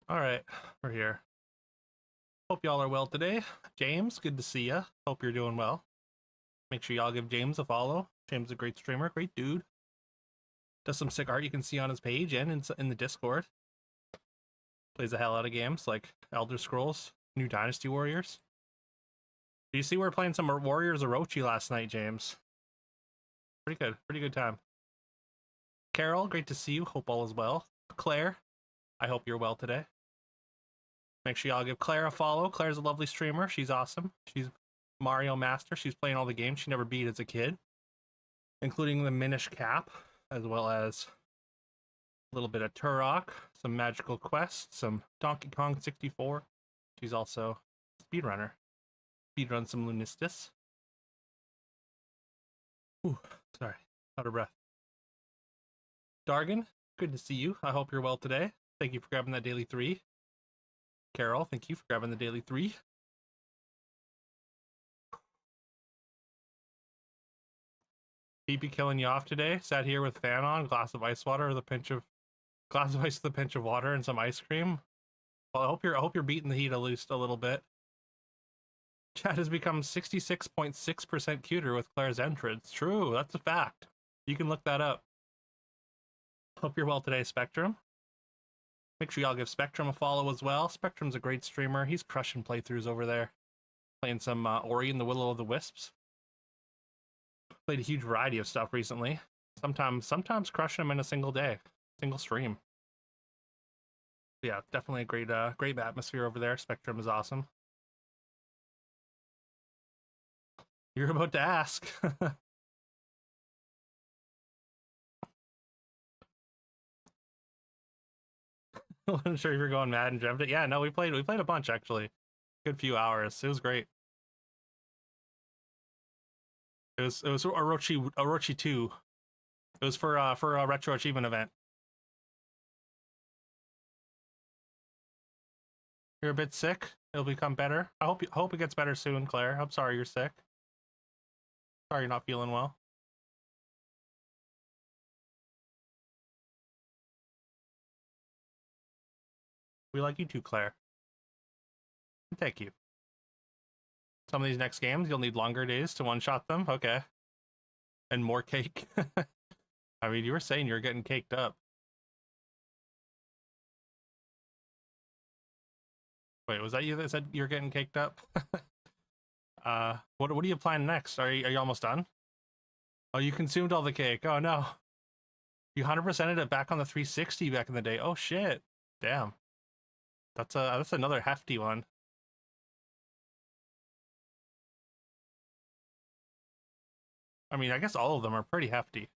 All right, we're here. Hope y'all are well today. James, good to see ya. Hope you're doing well. Make sure y'all give James a follow. James is a great streamer, great dude. Does some sick art you can see on his page and in the Discord. Plays the hell out of games like Elder Scrolls, New Dynasty Warriors. Do you see we're playing some Warriors Orochi last night, James? Pretty good time. Carol, great to see you. Hope all is well. Claire, I hope you're well today. Make sure y'all give Claire a follow. Claire's a lovely streamer. She's awesome. She's Mario Master. She's playing all the games she never beat as a kid, including the Minish Cap, as well as a little bit of Turok, some Magical Quest, some Donkey Kong 64. She's also a speedrunner. Speedrun some Lunistis. Ooh, sorry, out of breath. Dargan, good to see you. I hope you're well today. Thank you for grabbing that daily 3. Carol, thank you for grabbing the daily 3. PP killing you off today. Sat here with fan on, glass of ice water with a pinch of water and some ice cream. Well, I hope you're beating the heat at least a little bit. Chat has become 66.6% cuter with Claire's entrance. True, that's a fact. You can look that up. Hope you're well today, Spectrum. Make sure y'all give Spectrum a follow as well. Spectrum's a great streamer. He's crushing playthroughs over there. Playing some Ori and the Will of the Wisps. Played a huge variety of stuff recently. Sometimes crushing them in a single day, single stream. Yeah, definitely a great atmosphere over there. Spectrum is awesome. You're about to ask. I wasn't sure if you're going mad and dreamt it. Yeah, no, we played a bunch actually. Good few hours. It was great. It was Orochi 2. It was for a retro achievement event. You're a bit sick. It'll become better. I hope it gets better soon, Claire. I'm sorry you're sick. Sorry you're not feeling well. We like you too, Claire. Thank you. Some of these next games, you'll need longer days to one-shot them. Okay. And more cake. I mean, you were saying you're getting caked up. Wait, was that you that said you're getting caked up? What are you planning next? Are you almost done? Oh, you consumed all the cake. Oh no. You 100%ed it back on the 360 back in the day. Oh shit. Damn. That's another hefty one. I mean, I guess all of them are pretty hefty.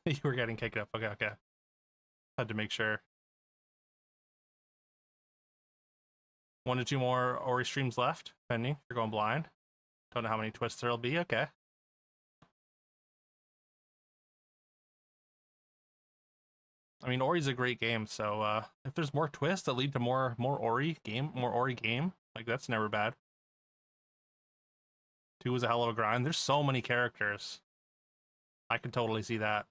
You were getting caked up. Okay. Had to make sure. 1 to 2 more Ori streams left, pending. You're going blind. Don't know how many twists there'll be. Okay. I mean, Ori's a great game, so if there's more twists that lead to more Ori game, like that's never bad. 2 was a hell of a grind. There's so many characters. I can totally see that.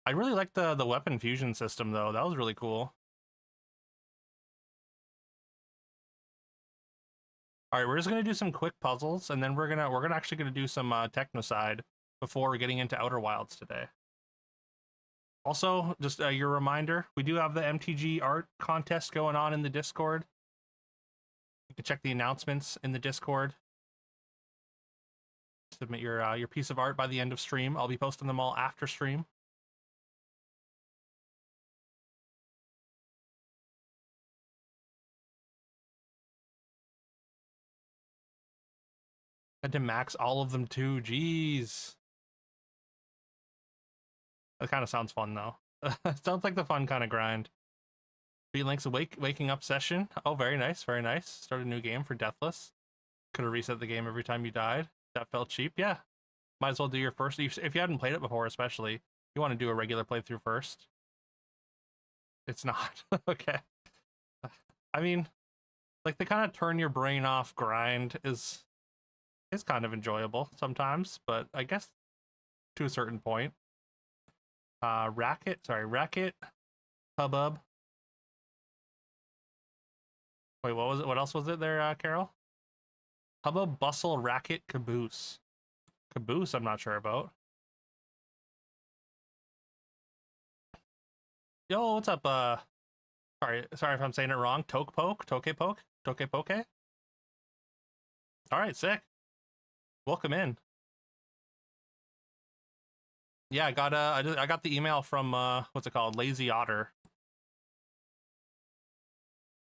I really like the weapon fusion system though. That was really cool. All right, we're just gonna do some quick puzzles, and then we're actually gonna do some Technocide before getting into Outer Wilds today. Also, just your reminder, we do have the MTG art contest going on in the Discord. You can check the announcements in the Discord. Submit your piece of art by the end of stream. I'll be posting them all after stream. Had to max all of them too. Jeez. That kind of sounds fun though. Sounds like the fun kind of grind. Beat Link's waking up session. Oh, very nice, very nice. Start a new game for Deathless. Could have reset the game every time you died. That felt cheap. Yeah. Might as well do your first. If you hadn't played it before, especially, you want to do a regular playthrough first. It's not. Okay. I mean, like the kind of turn your brain off grind is kind of enjoyable sometimes, but I guess to a certain point. Racket. Hubbub. Wait, what was it? What else was it there, Carol? Hubbub, bustle, racket, caboose. Caboose, I'm not sure about. Yo, what's up? Sorry if I'm saying it wrong. Toke poke, toke poke, toke poke. All right, sick. Welcome in. Yeah, I got the email from what's it called, Lazy Otter,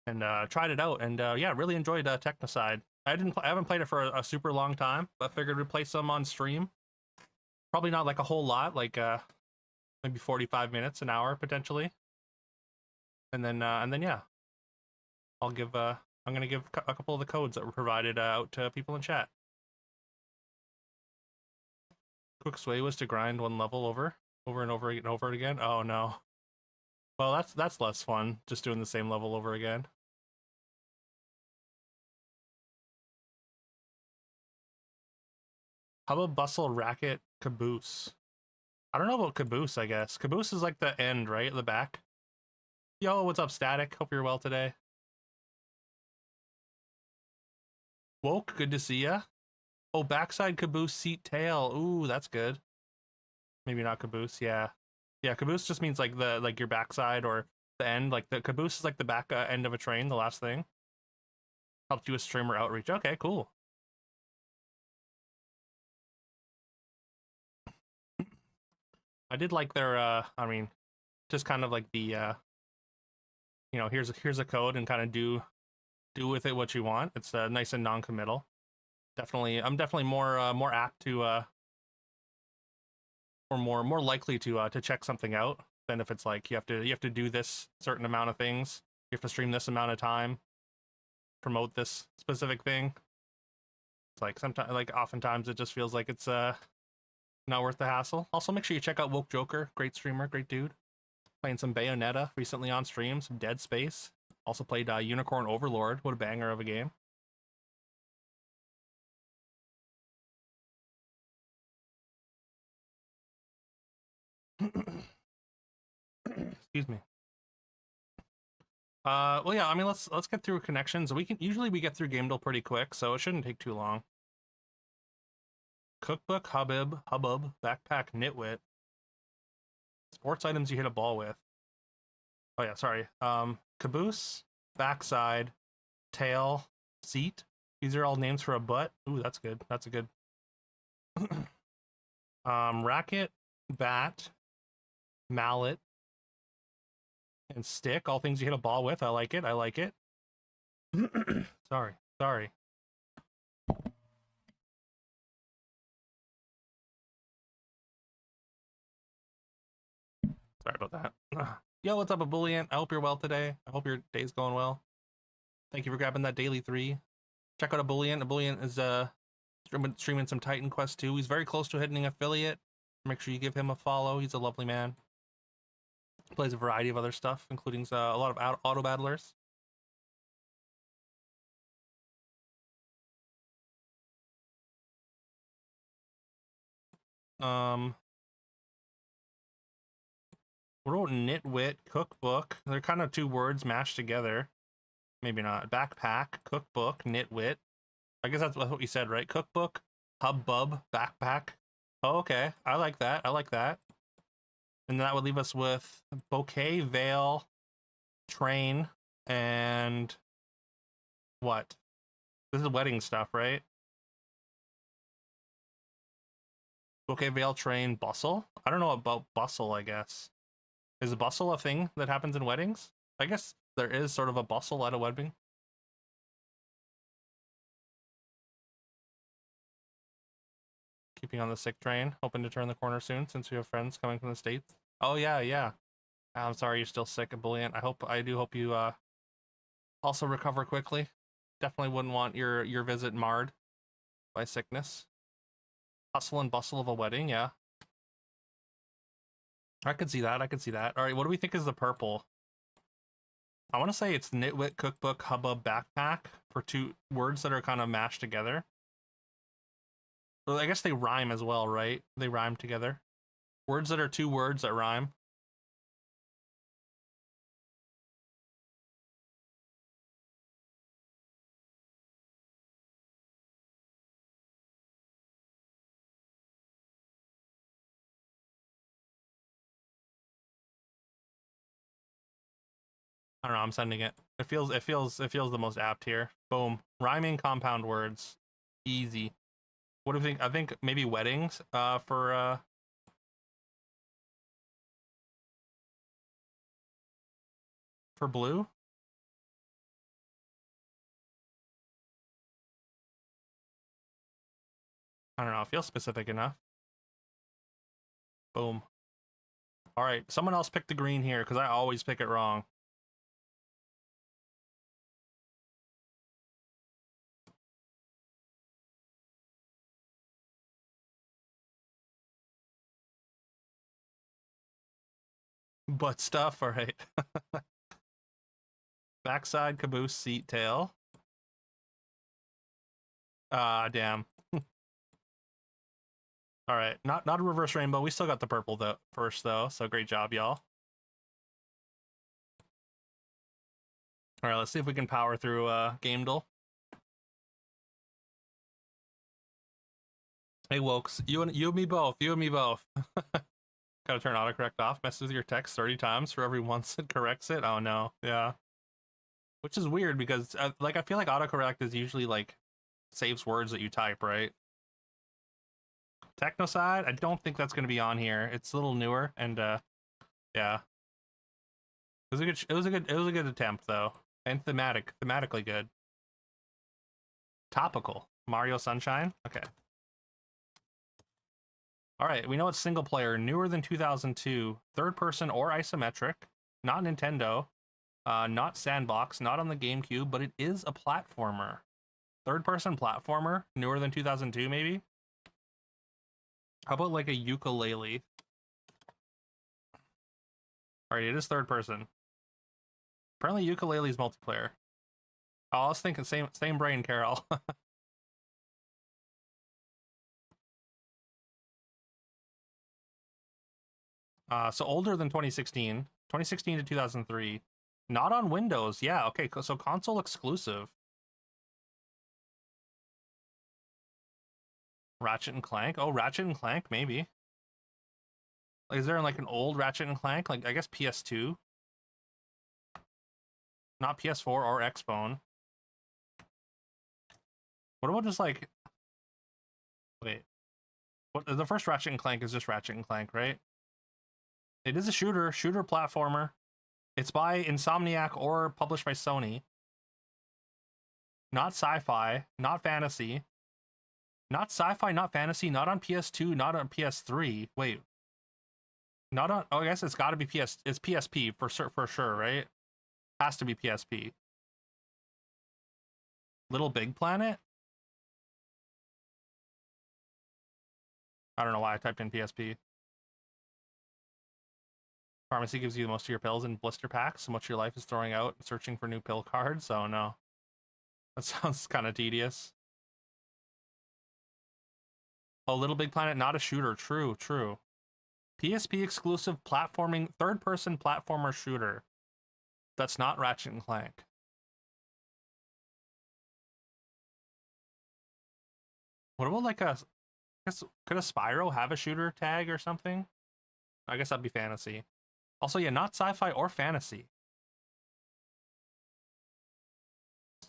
and tried it out, and yeah, really enjoyed Technocide. I haven't played it for a super long time, but figured we'd play some on stream. Probably not like a whole lot, like maybe 45 minutes, an hour potentially, and then yeah, I'm gonna give a couple of the codes that were provided out to people in chat. Quick sway was to grind one level over and over and over again. Oh no. Well, that's less fun, just doing the same level over again. How about bustle, racket, caboose? I don't know about caboose, I guess. Caboose is like the end, right? The back. Yo, what's up, Static? Hope you're well today. Woke, good to see ya. Oh, backside, caboose, seat, tail. Ooh, that's good. Maybe not caboose, yeah. Yeah, caboose just means like your backside or the end. Like the caboose is like the back end of a train, the last thing. Helped you with streamer outreach. Okay, cool. I did like their I mean, just kind of like the you know, here's a code and kind of do with it what you want. It's nice and non-committal. I'm definitely more apt to or more likely to check something out than if it's like you have to do this certain amount of things. You have to stream this amount of time, promote this specific thing. It's like sometimes, like oftentimes, it just feels like it's not worth the hassle. Also, make sure you check out Woke Joker, great streamer, great dude. Playing some Bayonetta recently on stream, some Dead Space. Also played Unicorn Overlord. What a banger of a game. Excuse me. Well, yeah. I mean, let's get through connections. We get through Gamedale pretty quick, so it shouldn't take too long. Cookbook, hubbub, backpack, nitwit. Sports items you hit a ball with. Oh yeah, sorry. Caboose, backside, tail, seat. These are all names for a butt. Ooh, that's good. That's a good. Racket, bat, mallet, and stick. All things you hit a ball with. I like it. I like it. Sorry. Sorry about that. Yo, what's up, Ebullient? I hope you're well today. I hope your day's going well. Thank you for grabbing that daily 3. Check out Ebullient. Ebullient is streaming some Titan Quest 2. He's very close to hitting an affiliate. Make sure you give him a follow. He's a lovely man. Plays a variety of other stuff, including a lot of auto battlers. Wrote nitwit, cookbook. They're kind of two words mashed together. Maybe not. Backpack, cookbook, nitwit. I guess that's what you said, right? Cookbook, hubbub, backpack. Oh, okay. I like that. I like that. And that would leave us with bouquet, veil, train, and what? This is wedding stuff, right? Bouquet, veil, train, bustle? I don't know about bustle, I guess. Is bustle a thing that happens in weddings? I guess there is sort of a bustle at a wedding. Keeping on the sick train, hoping to turn the corner soon since we have friends coming from the States. Oh yeah, yeah. I'm sorry you're still sick, Ebullient. I do hope you also recover quickly. Definitely wouldn't want your visit marred by sickness. Hustle and bustle of a wedding, yeah. I could see that. I could see that. All right, what do we think is the purple? I want to say it's nitwit, cookbook, hubbub, backpack for 2 words that are kind of mashed together. Well, I guess they rhyme as well, right? They rhyme together. Words that are 2 words that rhyme. I don't know, I'm sending it. It feels the most apt here. Boom. Rhyming compound words. Easy. What do you think? I think maybe weddings for blue. I don't know, it feels specific enough. Boom. All right, someone else pick the green here because I always pick it wrong. Butt stuff, all right. Backside, caboose, seat, tail. Ah, damn. All right, not a reverse rainbow. We still got the purple though first though, so great job, y'all. All right, let's see if we can power through Gamedel. Hey, Wokes, you and me both. You and me both. Gotta turn autocorrect off. Messes with your text 30 times for every once it corrects it. Oh no, yeah. Which is weird because like I feel like autocorrect is usually like saves words that you type, right? Technocide, I don't think that's gonna be on here. It's a little newer and yeah. It was a good attempt though. And thematically good. Topical. Mario Sunshine? Okay. All right, we know it's single player, newer than 2002, third person or isometric, not Nintendo, not sandbox, not on the GameCube, but it is a platformer. Third person platformer, newer than 2002 maybe? How about like a ukulele? All right, it is third person. Apparently ukulele is multiplayer. Oh, I was thinking same brain, Carol. So older than 2016. 2016 to 2003. Not on Windows. Yeah, okay, so console exclusive. Ratchet and Clank. Oh, Ratchet and Clank, maybe. Like, is there like an old Ratchet and Clank? Like, I guess PS2. Not PS4 or Xbone. What about just like... Wait. What, the first Ratchet and Clank is just Ratchet and Clank, right? It is a shooter platformer. It's by Insomniac or published by Sony. Not sci-fi, not fantasy. Not sci-fi, not fantasy, not on PS2, not on PS3. Wait. Not on... Oh, I guess it's got to be PS... It's PSP for sure, right? Has to be PSP. Little Big Planet? I don't know why I typed in PSP. Pharmacy gives you most of your pills in blister packs, so much of your life is throwing out and searching for new pill cards. Oh no. That sounds kind of tedious. Oh, Little Big Planet, not a shooter. True. PSP exclusive platforming, third-person platformer shooter. That's not Ratchet and Clank. What about like a... I guess, could a Spyro have a shooter tag or something? I guess that'd be fantasy. Also, yeah, not sci-fi or fantasy.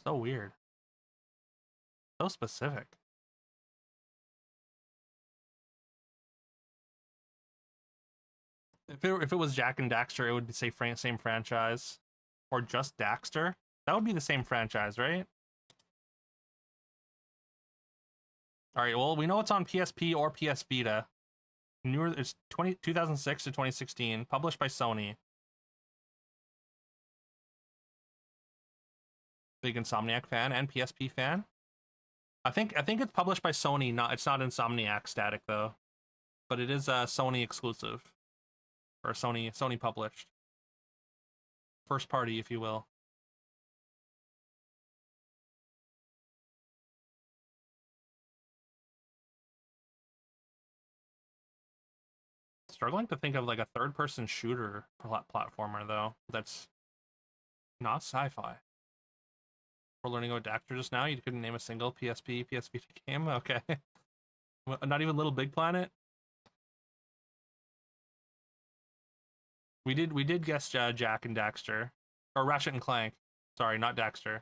So weird. So specific. If it was Jack and Daxter, it would say same franchise. Or just Daxter. That would be the same franchise, right? Alright, well, we know it's on PSP or PS Vita. Newer, it's 2006 to 2016. Published by Sony. Big Insomniac fan and PSP fan. I think it's published by Sony. It's not Insomniac static though, but it is Sony exclusive, or Sony published. First party, if you will. Struggling to think of like a third-person shooter platformer though. That's not sci-fi. We're learning about Daxter just now. You couldn't name a single PSP game. Okay. Not even Little Big Planet. We did guess Jack and Daxter. Or Ratchet and Clank. Sorry, not Daxter.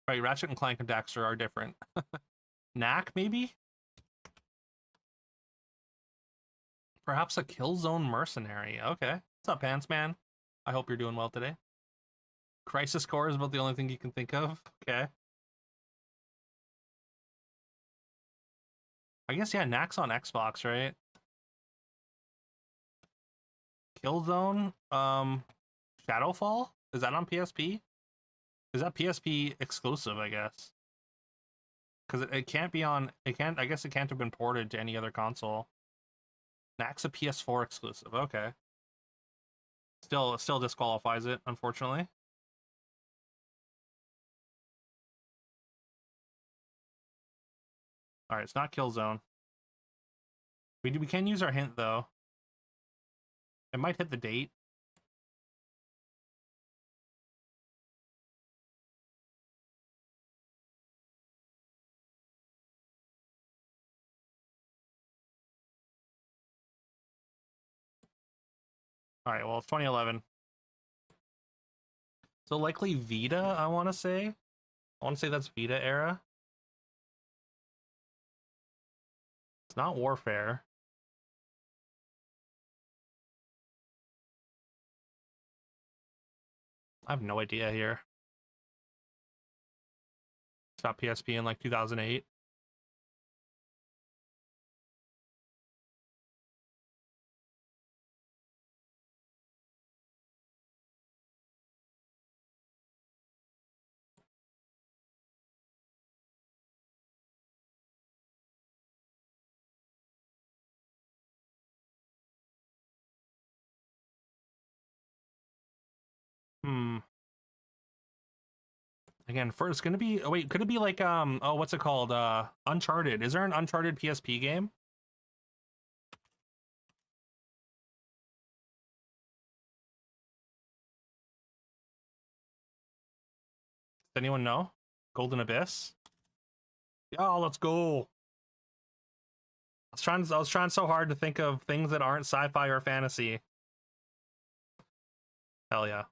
Right, Ratchet and Clank and Daxter are different. Knack, maybe? Perhaps a Killzone mercenary. Okay. What's up, Pants Man? I hope you're doing well today. Crisis Core is about the only thing you can think of. Okay. I guess, yeah, Knack's on Xbox, right? Killzone, Shadowfall? Is that on PSP? Is that PSP exclusive, I guess? Because it can't be on, I guess it can't have been ported to any other console. Knack's a PS4 exclusive, okay. Still disqualifies it, unfortunately. Alright, it's not Killzone. We can use our hint, though. It might hit the date. Alright, well, it's 2011. So likely Vita, I want to say. I want to say that's Vita era. It's not Warfare. I have no idea here. It's got PSP in like 2008. Again, first it's gonna be. Oh wait, could it be like oh, what's it called? Uncharted. Is there an Uncharted PSP game? Does anyone know? Golden Abyss. Yeah, let's go. I was trying so hard to think of things that aren't sci-fi or fantasy. Hell yeah.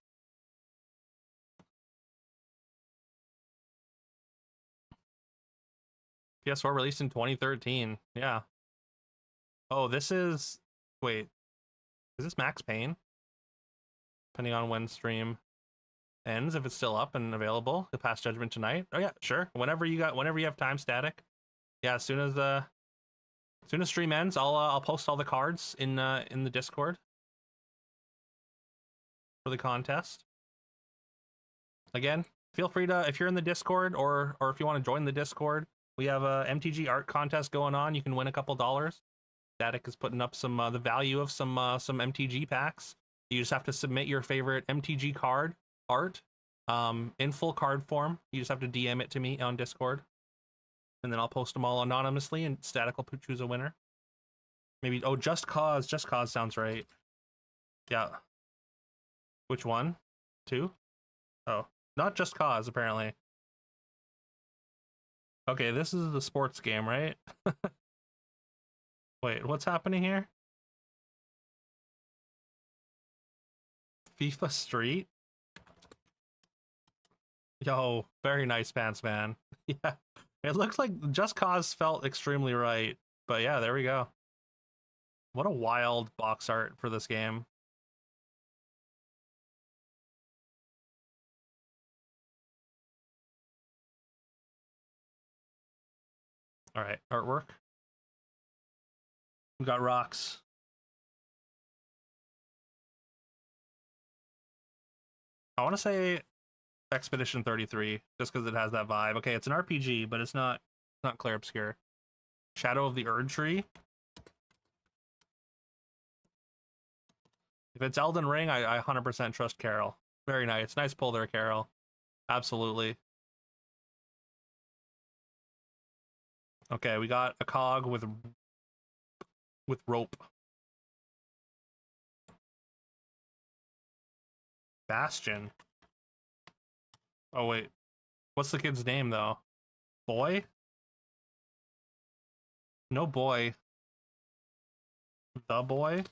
PS4 released in 2013. Yeah. Oh, this is. Wait, is this Max Payne? Depending on when stream ends, if it's still up and available, the Pass Judgment tonight. Oh yeah, sure. Whenever you have time, Static. Yeah, as soon as stream ends, I'll post all the cards in the Discord for the contest. Again, feel free to, if you're in the Discord or if you want to join the Discord, we have a MTG art contest going on. You can win a couple dollars. Static is putting up some the value of some MTG packs. You just have to submit your favorite MTG card art in full card form. You just have to DM it to me on Discord, and then I'll post them all anonymously, and Static will choose a winner. Maybe, oh, Just Cause sounds right. Yeah. Which one? 2? Oh, not Just Cause, apparently. Okay, this is the sports game, right? Wait, what's happening here? FIFA Street? Yo, very nice, Pants Man. Yeah, it looks like Just Cause felt extremely right. But yeah, there we go. What a wild box art for this game. All right, artwork. We got rocks. I want to say Expedition 33, just because it has that vibe. Okay, it's an RPG, but it's not Clair Obscur. Shadow of the Erd Tree. If it's Elden Ring, I 100% trust Carol. Very nice. Nice pull there, Carol. Absolutely. Okay, we got a cog with rope. Bastion. Oh, wait. What's the kid's name, though? Boy? No boy. The boy?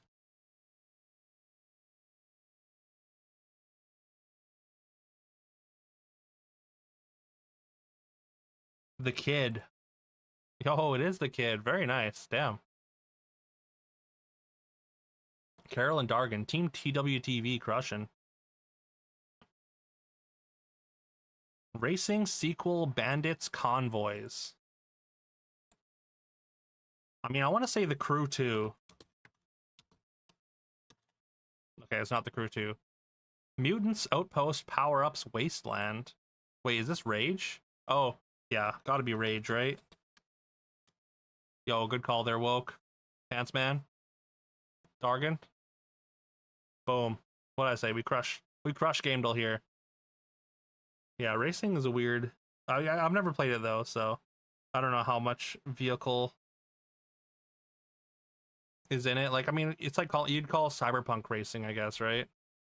The Kid. Yo, it is the Kid. Very nice. Damn. Carol and Dargan. Team TWTV crushing. Racing Sequel Bandits Convoys. I mean, I want to say the Crew 2. Okay, it's not the Crew 2. Mutants Outpost Power-Ups Wasteland. Wait, is this Rage? Oh, yeah, gotta be Rage, right? Yo, good call there, Woke. Pants Man. Dargan. Boom. What'd I say? We crush Gamedel here. Yeah, racing is a weird... I've never played it, though, so I don't know how much vehicle is in it. Like, I mean, it's like you'd call cyberpunk racing, I guess, right?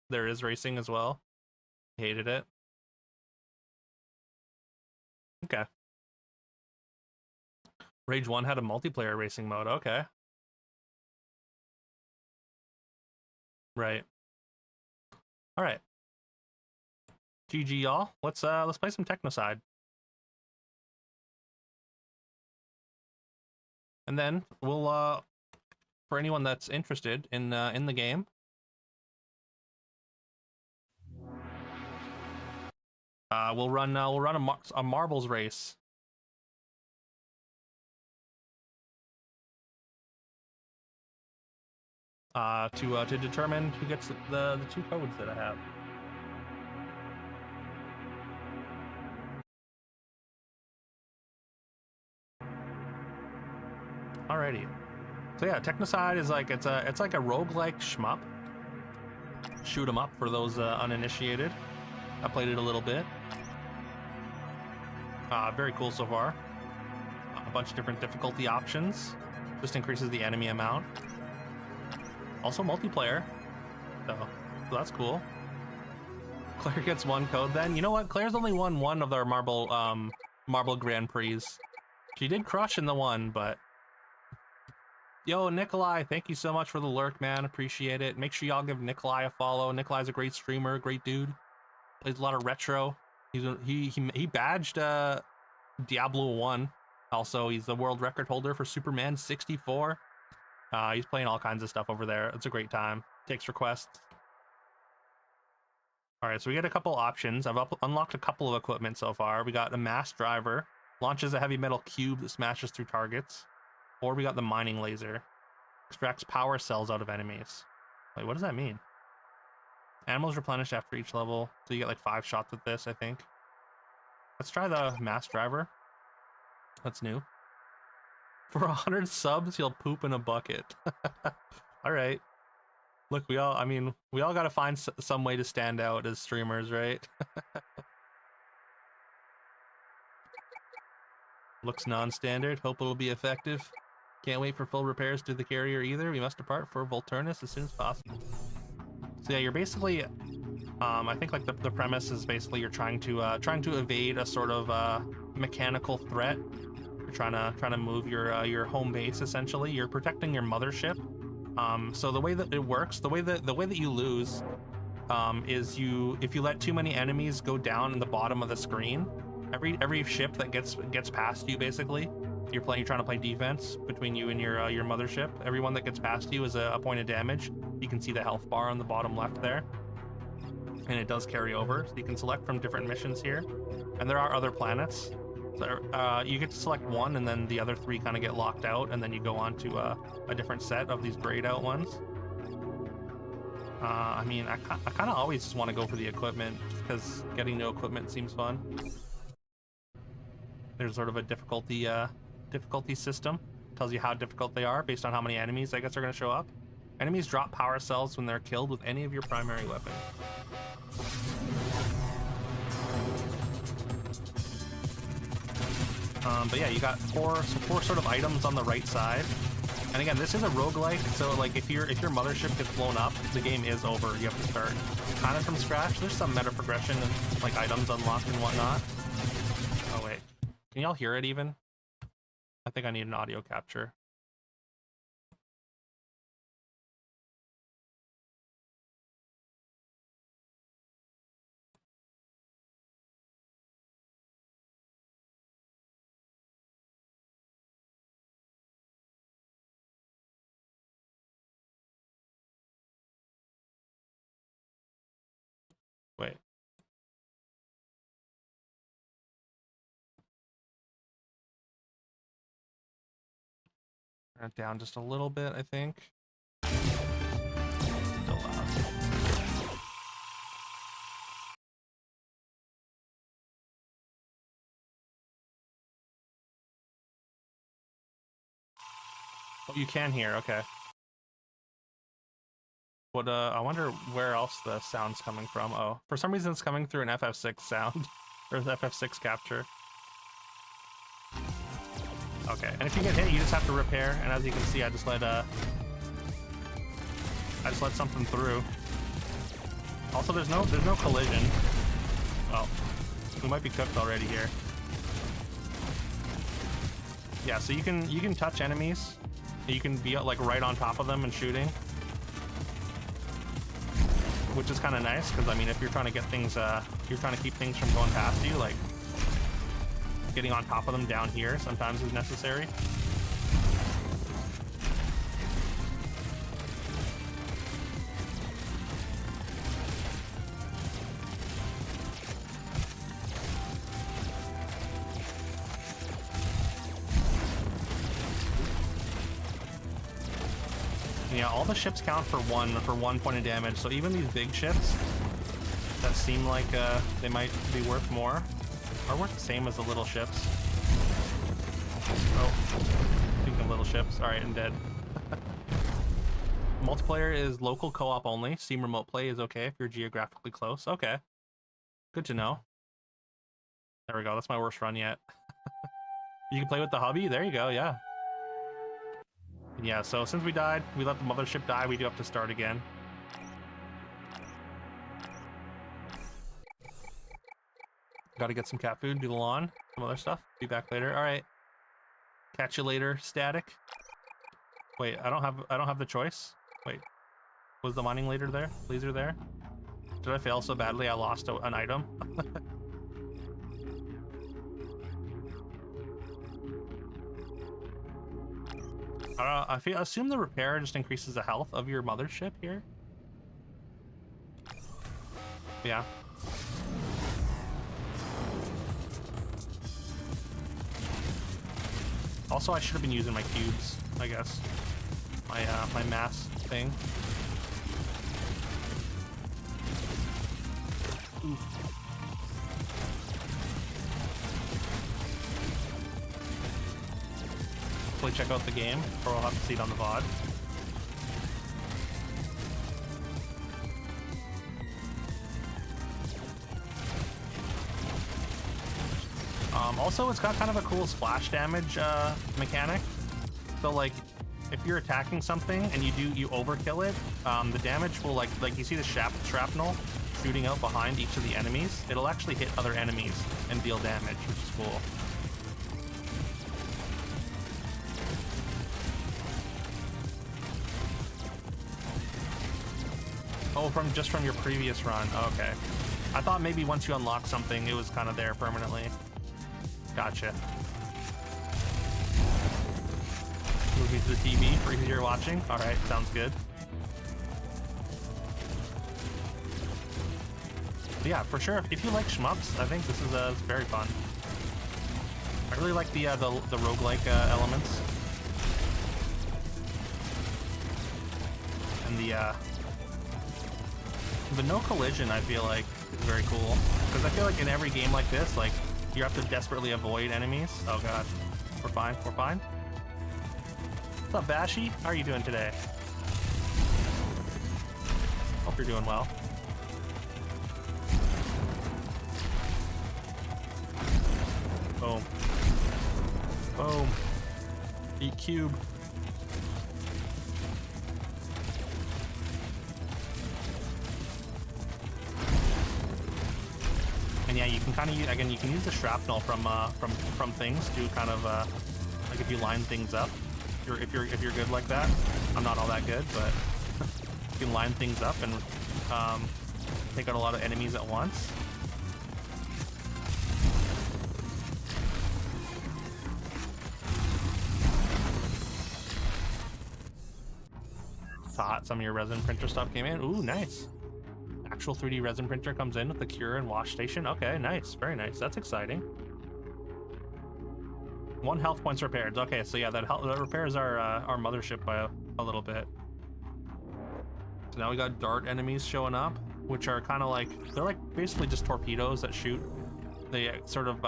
There is racing as well. Hated it. Okay. Rage 1 had a multiplayer racing mode. Okay. Right. All right. GG, y'all. Let's play some Technocide. And then we'll for anyone that's interested in the game, we'll run a marbles race. To determine who gets the 2 codes that I have. Alrighty. So yeah, Technocide is like it's like a roguelike shmup. Shoot 'em up for those uninitiated. I played it a little bit. Very cool so far. A bunch of different difficulty options. Just increases the enemy amount. Also multiplayer. So that's cool. Claire gets 1 code then. You know what? Claire's only won 1 of their Marble Grand Prix. She did crush in the 1, but... Yo, Nikolai, thank you so much for the lurk, man. Appreciate it. Make sure y'all give Nikolai a follow. Nikolai's a great streamer, great dude. Plays a lot of retro. He badged Diablo 1. Also, he's the world record holder for Superman 64. He's playing all kinds of stuff over there. It's a great time. Takes requests. All right, so we get a couple options. I've unlocked a couple of equipment so far. We got a mass driver, launches a heavy metal cube that smashes through targets. Or we got the mining laser, extracts power cells out of enemies. Wait, what does that mean? Animals replenish after each level, so you get like 5 shots with this, I think. Let's try the mass driver. That's new. For 100 subs, you'll poop in a bucket. All right. Look, we all gotta find some way to stand out as streamers, right? Looks non-standard. Hope it'll be effective. Can't wait for full repairs to the carrier either. We must depart for Volturnus as soon as possible. So yeah, you're basically, I think like the premise is basically you're trying to evade a sort of mechanical threat. You're trying to move your home base essentially. You're protecting your mothership. So the way that it works, the way that you lose, is if you let too many enemies go down in the bottom of the screen, every ship that gets past you, basically, you're trying to play defense between you and your mothership. Everyone that gets past you is a point of damage. You can see the health bar on the bottom left there, and it does carry over. So you can select from different missions here, and there are other planets. So, you get to select one, and then the other 3 kind of get locked out, and then you go on to a different set of these grayed out ones. I mean, I kind of always just want to go for the equipment, because getting new equipment seems fun. There's sort of a difficulty system. Tells you how difficult they are based on how many enemies, I guess, are going to show up. Enemies drop power cells when they're killed with any of your primary weapons. But yeah, you got four sort of items on the right side. And again, this is a roguelike, so like if your mothership gets blown up, the game is over. You have to start kind of from scratch. There's some meta progression and like items unlocked and whatnot. Oh wait, can y'all hear it even? I think I need an audio capture. Turn it down just a little bit, I think. Still loud. Oh, you can hear, okay. What, I wonder where else the sound's coming from. Oh, for some reason it's coming through an FF6 sound, or the FF6 capture. Okay, and if you get hit, you just have to repair, and as you can see, I just let something through. Also, there's no collision. Well, we might be cooked already here. Yeah, so you can touch enemies. You can be like right on top of them and shooting, which is kind of nice because I mean, if you're trying to get things, if you're trying to keep things from going past you, like getting on top of them down here sometimes is necessary. Yeah, all the ships count for one point of damage, so even these big ships that seem like they might be worth more are worth the same as the little ships. Oh, speaking of little ships, alright, I'm dead. Multiplayer is local co-op only. Steam remote play is okay if you're geographically close. Okay, good to know. There we go, that's my worst run yet. You can play with the hubby, there you go, yeah. Yeah, so since we died, we let the mothership die, we do have to start again. Gotta get some cat food, do the lawn, some other stuff. Be back later. Alright. Catch you later, static. Wait, I don't have the choice. Wait. Was the mining later there? Laser there? Did I fail so badly I lost an item? I assume the repair just increases the health of your mothership here. Yeah. Also, I should have been using my cubes, I guess. My mass thing. Ooh. Hopefully check out the game, or I'll have to see it on the VOD. Also, it's got kind of a cool splash damage mechanic. So, like, if you're attacking something and you overkill it, the damage will like you see the shrapnel shooting out behind each of the enemies. It'll actually hit other enemies and deal damage, which is cool. Oh, from your previous run. Oh, okay. I thought maybe once you unlock something, it was kind of there permanently. Gotcha. Move me to the TV for easier watching. All right, sounds good. But yeah, for sure. If you like shmups, I think this is very fun. I really like the roguelike elements, and the no collision. I feel like is very cool because I feel like in every game like this, like you have to desperately avoid enemies. Oh god, we're fine. We're fine. What's up, Bashy? How are you doing today? Hope you're doing well. Boom. Boom. Eat cube. And yeah, you can kind of use, again, you can use the shrapnel from things to kind of like if you line things up. If you're good like that. I'm not all that good, but you can line things up and take out a lot of enemies at once. Thought some of your resin printer stuff came in. Ooh, nice. Actual 3D resin printer comes in with the cure and wash station. Okay, nice, very nice. That's exciting. 1 health points repaired. Okay, so yeah, that repairs our mothership by a little bit. So now we got dart enemies showing up, which are kind of like, they're like basically just torpedoes that shoot. They sort of,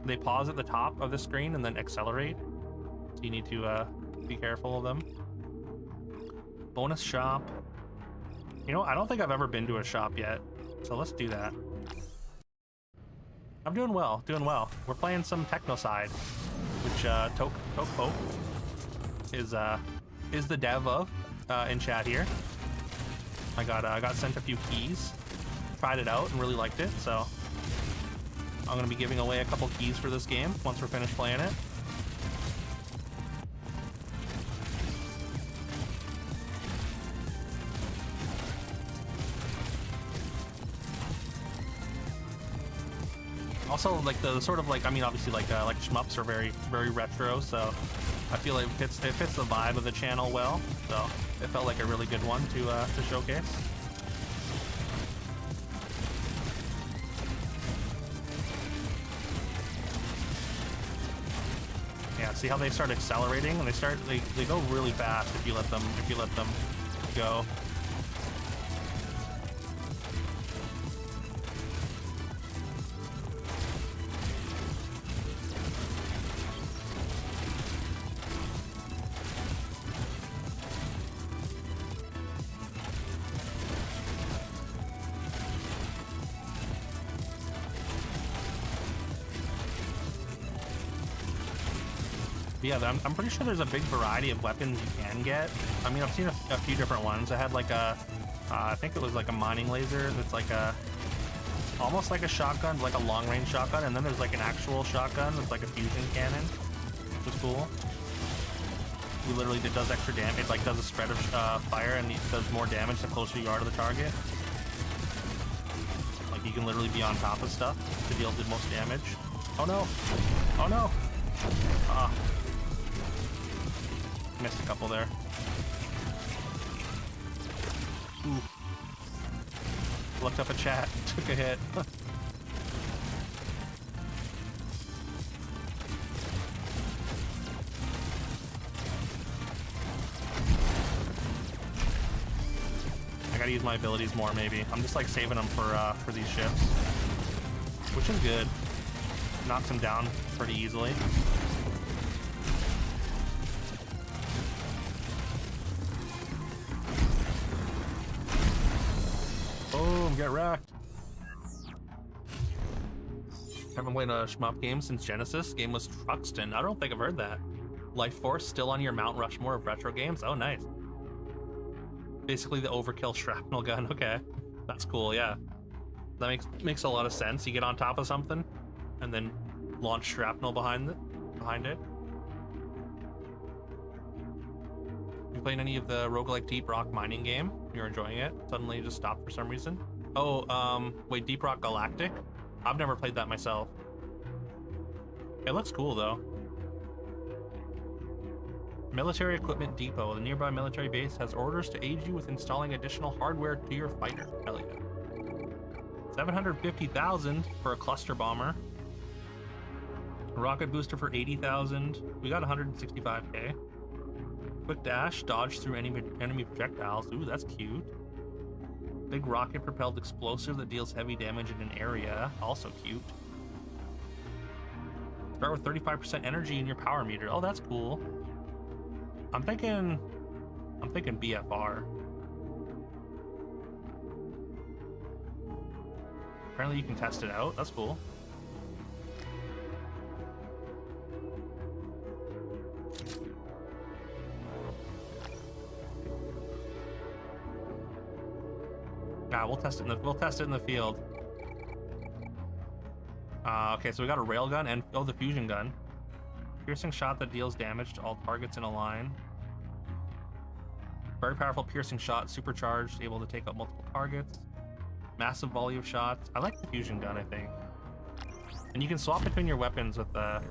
they pause at the top of the screen and then accelerate. So you need to be careful of them. Bonus shop. You know, I don't think I've ever been to a shop yet, so let's do that. I'm doing well, doing well. We're playing some Technocide, which Pope is the dev of in chat here. I got sent a few keys, tried it out and really liked it, so I'm gonna be giving away a couple keys for this game once we're finished playing it. Also, like the sort of like, I mean, obviously like shmups are very retro, so I feel like it fits the vibe of the channel well. So it felt like a really good one to showcase. Yeah, see how they start accelerating, and they go really fast if you let them go. Yeah, I'm pretty sure there's a big variety of weapons you can get. I mean, I've seen a few different ones. I had like I think it was like a mining laser that's like almost like a shotgun, like a long-range shotgun, and then there's like an actual shotgun that's like a fusion cannon, which is cool. It does extra damage. It like does a spread of fire, and it does more damage the closer you are to the target. Like you can literally be on top of stuff to deal the most damage. Oh no! Oh no! Missed a couple there. Ooh. Looked up a chat, took a hit. I gotta use my abilities more, maybe. I'm just like saving them for these ships, which is good. Knocks them down pretty easily. Boom, get wrecked. Haven't played a shmup game since Genesis. Game was Truxton. I don't think I've heard that. Life Force still on your Mount Rushmore of retro games? Oh, nice. Basically the overkill shrapnel gun. Okay, that's cool. Yeah, that makes a lot of sense. You get on top of something and then launch shrapnel behind it. You playing any of the roguelike Deep Rock mining game? You're enjoying it? Suddenly you just stopped for some reason? Oh, wait, Deep Rock Galactic? I've never played that myself. It looks cool though. Military Equipment Depot. The nearby military base has orders to aid you with installing additional hardware to your fighter. Hell yeah. 750,000 for a cluster bomber. A rocket booster for 80,000. We got 165k. Quick dash, dodge through enemy projectiles. Ooh, that's cute. Big rocket propelled explosive that deals heavy damage in an area. Also cute. Start with 35% energy in your power meter. Oh, that's cool. I'm thinking BFR. Apparently you can test it out. That's cool. We'll test it in the field. Okay, so we got a railgun and the fusion gun. Piercing shot that deals damage to all targets in a line. Very powerful piercing shot, supercharged, able to take out multiple targets. Massive volley of shots. I like the fusion gun, I think. And you can swap between your weapons with at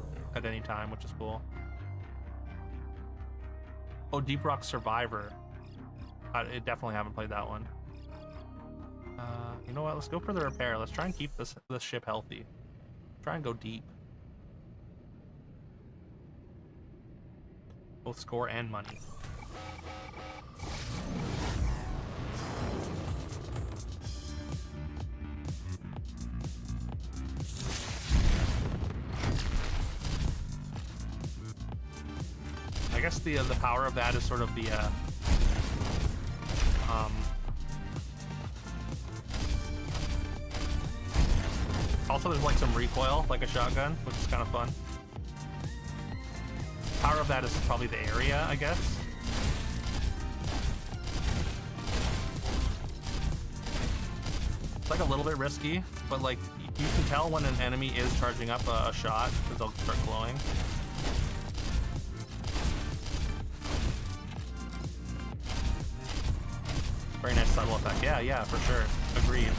any time, which is cool. Oh, Deep Rock Survivor. I definitely haven't played that one. You know what? Let's go for the repair. Let's try and keep this ship healthy. Try and go deep. Both score and money. I guess the power of that is sort of the also there's like some recoil, like a shotgun, which is kind of fun. Power of that is probably the area, I guess. It's like a little bit risky, but like you can tell when an enemy is charging up a shot because they'll start glowing. Very nice subtle effect. Yeah, for sure. Agreed.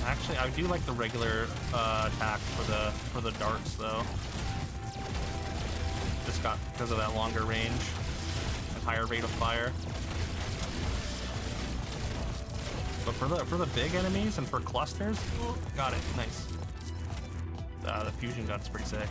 Actually, I do like the regular attack for the darts though. Just got because of that longer range and higher rate of fire. But for the big enemies and for clusters, got it. Nice. The fusion gun's pretty sick.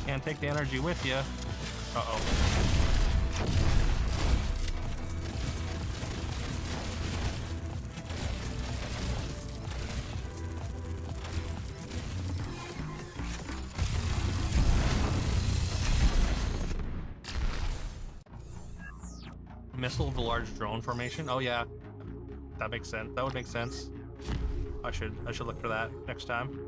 Can't take the energy with you. Uh-oh. Missile of the large drone formation. Oh yeah, that makes sense. That would make sense. I should look for that next time.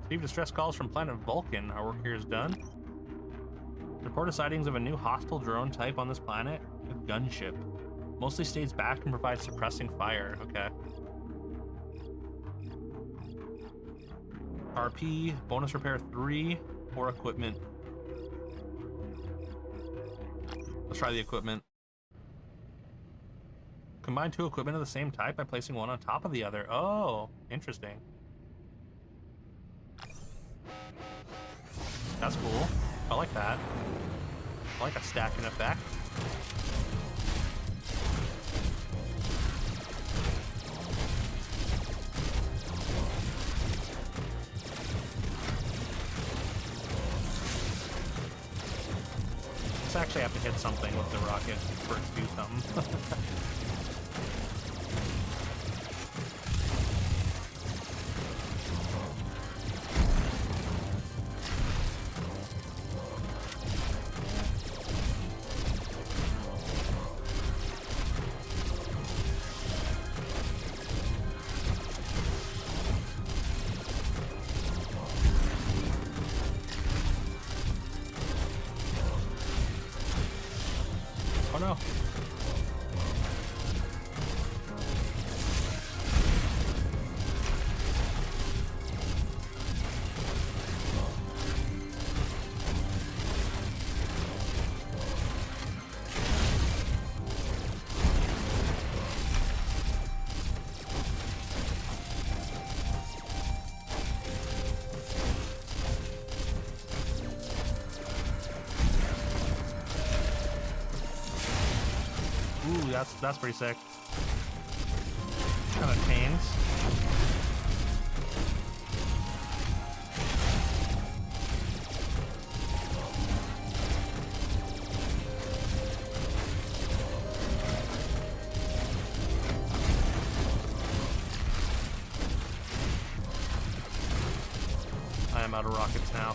Receive distress calls from planet Vulcan. Our work here is done. Reported sightings of a new hostile drone type on this planet. A gunship. Mostly stays back and provides suppressing fire. Okay. RP, bonus repair 3, or equipment. Let's try the equipment. Combine 2 equipment of the same type by placing one on top of the other. Oh, interesting. That's cool. I like that. I like a stacking effect. Let's actually have to hit something with the rocket for it to do something. Oh no. Ooh, that's pretty sick. Kind of chains. I am out of rockets now.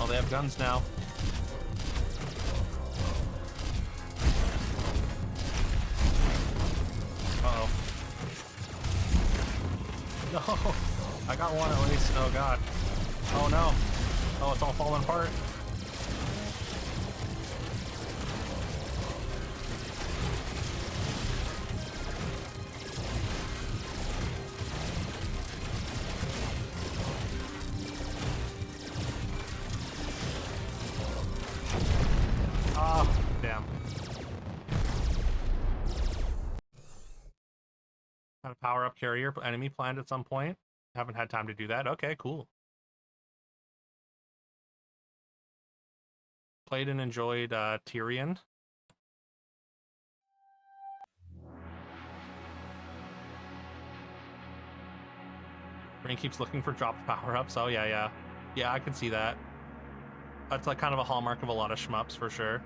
They have guns now. Uh-oh. No, I got one at least. Oh god. Oh no. Oh, it's all falling apart. Oh, damn. Got a power-up carrier enemy planned at some point. Haven't had time to do that. Okay, cool. Played and enjoyed Tyrion. Brain keeps looking for dropped power-ups. Oh, yeah. Yeah, I can see that. That's like kind of a hallmark of a lot of shmups for sure.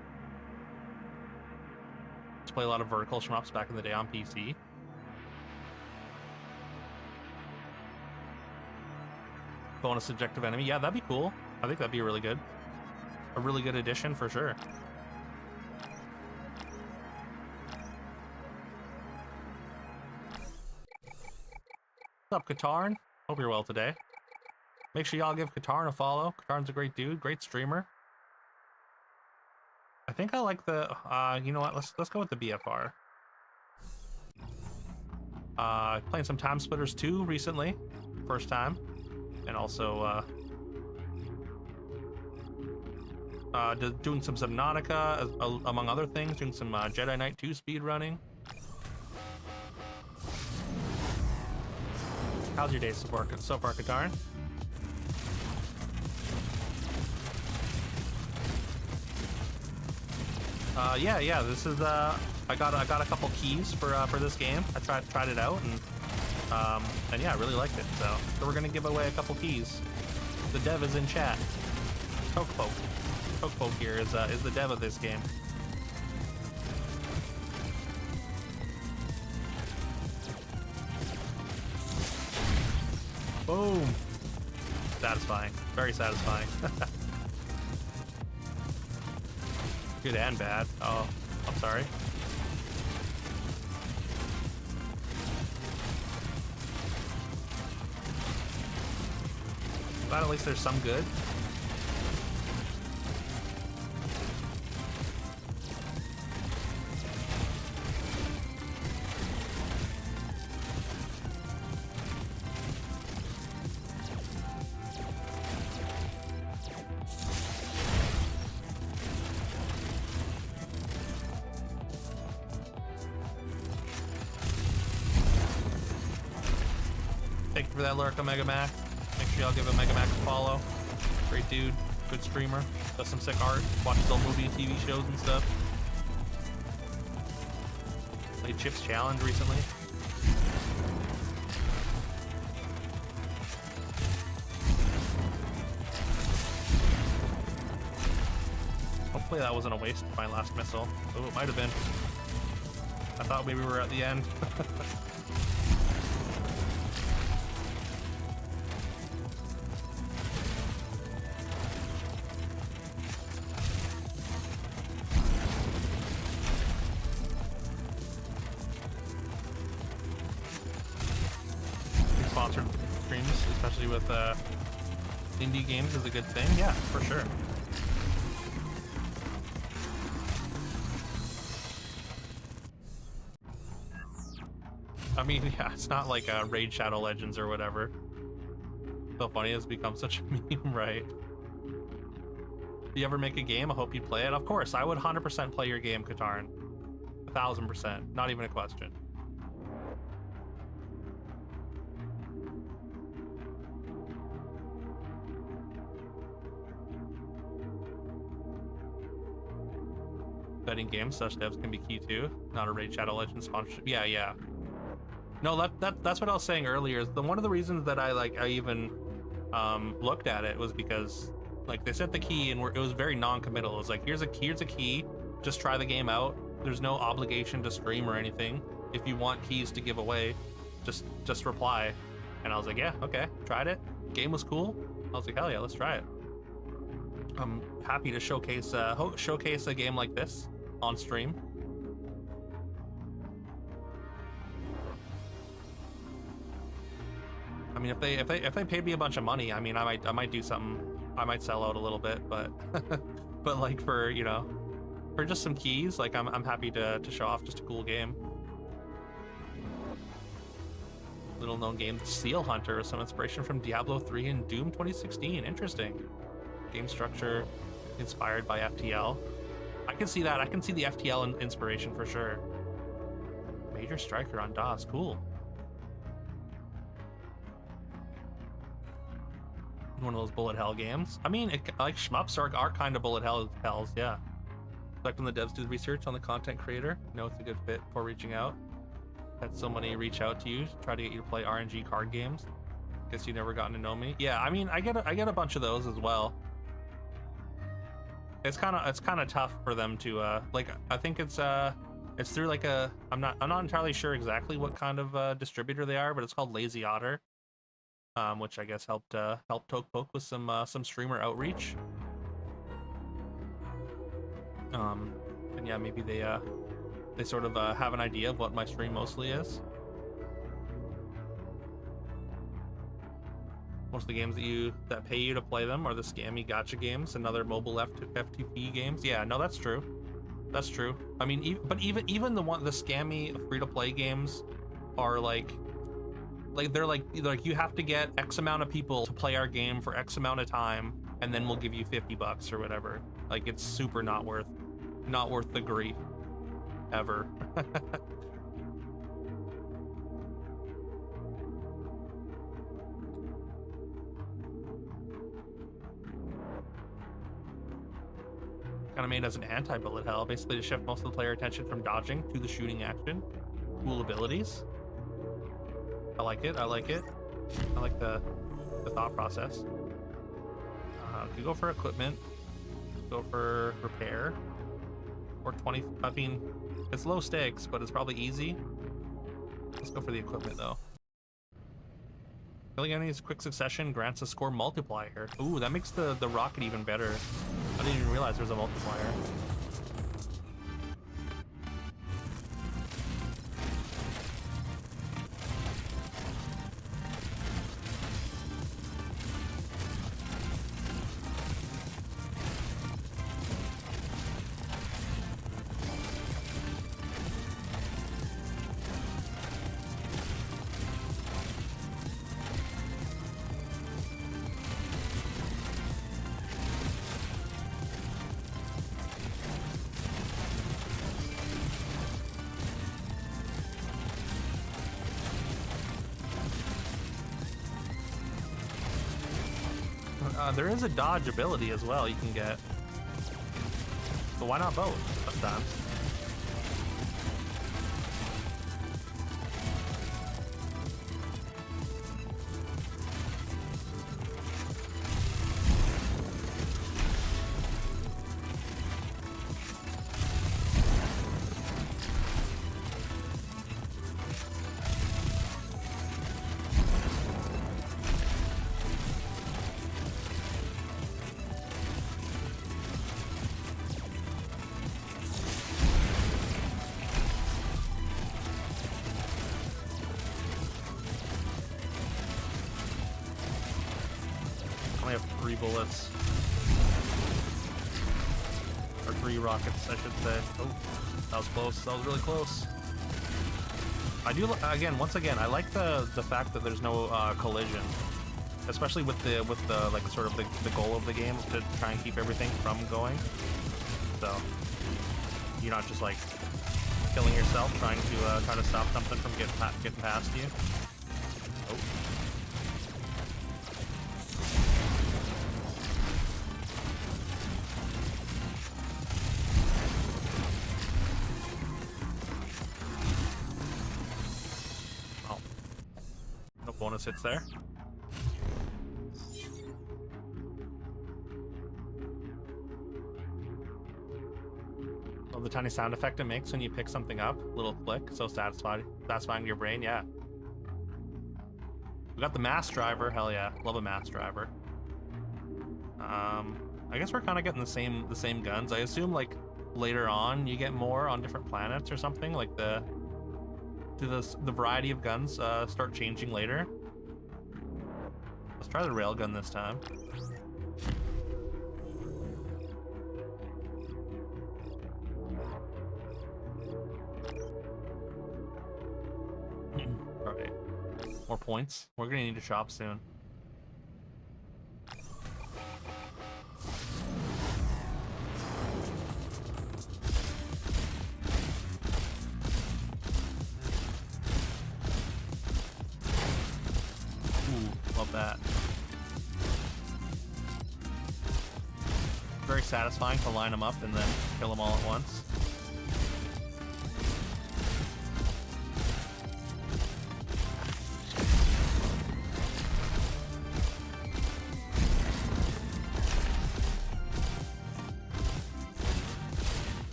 Used to play a lot of vertical shmups back in the day on PC. Bonus subjective enemy. Yeah, that'd be cool. I think that'd be really good. A really good addition for sure. What's up, Katarn? Hope you're well today. Make sure y'all give Katarn a follow. Katarn's a great dude, great streamer. I think I like the you know what, let's go with the BFR. Playing some Time Splitters 2 recently. First time. And also doing some Subnautica, among other things, doing some Jedi Knight 2 speed running. How's your day so far, Katarn? Yeah. This is I got a couple keys for this game. I tried it out and yeah, I really liked it. So we're gonna give away a couple keys. The dev is in chat. Poke here is the dev of this game. Boom. Satisfying. Very satisfying. Good and bad. Oh, I'm sorry. But at least there's some good. Thank you for that, Lurk, Mega Mac. Make sure y'all give a Mega Mac a follow. Great dude, good streamer, does some sick art, watches old movie and TV shows and stuff. Played Chips Challenge recently. Hopefully that wasn't a waste of my last missile. Oh, it might have been. I thought maybe we were at the end. Sponsored streams, especially with indie games, is a good thing. Yeah, for sure. I mean, yeah, it's not like Raid Shadow Legends or whatever. So funny, it's become such a meme, right? If you ever make a game, I hope you'd play it. Of course, I would 100% play your game, Katarn. 1000%, not even a question. Betting games, such devs can be key too. Not a Raid Shadow Legends sponsorship. Yeah. No, that's what I was saying earlier. Is one of the reasons that I even looked at it was because like they set the key and it was very non-committal. It was like here's a key, just try the game out. There's no obligation to stream or anything. If you want keys to give away, just reply. And I was like, yeah, okay, tried it. Game was cool. I was like, hell yeah, let's try it. I'm happy to showcase a game like this on stream. mean, if they paid me a bunch of money, I mean, I might do something. I might sell out a little bit, but but like for, you know, for just some keys, like I'm happy to show off just a cool game. Little known game, Seal Hunter, some inspiration from Diablo 3 and Doom 2016. Interesting. Game structure inspired by FTL. I can see that. I can see the FTL inspiration for sure. Major Striker on DOS. Cool. One of those bullet hell games. I mean, like shmups are kind of bullet hells, yeah. Like when the devs do the research on the content creator, you know it's a good fit before reaching out. Had somebody reach out to you, try to get you to play RNG card games. Guess you never gotten to know me. Yeah, I mean, I get a bunch of those as well. It's kind of tough for them to like. I think it's through like a I'm not entirely sure exactly what kind of distributor they are, but it's called Lazy Otter, which I guess helped Tokepoke with some streamer outreach. And yeah, maybe they sort of have an idea of what my stream mostly is. Most of the games that pay you to play them are the scammy gacha games and other mobile FTP games. Yeah, no, that's true. That's true. I mean, even the scammy free-to-play games are like they're like you have to get X amount of people to play our game for X amount of time, and then we'll give you $50 or whatever. Like, it's super not worth the grief ever. Kind of made as an anti-bullet hell, basically to shift most of the player attention from dodging to the shooting action. Cool abilities. I like it. I like it. I like the thought process. Could go for equipment. Go for repair. Or 20. I mean, it's low stakes, but it's probably easy. Let's go for the equipment though. Killing enemies quick succession grants a score multiplier. Ooh, that makes the rocket even better. I didn't even realize there was a multiplier. There is a dodge ability as well you can get. So why not both sometimes? I have 3 bullets. Or 3 rockets, I should say. Oh, that was close. That was really close. I do, once again, I like the fact that there's no collision. Especially with the like sort of the goal of the game is to try and keep everything from going. So you're not just like killing yourself trying to stop something from getting past you. Oh. Bonus hits there. Love the tiny sound effect it makes when you pick something up. Little click, so satisfying to your brain. Yeah. We got the mass driver. Hell yeah, love a mass driver. I guess we're kind of getting the same guns. I assume like later on you get more on different planets or something. Like the variety of guns start changing later. Let's try the railgun this time. Alright. More points. We're gonna need to shop soon. Ooh, love that. Very satisfying to line them up and then kill them all at once.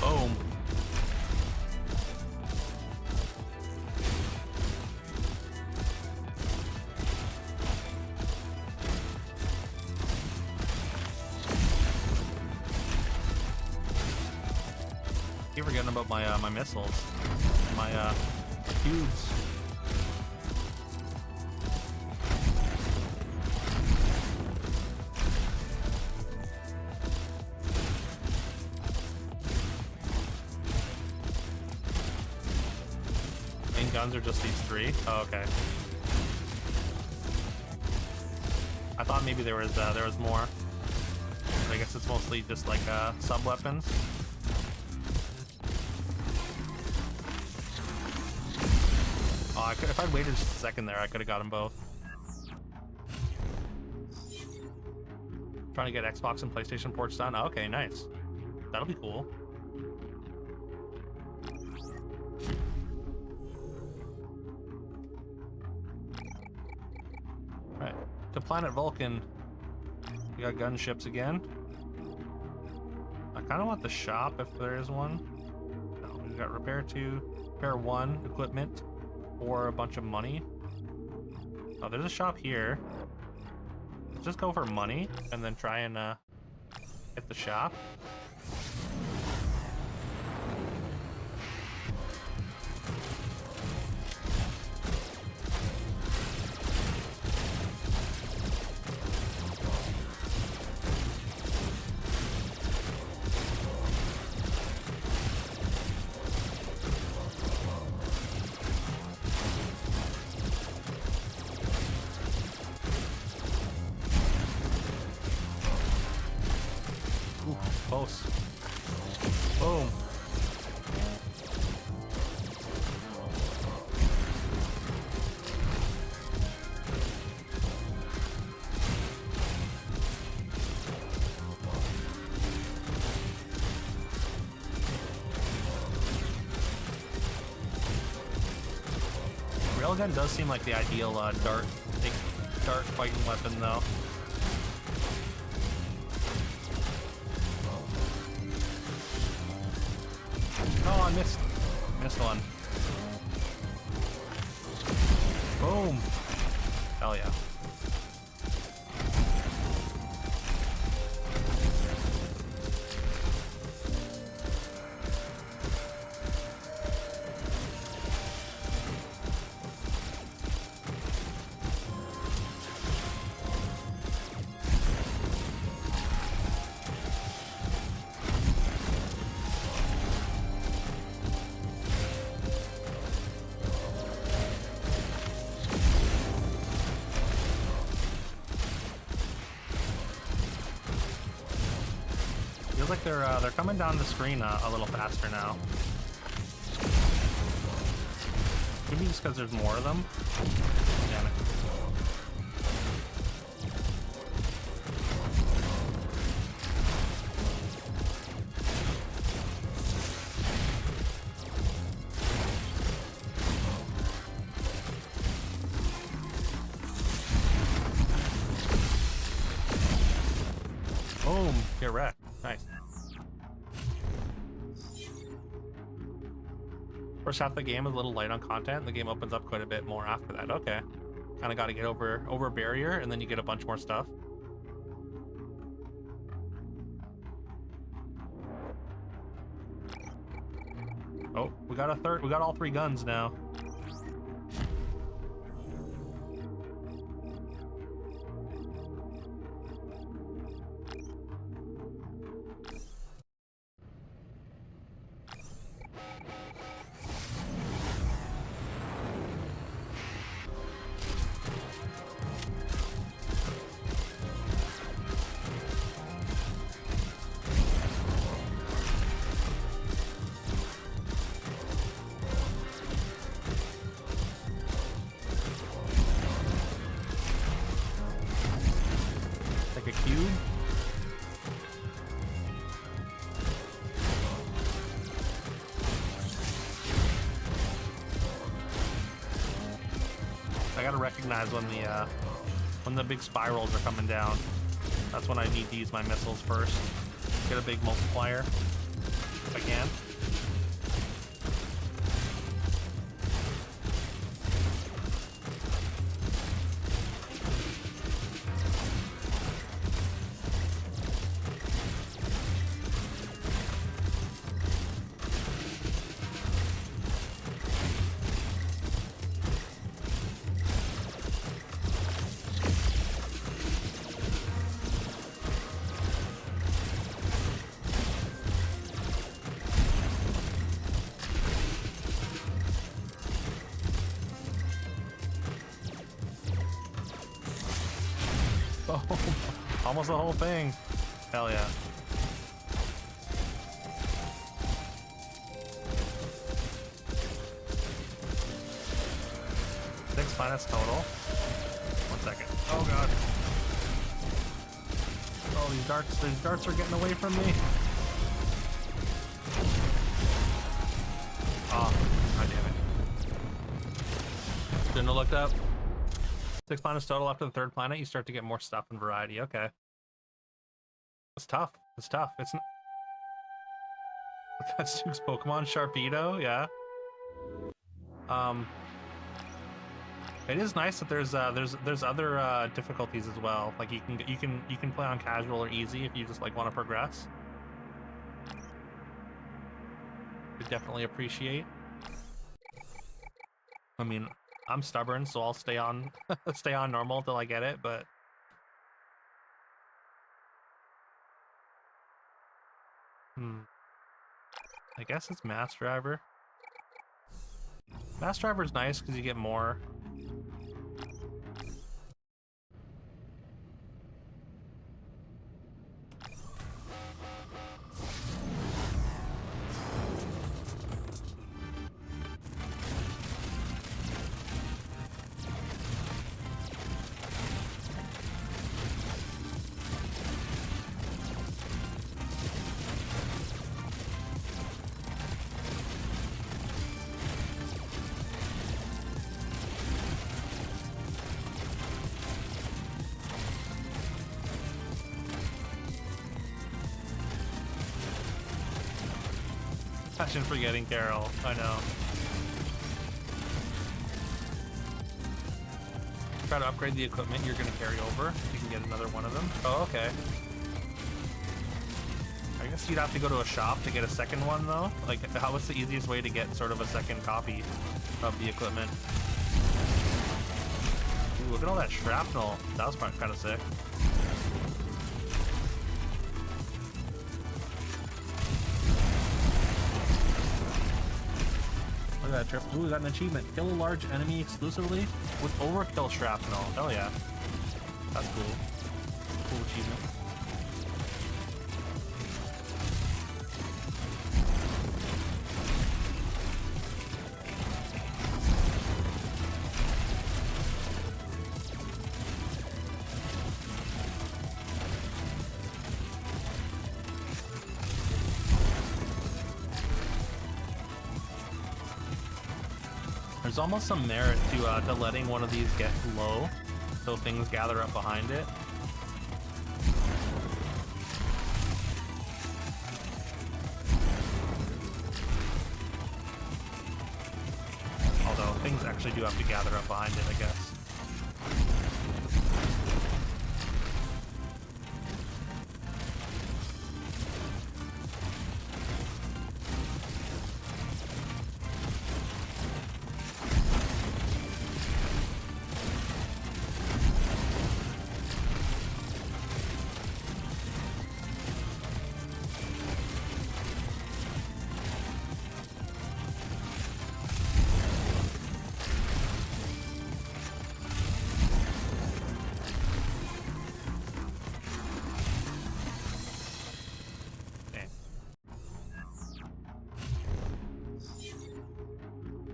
Boom. Keep forgetting about my missiles, my cubes. Main guns are just these three. Oh, okay. I thought maybe there was more. But I guess it's mostly just like sub weapons. Oh, if I'd waited just a second there, I could have got them both. Trying to get Xbox and PlayStation ports done. Oh, okay, nice. That'll be cool. Right. To planet Vulcan. We got gunships again. I kind of want the shop if there is one. No, we got repair 2, repair 1, equipment, or a bunch of money. Oh, there's a shop here. Let's just go for money and then try and hit the shop. Close. Boom. Railgun does seem like the ideal dart fighting weapon though. Oh, I missed one. Boom. Hell yeah. Feels like they're coming down the screen a little faster now. Maybe just because there's more of them. Damn it. Boom! Get wrecked. Nice. First half of the game is a little light on content. The game opens up quite a bit more after that. Okay. Kind of got to get over a barrier, and then you get a bunch more stuff. Oh, we got a third. We got all 3 guns now. A cube. I gotta recognize when the big spirals are coming down. That's when I need to use my missiles first. Get a big multiplier if I can. Oh, almost the whole thing. Hell yeah. Six planets total. 1 second. Oh god. Oh, these darts are getting away from me. Oh, god damn it. Shouldn't have looked up. 6 planets total after the 3rd planet, you start to get more stuff and variety. Okay. It's tough. It's tough. It's that's Duke's Pokemon Sharpedo, yeah. It is nice that there's other difficulties as well. Like you can play on casual or easy if you just like want to progress. Could definitely appreciate. I mean, I'm stubborn, so I'll stay on stay on normal till I get it, but I guess it's Mass Driver. Mass Driver's nice because you get more. Passion for getting Carol, I know. Try to upgrade the equipment you're gonna carry over. You can get another one of them. Oh, okay. I guess you'd have to go to a shop to get a second one though. Like, what's the easiest way to get sort of a second copy of the equipment? Ooh, look at all that shrapnel. That was kind of sick. Look at that trip. Ooh, we got an achievement. Kill a large enemy exclusively with overkill shrapnel. Hell yeah. That's cool. Cool achievement. There's almost some merit to letting one of these get low, so things gather up behind it. Although things actually do have to gather up behind it, I guess.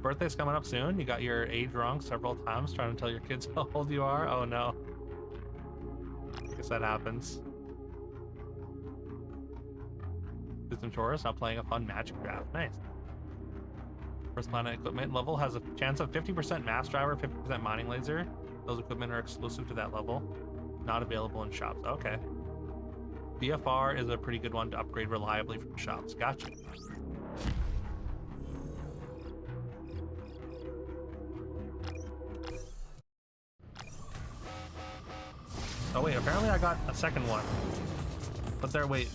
Birthday's coming up soon. You got your age wrong several times trying to tell your kids how old you are. Oh no. I guess that happens. System Taurus now playing a fun magic draft. Nice. First planet equipment level has a chance of 50% mass driver, 50% mining laser. Those equipment are exclusive to that level. Not available in shops. Okay. BFR is a pretty good one to upgrade reliably from shops. Gotcha. Oh wait, apparently I got a second one. But there, wait,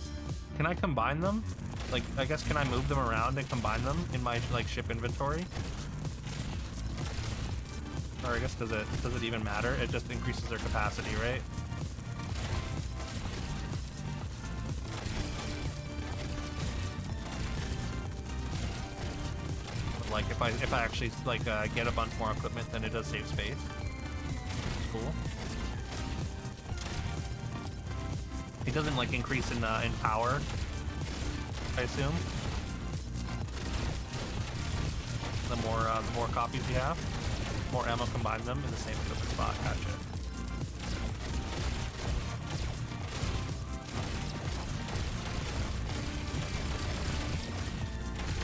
can I combine them? Like, I guess, can I move them around and combine them in my, like, ship inventory? Or I guess, does it even matter? It just increases their capacity, right? But, like, if I actually, like, get a bunch more equipment, then it does save space. Cool. It doesn't like increase in power, I assume. The more copies you have, more ammo, combine them in the same equipment spot. Gotcha.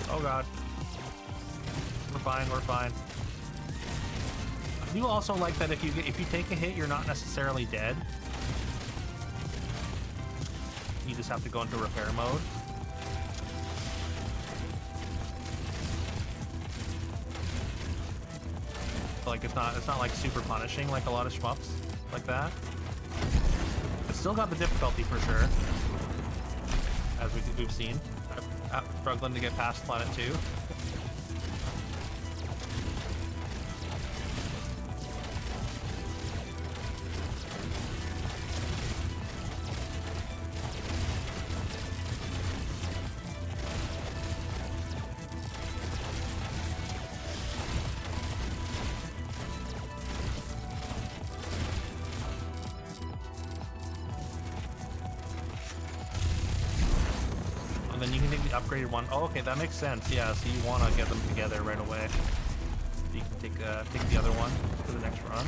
Oh god, we're fine. We're fine. I do also like that if you take a hit, you're not necessarily dead. You just have to go into repair mode. So, like, it's not like super punishing like a lot of shmups like that. It's still got the difficulty for sure, as we've seen. I'm struggling to get past Planet 2. And then you can take the upgraded one. Oh, okay, that makes sense. Yeah, so you want to get them together right away. So you can take the other one for the next run.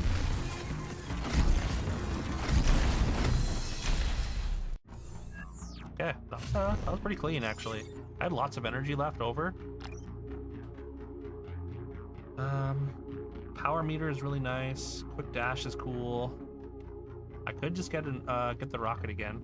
Okay, that was pretty clean, actually. I had lots of energy left over. Power meter is really nice. Quick dash is cool. I could just get the rocket again.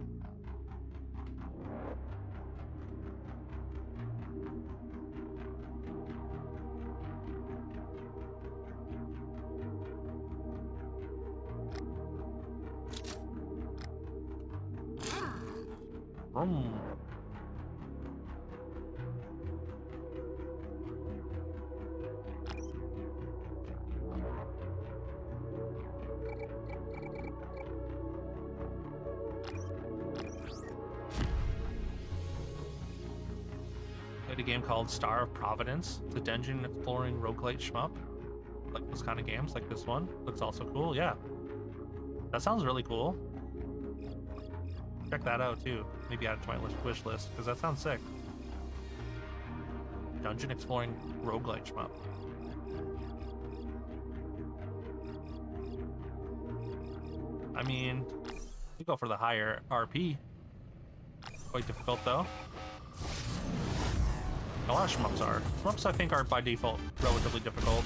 Played a game called Star of Providence. It's a dungeon exploring roguelite shmup. Like those kind of games, like this one. Looks also cool, yeah. That sounds really cool. Check that out too. Maybe add it to my wish list, because that sounds sick. Dungeon exploring roguelite shmup. I mean, you go for the higher RP. Quite difficult though. A lot of shmups are. Shmups, I think, are by default relatively difficult.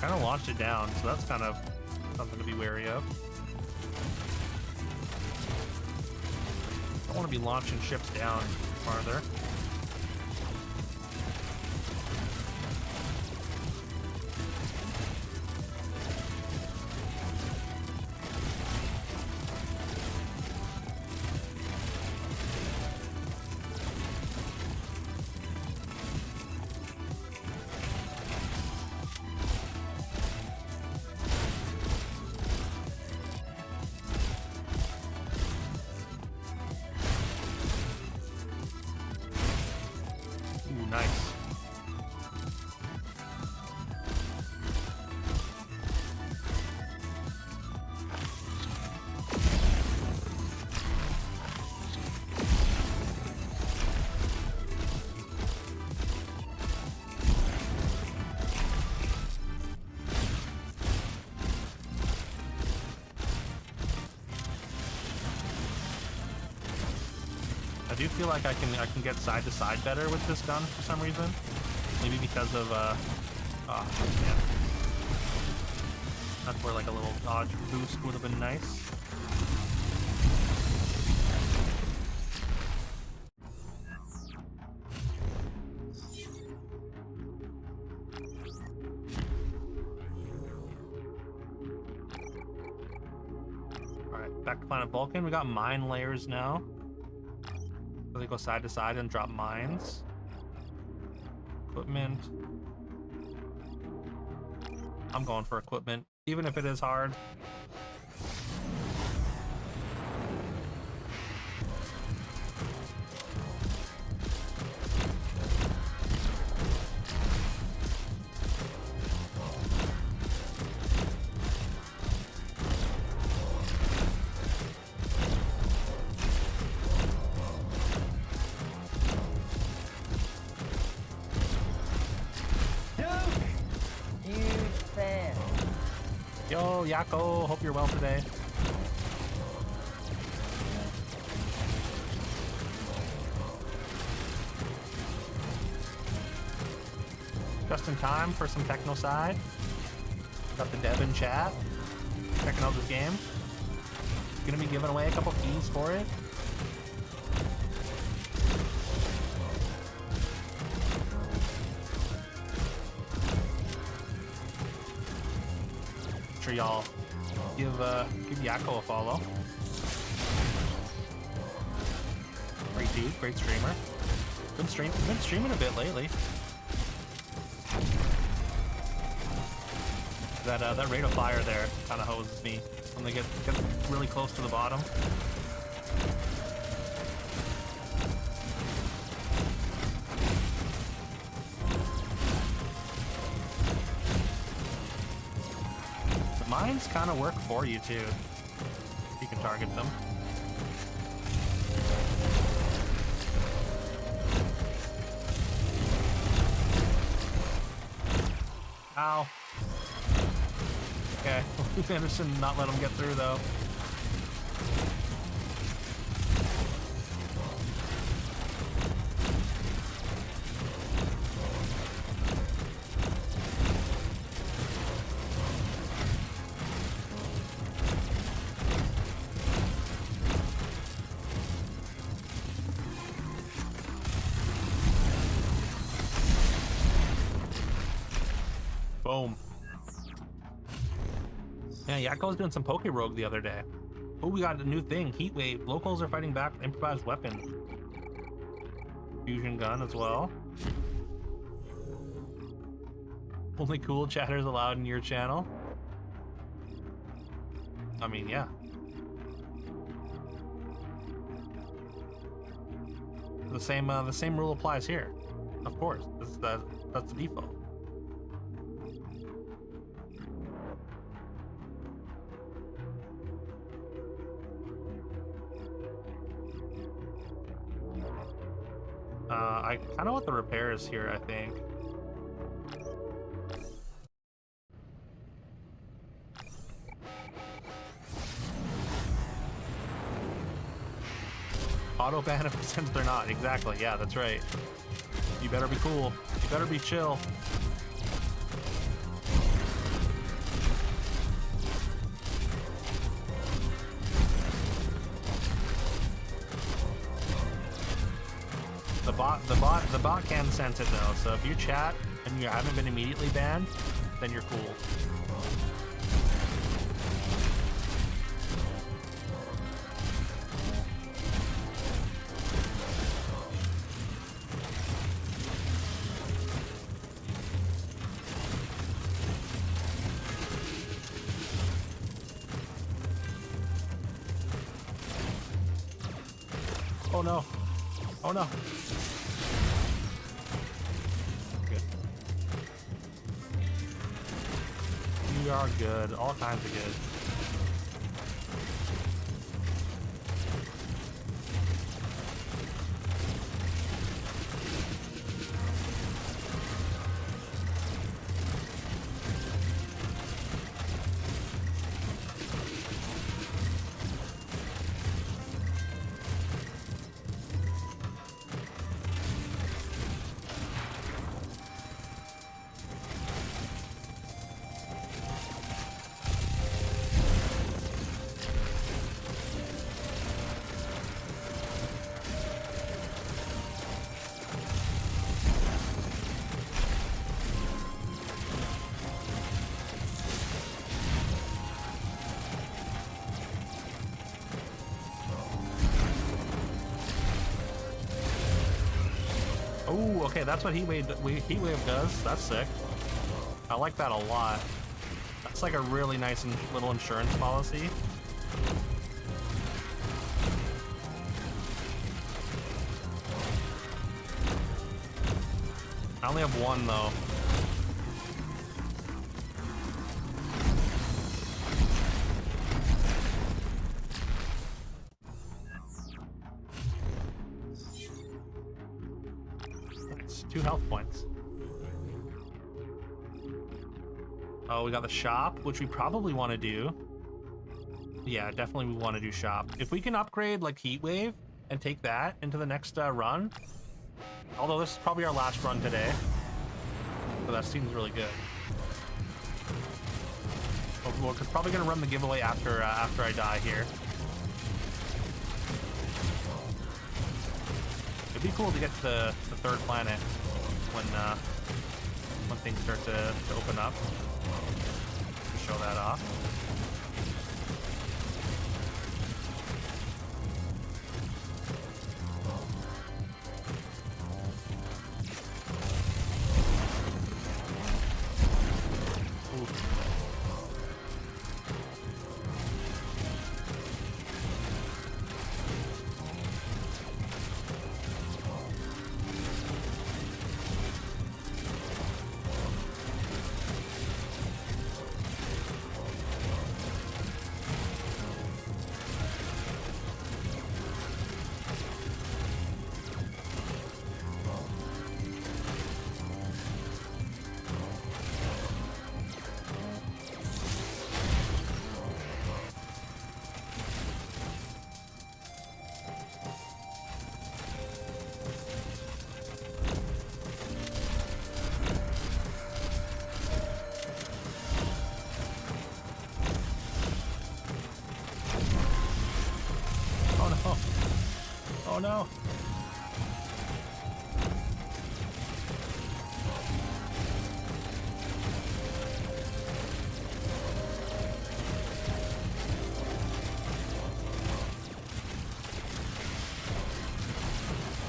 Kind of launched it down, so that's kind of something to be wary of. Don't want to be launching ships down farther. Nice. I do feel like I can get side to side better with this gun for some reason. Maybe because of oh man. That's where like a little dodge boost would have been nice. Alright, back to Planet Vulcan. We got mine layers now. So they go side to side and drop mines. Equipment. I'm going for equipment, even if it is hard. Yo, Yako, hope you're well today. Just in time for some Technocide. Got the dev in chat. Checking out this game. Gonna be giving away a couple keys for it. Y'all give Yako a follow. Great dude, great streamer. Been streaming a bit lately. That rate of fire there kind of hoses me when they get really close to the bottom. Mines kind of work for you too. You can target them. Ow. Okay, Anderson not let him get through though. Boom. Yeah, Yakko was doing some Poke Rogue the other day. Oh, we got a new thing. Heat Wave. Locals are fighting back with improvised weapon. Fusion gun as well. Only cool chatters allowed in your channel. I mean, yeah. The same rule applies here. Of course. That's the default. I kind of want the repairs here, I think. Auto ban if since they're not. Exactly. Yeah, that's right. You better be cool. You better be chill. The bot can sense it though. So if you chat and you haven't been immediately banned, then you're cool. Oh no. Oh no. Good. You are good. All kinds of good. Oh, okay, that's what Heat Wave does. That's sick. I like that a lot. That's like a really nice little insurance policy. I only have one though. Nice, 2 health points. Oh, we got the shop, which we probably want to do. Yeah, definitely we want to do shop. If we can upgrade like Heat Wave and take that into the next run, although this is probably our last run today, so that seems really good. We're probably gonna run the giveaway after I die here. It'd be cool to get to the 3rd planet when things start to open up. Show that off. Oh no!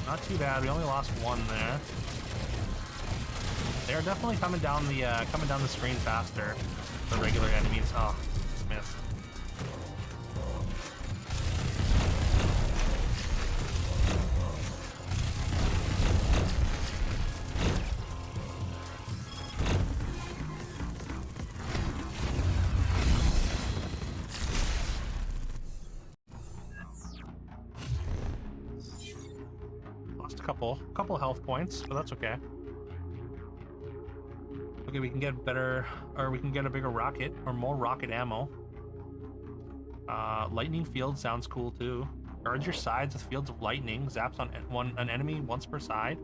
Not too bad. We only lost 1 there. They are definitely coming down the screen faster. The regular enemies. Oh, just missed. Couple health points, but that's okay. Okay, we can get better, or we can get a bigger rocket, or more rocket ammo. Lightning field sounds cool too. Guard your sides with fields of lightning. Zaps on an enemy once per side.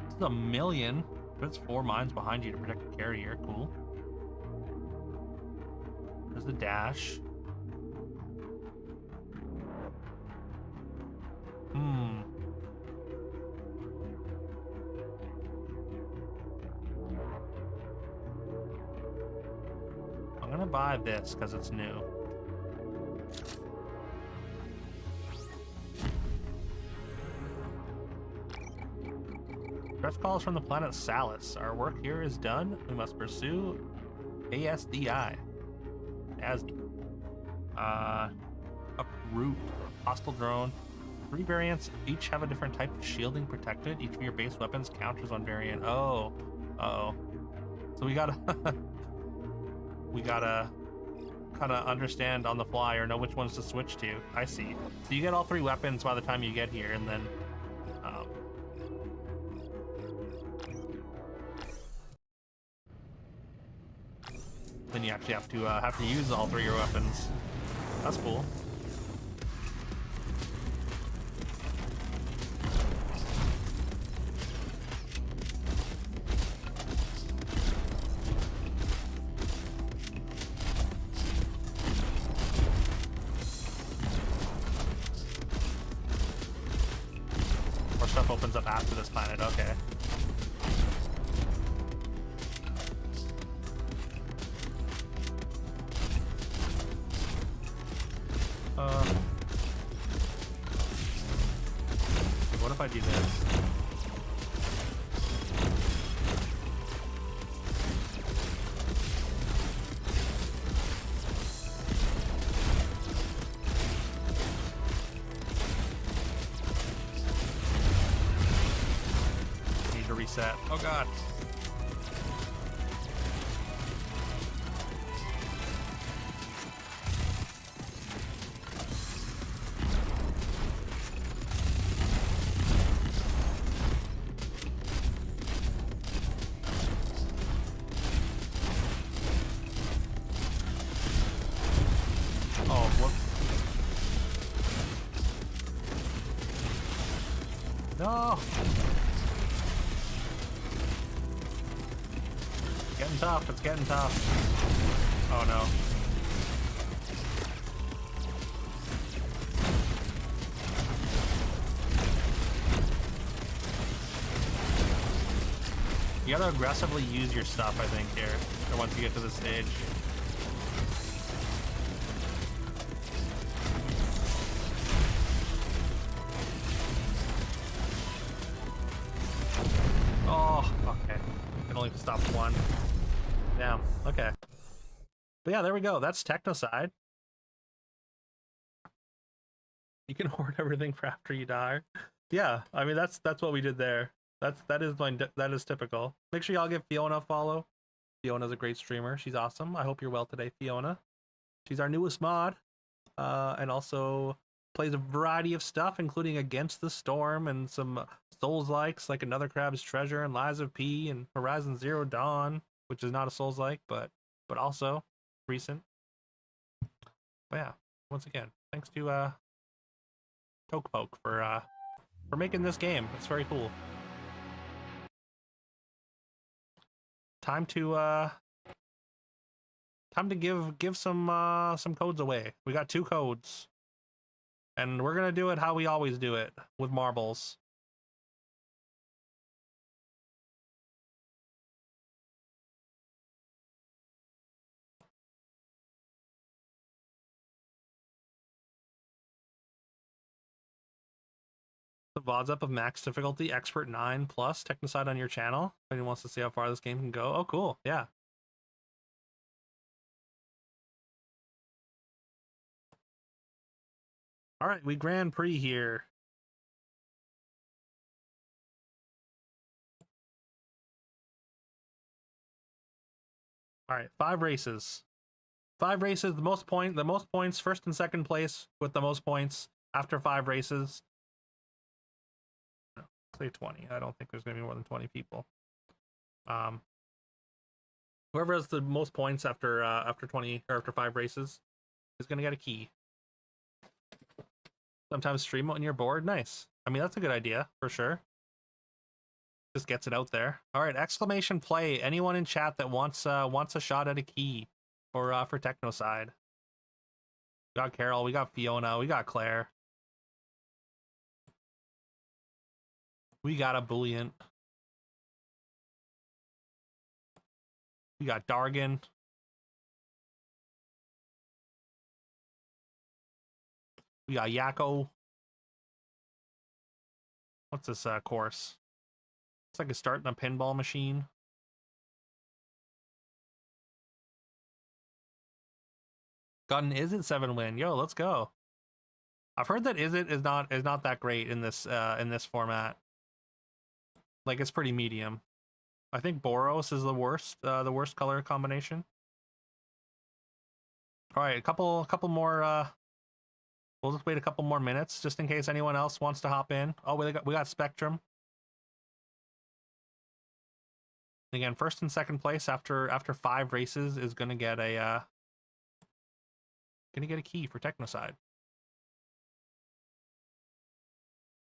This is 1,000,000. There's 4 mines behind you to protect the carrier. Cool. There's the dash. gonna buy this because it's new. Stress calls from the planet Salus. Our work here is done. We must pursue ASDI. ASD. Uproot. Hostile drone. 3 variants each have a different type of shielding protected. Each of your base weapons counters one variant. Oh. Uh-oh. So we gotta we gotta kind of understand on the fly or know which ones to switch to. I see. So you get all 3 weapons by the time you get here, and then then you actually have to use all 3 of your weapons. That's cool. More stuff opens up after this planet. Okay. What if I do this? Need to reset. Oh god. No! Getting tough, it's getting tough. Oh no. You gotta aggressively use your stuff, I think, here, or once you get to this stage. Oh, okay. I can only stop 1. Damn, okay. But yeah, there we go. That's Technocide. You can hoard everything for after you die. Yeah, I mean that's what we did there. That is typical. Make sure y'all give Fiona a follow. Fiona's a great streamer. She's awesome. I hope you're well today, Fiona. She's our newest mod, and also plays a variety of stuff, including Against the Storm and some Souls-likes like Another Crab's Treasure and Lies of P and Horizon Zero Dawn, which is not a Souls-like, but also recent. But yeah, once again, thanks to Tokepoke for making this game. It's very cool. Time to give some codes away. We got 2 codes. And we're gonna do it how we always do it, with marbles. The VODs up of max difficulty, expert 9 plus, Technocide on your channel. If anyone wants to see how far this game can go. Oh, cool. Yeah. All right, we Grand Prix here. All right, 5 races. 5 races, the most points, first and second place with the most points after 5 races. No, say 20. I don't think there's gonna be more than 20 people. Whoever has the most points after 20 or after 5 races is gonna get a key. Sometimes stream it when you're bored. Nice. I mean, that's a good idea for sure. Just gets it out there. All right, exclamation play. Anyone in chat that wants a shot at a key for Technocide. We got Carol, we got Fiona, we got Claire. We got a Boolean. We got Dargan. We got Yakko. What's this course? It's like a starting a pinball machine. Got an Is It 7 win. Yo, let's go. I've heard that Is It is not that great in this format. Like it's pretty medium. I think Boros is the worst color combination. All right, a couple more. We'll just wait a couple more minutes just in case anyone else wants to hop in. Oh, we got Spectrum. Again, first and second place after 5 races is gonna get a key for Technocide.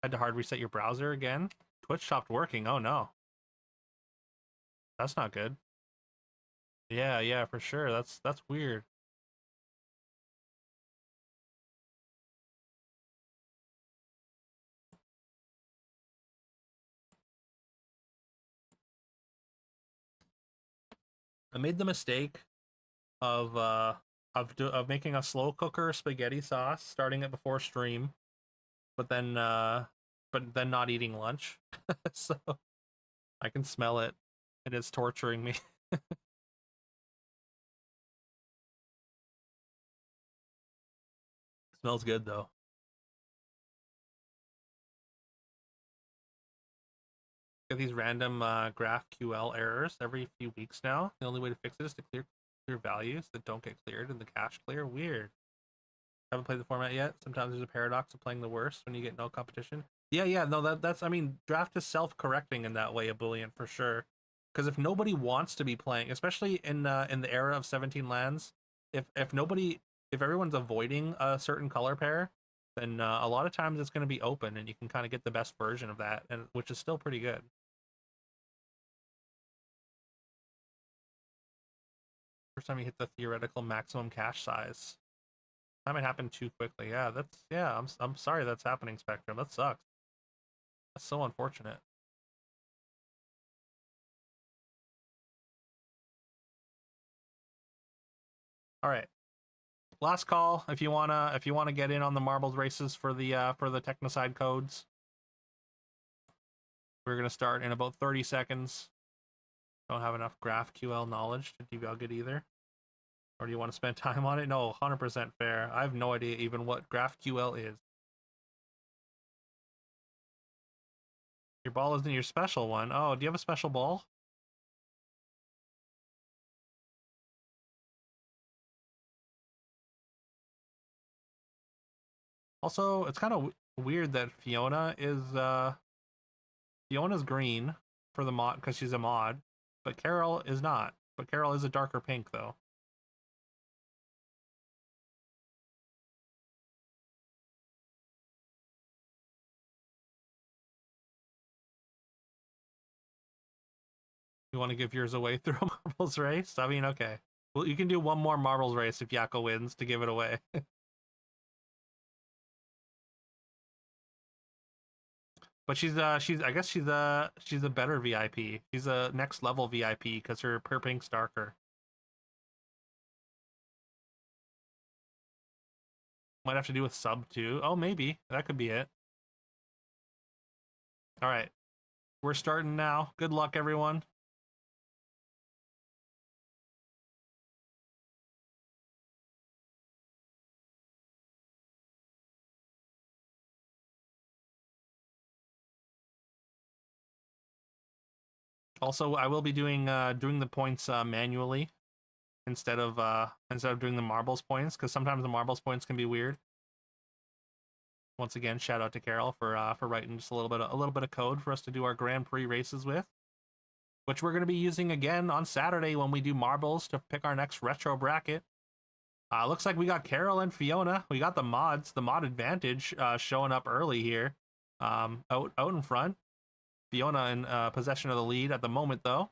Had to hard reset your browser again. Twitch stopped working. Oh no, that's not good. Yeah, for sure. That's weird. I made the mistake of making a slow cooker spaghetti sauce, starting it before stream, but then not eating lunch. So I can smell it. It is torturing me. Smells good though. Get these random GraphQL errors every few weeks now. The only way to fix it is to clear values that don't get cleared in the cache clear. Weird. Haven't played the format yet. Sometimes there's a paradox of playing the worst when you get no competition. Yeah. No, that's. I mean, draft is self-correcting in that way. A Boolean for sure. Because if nobody wants to be playing, especially in the era of 17 lands, if everyone's avoiding a certain color pair, then a lot of times it's going to be open, and you can kind of get the best version of that, and which is still pretty good. First time you hit the theoretical maximum cache size. Time it happened too quickly. Yeah. I'm sorry that's happening, Spectrum. That sucks. That's so unfortunate. All right. Last call if you wanna get in on the marbles races for the Technocide codes. We're gonna start in about 30 seconds. Don't have enough GraphQL knowledge to debug it either. Or do you want to spend time on it? No, 100% fair. I have no idea even what GraphQL is. Your ball isn't your special one. Oh, do you have a special ball? Also, it's kind of weird that Fiona's green for the mod because she's a mod, but Carol is not. But Carol is a darker pink though. You want to give yours away through a marbles race? I mean, okay. Well, you can do one more marbles race if Yakko wins to give it away. But she's I guess she's a better VIP. She's a next level VIP because her pink's darker. Might have to do with sub too. Oh, maybe that could be it. All right, we're starting now. Good luck, everyone. Also, I will be doing the points manually instead of doing the marbles points because sometimes the marbles points can be weird. Once again, shout out to Carol for writing just a little bit of code for us to do our Grand Prix races with, which we're going to be using again on Saturday when we do marbles to pick our next retro bracket. Looks like we got Carol and Fiona. We got the mod advantage showing up early here, out in front. Fiona in possession of the lead at the moment, though.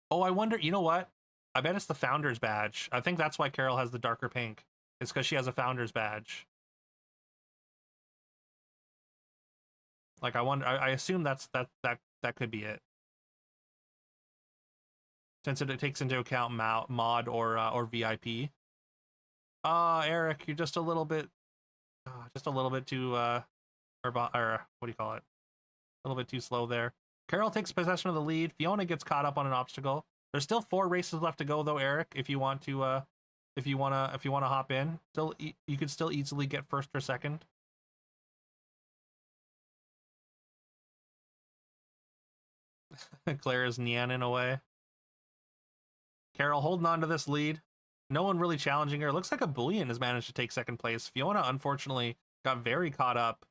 Oh, I wonder. You know what? I bet it's the founder's badge. I think that's why Carol has the darker pink. It's because she has a founder's badge. Like I wonder. I assume that could be it. since it takes into account mod or VIP. Eric, you're just a little bit too or what do you call it? A little bit too slow there. Carol takes possession of the lead. Fiona gets caught up on an obstacle. There's still 4 races left to go though, Eric. If you want to hop in, you could still easily get first or second. Claire is nyanning away. Carol holding on to this lead. No one really challenging her. Looks like a Bullion has managed to take second place. Fiona unfortunately got very caught up.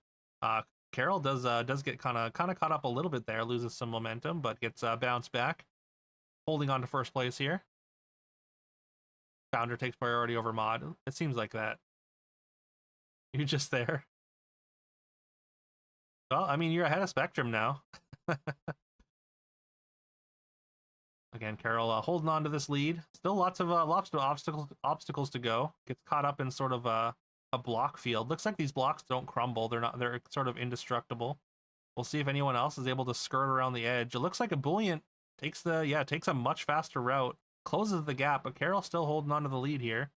Carol does get kind of caught up a little bit there, loses some momentum, but gets bounced back, holding on to first place here. Founder takes priority over mod. It seems like that. You're just there. Well, I mean, you're ahead of Spectrum now. Again, Carol holding on to this lead. Still lots of obstacles to go. Gets caught up in sort of a block field. Looks like these blocks don't crumble. They're sort of indestructible. We'll see if anyone else is able to skirt around the edge. It looks like a Bullion takes a much faster route, closes the gap, but Carol's still holding on to the lead here.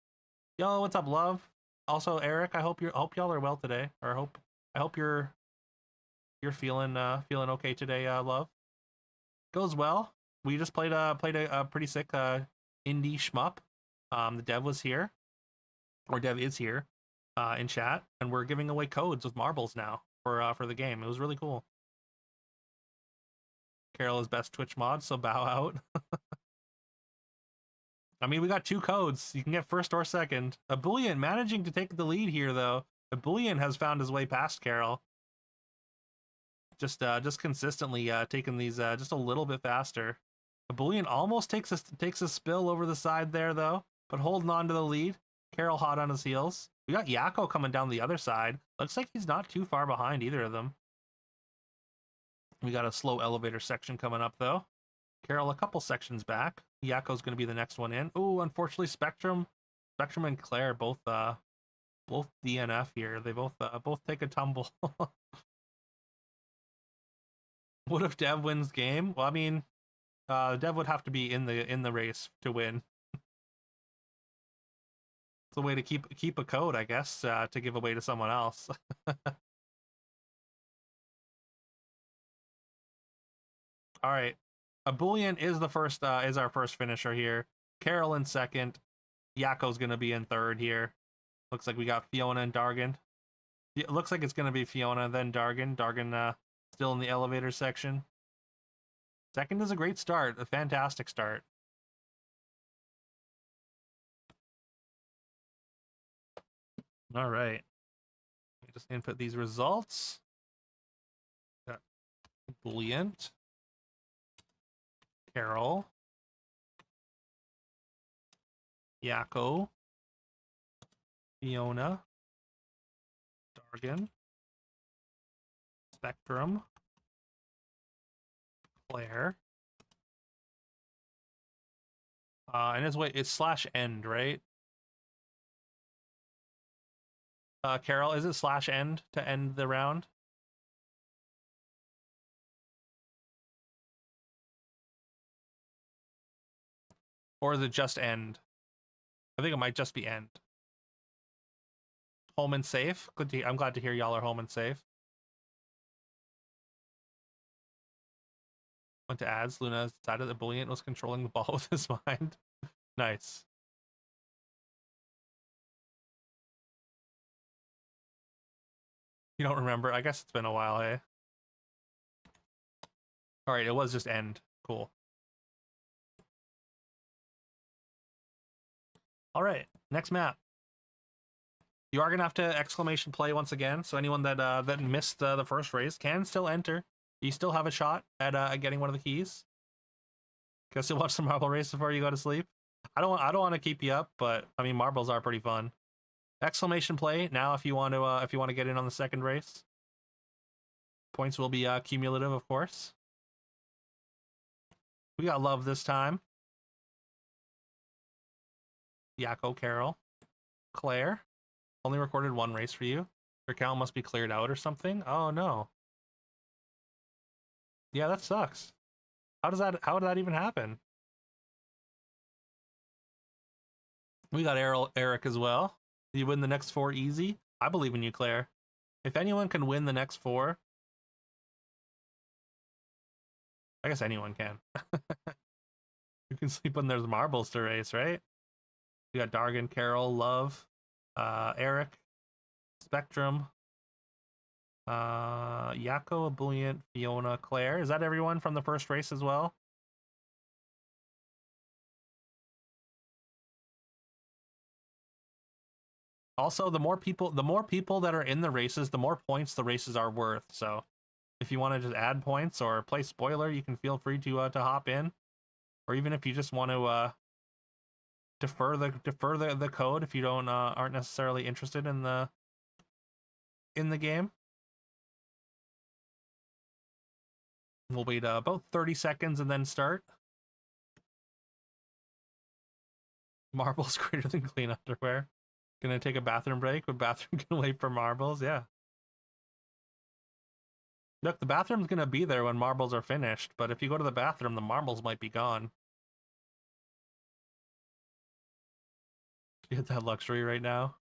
Yo, what's up, love? Also, Eric, I hope y'all are well today. Or I hope you're feeling okay today, love. Goes well. We just played a pretty sick indie shmup. The dev was here, or dev is here, in chat, and we're giving away codes with marbles now for the game. It was really cool. Carol is best Twitch mod, so bow out. I mean, we got 2 codes. You can get first or second. A Bullion managing to take the lead here, though. A Bullion has found his way past Carol. Just consistently taking these just a little bit faster. A Bullion almost takes a spill over the side there, though, but holding on to the lead. Carol hot on his heels. We got Yakko coming down the other side. Looks like he's not too far behind either of them. We got a slow elevator section coming up, though. Carol a couple sections back. Yakko's going to be the next one in. Oh, unfortunately, Spectrum and Claire both DNF here. They both take a tumble. What if Dev wins game? Well, I mean, Dev would have to be in the race to win. It's a way to keep a code, I guess, to give away to someone else. All right, a Bullion is our first finisher here. Carol in second. Yakko's gonna be in third here. Looks like we got Fiona and Dargan. It looks like it's gonna be Fiona then Dargan. Dargan still in the elevator section. Second is a great start, a fantastic start. All right, let me just input these results. Got Bullion, Carol, Yakko, Fiona, Dargan, Spectrum, Claire. And it's /end, right? Carol, is it /end to end the round? Or is it just end? I think it might just be end. Home and safe. I'm glad to hear y'all are home and safe. Went to ads. Luna decided that Bullion was controlling the ball with his mind. Nice. You don't remember? I guess it's been a while, eh? All right, it was just end. Cool. All right, next map. You are gonna have to exclamation play once again. So anyone that missed the first race can still enter. You still have a shot at getting one of the keys. Guess you'll watch some marble race before you go to sleep. I don't want to keep you up, but I mean marbles are pretty fun. Exclamation play now if you want to get in on the second race. Points will be cumulative, of course. We got love this time. Yakko, Carol, Claire. Only recorded 1 race for you. Your account must be cleared out or something. Oh no. Yeah, that sucks. How did that even happen? We got Eric as well. You win the next 4 easy. I believe in you, Claire. If anyone can win the next 4, I guess anyone can. You can sleep when there's marbles to race, right? We got Dargan, Carol, Love, Eric, Spectrum, Yako, Ebullient, Fiona, Claire. Is that everyone from the first race as well? Also, the more people that are in the races, the more points the races are worth. So, if you want to just add points or play spoiler, you can feel free to hop in, or even if you just want to defer the code if you don't aren't necessarily interested in the game. We'll wait about 30 seconds and then start. Marbles greater than clean underwear. Gonna take a bathroom break, but bathroom can wait for marbles. Yeah. Look, the bathroom's gonna be there when marbles are finished, but if you go to the bathroom, the marbles might be gone. You get that luxury right now.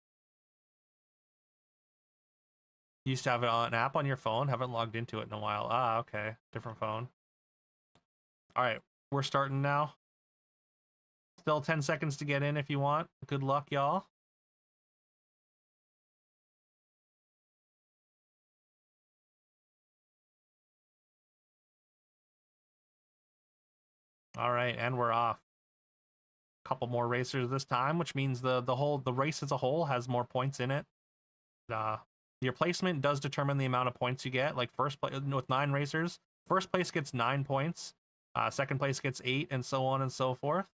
You used to have an app on your phone, haven't logged into it in a while. Ah, okay. Different phone. Alright, we're starting now. Still 10 seconds to get in if you want. Good luck, y'all. Alright, and we're off. Couple more racers this time, which means the race as a whole has more points in it. Your placement does determine the amount of points you get. Like first place with 9 racers, first place gets 9 points, second place gets 8, and so on and so forth.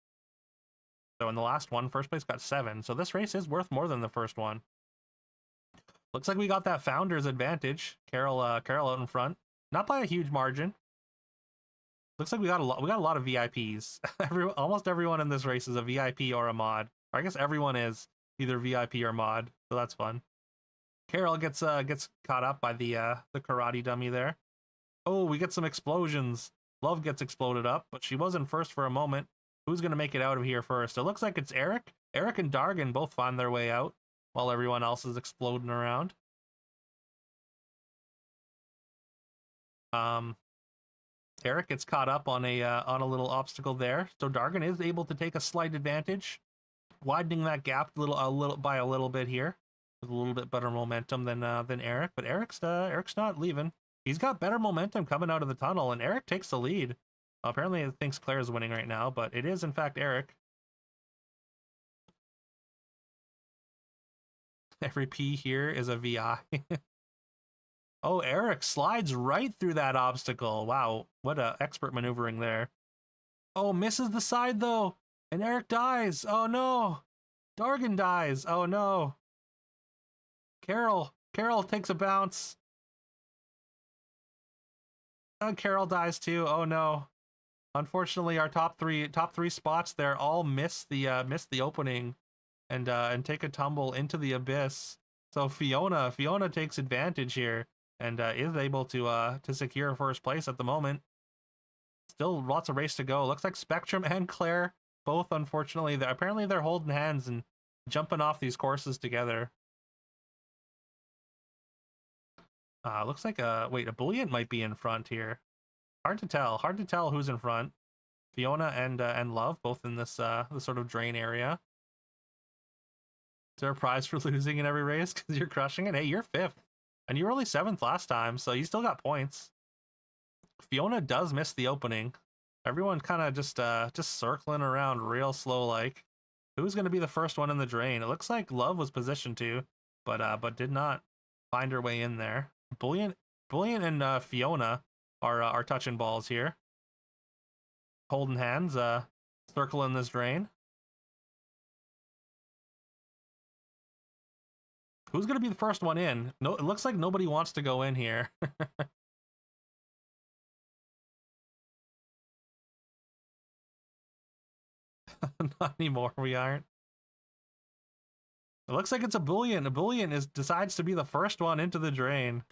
So in the last one, first place got 7. So this race is worth more than the first one. Looks like we got that founder's advantage. Carol out in front, not by a huge margin. Looks like we got a lot of VIPs. Almost everyone in this race is a VIP or a mod. Or I guess everyone is either VIP or mod, so that's fun. Carol gets caught up by the karate dummy there. Oh, we get some explosions. Love gets exploded up, but she was in first for a moment. Who's gonna make it out of here first? It looks like it's Eric. Eric and Dargan both find their way out while everyone else is exploding around. Eric gets caught up on a little obstacle there, so Dargan is able to take a slight advantage, widening that gap a little bit here, with a little bit better momentum than Eric. But Eric's not leaving. He's got better momentum coming out of the tunnel, and Eric takes the lead. Apparently, it thinks Claire's winning right now, but it is in fact Eric. Every P here is a VI. Oh, Eric slides right through that obstacle. Wow, what a expert maneuvering there. Oh, misses the side though, and Eric dies. Oh no, Dargan dies. Oh no. Carol takes a bounce. Carol dies too. Oh no. Unfortunately, our top three spots there all miss the opening, and take a tumble into the abyss. So Fiona takes advantage here and is able to secure first place at the moment. Still lots of race to go. Looks like Spectrum and Claire both, unfortunately, apparently they're holding hands and jumping off these courses together. Looks like Ebullient might be in front here. Hard to tell who's in front. Fiona and Love both in this sort of drain area. Is there a prize for losing in every race because you're crushing it? Hey, you're 5th. And you were only 7th last time, so you still got points. Fiona does miss the opening. Everyone kind of just circling around real slow like. Who's going to be the first one in the drain? It looks like Love was positioned to, but did not find her way in there. Ebullient and Fiona are touching balls here. Holding hands, circling this drain. Who's going to be the first one in? No, it looks like nobody wants to go in here. Not anymore, we aren't. It looks like it's Ebullient. Ebullient decides to be the first one into the drain.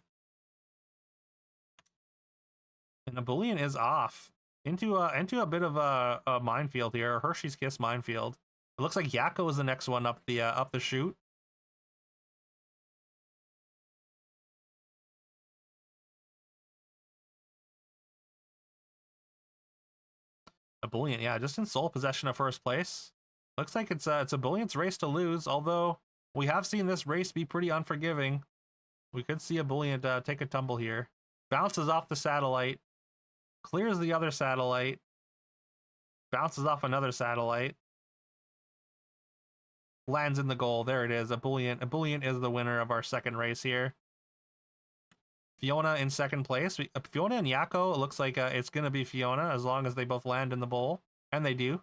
And Ebullient is off into a bit of a minefield here, a Hershey's Kiss minefield. It looks like Yakko is the next one up the chute. Ebullient, yeah, just in sole possession of first place. Looks like it's Ebullient race to lose, although we have seen this race be pretty unforgiving. We could see Ebullient take a tumble here. Bounces off the satellite, clears the other satellite, bounces off another satellite, lands in the goal. There it is. Ebullient is the winner of our second race here. Fiona in second place. Fiona and Yakko, it looks like it's going to be Fiona as long as they both land in the bowl. And they do.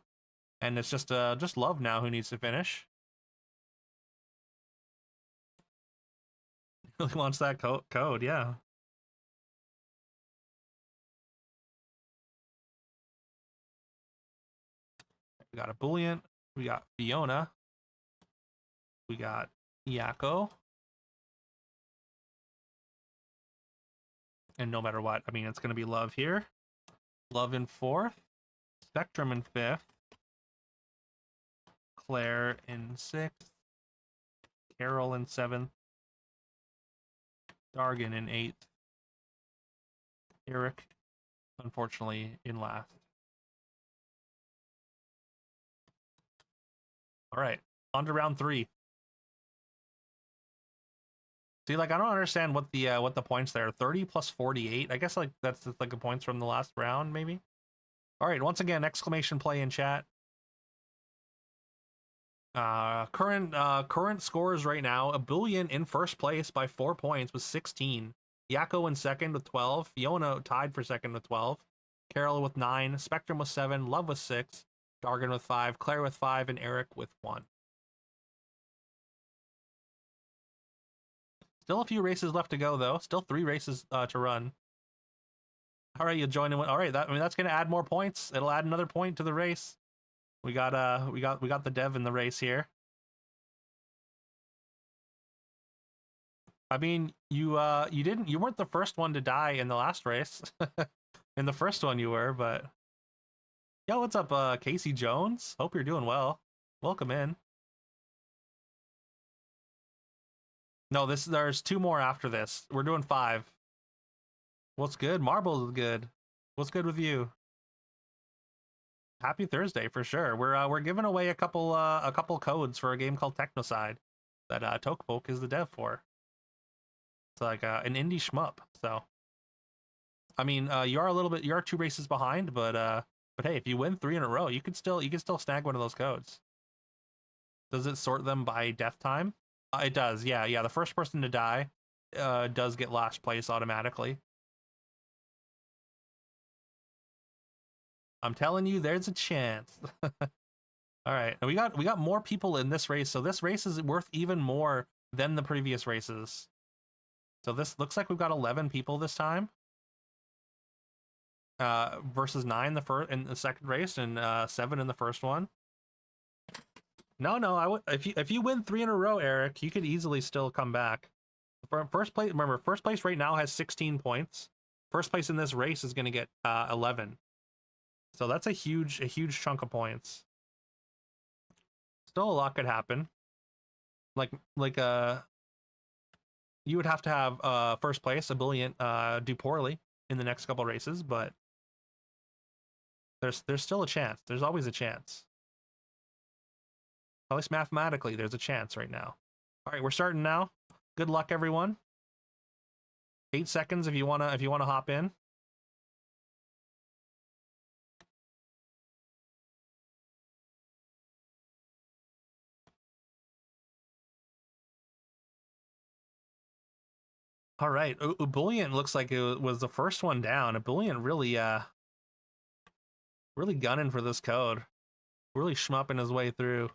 And it's just Love now who needs to finish. Really wants that code, yeah. We got Ebullient. We got Fiona. We got Yakko. And no matter what, I mean, it's going to be Love here. Love in fourth. Spectrum in fifth. Claire in sixth. Carol in seventh. Dargan in eighth. Eric, unfortunately, in last. All right, on to round 3. See, like, I don't understand what the points there. 30 plus 48. I guess like that's like the points from the last round, maybe. All right, once again, exclamation play in chat. Current scores right now. Ebullient in first place by 4 points with 16. Yakko in second with 12. Fiona tied for second with 12. Carol with 9. Spectrum with 7. Love with 6. Dargan with 5. Claire with 5. And Eric with 1. Still a few races left to go, though. Still 3 races to run. All right, you'll join in. All right, that's going to add more points. It'll add another point to the race. We got the dev in the race here. I mean, you weren't the first one to die in the last race. In the first one you were, but yo, what's up, Casey Jones? Hope you're doing well. Welcome in. No, there's 2 more after this. We're doing 5. What's good? Marbles is good. What's good with you? Happy Thursday for sure. We're giving away a couple codes for a game called Technocide that Tokepoke is the dev for. It's like an indie shmup. So, I mean, you are 2 races behind, but hey, if you win 3 in a row, you can still snag one of those codes. Does it sort them by death time? It does. Yeah. The first person to die does get last place automatically. I'm telling you, there's a chance. All right, we got more people in this race, so this race is worth even more than the previous races. So this looks like we've got 11 people this time, versus 9 in the second race and 7 in the first one. No, if you win 3 in a row, Eric, you could easily still come back. First place, remember, first place right now has 16 points. First place in this race is going to get 11. So that's a huge chunk of points. Still a lot could happen. Like you would have to have first place, Ebullient, do poorly in the next couple races, but there's still a chance. There's always a chance. At least mathematically, there's a chance right now. All right, we're starting now. Good luck, everyone. 8 seconds if you wanna hop in. All right, Ebullient looks like it was the first one down. Ebullient really gunning for this code. Really schmupping his way through.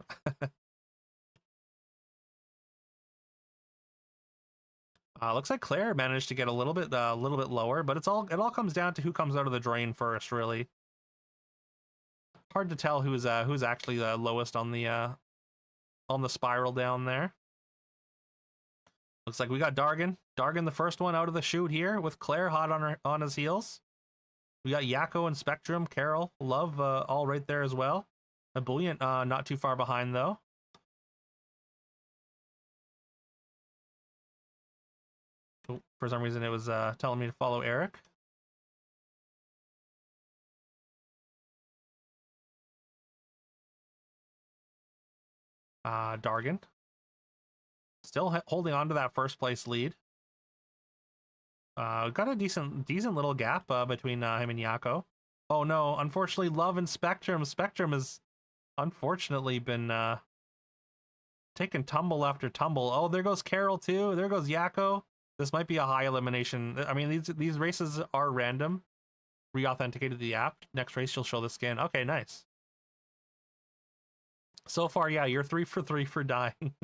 Looks like Claire managed to get a little bit lower, but it all comes down to who comes out of the drain first, really. Hard to tell who's actually the lowest on the spiral down there. Looks like we got Dargan. Dargan, the first one out of the chute here, with Claire hot on his heels. We got Yakko and Spectrum, Carol, Love, all right there as well. Ebullient, not too far behind though. Oh, for some reason it was telling me to follow Eric. Dargan. Still holding on to that first place lead. Got a decent little gap between him and Yako. Oh no, unfortunately, Love and Spectrum. Spectrum has unfortunately been taking tumble after tumble. Oh, there goes Carol too. There goes Yako. This might be a high elimination. I mean, these races are random. Re-authenticated the app. Next race, you'll show the skin. Okay, nice. So far, yeah, you're 3 for 3 for dying.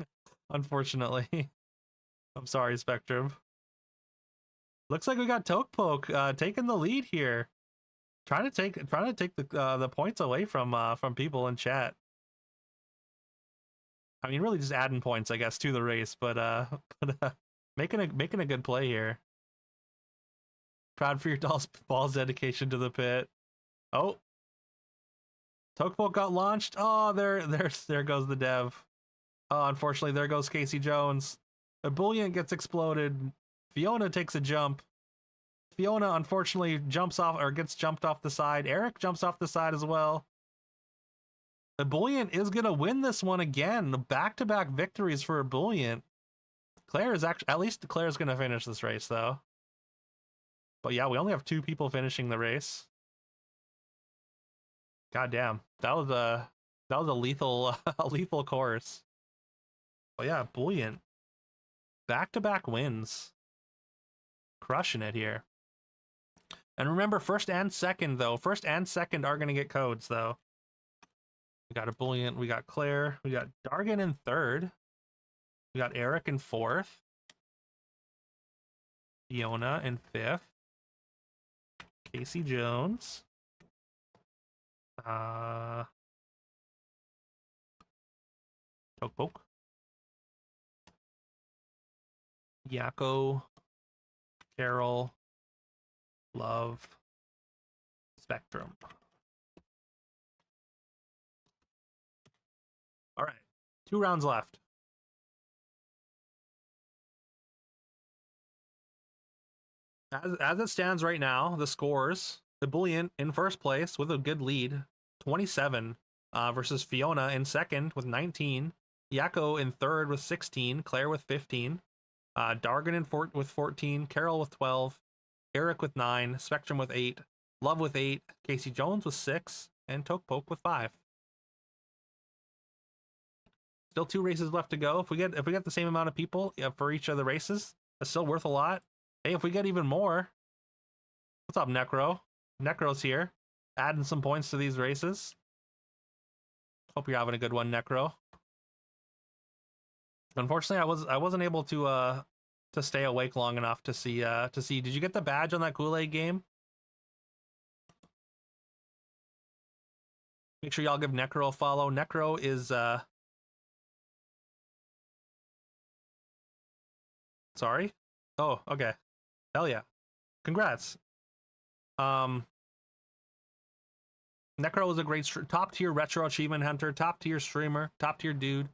Unfortunately. I'm sorry, Spectrum. Looks like we got Tokepoke taking the lead here. Trying to take the points away from people in chat. I mean, really just adding points, I guess, to the race, but making a good play here. Proud for your balls dedication to the pit. Oh, Tokepoke got launched. Oh, there goes the dev. Oh, unfortunately, there goes Casey Jones. Ebullient gets exploded. Fiona takes a jump. Fiona unfortunately jumps off or gets jumped off the side. Eric jumps off the side as well. Ebullient is gonna win this one again. Back-to-back victories for Ebullient. Claire is actually, at least Claire's gonna finish this race though. But yeah, we only have 2 people finishing the race. God damn, that was a lethal a lethal course. But yeah, Ebullient. Back-to-back wins. Crushing it here. And remember, first and second are gonna get codes though. We got Ebullient, we got Claire, we got Dargan in 3rd. We got Eric in 4th. Fiona in 5th. Casey Jones. Tokepoke. Yako. Carol. Love. Spectrum. All right. 2 rounds left. As it stands right now, the scores, Ebullient in first place with a good lead, 27, versus Fiona in second with 19, Yako in third with 16, Claire with 15, Dargan with 14, Carol with 12, Eric with 9, Spectrum with 8, Love with 8, Casey Jones with 6, and Tokepoke with 5. Still 2 races left to go. If we get the same amount of people for each of the races, that's still worth a lot. Hey, if we get even more, what's up, Necro? Necro's here, adding some points to these races. Hope you're having a good one, Necro. Unfortunately, I wasn't able to stay awake long enough to see. Did you get the badge on that Kool-Aid game? Make sure y'all give Necro a follow. Necro is sorry. Oh, okay. Hell yeah. Congrats. Necro is a great top tier retro achievement hunter, top tier streamer, top tier dude.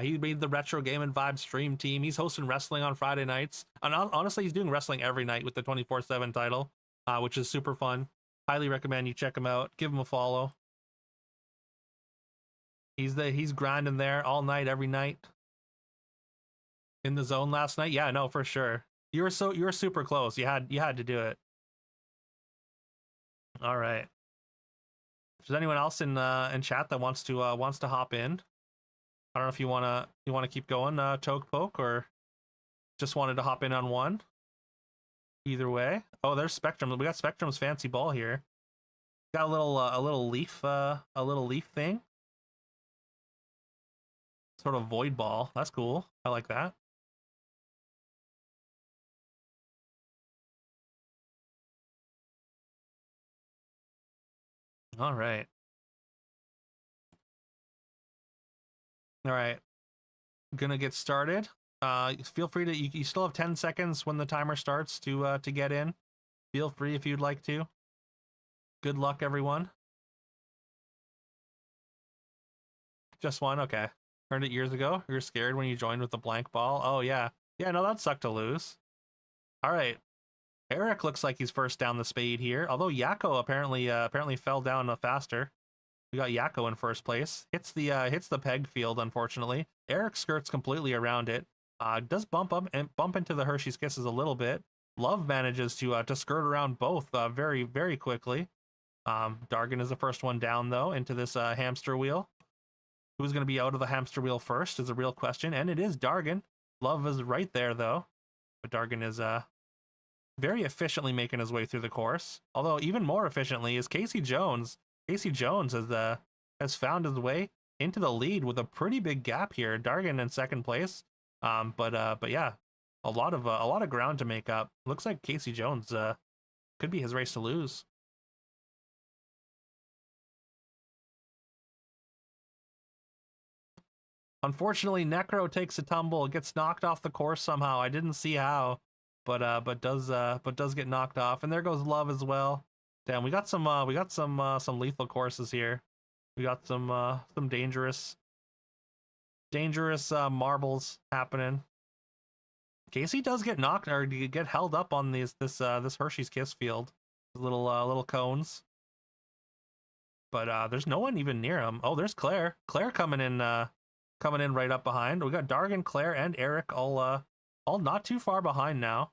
He made the Retro Game and Vibe stream team. He's hosting wrestling on Friday nights. And honestly, he's doing wrestling every night with the 24/7 title, which is super fun. Highly recommend you check him out. Give him a follow. He's grinding there all night, every night. In the zone last night? Yeah, no, for sure. You were super close. You had to do it. All right. If there's anyone else in chat that wants to hop in, I don't know if you wanna keep going, Tokepoke, or just wanted to hop in on one. Either way. Oh, there's Spectrum. We got Spectrum's fancy ball here. Got a little leaf thing. Sort of void ball. That's cool. I like that. All right. All right. Gonna get started. Feel free to. You still have 10 seconds when the timer starts to get in. Feel free if you'd like to. Good luck, everyone. Just one? Okay. Earned it years ago. You were scared when you joined with the blank ball. Oh, yeah. Yeah, no, that sucked to lose. All right. Eric looks like he's first down the spade here. Although Yakko apparently fell down faster. We got Yakko in first place. Hits the peg field, unfortunately. Eric skirts completely around it. Does bump up and bump into the Hershey's Kisses a little bit. Love manages to skirt around both very, very quickly. Dargan is the first one down, though, into this hamster wheel. Who's going to be out of the hamster wheel first is a real question, and it is Dargan. Love is right there, though. But Dargan is very efficiently making his way through the course. Although even more efficiently is Casey Jones. Casey Jones has found his way into the lead with a pretty big gap here. Dargan in second place. But yeah, a lot of ground to make up. Looks like Casey Jones could be his race to lose. Unfortunately, Necro takes a tumble, gets knocked off the course somehow. I didn't see how, but does get knocked off. And there goes Love as well. Damn, we got some lethal courses here. We got some dangerous marbles happening. Casey does get knocked or get held up on this Hershey's Kiss field. Little cones. But there's no one even near him. Oh, there's Claire. Claire coming in right up behind. We got Dargan, Claire, and Eric all not too far behind now.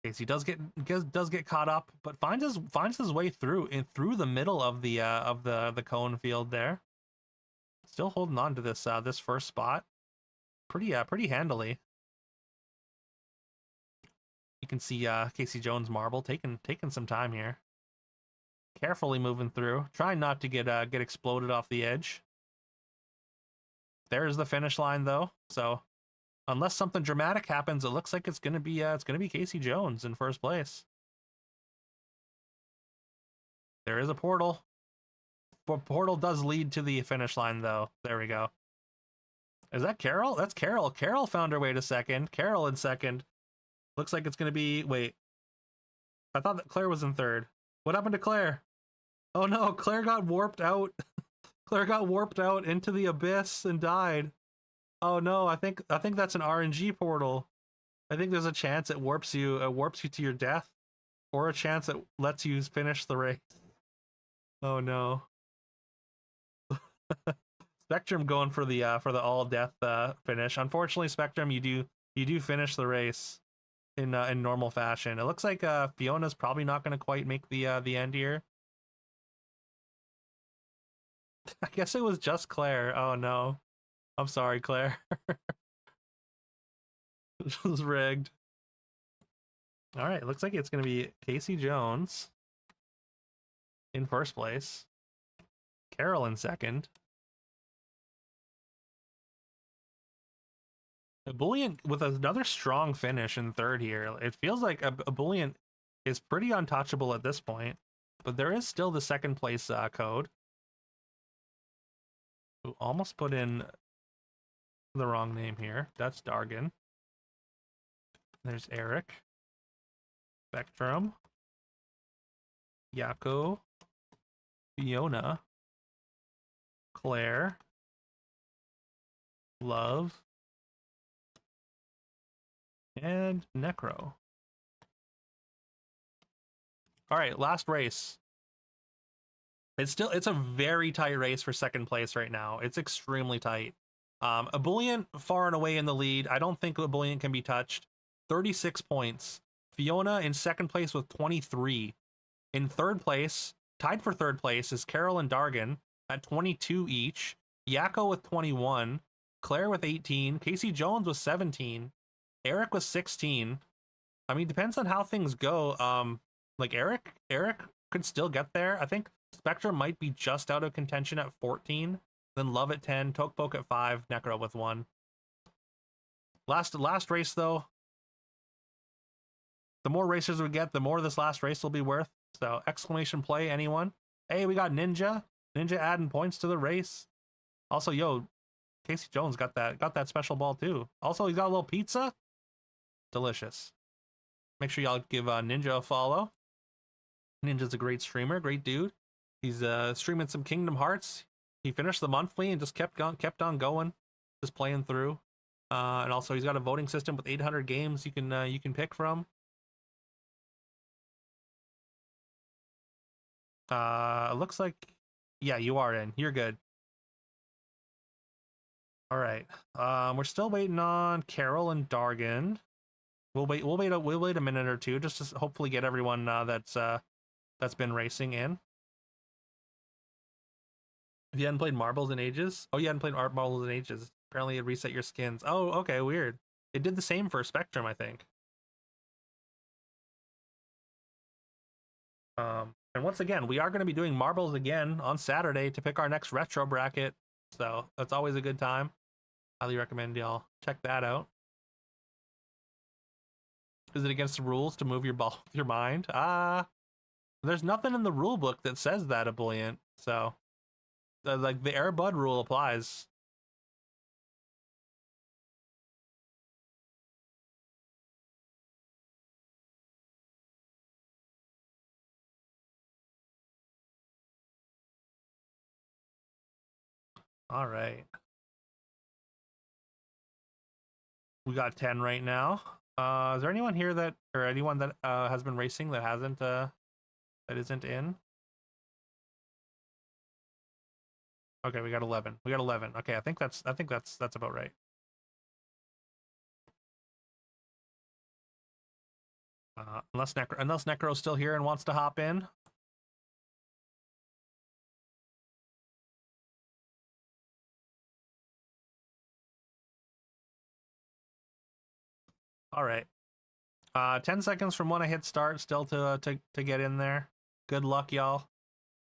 Casey does get caught up, but finds his way through the middle of the cone field there. Still holding on to this first spot, pretty handily. You can see Casey Jones marble taking some time here. Carefully moving through, trying not to get exploded off the edge. There's the finish line, though. So, unless something dramatic happens, it looks like it's gonna be Casey Jones in first place. There is a portal. Portal does lead to the finish line, though. There we go. Is that Carol? That's Carol. Carol found her way to second. Carol in second. Looks like it's gonna be. Wait. I thought that Claire was in third. What happened to Claire? Oh no, Claire got warped out. Claire got warped out into the abyss and died. Oh no, I think that's an RNG portal. I think there's a chance it warps you to your death, or a chance it lets you finish the race. Oh no. Spectrum going for the all death finish. Unfortunately, Spectrum, you do finish the race in normal fashion. It looks like Fiona's probably not going to quite make the end here. I guess it was just Claire. Oh no. I'm sorry, Claire. This was rigged. All right, looks like it's going to be Casey Jones in first place. Carol in second. Ebullient with another strong finish in third here. It feels like Ebullient is pretty untouchable at this point, but there is still the second place code. Ooh, almost put in the wrong name here. That's Dargan. There's Eric. Spectrum. Yakko. Fiona. Claire. Love. And Necro. All right, last race. It's a very tight race for second place right now. It's extremely tight. Ebullient far and away in the lead. I don't think Ebullient can be touched. 36 points. Fiona in second place with 23. In third place, tied for third place, is Carol and Dargan at 22 each. Yakko with 21. Claire with 18. Casey Jones with 17. Eric with 16. I mean, depends on how things go. Like Eric could still get there. I think Spectre might be just out of contention at 14. Then Love at 10, Tokpoke at 5, Necro with 1. Last race though. The more racers we get, the more this last race will be worth. So exclamation play, anyone? Hey, we got Ninja. Ninja adding points to the race. Also, yo, Casey Jones got that special ball too. Also, he's got a little pizza. Delicious. Make sure y'all give Ninja a follow. Ninja's a great streamer, great dude. He's streaming some Kingdom Hearts. He finished the monthly and just kept on going, just playing through. And also he's got a voting system with 800 games you can pick from. Looks like, yeah, you are in. You're good. All right. We're still waiting on Carol and Dargan. We'll wait a minute or two just to hopefully get everyone that's been racing in. If you hadn't played Marbles in ages, oh, you hadn't played Marbles in ages. Apparently, it reset your skins. Oh, okay, weird. It did the same for Spectrum, I think. And once again, we are going to be doing Marbles again on Saturday to pick our next retro bracket. So that's always a good time. Highly recommend y'all check that out. Is it against the rules to move your ball with your mind? There's nothing in the rule book that says that, Ebullient. So, like, the Air Bud rule applies. All right. We got 10 right now. Is there anyone here that, or anyone that has been racing that hasn't, that isn't in? Okay, we got 11. We got 11. Okay, I think that's about right. Unless Necro's still here and wants to hop in. All right. 10 seconds from when I hit start still to get in there. Good luck, y'all.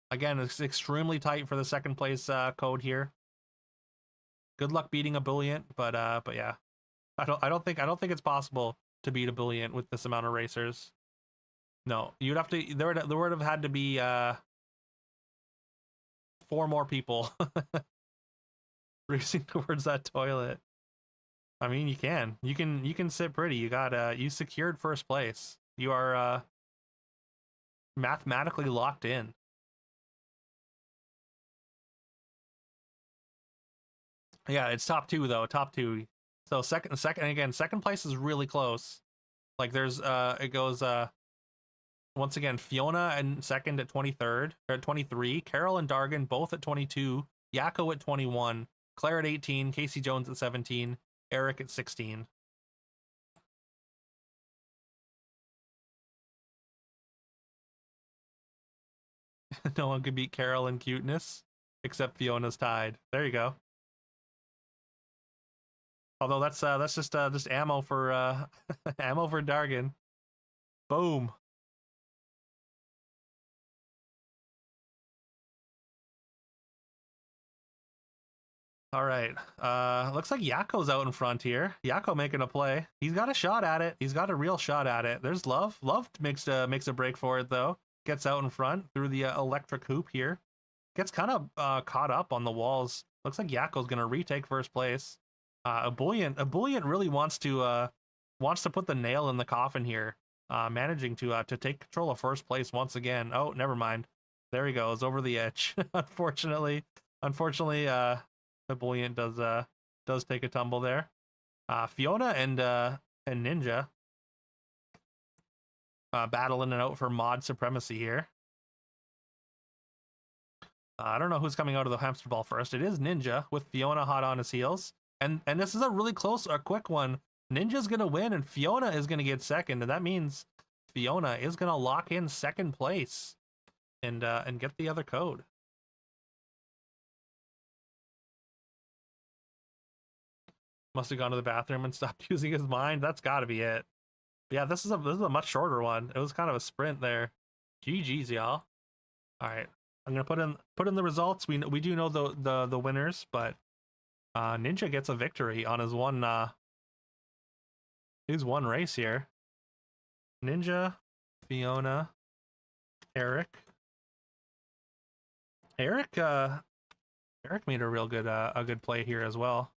Again, it's extremely tight for the second place code here. Good luck beating Ebullient, but yeah. I don't think it's possible to beat Ebullient with this amount of racers. No, you'd have to, there would have had to be 4 more people racing towards that toilet. I mean, you can sit pretty. You secured first place. You are mathematically locked in. Yeah, it's top 2 though, top 2. So second place is really close. Like there's it goes once again, Fiona and second at 23rd or 23, Carol and Dargan both at 22, Yakko at 21, Claire at 18, Casey Jones at 17, Eric at 16. No one could beat Carol in cuteness except Fiona's tied. There you go. Although that's just ammo for ammo for Dargan. Boom. All right. Looks like Yakko's out in front here. Yakko making a play. He's got a shot at it. He's got a real shot at it. There's Love. Love makes a break for it though. Gets out in front through the electric hoop here. Gets kind of caught up on the walls. Looks like Yakko's gonna retake first place. Ebullient really wants to put the nail in the coffin here. Managing to take control of first place once again. Oh, never mind. There he goes over the edge. Unfortunately, Ebullient does take a tumble there. Fiona and Ninja battling it out for mod supremacy here. I don't know who's coming out of the hamster ball first. It is Ninja with Fiona hot on his heels. And this is a really close, a quick one. Ninja's gonna win and Fiona is gonna get second, and that means Fiona is gonna lock in second place and get the other code. Must have gone to the bathroom and stopped using his mind. That's got to be it. But yeah, this is a much shorter one. It was kind of a sprint there. GG's, y'all. All right, I'm gonna put in the results. We do know the winners, but Ninja gets a victory on his one race here. Ninja, Fiona, Eric. Eric made a real good play here as well.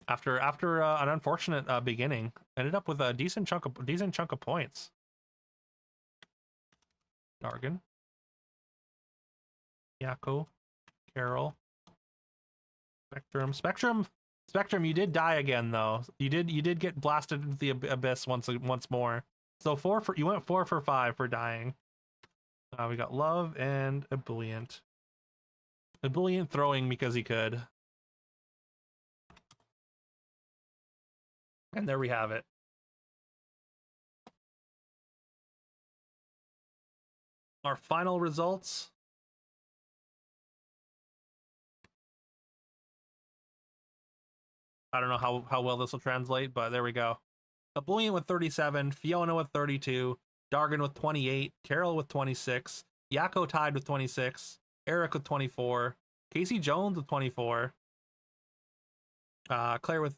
After an unfortunate beginning, ended up with a decent chunk of points. Dargan. Yako. Carol. Spectrum. Spectrum, you did die again though. You did get blasted into the abyss once more. So you went 4 for 5 for dying. We got Love and Ebullient. Ebullient throwing because he could. And there we have it. Our final results. I don't know how well this will translate, but there we go. Ebullient with 37, Fiona with 32, Dargan with 28, Carol with 26, Yako tied with 26, Eric with 24, Casey Jones with 24, Claire with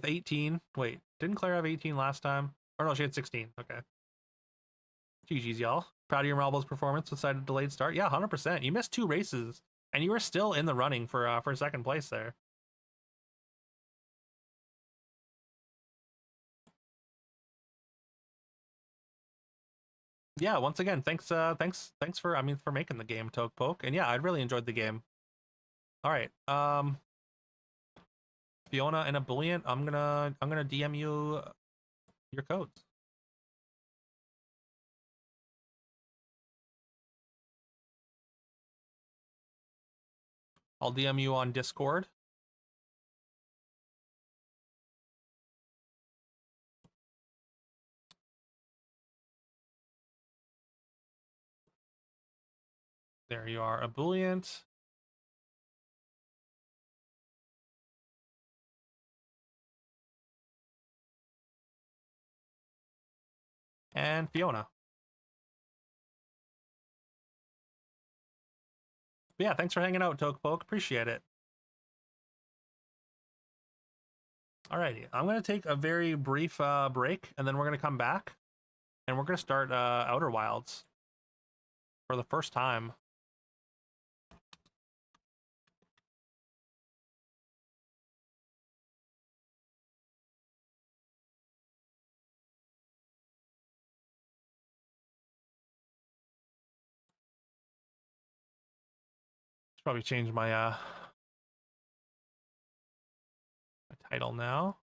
18. Wait, didn't Claire have 18 last time? Or no, she had 16. Okay. GG's, y'all. Proud of your Marbles performance with a delayed start. Yeah, 100%. You missed 2 races, and you were still in the running for second place there. Yeah, once again, thanks for making the game, Toke Poke. And yeah, I really enjoyed the game. All right. Fiona and Ebullient, I'm gonna DM you your codes. I'll DM you on Discord. There you are, Ebullient. And Fiona. But yeah, thanks for hanging out, Toke Poke. Appreciate it. Alrighty, I'm gonna take a very brief break, and then we're gonna come back, and we're gonna start Outer Wilds for the first time. Should probably change my title now.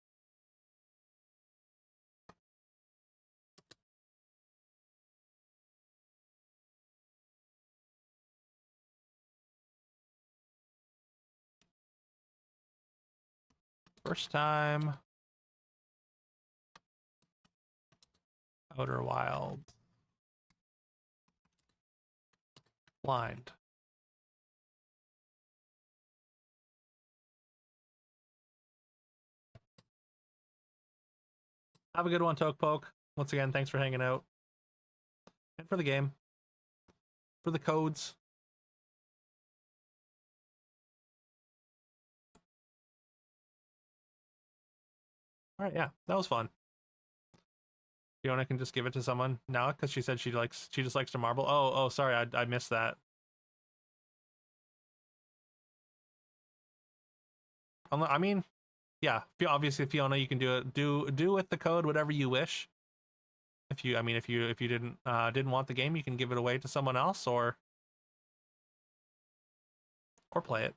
First time Outer Wilds. Blind. Have a good one, Toke Poke. Once again, thanks for hanging out. And for the game. For the codes. All right, yeah, that was fun. Fiona can just give it to someone now because she said she just likes to marble. Oh, sorry, I missed that. I mean, yeah, obviously Fiona, you can do with the code whatever you wish. If you didn't want the game, you can give it away to someone else or play it.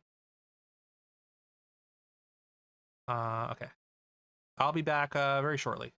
Okay, I'll be back very shortly.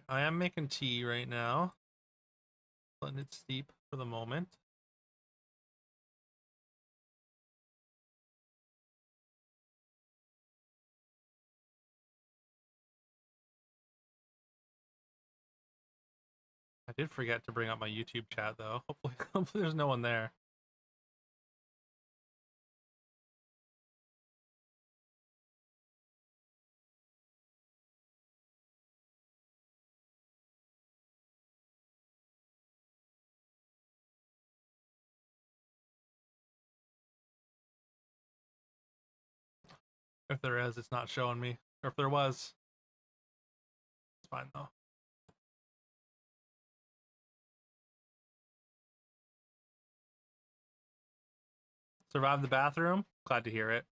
I am making tea right now. Letting it steep for the moment. I did forget to bring up my YouTube chat though. Hopefully there's no one there. If there is, it's not showing me. Or if there was, it's fine though. Survived the bathroom? Glad to hear it.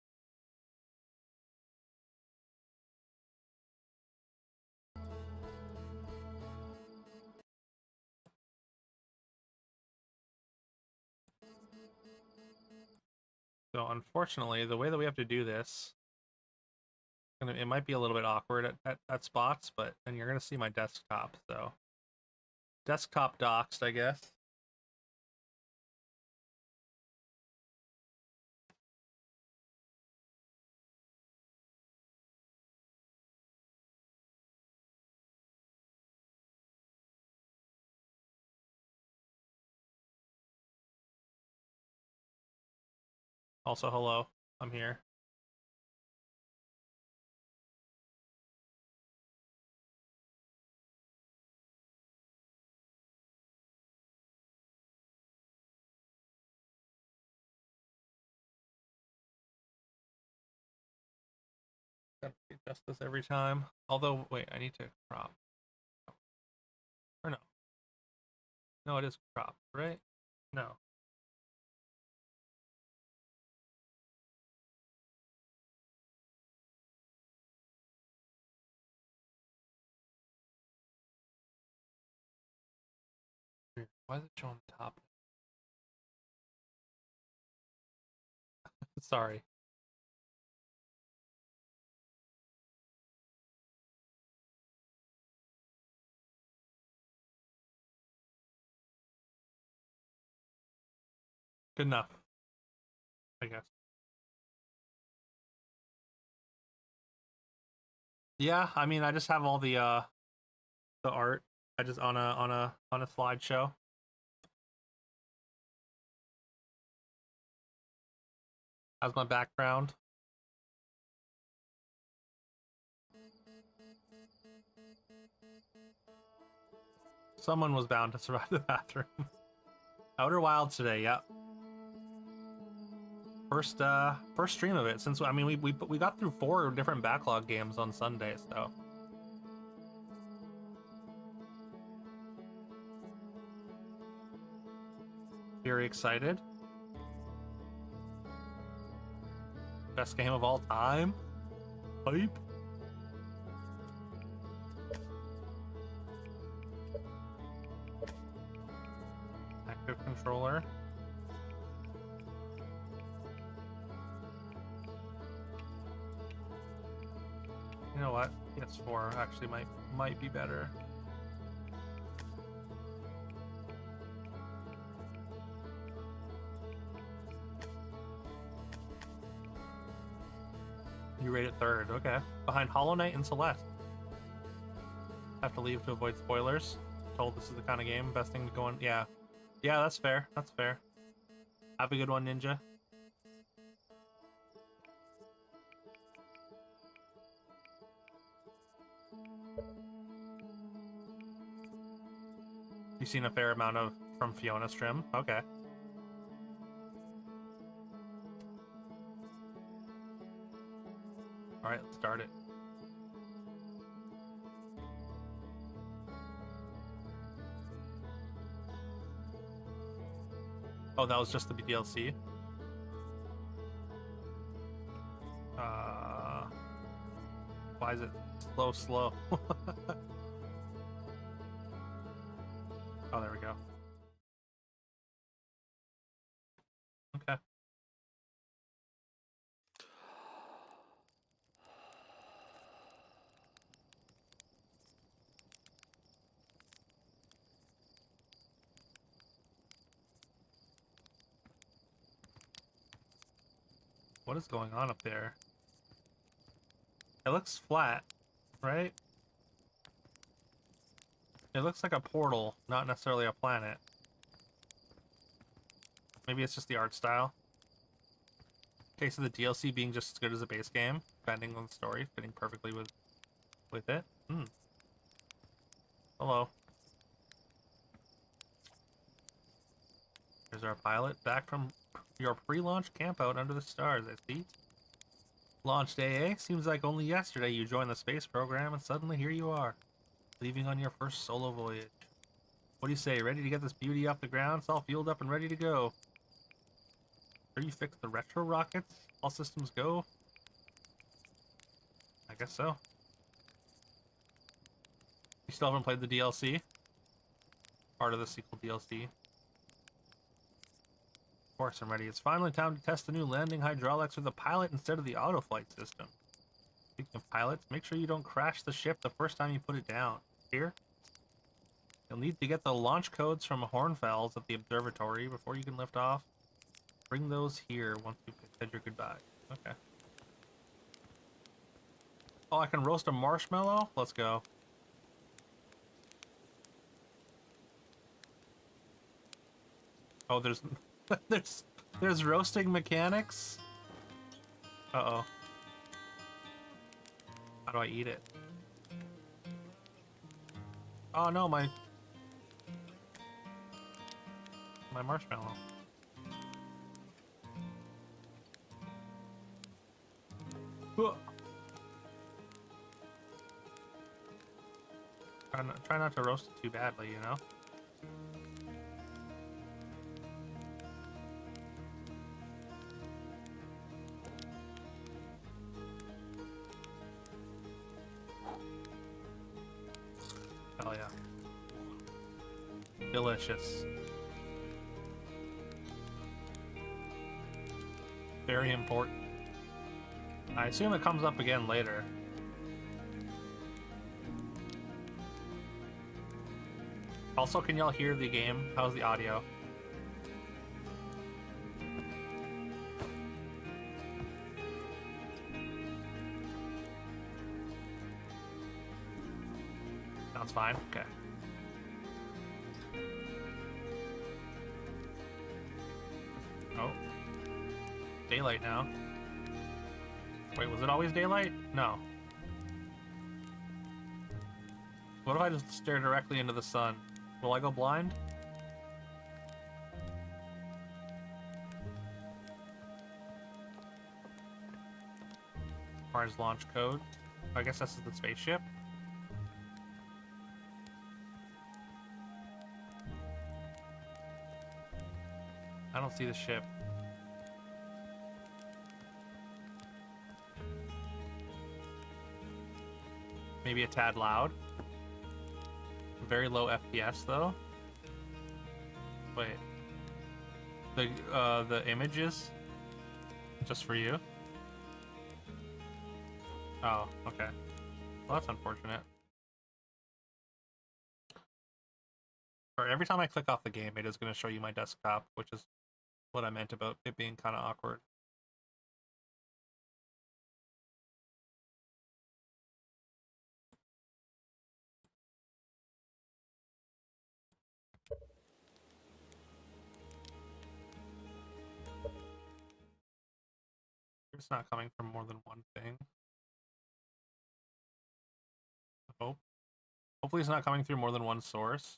So unfortunately, the way that we have to do this, it might be a little bit awkward at spots, but then you're gonna see my desktop, so desktop doxed, I guess. Also, hello, I'm here. Gotta adjust this every time. Although, wait, I need to crop. Or no. No, it is crop, right? No. Why is it showing the top? Sorry. Good enough, I guess. Yeah, I mean, I just have all the art. I just on a slideshow. As my background. Someone was bound to survive the bathroom. Outer Wilds today, yep. First stream of it since I mean we got through 4 different backlog games on Sunday, so very excited. Best game of all time. Hype. Active controller. You know what? PS4 actually might be better. You rate it 3rd, okay. Behind Hollow Knight and Celeste. Have to leave to avoid spoilers. Told this is the kind of game. Best thing to go on. Yeah. Yeah, that's fair. That's fair. Have a good one, Ninja. You've seen a fair amount of from Fiona's trim? Okay. Alright, let's start it. Oh, that was just the DLC? Why is it slow? Oh, there we go. Okay. What is going on up there? It looks flat, right? It looks like a portal, not necessarily a planet. Maybe it's just the art style. Case of the DLC being just as good as a base game, depending on the story, fitting perfectly with it. Hmm. Hello. There's our pilot, back from your pre-launch campout under the stars, I see. Launch day, eh? Seems like only yesterday you joined the space program, and suddenly here you are, leaving on your first solo voyage. What do you say, ready to get this beauty off the ground? It's all fueled up and ready to go. Sure you fixed the retro rockets? All systems go? I guess so. You still haven't played the DLC? Part of the sequel DLC. Of course I'm ready. It's finally time to test the new landing hydraulics with the pilot instead of the auto flight system. Speaking of pilots, make sure you don't crash the ship the first time you put it down. Here? You'll need to get the launch codes from Hornfels at the observatory before you can lift off. Bring those here once you've said your goodbye. Okay. Oh, I can roast a marshmallow? Let's go. Oh, there's there's roasting mechanics? Uh-oh. How do I eat it? Oh no, my marshmallow. Try not to roast it too badly, you know? Hell yeah. Delicious. Very important. I assume it comes up again later. Also, can y'all hear the game? How's the audio? Sounds fine? Okay. Oh. Daylight now. Wait, was it always daylight? No. What if I just stare directly into the sun? Will I go blind? Mars launch code. I guess this is the spaceship. I don't see the ship. Maybe a tad loud. Very low FPS though. Wait. The images? Just for you? Oh, okay. Well, that's unfortunate. Or every time I click off the game, it is going to show you my desktop, which is what I meant about it being kind of awkward. It's not coming from more than one thing. I hope. Hopefully it's not coming through more than one source.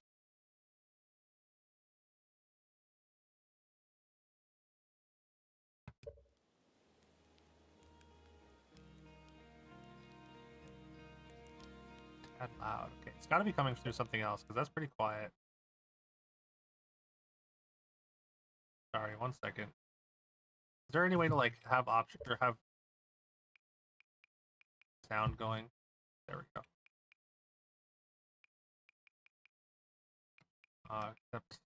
Tad loud. Okay, it's got to be coming through something else because that's pretty quiet. Sorry, 1 second. Is there any way to like have option or have sound going? There we go. Except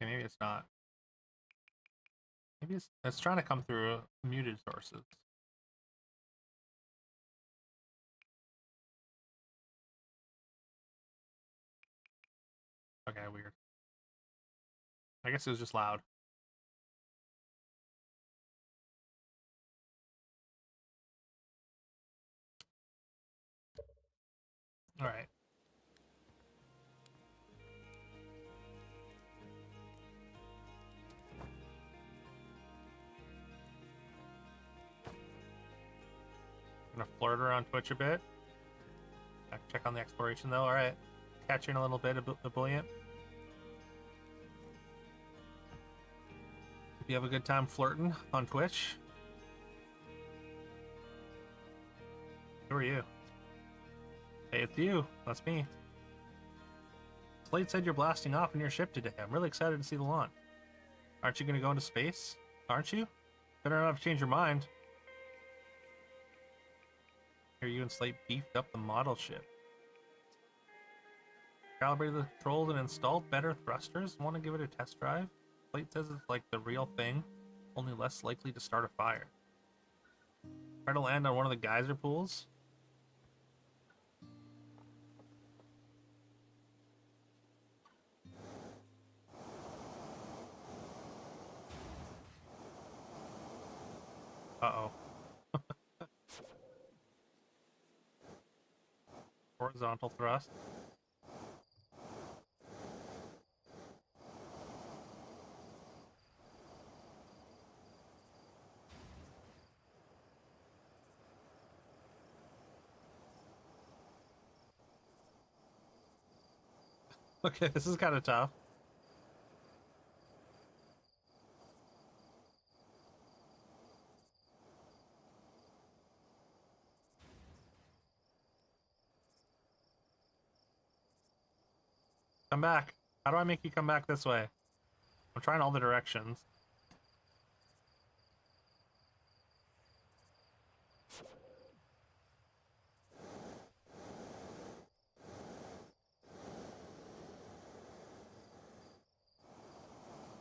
Okay, maybe it's not. Maybe it's trying to come through muted sources. Okay, weird. I guess it was just loud. All right. I'm gonna flirt around Twitch a bit. Check on the exploration though. All right. Catch you in a little bit, ebullient. If you have a good time flirting on Twitch. Who are you? Hey, it's you. That's me. Slade said you're blasting off in your ship today. I'm really excited to see the launch. Aren't you going to go into space? Aren't you? Better not have to change your mind. Here, you and Slade beefed up the model ship. Calibrated the controls and installed better thrusters. Want to give it a test drive? Slade says it's like the real thing, only less likely to start a fire. Try to land on one of the geyser pools. Uh-oh. Horizontal thrust. Okay, this is kind of tough. Come back. How do I make you come back this way? I'm trying all the directions.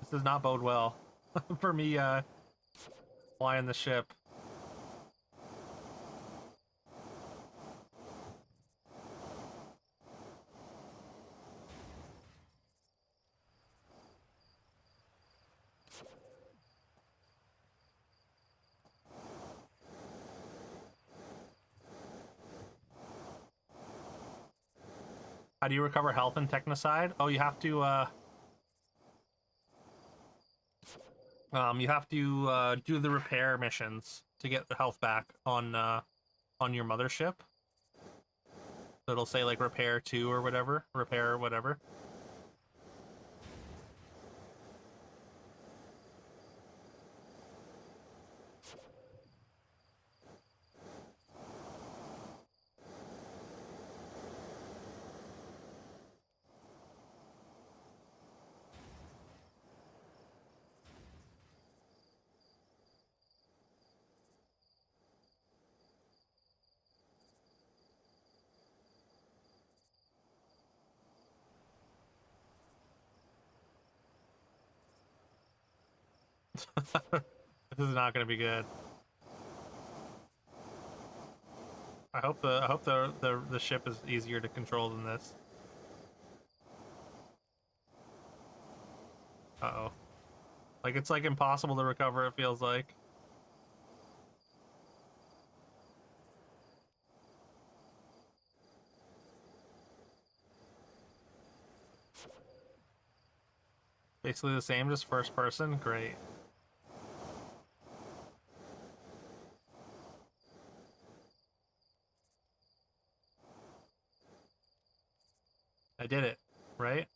This does not bode well for me flying the ship. How do you recover health in Technocide? Oh, you have to do the repair missions to get the health back on your mothership. So it'll say like repair 2 or whatever, repair whatever. This is not going to be good. I hope the ship is easier to control than this. Uh-oh. Like it's like impossible to recover, it feels like. Basically the same, just first person. Great. I did it, right?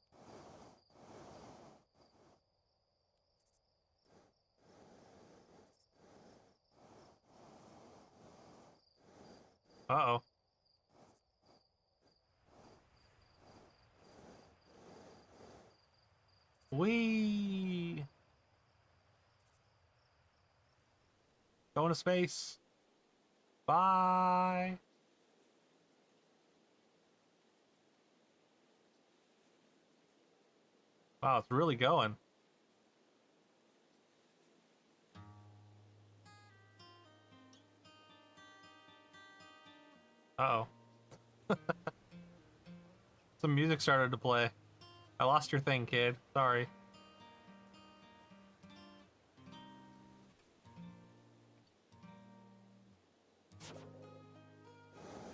Uh-oh. Whee! Going to space. Bye! Wow, it's really going. Uh-oh. Some music started to play. I lost your thing, kid. Sorry.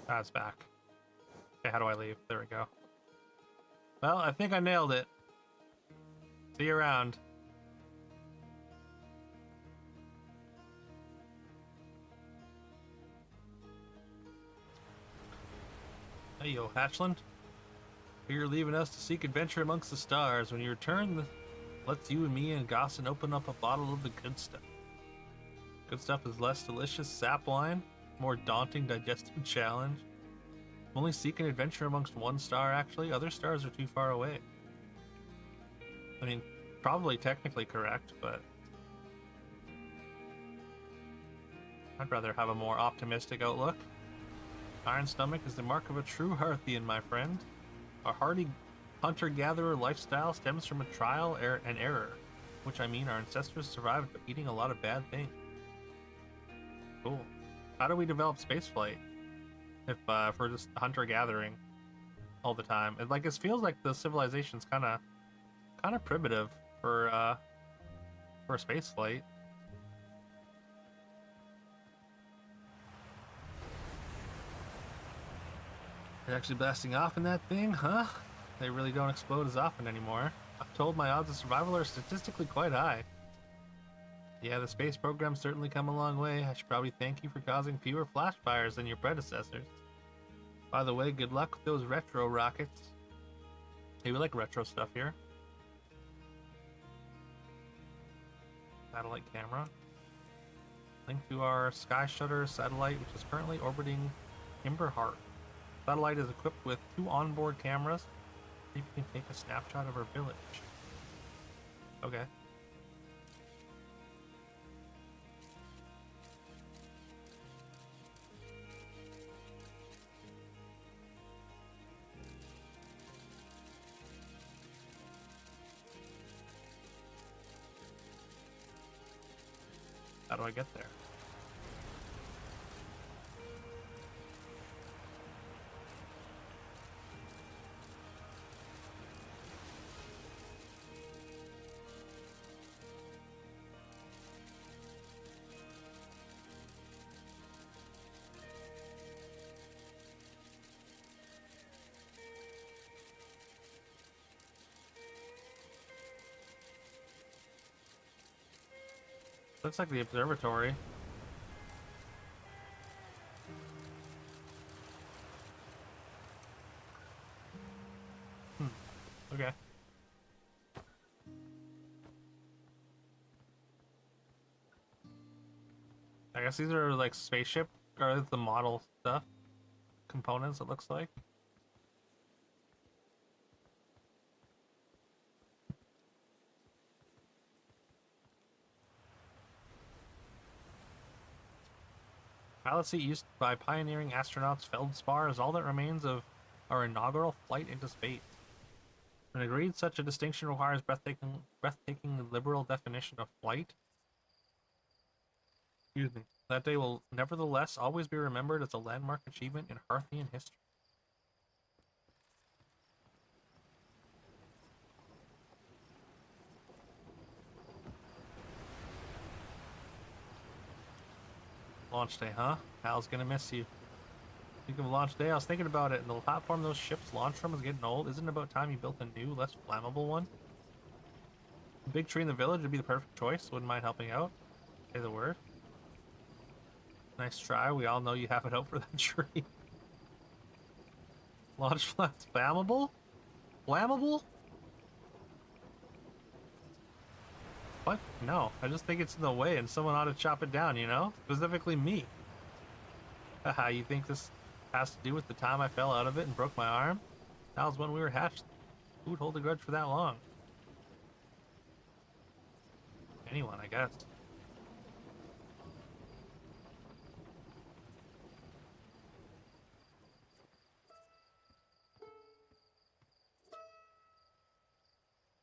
Ah, it's back. Okay, how do I leave? There we go. Well, I think I nailed it. See you around. Hey, yo, Hatchland. You're leaving us to seek adventure amongst the stars. When you return, let's you and me and Gossin open up a bottle of the good stuff. Good stuff is less delicious sap wine, more daunting digestive challenge. I'm only seeking adventure amongst one star, actually. Other stars are too far away. I mean, probably technically correct, but I'd rather have a more optimistic outlook. Iron stomach is the mark of a true Hearthian, my friend. A hardy hunter-gatherer lifestyle stems from a trial and error, which I mean our ancestors survived by eating a lot of bad things. Cool. How do we develop spaceflight if we're just hunter-gathering all the time? It feels like the civilization's kind of primitive for spaceflight. They're actually blasting off in that thing, huh? They really don't explode as often anymore. I'm told my odds of survival are statistically quite high. Yeah, the space program's certainly come a long way. I should probably thank you for causing fewer flash fires than your predecessors. By the way, good luck with those retro rockets. Hey, we like retro stuff here. Satellite camera. Link to our Sky Shutter satellite, which is currently orbiting Kimberhart. Satellite is equipped with 2 onboard cameras. See if you can take a snapshot of our village. Okay. How do I get there? Looks like the observatory. Okay. I guess these are like spaceship, or the model stuff. Components, it looks like. Pilot seat used by pioneering astronauts Feldspar is all that remains of our inaugural flight into space. When agreed, such a distinction requires breathtaking liberal definition of flight. Excuse me. That day will nevertheless always be remembered as a landmark achievement in Hearthian history. Launch day, huh? Hal's gonna miss you. Speaking of launch day, I was thinking about it, and the platform those ships launch from is getting old. Isn't it about time you built a new, less flammable one? A big tree in the village would be the perfect choice. Wouldn't mind helping out. Say the word. Nice try. We all know you have it out for that tree. Launch flats flammable? Flammable? What? No. I just think it's in the way and someone ought to chop it down, you know? Specifically me. Haha, you think this has to do with the time I fell out of it and broke my arm? That was when we were hatched. Who would hold a grudge for that long? Anyone, I guess.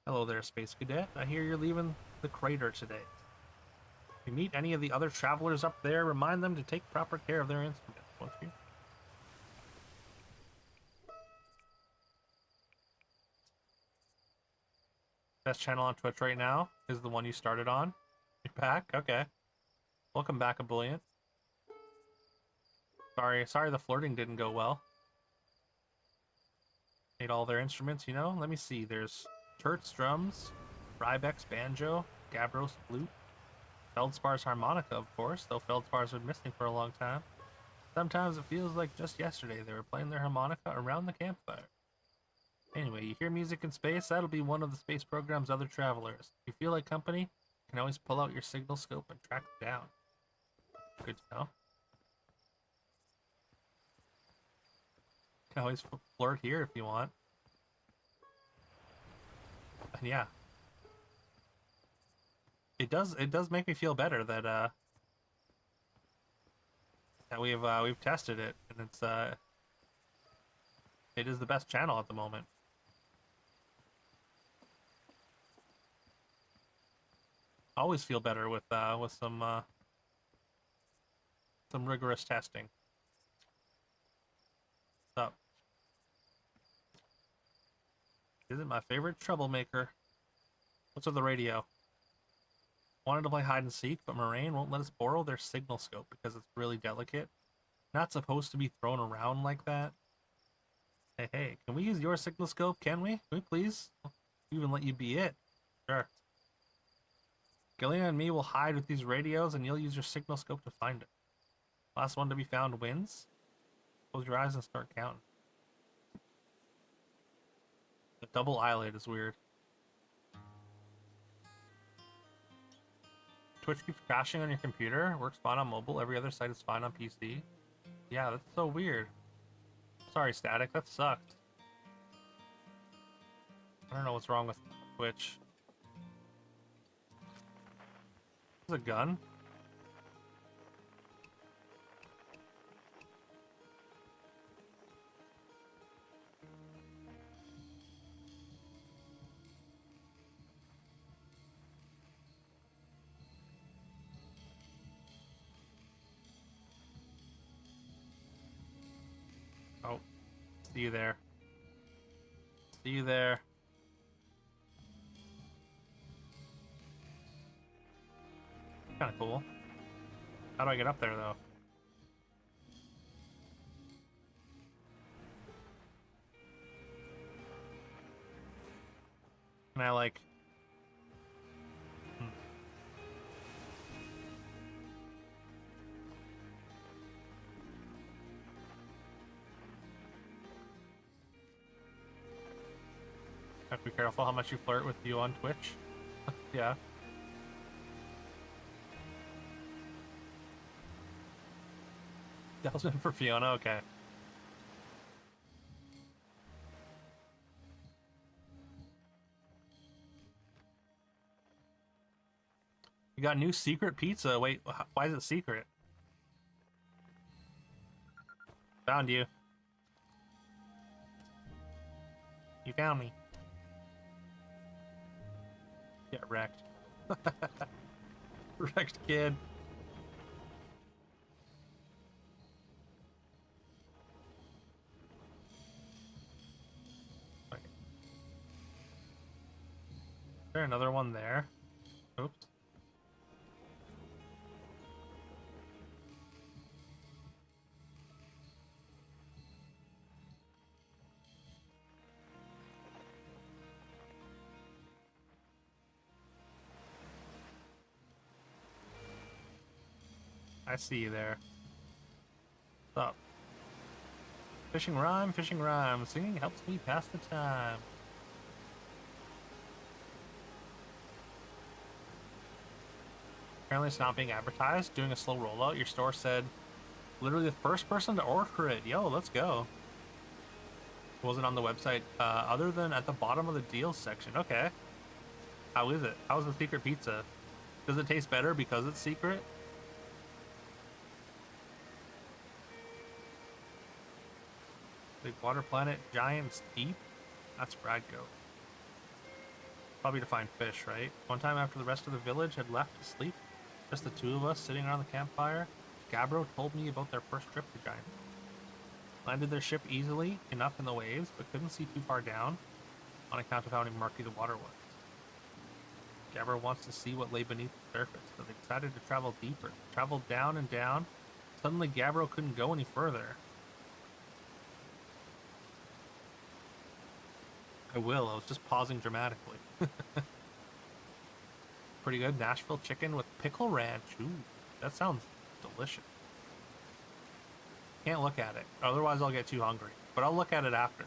Hello there, Space Cadet. I hear you're leaving the crater today. If you meet any of the other travelers up there, remind them to take proper care of their instruments, won't you? Best channel on Twitch right now is the one you started on. You're back? Okay. Welcome back, Ebullient. Sorry the flirting didn't go well. Made all their instruments, you know? Let me see. There's Turt's drums, Rybeck's banjo, Gabbro's flute, Feldspar's harmonica, of course, though Feldspar's been missing for a long time. Sometimes it feels like just yesterday they were playing their harmonica around the campfire. Anyway, you hear music in space? That'll be one of the space program's other travelers. If you feel like company, you can always pull out your signal scope and track them down. Good to know. You can always flirt here if you want. And yeah. It does make me feel better that that we've tested it, and it is the best channel at the moment. Always feel better with some rigorous testing. What's up? Isn't my favorite troublemaker. What's with the radio? Wanted to play hide and seek, but Moraine won't let us borrow their signal scope because it's really delicate. Not supposed to be thrown around like that. Hey, can we use your signal scope? Can we? Can we please? I'll even let you be it. Sure. Galena and me will hide with these radios, and you'll use your signal scope to find it. Last one to be found wins. Close your eyes and start counting. The double eyelid is weird. Twitch keeps crashing on your computer. Works fine on mobile. Every other site is fine on PC. Yeah, that's so weird. Sorry, Static. That sucked. I don't know what's wrong with Twitch. Is a gun? Oh, see you there. See you there. Kind of cool. How do I get up there, though? Can I, like... Have to be careful how much you flirt with you on Twitch. Yeah. Delvin for Fiona, okay. You got new secret pizza. Wait, why is it secret? Found you. You found me. Get wrecked. Wrecked kid. Okay. Is there another one there? Oops. I see you there. What's up? Fishing rhyme, fishing rhyme. Singing helps me pass the time. Apparently it's not being advertised. Doing a slow rollout. Your store said literally the first person to order it. Yo, let's go. It wasn't on the website other than at the bottom of the deals section. Okay. How is it? How's the secret pizza? Does it taste better because it's secret? Big water planet, giants deep. That's where I'd go. Probably to find fish, right? One time after the rest of the village had left to sleep, just the two of us sitting around the campfire, Gabbro told me about their first trip to Giant. Landed their ship easily enough in the waves, but couldn't see too far down on account of how murky the water was. Gabbro wants to see what lay beneath the surface, so they decided to travel deeper. Traveled down and down. Suddenly, Gabbro couldn't go any further. I will. I was just pausing dramatically. Pretty good. Nashville chicken with pickle ranch. Ooh, that sounds delicious. Can't look at it, otherwise I'll get too hungry. But I'll look at it after.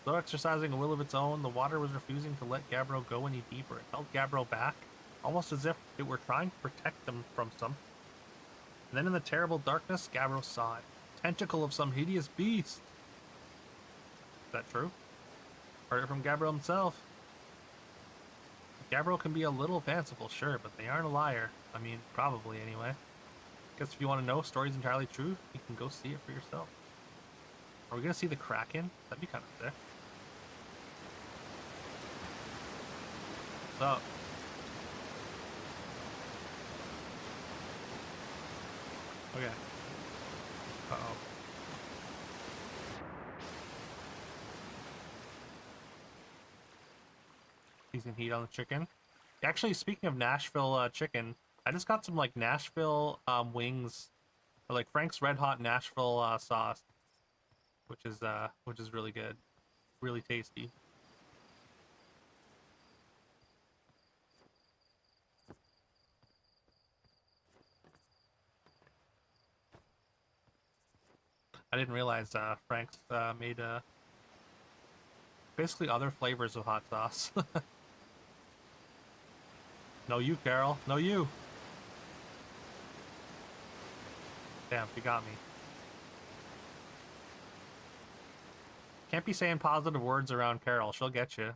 Though exercising a will of its own, the water was refusing to let Gabbro go any deeper. It held Gabbro back, almost as if it were trying to protect them from something. And then in the terrible darkness, Gabbro saw it. Tentacle of some hideous beast. Is that true? Heard it from Gabbro himself. Gabbro can be a little fanciful, sure, but they aren't a liar. I mean, probably anyway. Guess if you want to know if story's entirely true, you can go see it for yourself. Are we gonna see the Kraken? That'd be kind of sick. What's up? Okay. Uh-oh. Decent heat on the chicken. Actually, speaking of Nashville chicken, I just got some like Nashville wings, or like Frank's Red Hot Nashville sauce, which is really good, really tasty. I didn't realize Frank's made basically other flavors of hot sauce. No you, Carol. No you. Damn, you got me. Can't be saying positive words around Carol. She'll get you.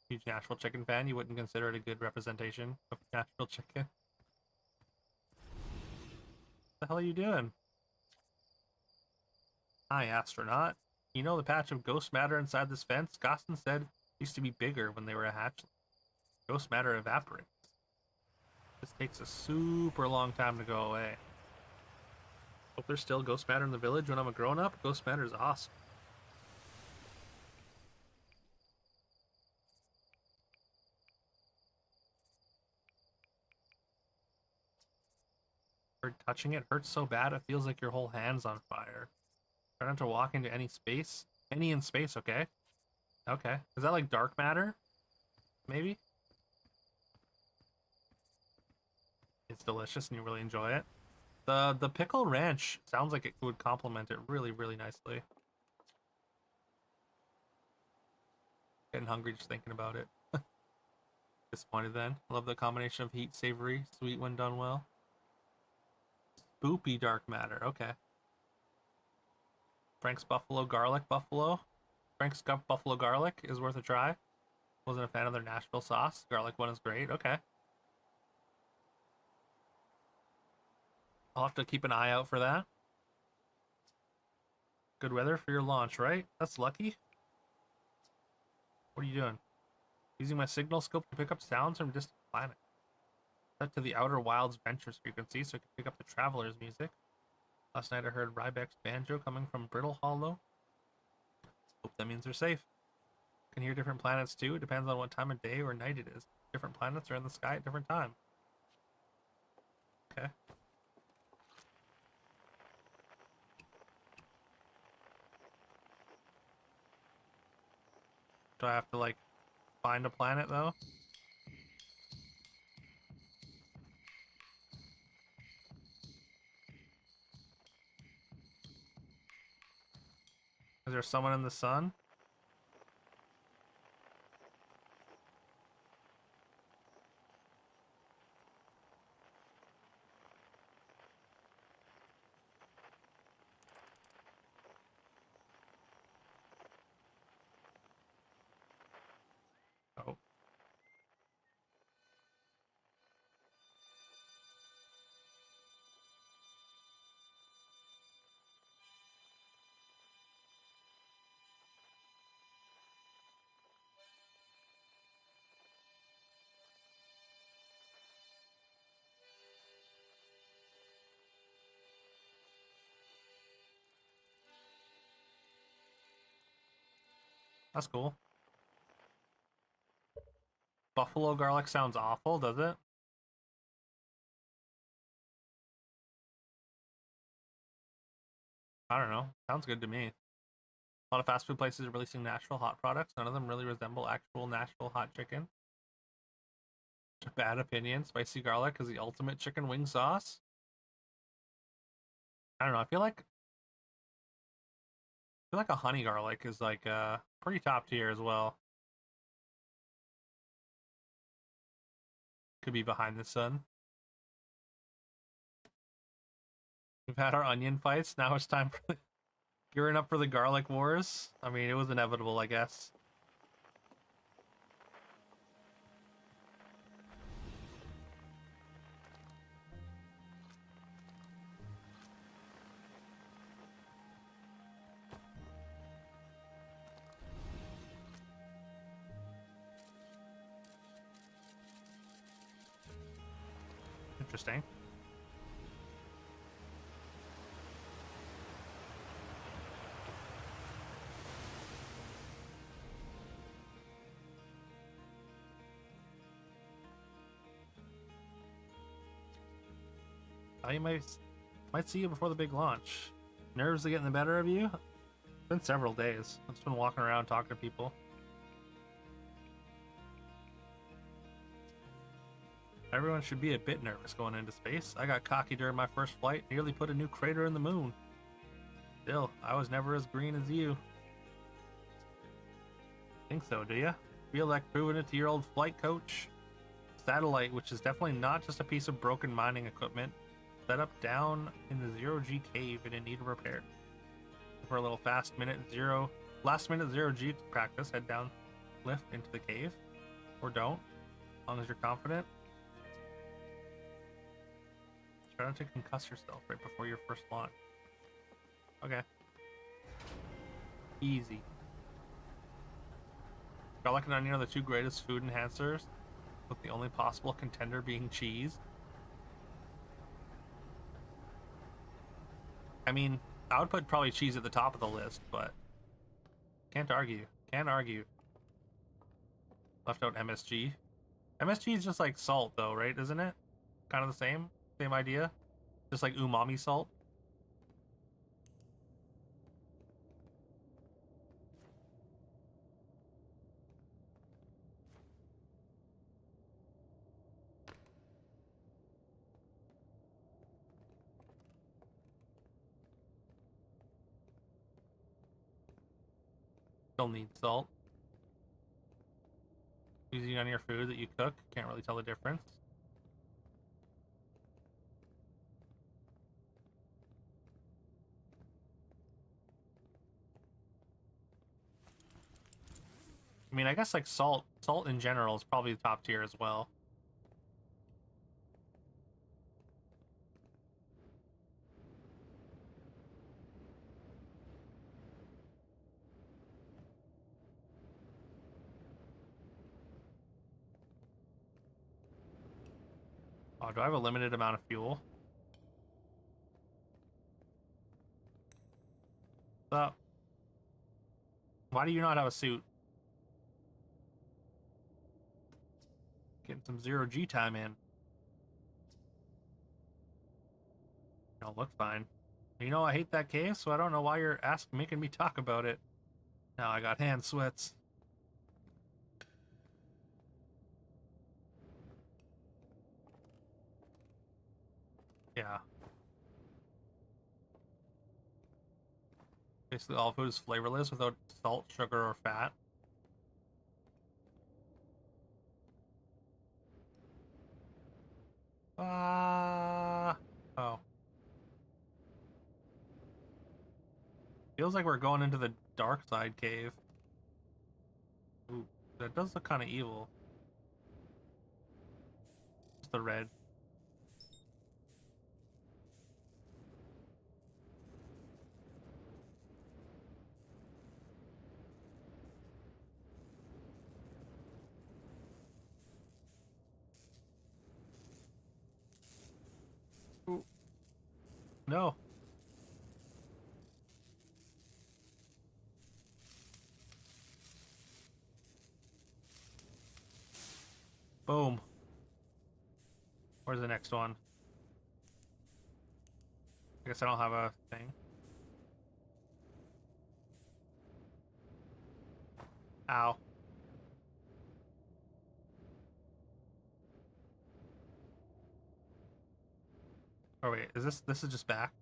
Huge Nashville chicken fan. You wouldn't consider it a good representation of Nashville chicken. What the hell are you doing? Hi, astronaut. You know the patch of ghost matter inside this fence? Gostin said it used to be bigger when they were a hatchling. Ghost matter evaporates. This takes a super long time to go away. Hope there's still ghost matter in the village when I'm a grown-up. Ghost matter is awesome. Touching it hurts so bad it feels like your whole hand's on fire. Try not to walk into any space. Any in space, okay? Okay. Is that like dark matter? Maybe? It's delicious and you really enjoy it. The pickle ranch sounds like it would complement it really, really nicely. Getting hungry just thinking about it. Disappointed then. Love the combination of heat, savory, sweet when done well. Spoopy dark matter, okay. Frank's Buffalo Garlic Buffalo. Frank's Buffalo Garlic is worth a try. Wasn't a fan of their Nashville sauce. Garlic one is great, okay. I'll have to keep an eye out for that. Good weather for your launch, right? That's lucky. What are you doing? Using my signal scope to pick up sounds from distant planets. Set to the Outer Wilds Ventures frequency so I can pick up the Traveler's music. Last night I heard Rybeck's banjo coming from Brittle Hollow. Hope that means they're safe. Can hear different planets too. It depends on what time of day or night it is. Different planets are in the sky at different times. Okay. Do I have to like find a planet though? Is there someone in the sun? Oh. That's cool. Buffalo garlic sounds awful, does it? I don't know. Sounds good to me. A lot of fast food places are releasing Nashville hot products. None of them really resemble actual Nashville hot chicken. Bad opinion. Spicy garlic is the ultimate chicken wing sauce. I don't know. I feel like a honey garlic is like pretty top tier as well. Could be behind the sun. We've had our onion fights. Now it's time for gearing up for the garlic wars. I mean, it was inevitable, I guess. Interesting. I might see you before the big launch. Nerves are getting the better of you? It's been several days. I've just been walking around talking to people. Everyone should be a bit nervous going into space. I got cocky during my first flight, nearly put a new crater in the moon. Still, I was never as green as you. Think so, do ya? Feel like proving it to your old flight coach? Satellite, which is definitely not just a piece of broken mining equipment, set up down in the zero-G cave and in need of repair. For a little last minute zero-G practice, head down lift into the cave. Or don't, as long as you're confident. Try not to concuss yourself right before your first launch. Okay. Easy. Garlic and onion are the two greatest food enhancers, with the only possible contender being cheese. I mean, I would put probably cheese at the top of the list, but can't argue. Can't argue. Left out MSG. MSG is just like salt, though, right? Isn't it? Kind of the same? Same idea? Just like umami salt? Still need salt. Using on your food that you cook, can't really tell the difference. I mean, I guess like salt in general is probably the top tier as well. Oh, do I have a limited amount of fuel? What's up? Why do you not have a suit? Getting some zero-G time in. Don't look fine. You know, I hate that cave, so I don't know why you're making me talk about it. Now I got hand sweats. Yeah. Basically all food is flavorless without salt, sugar, or fat. Oh. Feels like we're going into the dark side cave. Ooh, that does look kind of evil. Just the red. Ooh. No. Boom. Where's the next one? I guess I don't have a thing. Ow. Oh wait, is this is just back?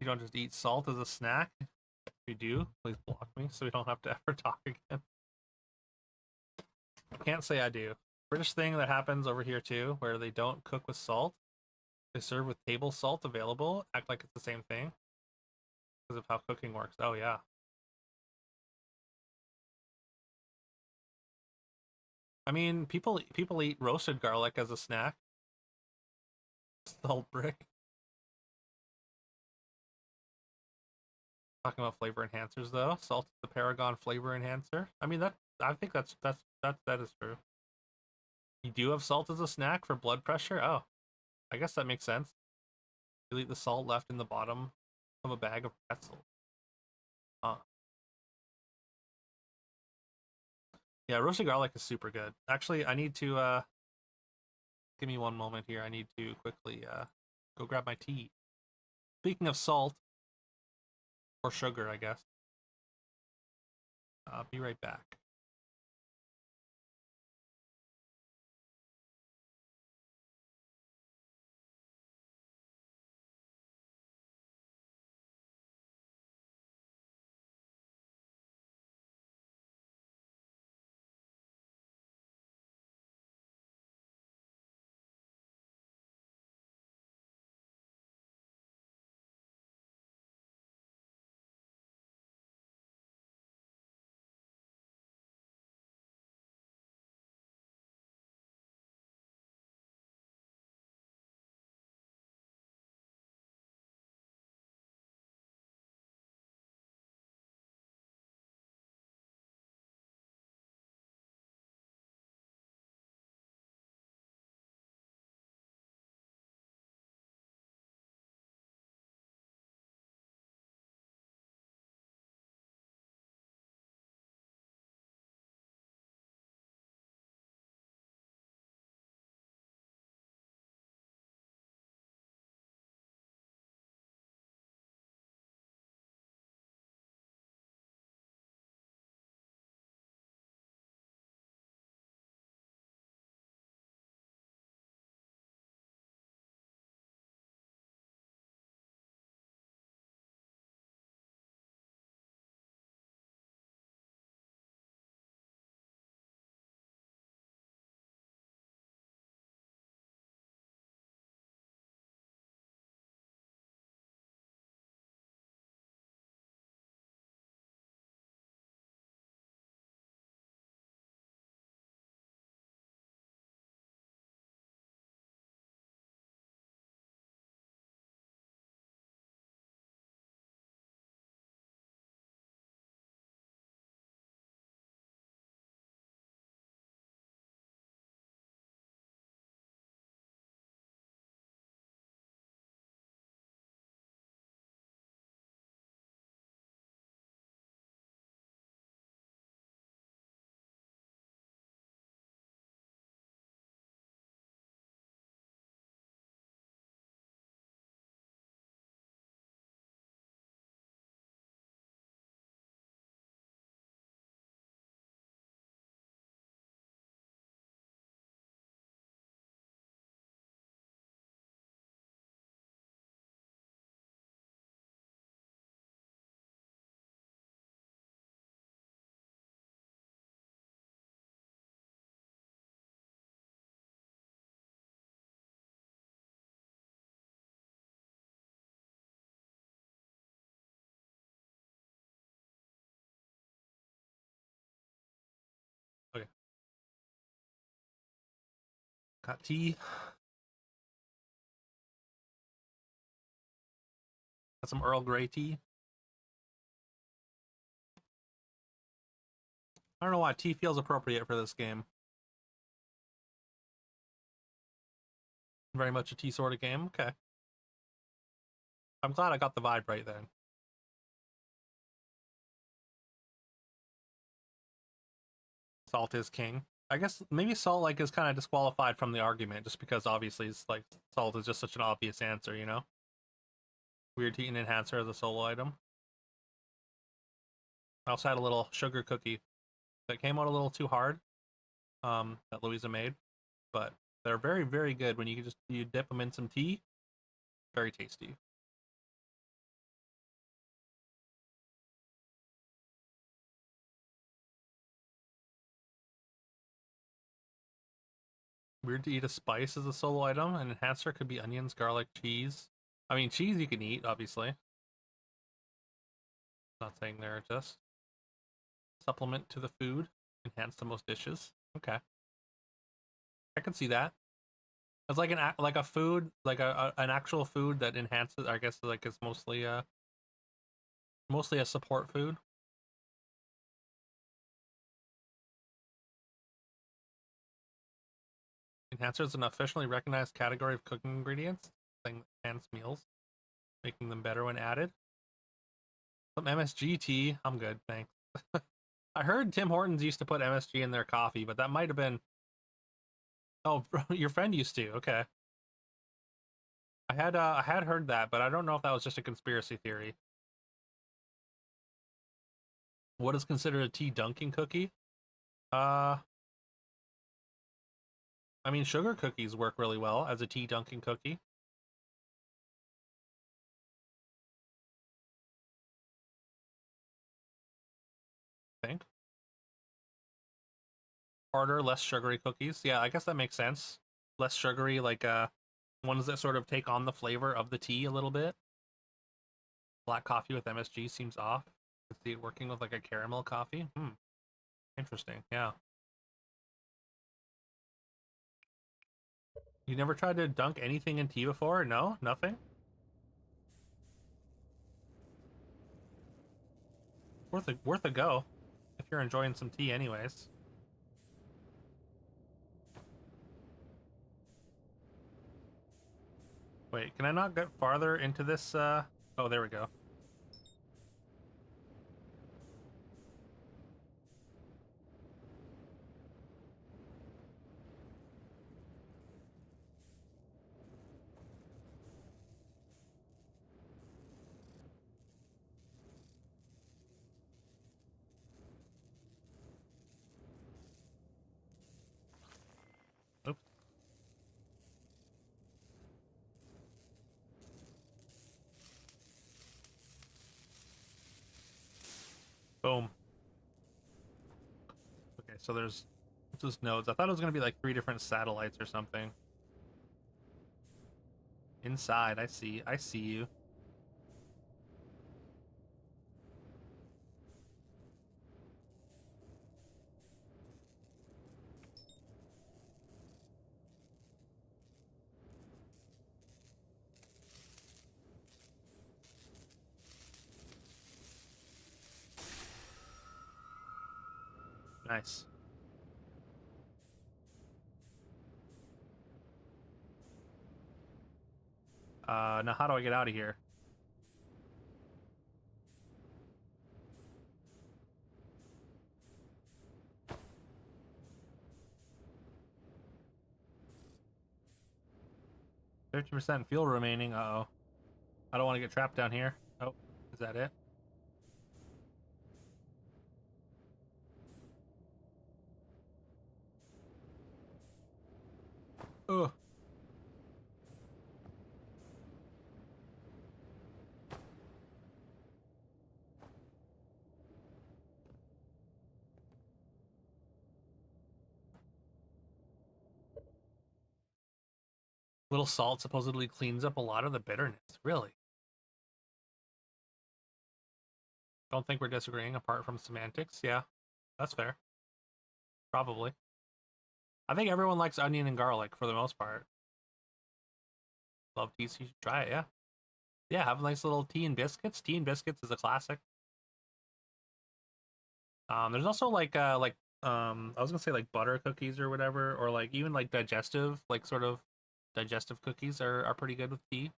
You don't just eat salt as a snack? If you do, please block me so we don't have to ever talk again. I can't say I do. British thing that happens over here too, where they don't cook with salt. They serve with table salt available, act like it's the same thing. Because of how cooking works. Oh yeah. I mean, people eat roasted garlic as a snack. Salt brick. Talking about flavor enhancers though, salt is the paragon flavor enhancer. I mean that I think that is true. You do have salt as a snack for blood pressure? Oh, I guess that makes sense. You eat the salt left in the bottom of a bag of pretzels. Huh. Yeah, roasted garlic is super good. Actually, I need to give me one moment here. I need to quickly go grab my tea. Speaking of salt or sugar, I guess. I'll be right back. Okay. Got tea. Got some Earl Grey tea. I don't know why tea feels appropriate for this game. Very much a tea sort of game. Okay. I'm glad I got the vibe right then. Salt is king. I guess maybe salt like is kind of disqualified from the argument just because obviously it's like salt is just such an obvious answer, you know? Weird to eat an enhancer as a solo item. I also had a little sugar cookie that came out a little too hard, that Louisa made, but they're very, very good when you dip them in some tea. Very tasty. Weird to eat a spice as a solo item. An enhancer could be onions, garlic, cheese. I mean, cheese you can eat, obviously. Not saying they're just supplement to the food, enhance the most dishes. Okay, I can see that. It's like a food, like an actual food that enhances. I guess like it's mostly a support food. Enhancer is an officially recognized category of cooking ingredients, thing that enhance meals, making them better when added. Some MSG tea. I'm good, thanks. I heard Tim Hortons used to put MSG in their coffee, but that might have been. Oh, your friend used to. Okay, I had heard that, but I don't know if that was just a conspiracy theory. What is considered a tea dunking cookie? Uh, I mean, sugar cookies work really well as a tea dunking cookie. I think harder, less sugary cookies. Yeah, I guess that makes sense. Less sugary, like ones that sort of take on the flavor of the tea a little bit. Black coffee with MSG seems off. Could see it working with like a caramel coffee. Interesting. Yeah. You never tried to dunk anything in tea before? No, nothing. Worth a go if you're enjoying some tea, anyways. Wait, can I not get farther into this? Oh, there we go. Oops. Boom. Okay, so there's just nodes. I thought it was gonna be like 3 different satellites or something. Inside, I see. I see you. Nice. Now how do I get out of here? 50% fuel remaining. Uh-oh. I don't want to get trapped down here. Oh, is that it? Ugh. Little salt supposedly cleans up a lot of the bitterness. Really? Don't think we're disagreeing apart from semantics. Yeah, that's fair. Probably. I think everyone likes onion and garlic for the most part. Love tea, so you should try it, yeah. Yeah, have a nice little tea and biscuits. Tea and biscuits is a classic. There's also I was gonna say like butter cookies or whatever, or like even like digestive, like sort of digestive cookies are pretty good with tea.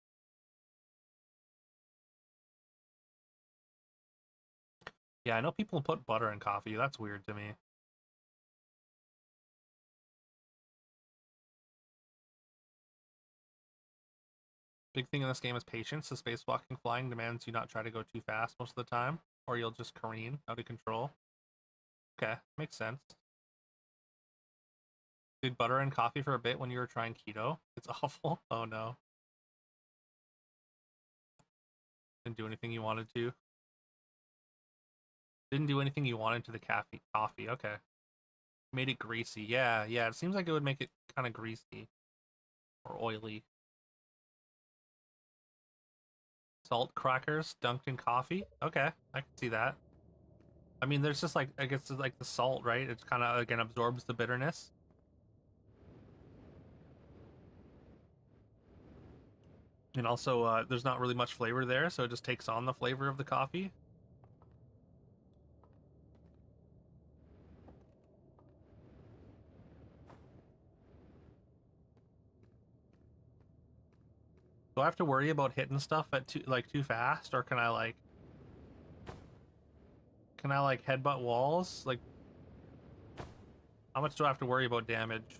Yeah, I know people put butter in coffee. That's weird to me. Big thing in this game is patience. The spacewalking flying demands you not try to go too fast most of the time, or you'll just careen out of control. Okay, makes sense. Did butter and coffee for a bit when you were trying keto? It's awful. Oh no. Didn't do anything you wanted to. Didn't do anything you wanted to the coffee. Okay. Made it greasy. Yeah, yeah. It seems like it would make it kind of greasy or oily. Salt crackers dunked in coffee. Okay, I can see that. I mean, there's just like, I guess it's like the salt, right? It kind of again absorbs the bitterness. And also, there's not really much flavor there, so it just takes on the flavor of the coffee. Do I have to worry about hitting stuff at too fast, or can I like headbutt walls? Like, how much do I have to worry about damage?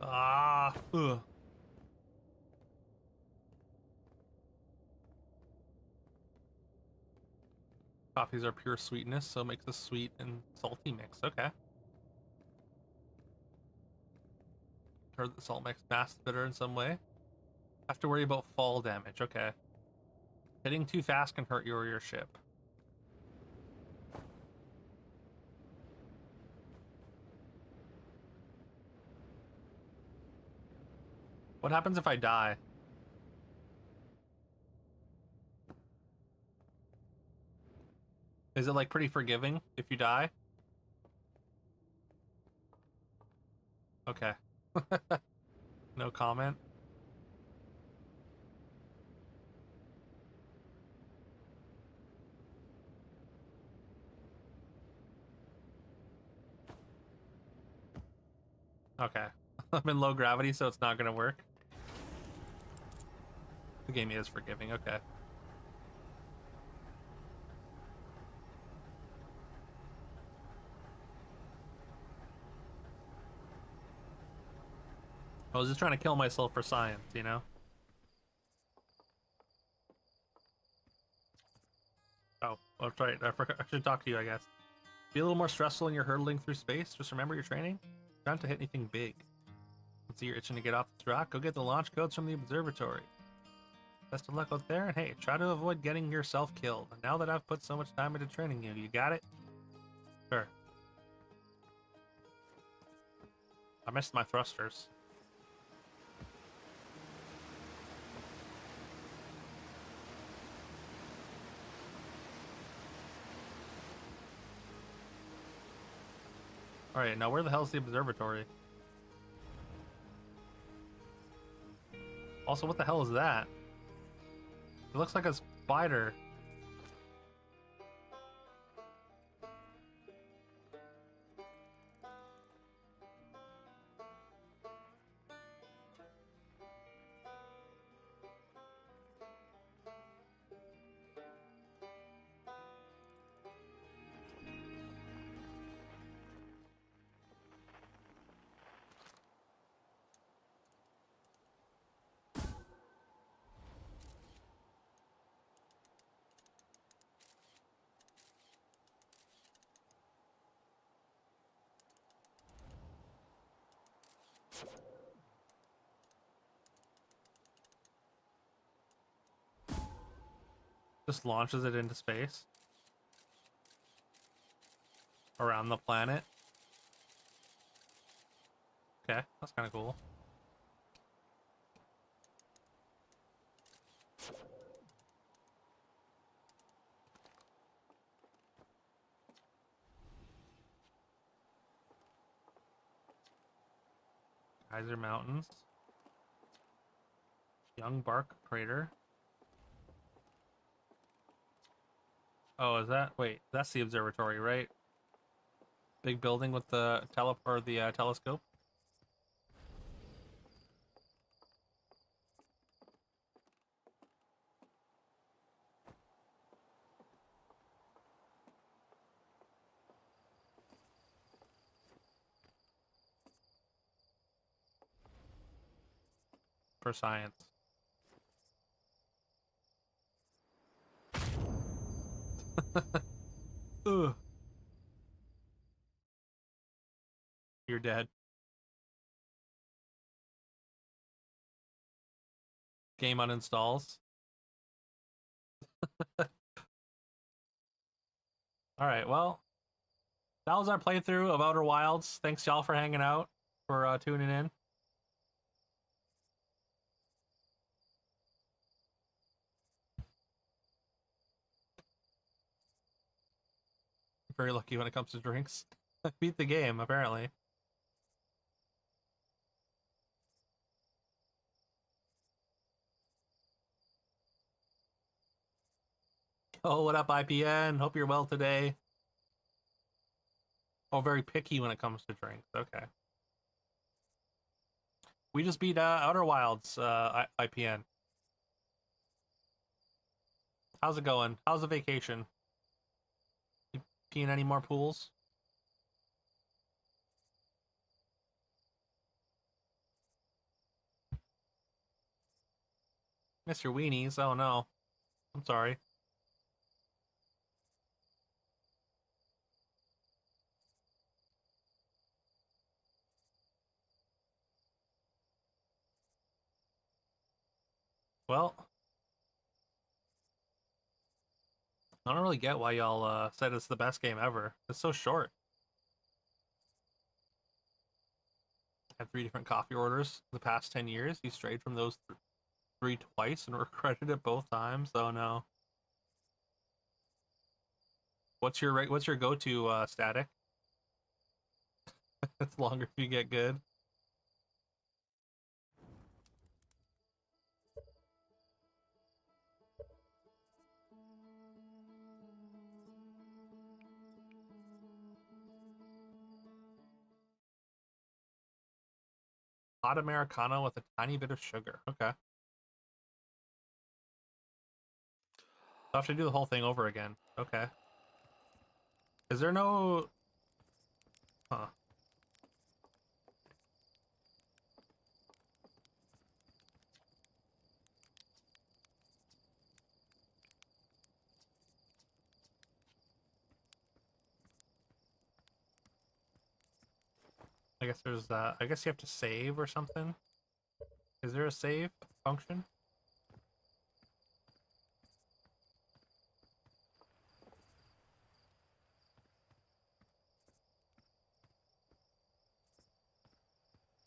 Ah, ugh. Coffees are pure sweetness, so it makes a sweet and salty mix. Okay. Heard that salt makes fast bitter in some way. Have to worry about fall damage. Okay. Hitting too fast can hurt you or your ship. What happens if I die? Is it like pretty forgiving if you die? Okay. No comment. Okay. I'm in low gravity, so it's not gonna work. The game is forgiving. Okay. I was just trying to kill myself for science, you know? Oh, that's right. I forgot. I should talk to you, I guess. Be a little more stressful when you're hurtling through space. Just remember your training. Try not to hit anything big. Let's see, you're itching to get off the track. Go get the launch codes from the observatory. Best of luck out there, and hey, try to avoid getting yourself killed. Now that I've put so much time into training you, you got it? Sure. I missed my thrusters. Alright, now where the hell's the observatory? Also, what the hell is that? It looks like a spider. Just launches it into space. Around the planet. Okay, that's kind of cool. Geyser Mountains. Young Bark Crater. Oh, is that? Wait, that's the observatory, right? Big building with the telescope. for science. Ugh. You're dead. Game uninstalls. Alright, well, that was our playthrough of Outer Wilds. Thanks y'all for hanging out, for tuning in. Very lucky when it comes to drinks. Beat the game, apparently. Oh, what up, IPN? Hope you're well today. Oh, very picky when it comes to drinks. Okay. We just beat Outer Wilds, IPN. How's it going? How's the vacation? You peeing any more pools? Miss your weenies. Oh no. I'm sorry. Well, I don't really get why y'all said it's the best game ever. It's so short. Had 3 different coffee orders the past 10 years. You strayed from those 3 twice and were credited it both times. Oh no. What's your go-to static? It's longer if you get good. Hot Americano with a tiny bit of sugar. Okay. I'll have to do the whole thing over again. Okay. Is there no... Huh. I guess there's I guess you have to save or something. Is there a save function?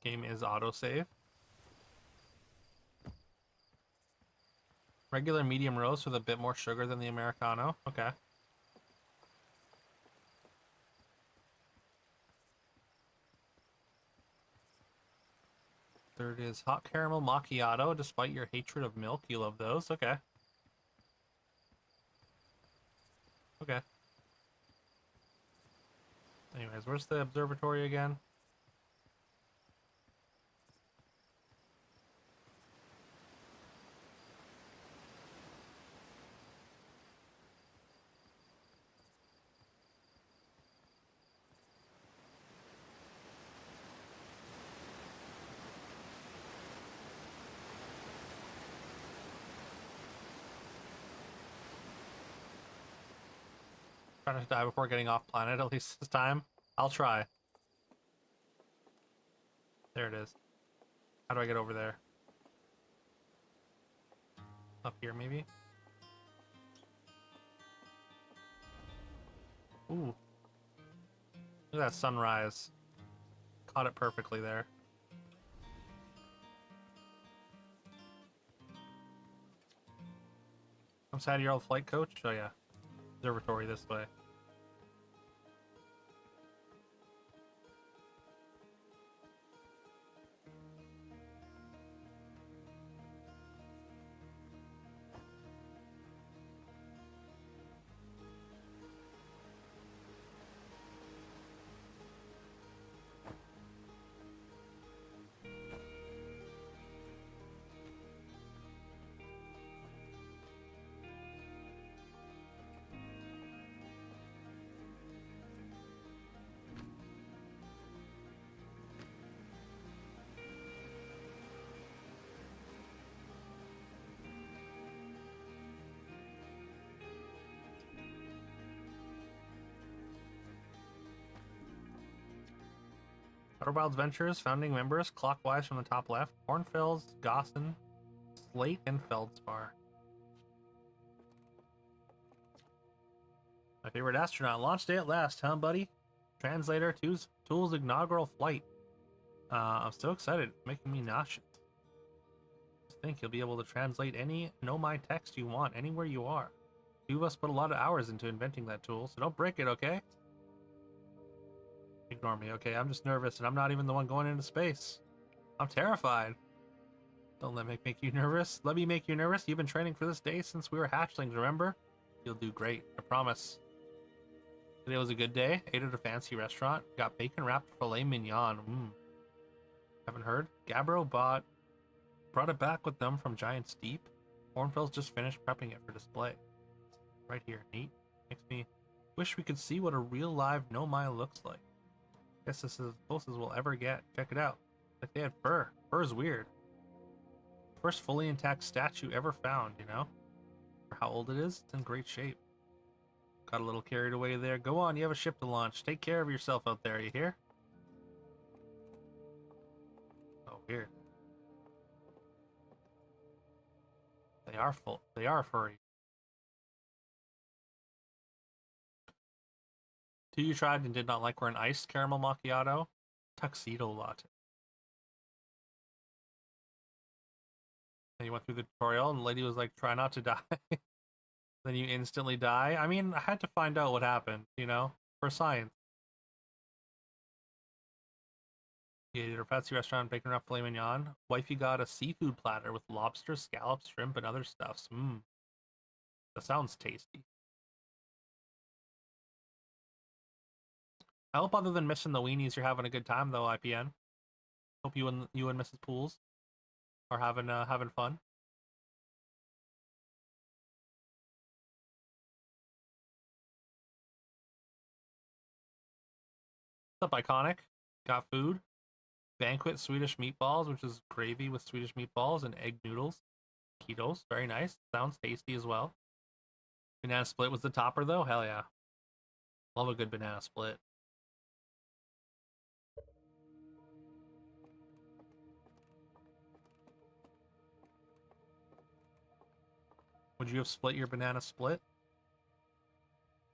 Game is autosave. Regular medium roast with a bit more sugar than the Americano. Okay. Third is hot caramel macchiato. Despite your hatred of milk, you love those. Okay. Okay. Anyways, where's the observatory again? Trying to die before getting off planet, at least this time. I'll try. There it is. How do I get over there? Up here, maybe? Ooh. Look at that sunrise. Caught it perfectly there. I'm sad your old flight coach. Oh yeah. Observatory this way. Outer Wilds Ventures, founding members, clockwise from the top left. Cornfields, Gosson, Slate, and Feldspar. My favorite astronaut. Launch day at last, huh, buddy? Translator, Tool's inaugural flight. I'm so excited. It's making me nauseous. I think you'll be able to translate any Nomai text you want anywhere you are. Two of us put a lot of hours into inventing that tool, so don't break it, okay? Ignore me, okay? I'm just nervous, and I'm not even the one going into space. I'm terrified. Don't let me make you nervous. Let me make you nervous. You've been training for this day since we were hatchlings, remember? You'll do great, I promise. Today was a good day. Ate at a fancy restaurant. Got bacon-wrapped filet mignon. Haven't heard? Gabbro brought it back with them from Giant's Deep. Cornfield's just finished prepping it for display. Right here, neat. Makes me wish we could see what a real live Nomai looks like. Guess this is as close as we'll ever get. Check it out. Like they had fur. Fur's weird. First fully intact statue ever found, you know? For how old it is, it's in great shape. Got a little carried away there. Go on, you have a ship to launch. Take care of yourself out there, you hear? Oh, weird. They are furry. Two you tried and did not like were an iced caramel macchiato, tuxedo latte. And you went through the tutorial and the lady was like, try not to die. Then you instantly die. I mean, I had to find out what happened, you know, for science. You ate at a fancy restaurant, bacon wrapped filet mignon. Wifey got a seafood platter with lobster, scallops, shrimp, and other stuffs. That sounds tasty. I hope other than missing the weenies, you're having a good time though, IPN. Hope you and Mrs. Pools are having fun. What's up, Iconic? Got food. Banquet Swedish meatballs, which is gravy with Swedish meatballs and egg noodles. Ketos, very nice. Sounds tasty as well. Banana split was the topper though? Hell yeah. Love a good banana split. Would you have split your banana split?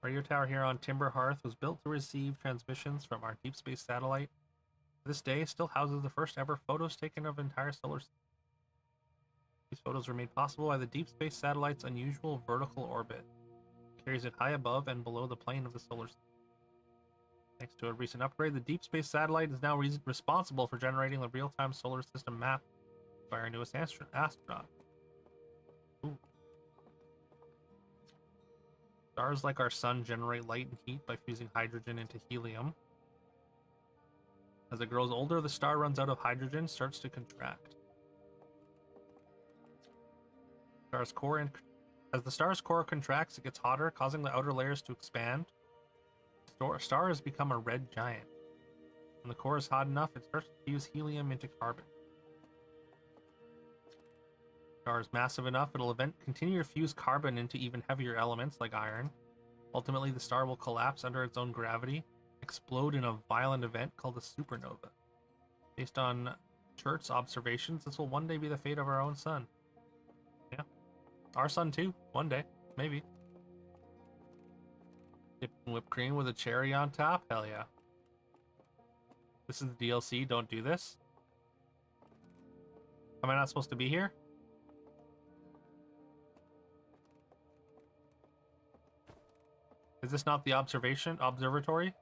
Radio tower here on Timber Hearth was built to receive transmissions from our deep space satellite. This day still houses the first ever photos taken of entire solar system. These photos were made possible by the deep space satellite's unusual vertical orbit. It carries it high above and below the plane of the solar system. Thanks to a recent upgrade, the deep space satellite is now responsible for generating the real-time solar system map by our newest astronaut. Ooh. Stars like our sun generate light and heat by fusing hydrogen into helium. As it grows older, the star runs out of hydrogen, starts to contract. As the star's core contracts, it gets hotter, causing the outer layers to expand. The star has become a red giant. When the core is hot enough, it starts to fuse helium into carbon. The star is massive enough, it'll continue to fuse carbon into even heavier elements like iron. Ultimately, the star will collapse under its own gravity, explode in a violent event called a supernova. Based on Church's observations, this will one day be the fate of our own sun. Yeah. Our sun too, one day, maybe. Dipping whipped cream with a cherry on top? Hell yeah. This is the DLC, don't do this. Am I not supposed to be here? Is this not the observatory?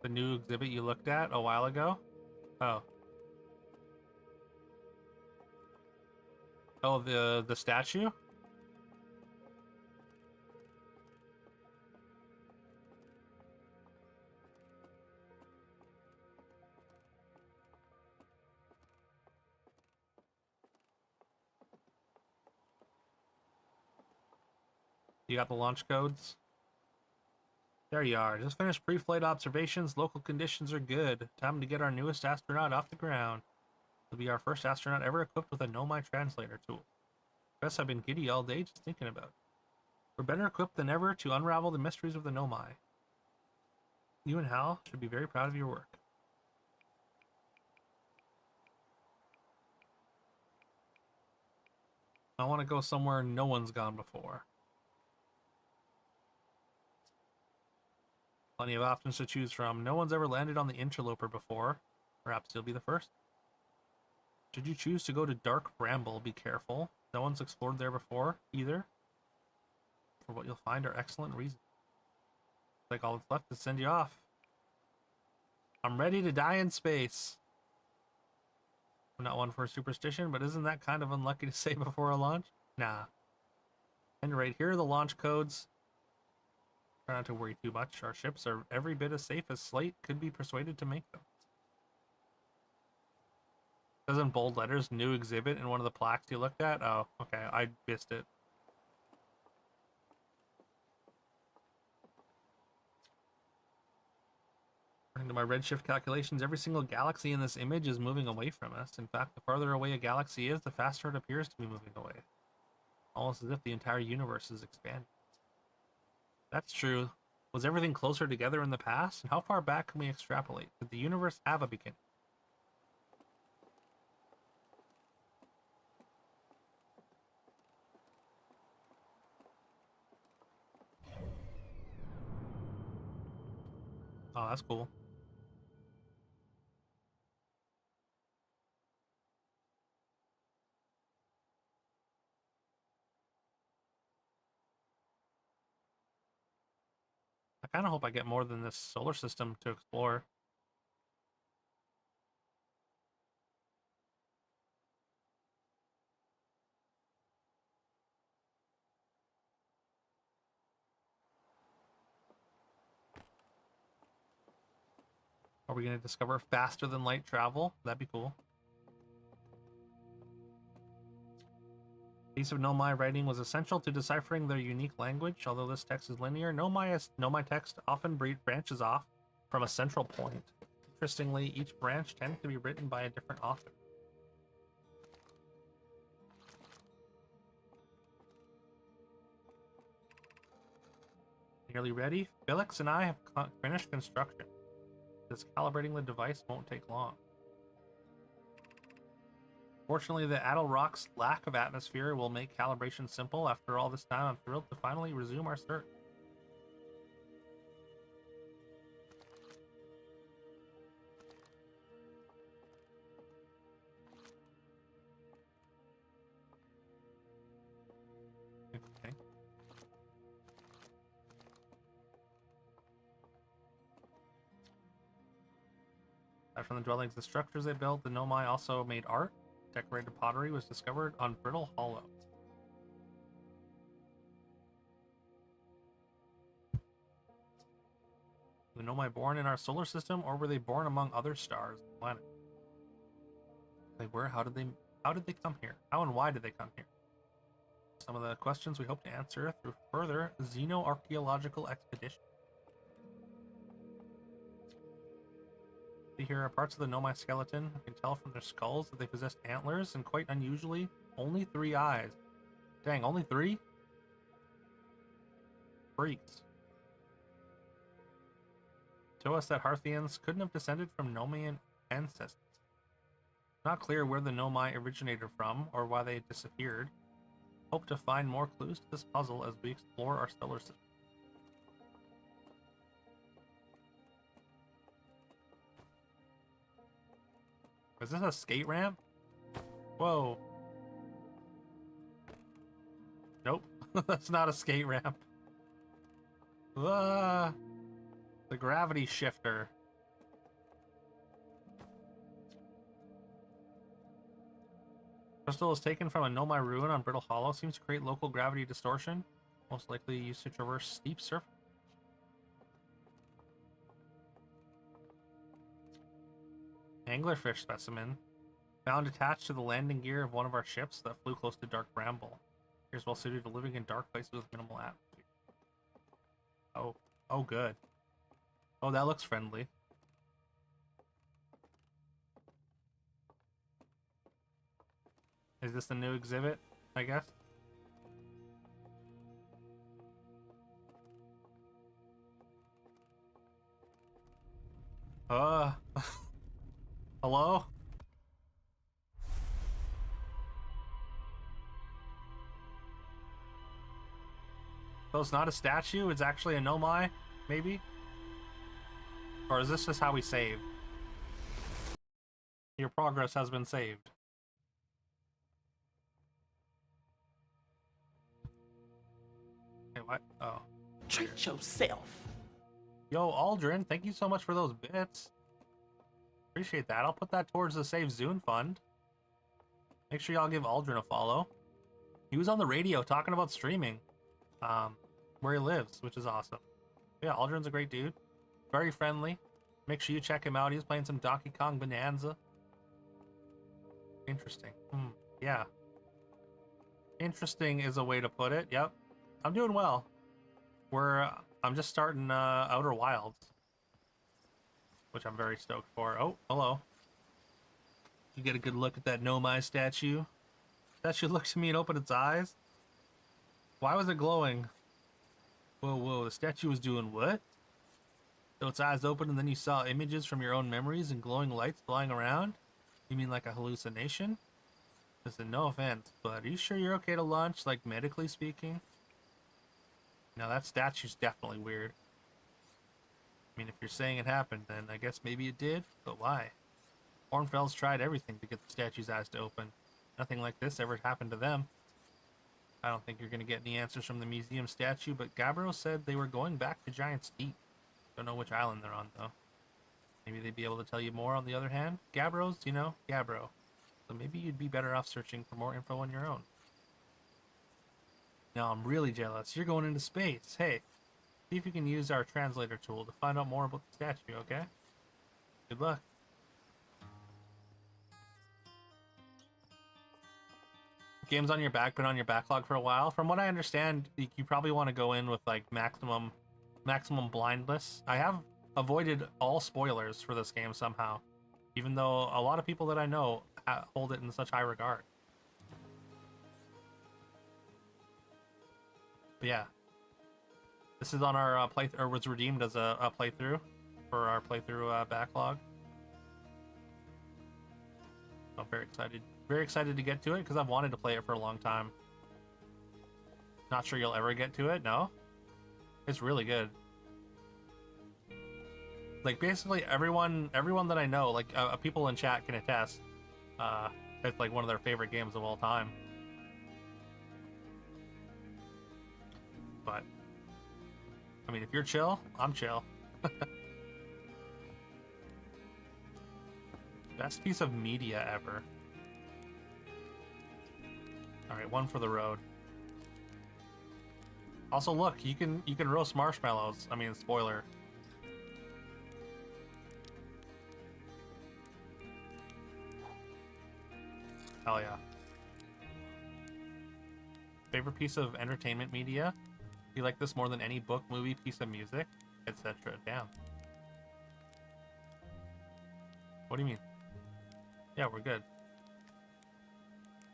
The new exhibit you looked at a while ago? Oh. Oh, the statue? You got the launch codes? There you are. Just finished pre-flight observations. Local conditions are good. Time to get our newest astronaut off the ground. He'll be our first astronaut ever equipped with a Nomai translator tool. Guess I've been giddy all day just thinking about it. We're better equipped than ever to unravel the mysteries of the Nomai. You and Hal should be very proud of your work. I want to go somewhere no one's gone before. Plenty of options to choose from. No one's ever landed on the Interloper before. Perhaps you'll be the first. Should you choose to go to Dark Bramble, be careful. No one's explored there before, either. For what you'll find are excellent reasons. Like all that's left to send you off. I'm ready to die in space. I'm not one for superstition, but isn't that kind of unlucky to say before a launch? Nah. And right here are the launch codes. Try not to worry too much. Our ships are every bit as safe as Slate could be persuaded to make them. Says in bold letters, new exhibit in one of the plaques you looked at. Oh, okay, I missed it. According to my redshift calculations, every single galaxy in this image is moving away from us. In fact, the farther away a galaxy is, the faster it appears to be moving away. Almost as if the entire universe is expanding. That's true. Was everything closer together in the past? And how far back can we extrapolate? Did the universe have a beginning? Oh, that's cool. I kind of hope I get more than this solar system to explore. Are we going to discover faster than light travel? That'd be cool. Piece of Nomai writing was essential to deciphering their unique language. Although this text is linear, Nomai text often branches off from a central point. Interestingly, each branch tends to be written by a different author. Nearly ready? Felix and I have finished construction. This calibrating the device won't take long. Fortunately, the Addle Rock's lack of atmosphere will make calibration simple. After all this time, I'm thrilled to finally resume our search. Okay. Aside from the dwellings and structures they built, the Nomai also made art. Decorated pottery was discovered on Brittle Hollow. Were the Nomai born in our solar system, or were they born among other stars and planets? They were. How did they come here? How and why did they come here? Some of the questions we hope to answer through further xenoarchaeological expedition. Here are parts of the Nomai skeleton. You can tell from their skulls that they possessed antlers and, quite unusually, only 3 eyes. Dang, only 3? Freaks. Show us that Harthians couldn't have descended from Nomian ancestors. Not clear where the Nomai originated from or why they disappeared. Hope to find more clues to this puzzle as we explore our stellar system. Is this a skate ramp? Whoa. Nope. That's not a skate ramp. The gravity shifter. Crystal is taken from a Nomai ruin on Brittle Hollow. Seems to create local gravity distortion. Most likely used to traverse steep surface. Anglerfish specimen. Found attached to the landing gear of one of our ships that flew close to Dark Bramble. Appears well suited to living in dark places with minimal atmosphere. Oh good. Oh, that looks friendly. Is this the new exhibit, I guess? Hello? So it's not a statue, it's actually a nomai, maybe? Or is this just how we save? Your progress has been saved. Hey, what? Oh. Treat yourself. Yo, Aldrin, thank you so much for those bits. Appreciate that. I'll put that towards the Save Zune Fund. Make sure y'all give Aldrin a follow. He was on the radio talking about streaming. Where he lives, which is awesome. Yeah, Aldrin's a great dude. Very friendly. Make sure you check him out. He's playing some Donkey Kong Bonanza. Interesting. Yeah. Interesting is a way to put it. Yep. I'm doing well. I'm just starting Outer Wilds, which I'm very stoked for. Oh, hello. You get a good look at that Nomai statue. Statue looks at me and opened its eyes. Why was it glowing? Whoa, whoa, the statue was doing what? So its eyes opened and then you saw images from your own memories and glowing lights flying around? You mean like a hallucination? Listen, no offense, but are you sure you're okay to launch, like medically speaking? Now that statue's definitely weird. I mean, if you're saying it happened, then I guess maybe it did, but why? Hornfels tried everything to get the statue's eyes to open. Nothing like this ever happened to them. I don't think you're going to get any answers from the museum statue, but Gabbro said they were going back to Giant's Deep. Don't know which island they're on, though. Maybe they'd be able to tell you more on the other hand. Gabbro's, you know, Gabbro. So maybe you'd be better off searching for more info on your own. Now I'm really jealous. You're going into space. Hey, see if you can use our translator tool to find out more about the statue, okay? Good luck. Games on your back, been on your backlog for a while. From what I understand, you probably want to go in with like maximum blindness. I have avoided all spoilers for this game somehow, even though a lot of people that I know hold it in such high regard. But yeah, this is on our playthrough, or was redeemed as a playthrough for our playthrough backlog. I'm very excited to get to it because I've wanted to play it for a long time. Not sure you'll ever get to it. No, it's really good. Like basically everyone that I know, like people in chat can attest. It's like one of their favorite games of all time. But I mean, if you're chill, I'm chill. Best piece of media ever. All right, one for the road. Also, look, you can roast marshmallows. I mean, spoiler. Hell yeah. Favorite piece of entertainment media? You like this more than any book, movie, piece of music, etc. Damn. What do you mean? Yeah, we're good.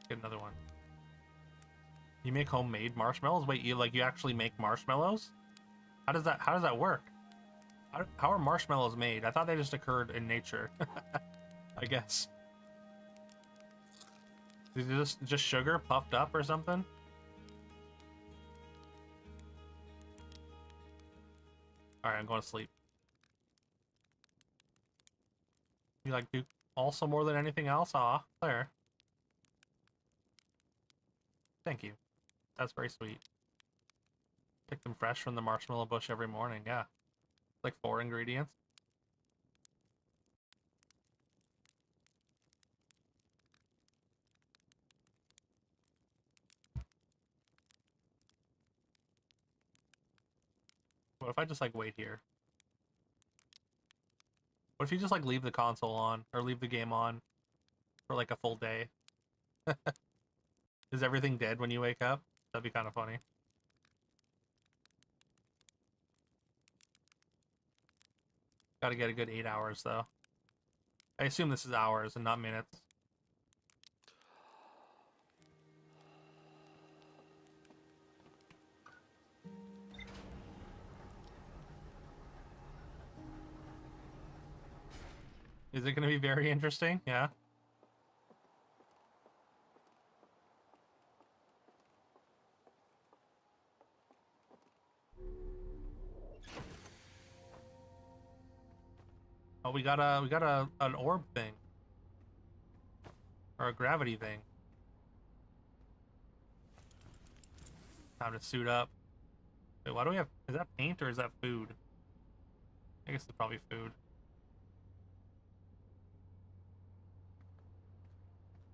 Get another one. You make homemade marshmallows? Wait, you actually make marshmallows? How does that work? How are marshmallows made? I thought they just occurred in nature. I guess. Is it just sugar puffed up or something? Alright, I'm going to sleep. You like Duke also more than anything else? Aw, Claire. Thank you. That's very sweet. Pick them fresh from the marshmallow bush every morning, yeah. Like 4 ingredients. What if I just like wait here? What if you just like leave the console on or leave the game on for like a full day? Is everything dead when you wake up? That'd be kind of funny. Gotta get a good 8 hours though. I assume this is hours and not minutes. Is it going to be very interesting? Yeah. Oh, we got an orb thing. Or a gravity thing. Time to suit up. Wait, why do we have... Is that paint or is that food? I guess it's probably food.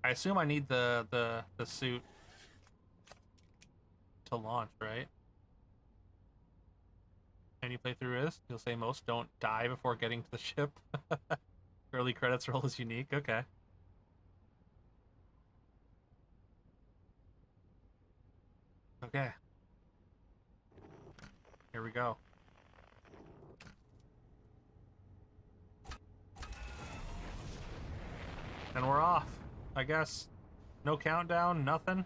I assume I need the suit to launch, right? Any playthrough is? You'll say most don't die before getting to the ship. Early credits roll is unique. Okay. Okay. Here we go. And we're off, I guess. No countdown, nothing.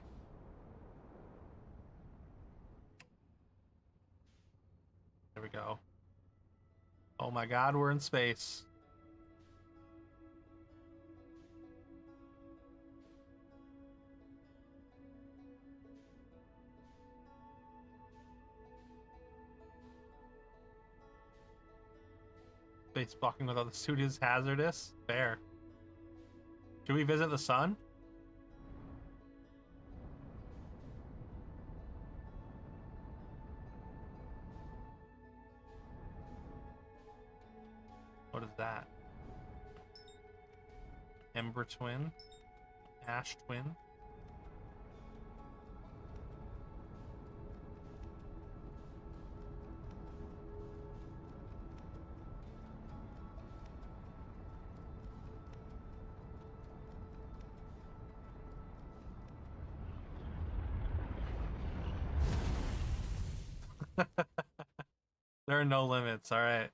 There we go. Oh my god, we're in space. Space blocking without the suit is hazardous. Fair. Should we visit the sun? What is that? Ember twin? Ash twin? There are no limits, alright.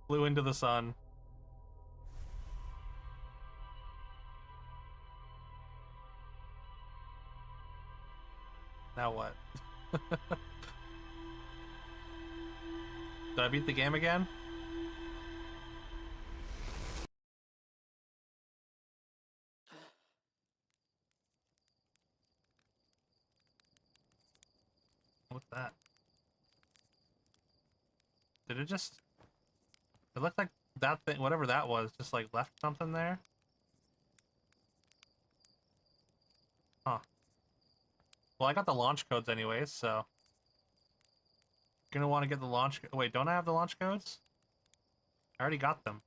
Flew into the sun. Now what? Did I beat the game again? What's that? Did it just... It looked like that thing, whatever that was, just like left something there? Huh. Well, I got the launch codes anyways, so... Gonna want to get the launch... Wait, don't I have the launch codes? I already got them.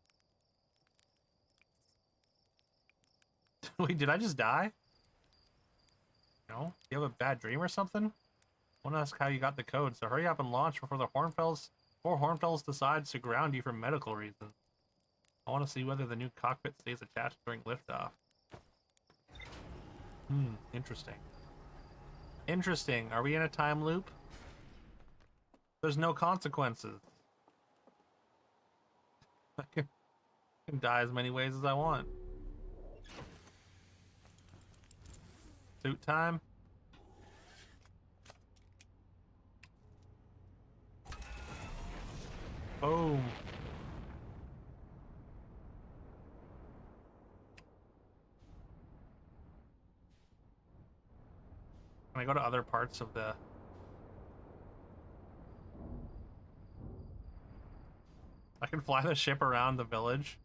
Wait, did I just die? No? You have a bad dream or something? I want to ask how you got the code, so hurry up and launch before Hornfells decides to ground you for medical reasons. I want to see whether the new cockpit stays attached during liftoff. Interesting. Interesting. Are we in a time loop? There's no consequences. I can die as many ways as I want. Suit time. Boom. Can I go to other parts of the... I can fly the ship around the village.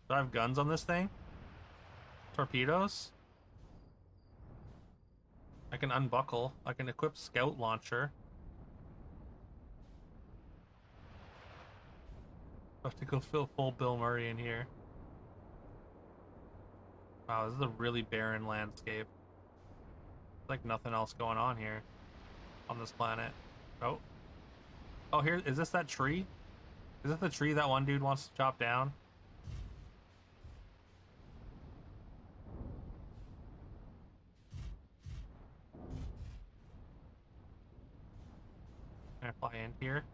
Do I have guns on this thing? Torpedoes? I can unbuckle. I can equip scout launcher. I have to go fill full Bill Murray in here. Wow, this is a really barren landscape. Like nothing else going on here on this planet. Oh. Oh, here, is this that tree? Is this the tree that one dude wants to chop down? Can I fly in here?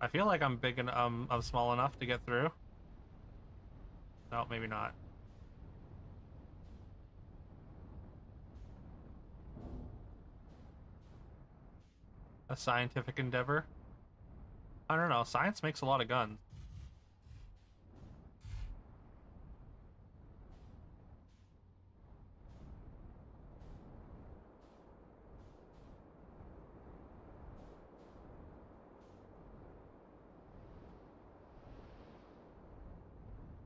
I feel like I'm big and I'm small enough to get through. No, maybe not. A scientific endeavor. I don't know. Science makes a lot of guns.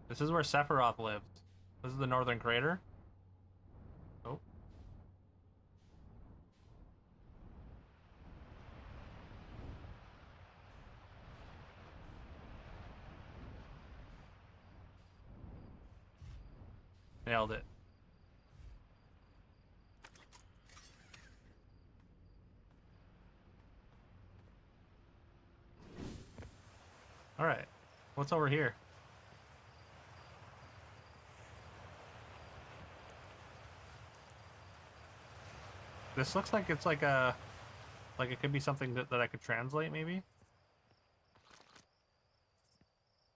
This is where Sephiroth lives. This is the northern crater. Oh. Nailed it. Alright. What's over here? This looks like it's like a... Like it could be something that I could translate, maybe?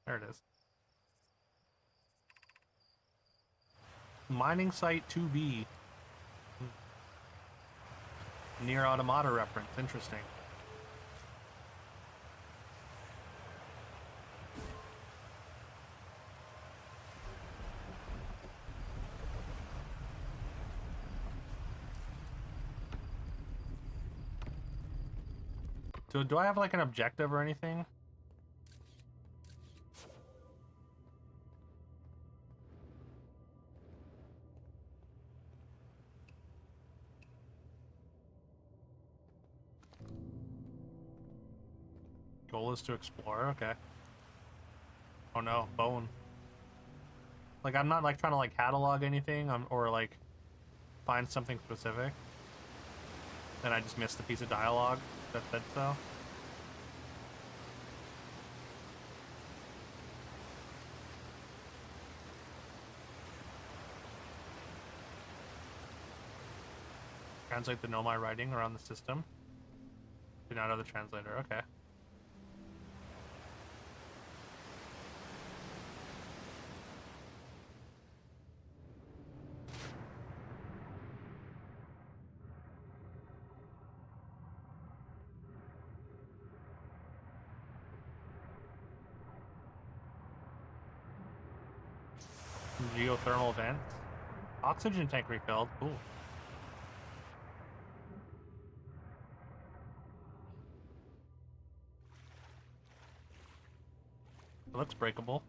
There it is. Mining site 2B. Near Automata reference. Interesting. So do I have like an objective or anything? Goal is to explore, okay. Oh no, bone. Like I'm not like trying to like catalog anything or like find something specific. Then I just missed the piece of dialogue that said so. Translate the Nomai writing around the system. Do not have the translator, okay. Geothermal vents. Oxygen tank refilled. Cool. It looks breakable.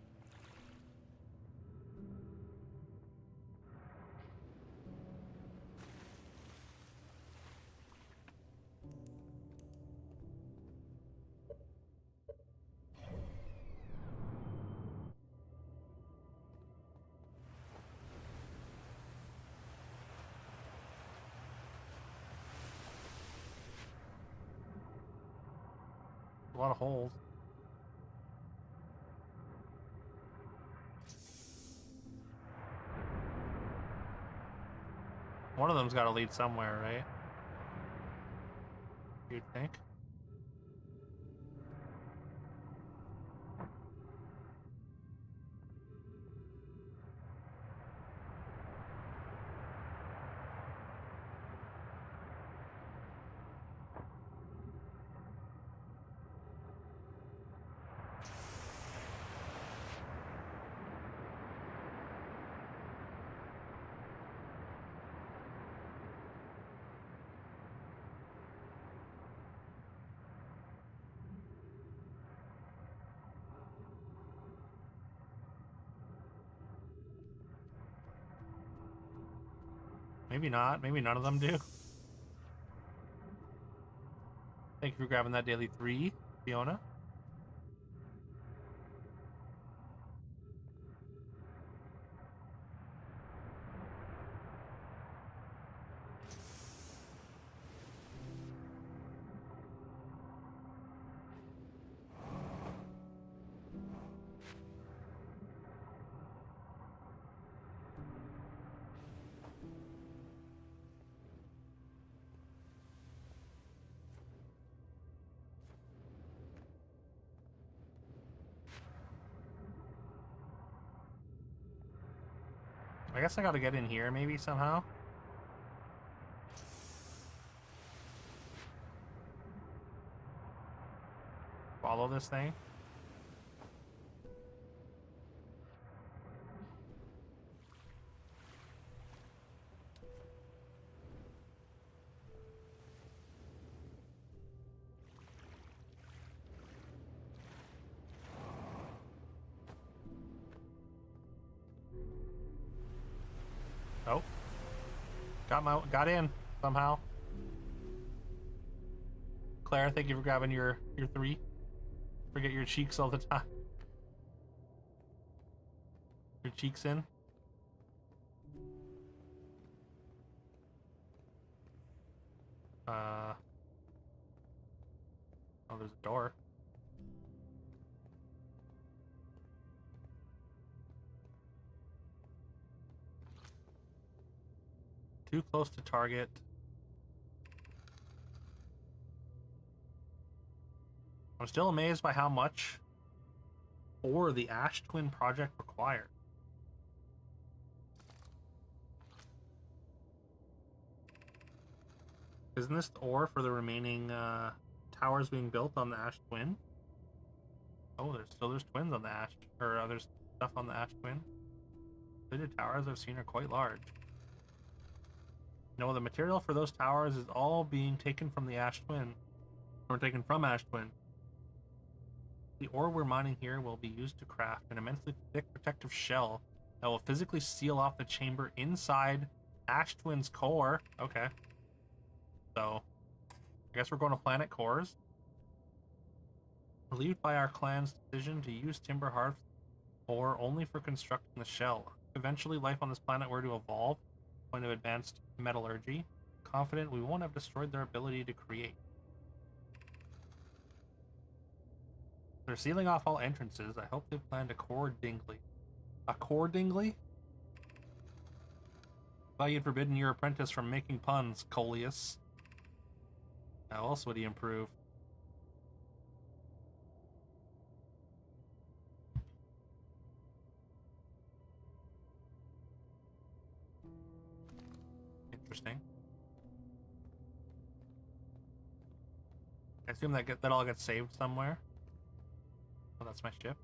A lot of holes. One of them's got to lead somewhere, right? You'd think. Maybe not. Maybe none of them do. Thank you for grabbing that daily 3, Fiona. I guess I gotta get in here maybe somehow. Follow this thing. Oh. Got in somehow. Claire, thank you for grabbing your 3. Forget your cheeks all the time. Your cheeks in. Oh, there's a door. Too close to target. I'm still amazed by how much ore the Ash Twin project required. Isn't this the ore for the remaining towers being built on the Ash Twin? Oh, there's twins on the Ash, or there's stuff on the Ash Twin. The towers I've seen are quite large. No, the material for those towers is all being taken from the Ash Twin. Or taken from Ash Twin. The ore we're mining here will be used to craft an immensely thick protective shell that will physically seal off the chamber inside Ash Twin's core. Okay. So, I guess we're going to planet cores. Relieved by our clan's decision to use timber harvest ore only for constructing the shell. Eventually, life on this planet were to evolve to the point of advanced metallurgy. Confident we won't have destroyed their ability to create. They're sealing off all entrances. I hope they've planned accordingly. Accordingly? Thought you'd forbidden your apprentice from making puns, Coleus. How else would he improve? Interesting. I assume that all gets saved somewhere. Oh, that's my ship.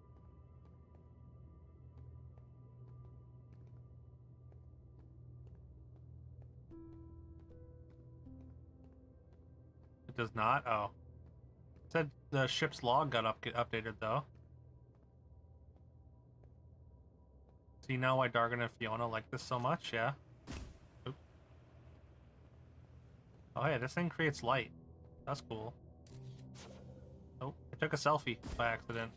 It does not? Oh. It said the ship's log got updated, though. See now why Dargon and Fiona like this so much? Yeah. Oop. Oh, hey, this thing creates light. That's cool. Oh, I took a selfie by accident.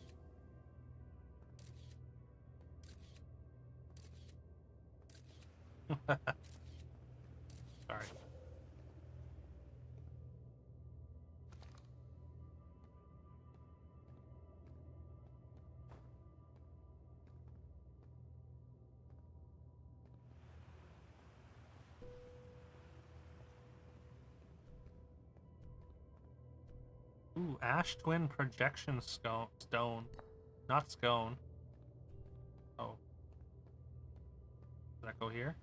Sorry. Ooh, Ash Twin Projection Stone. Not Scone. Oh. Did that go here?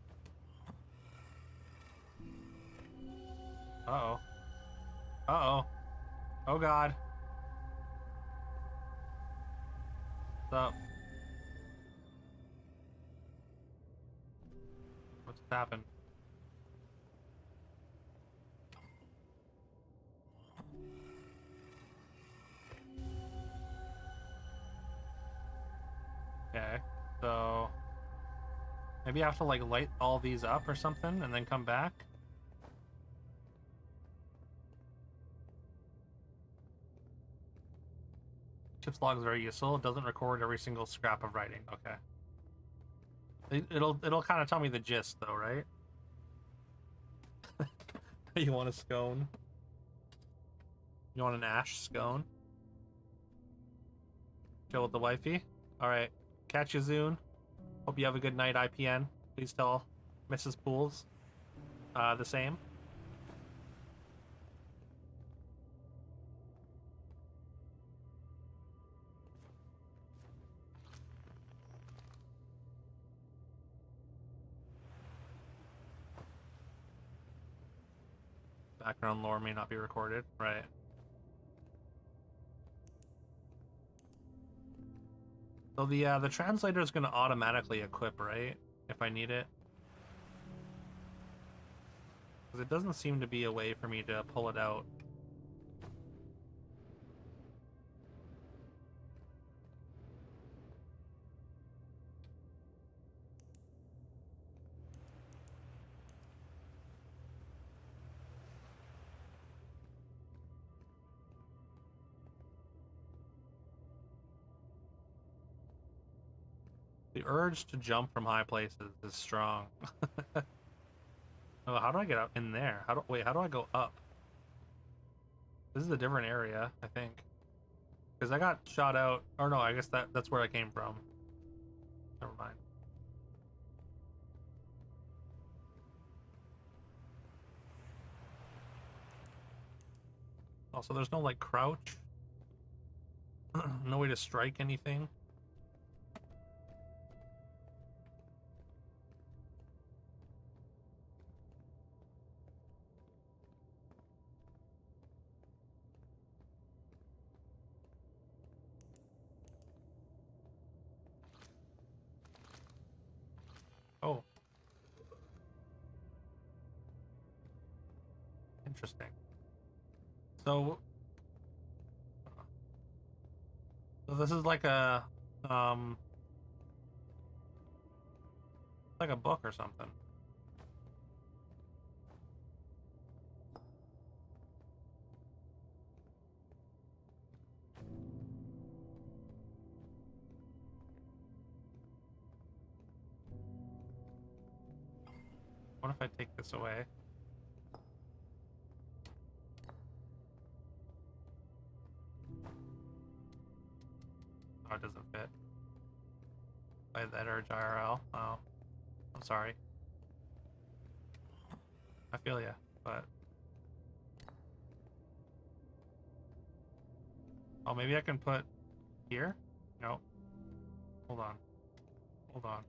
Uh-oh. Uh-oh. Oh god. What's up? What's happened? Okay, so maybe I have to like light all these up or something and then come back. Ship's log is very useful. It doesn't record every single scrap of writing. Okay. It'll kind of tell me the gist though, right? You want a scone? You want an ash scone? Chill with the wifey? Alright. Catch you, Zune. Hope you have a good night, IPN. Please tell Mrs. Pools the same. Background lore may not be recorded. Right. So the translator is going to automatically equip, right? If I need it. Because it doesn't seem to be a way for me to pull it out. The urge to jump from high places is strong. Oh, how do I get up in there? Wait, how do I go up? This is a different area, I think. Because I got shot out. Or no, I guess that's where I came from. Never mind. Also, there's no, like, crouch. No way to strike anything. Oh. Interesting. So this is like like a book or something. What if I take this away? Oh, it doesn't fit. By that urge IRL. Oh, I'm sorry. I feel ya, but oh, maybe I can put here. No, hold on, hold on.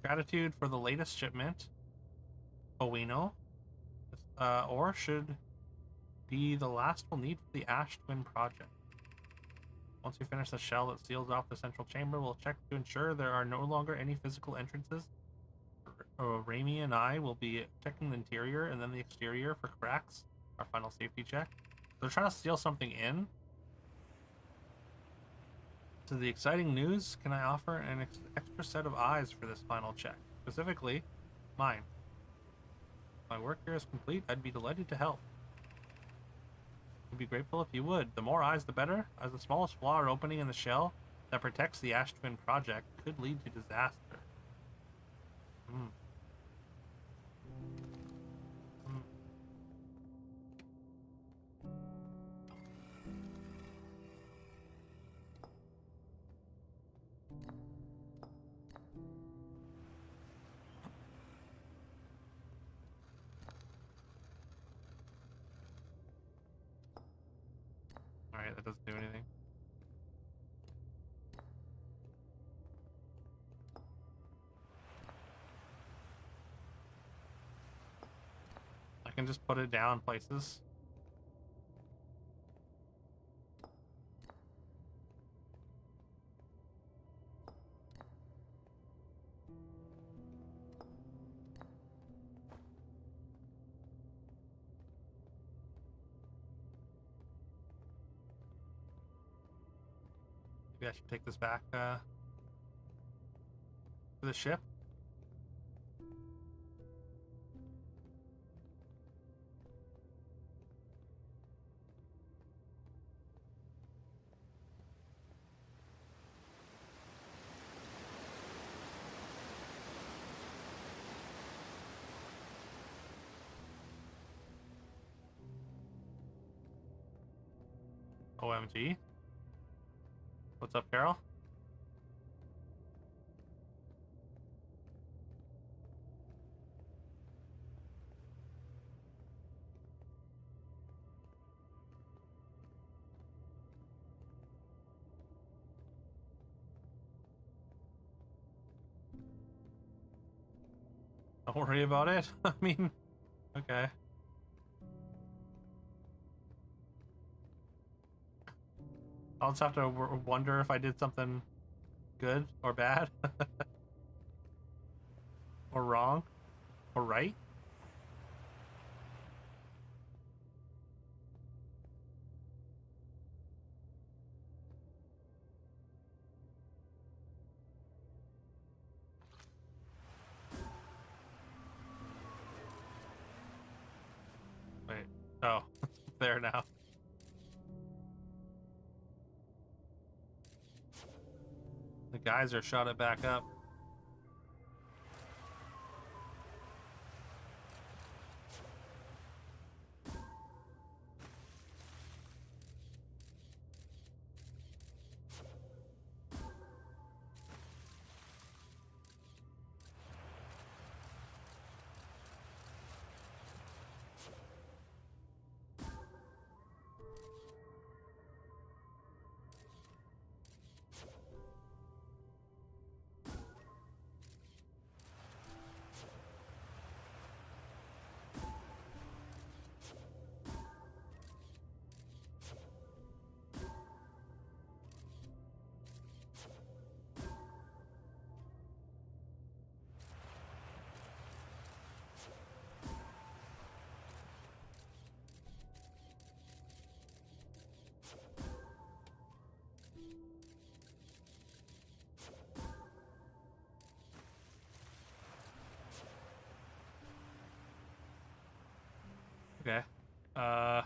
Gratitude for the latest shipment. Owino. Or should be the last we'll need for the Ash Twin project. Once we finish the shell that seals off the central chamber, we'll check to ensure there are no longer any physical entrances. Raimi and I will be checking the interior and then the exterior for cracks. Our final safety check. They're trying to steal something in. To the exciting news, can I offer an extra set of eyes for this final check? Specifically, mine. If my work here is complete, I'd be delighted to help. I'd be grateful if you would. The more eyes, the better, as the smallest flaw or opening in the shell that protects the Ash Twin project could lead to disaster. Alright, that doesn't do anything. I can just put it down places. Maybe I should take this back to the ship. OMG. What's up, Carol? Don't worry about it. I mean, okay. I'll just have to wonder if I did something good or bad. Or wrong. Or right. Wait. Oh, it's there now. The geyser shot it back up. Okay. I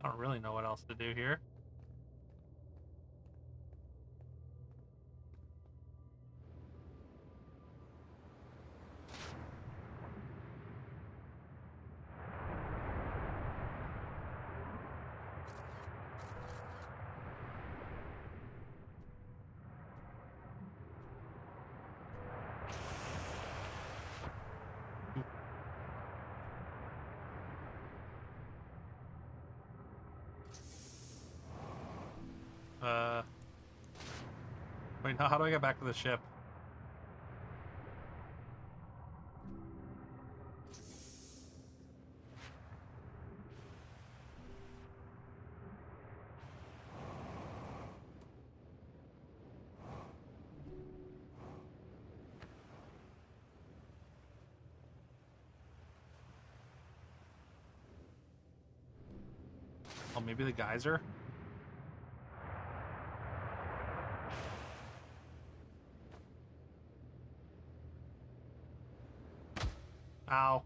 don't really know what else to do here. Wait, now how do I get back to the ship? Oh, maybe the geyser? Ow.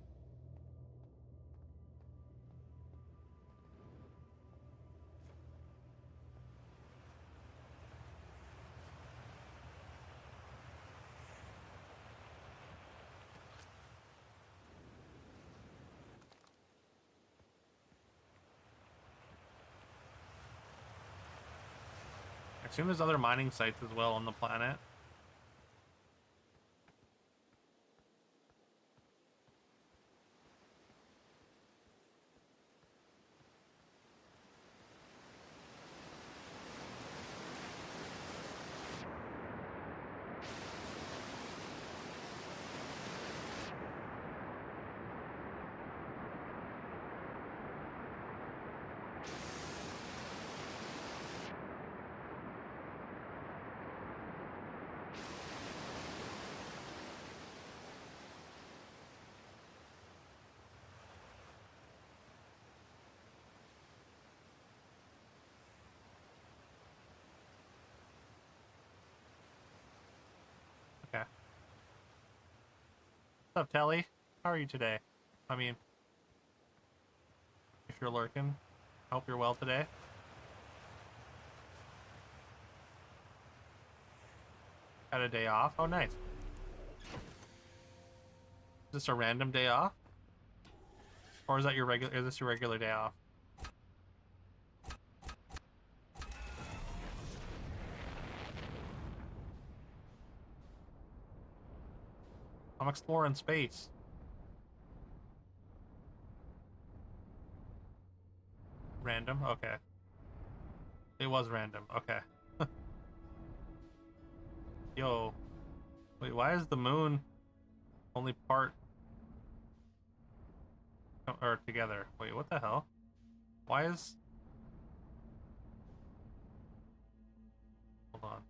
I assume there's other mining sites as well on the planet. Okay. What's up, Telly? How are you today? I mean, if you're lurking, I hope you're well today. Had a day off? Oh, nice. Is this a random day off? Or is that your regular, is this your regular day off? I'm exploring space. Random? Okay. It was random. Okay. Yo, wait, why is the moon only part or together? Wait, what the hell? Why is... Hold on.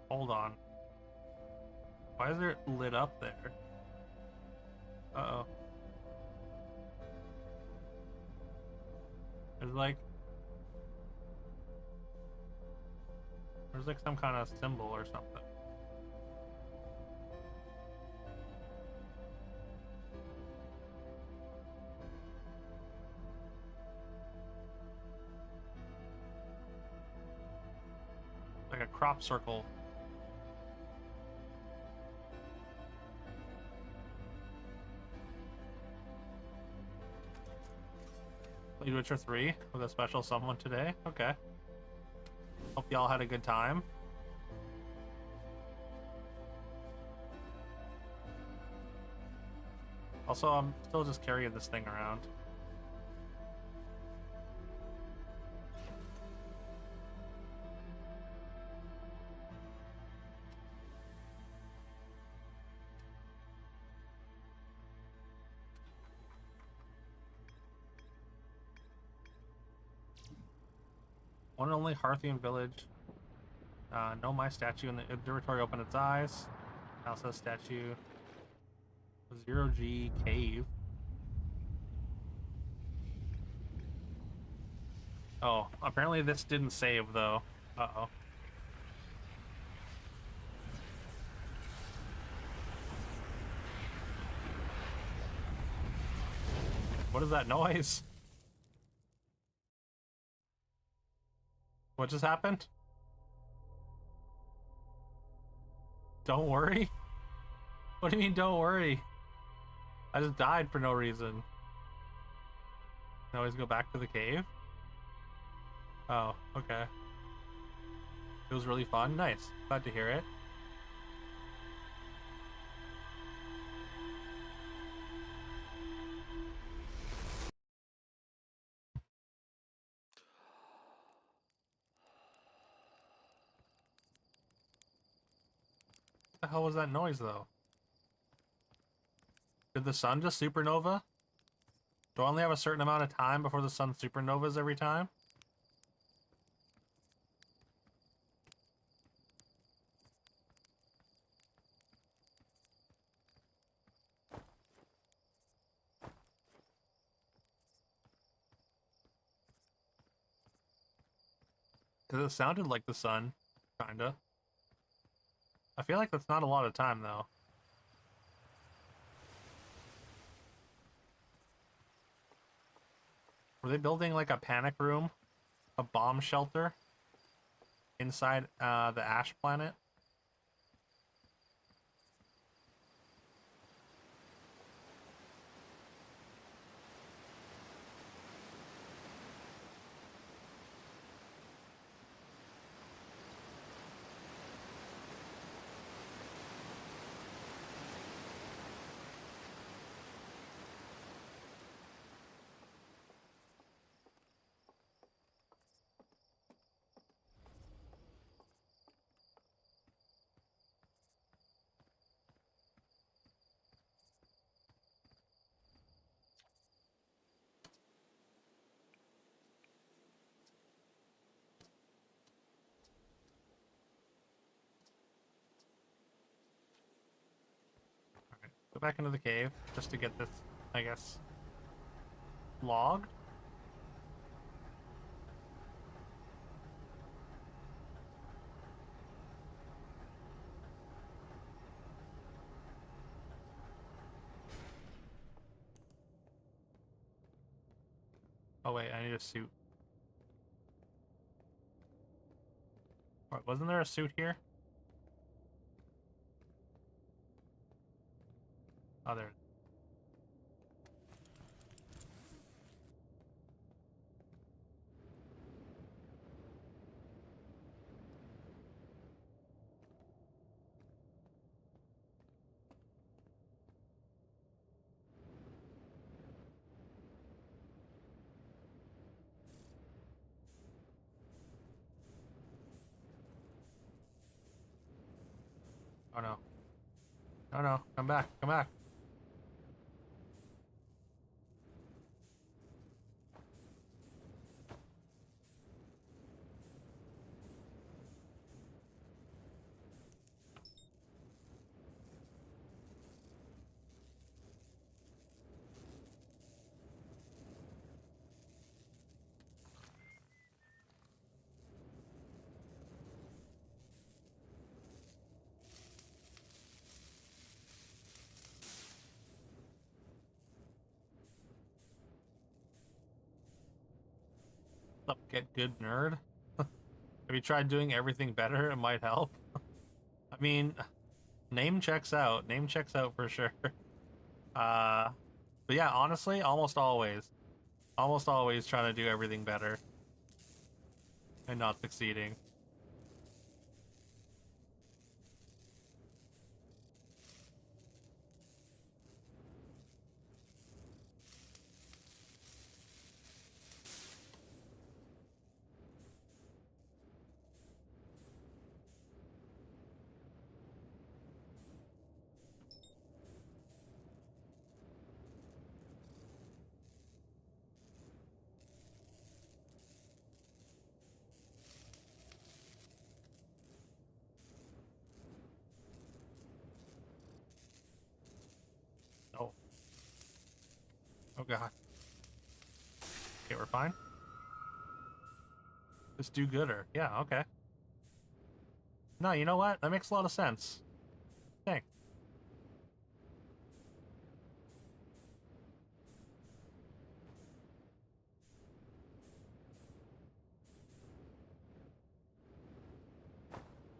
Hold on. Why is it lit up there? Uh-oh. There's like... There's like some kind of symbol or something. Like a crop circle. Played Witcher 3 with a special someone today. Okay. Hope y'all had a good time. Also, I'm still just carrying this thing around. One and only Harthian village. No, my statue in the observatory opened its eyes. Elsa's statue. 0G cave. Oh, apparently this didn't save though. Uh-oh. What is that noise? What just happened? Don't worry? What do you mean, don't worry? I just died for no reason. Can I always go back to the cave? Oh, okay. It was really fun. Nice. Glad to hear it. What the hell was that noise, though? Did the sun just supernova? Do I only have a certain amount of time before the sun supernovas every time? Because it sounded like the sun, kinda. I feel like that's not a lot of time, though. Were they building like a panic room? A bomb shelter? Inside the Ash planet? Go back into the cave just to get this, I guess, logged. Oh wait, I need a suit. What, wasn't there a suit here? Oh, there. Oh no. Oh no, come back, come back. What's up, get good nerd? Have you tried doing everything better? It might help. I mean, name checks out. Name checks out for sure. But yeah, honestly, almost always. Almost always trying to do everything better. And not succeeding. Oh. Oh god. Okay, we're fine. Just do gooder. Yeah, okay. No, you know what? That makes a lot of sense. Thanks.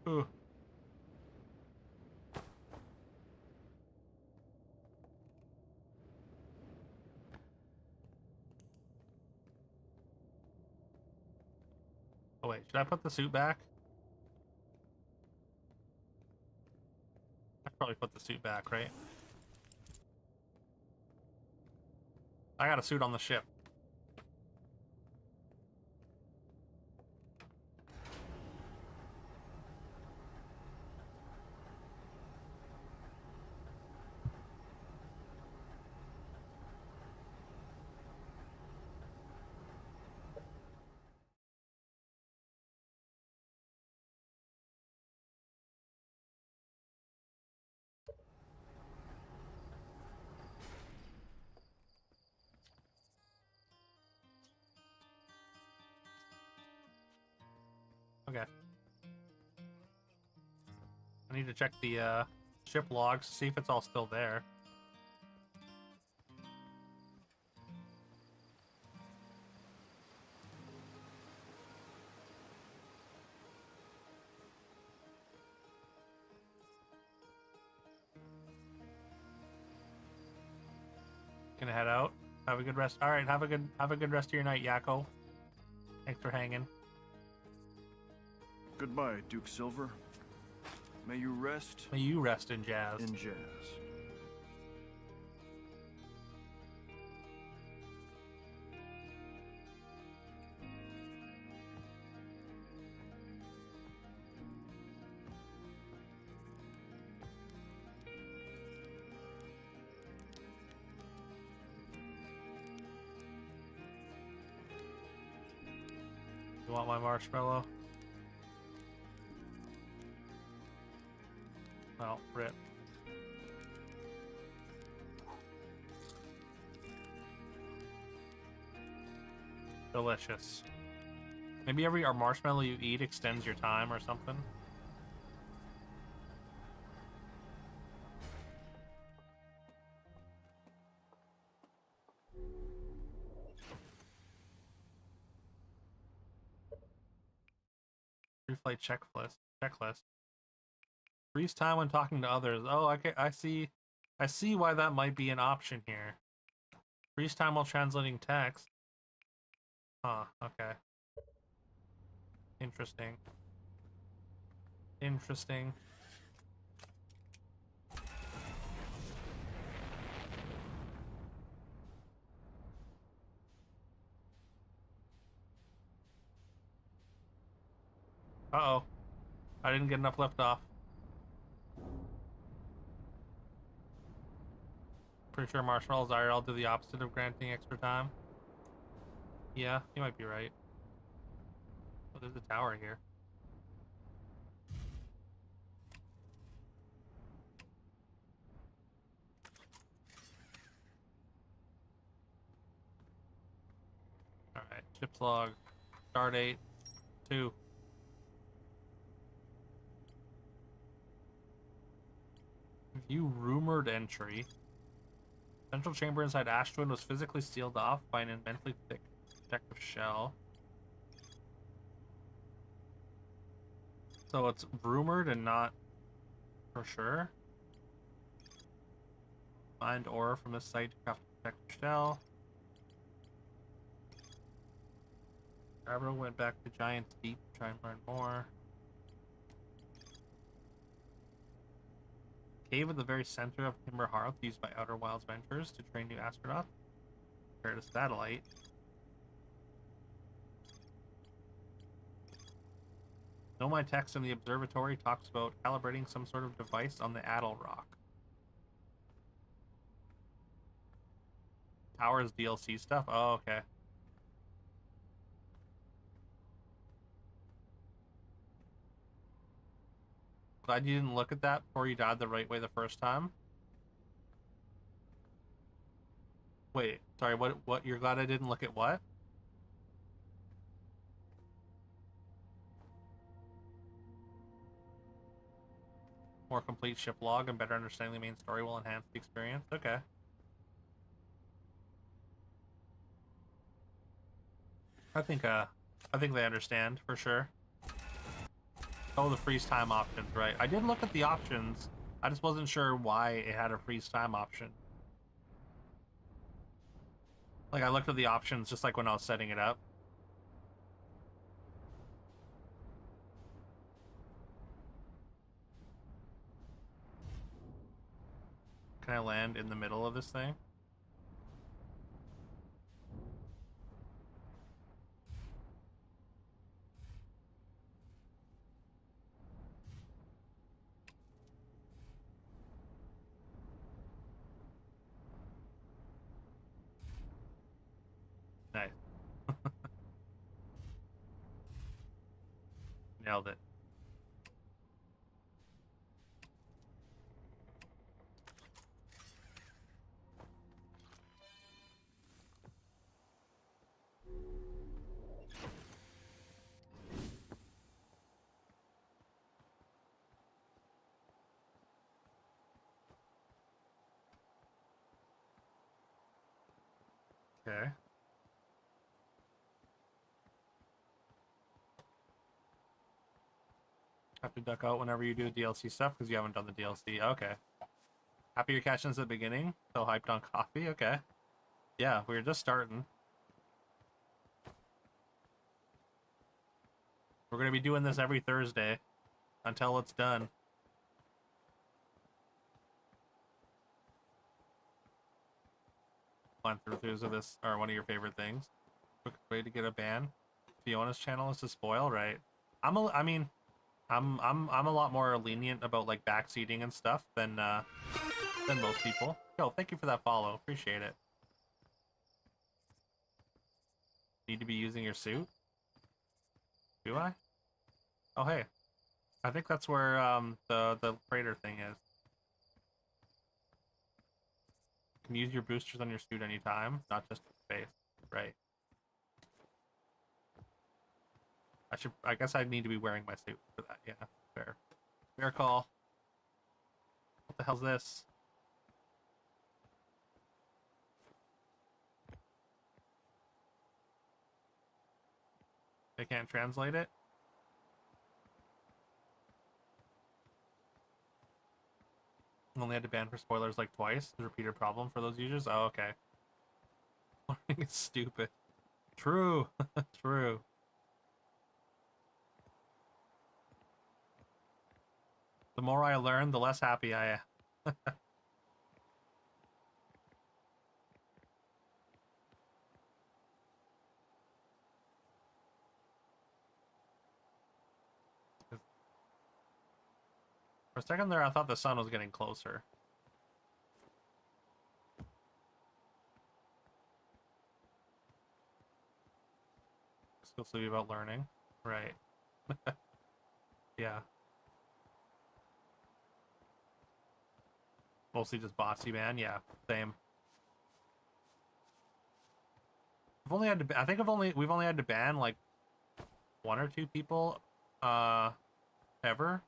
Ooh. Oh wait, should I put the suit back? I should probably put the suit back, right? I got a suit on the ship. Okay. I need to check the ship logs to see if it's all still there. Gonna head out. Have a good rest. All right, have a good rest of your night, Yakko. Thanks for hanging. Goodbye, Duke Silver. May you rest. May you rest in jazz. In jazz. You want my marshmallow? Well, rip. Delicious. Maybe every marshmallow you eat extends your time or something. Reflight checklist. Freeze time when talking to others. Oh, I see why that might be an option here. Freeze time while translating text. Huh, okay. Interesting. Interesting. Uh-oh. I didn't get enough left off. pretty sure marshmallows IRL do the opposite of granting extra time. Yeah, you might be right. Oh, there's a tower here. Alright, ship's log. Start 8. 2. View rumored entry. Central chamber inside Ash Twin was physically sealed off by an immensely thick protective shell. So it's rumored and not for sure. Find ore from this site to craft a protective shell. Arrow went back to Giant's Deep to try and learn more. Cave at the very center of Timber Hearth used by Outer Wilds Ventures to train new astronauts. Compared to satellite. Nomai text in the observatory talks about calibrating some sort of device on the Addle Rock. Towers DLC stuff? Oh, okay. Glad you didn't look at that before you died the right way the first time. Wait, sorry, what, you're glad I didn't look at what? More complete ship log and better understanding the main story will enhance the experience. Okay. I think they understand for sure. Oh, the freeze time options, right. I did look at the options. I just wasn't sure why it had a freeze time option. Like, I looked at the options just like when I was setting it up. Can I land in the middle of this thing? Nice. Nailed it. Okay. Have to duck out whenever you do DLC stuff because you haven't done the DLC. Okay. Happy you're catching us at the beginning. So hyped on coffee. Okay. Yeah, we were just starting. We're going to be doing this every Thursday until it's done. Throughs of this are one of your favorite things. Quick way to get a ban. Fiona's channel is to spoil, right? I'm a lot more lenient about like backseating and stuff than most people. Yo, thank you for that follow. Appreciate it. Need to be using your suit? Do I? Oh hey. I think that's where the freighter thing is. You can use your boosters on your suit anytime, not just space. Right. I guess I need to be wearing my suit for that, yeah. Fair. Fair call. What the hell's this? I can't translate it? Only had to ban for spoilers like twice. The repeated problem for those users? Oh, okay. It's stupid. True. True. The more I learn, the less happy I am. For a second there, I thought the sun was getting closer. exclusively about learning. Right. Yeah. Mostly just bossy, man. Yeah, same. I've only had to. I think we've only had to ban like 1 or 2 people, ever.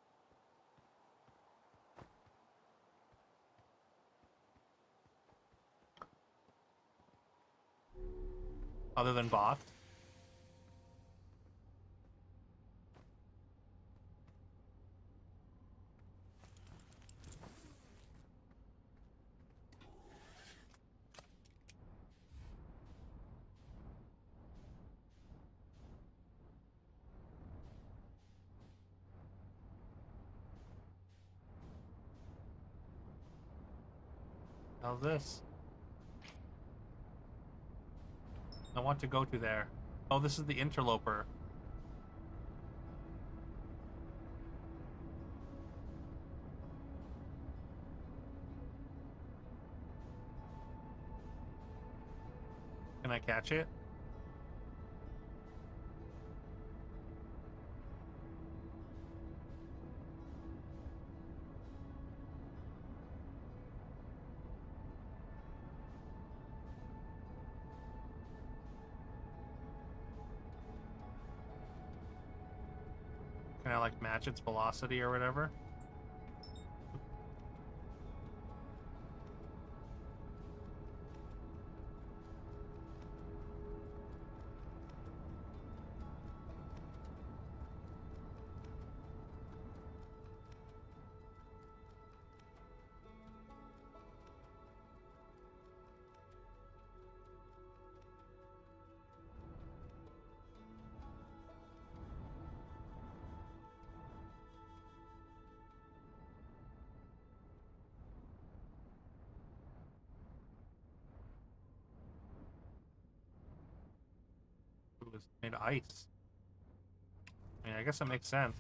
Other than bots. How's this? I want to go to there. Oh, this is the interloper. Can I catch it? Can I like match its velocity or whatever? It was made of ice. I mean, I guess that makes sense.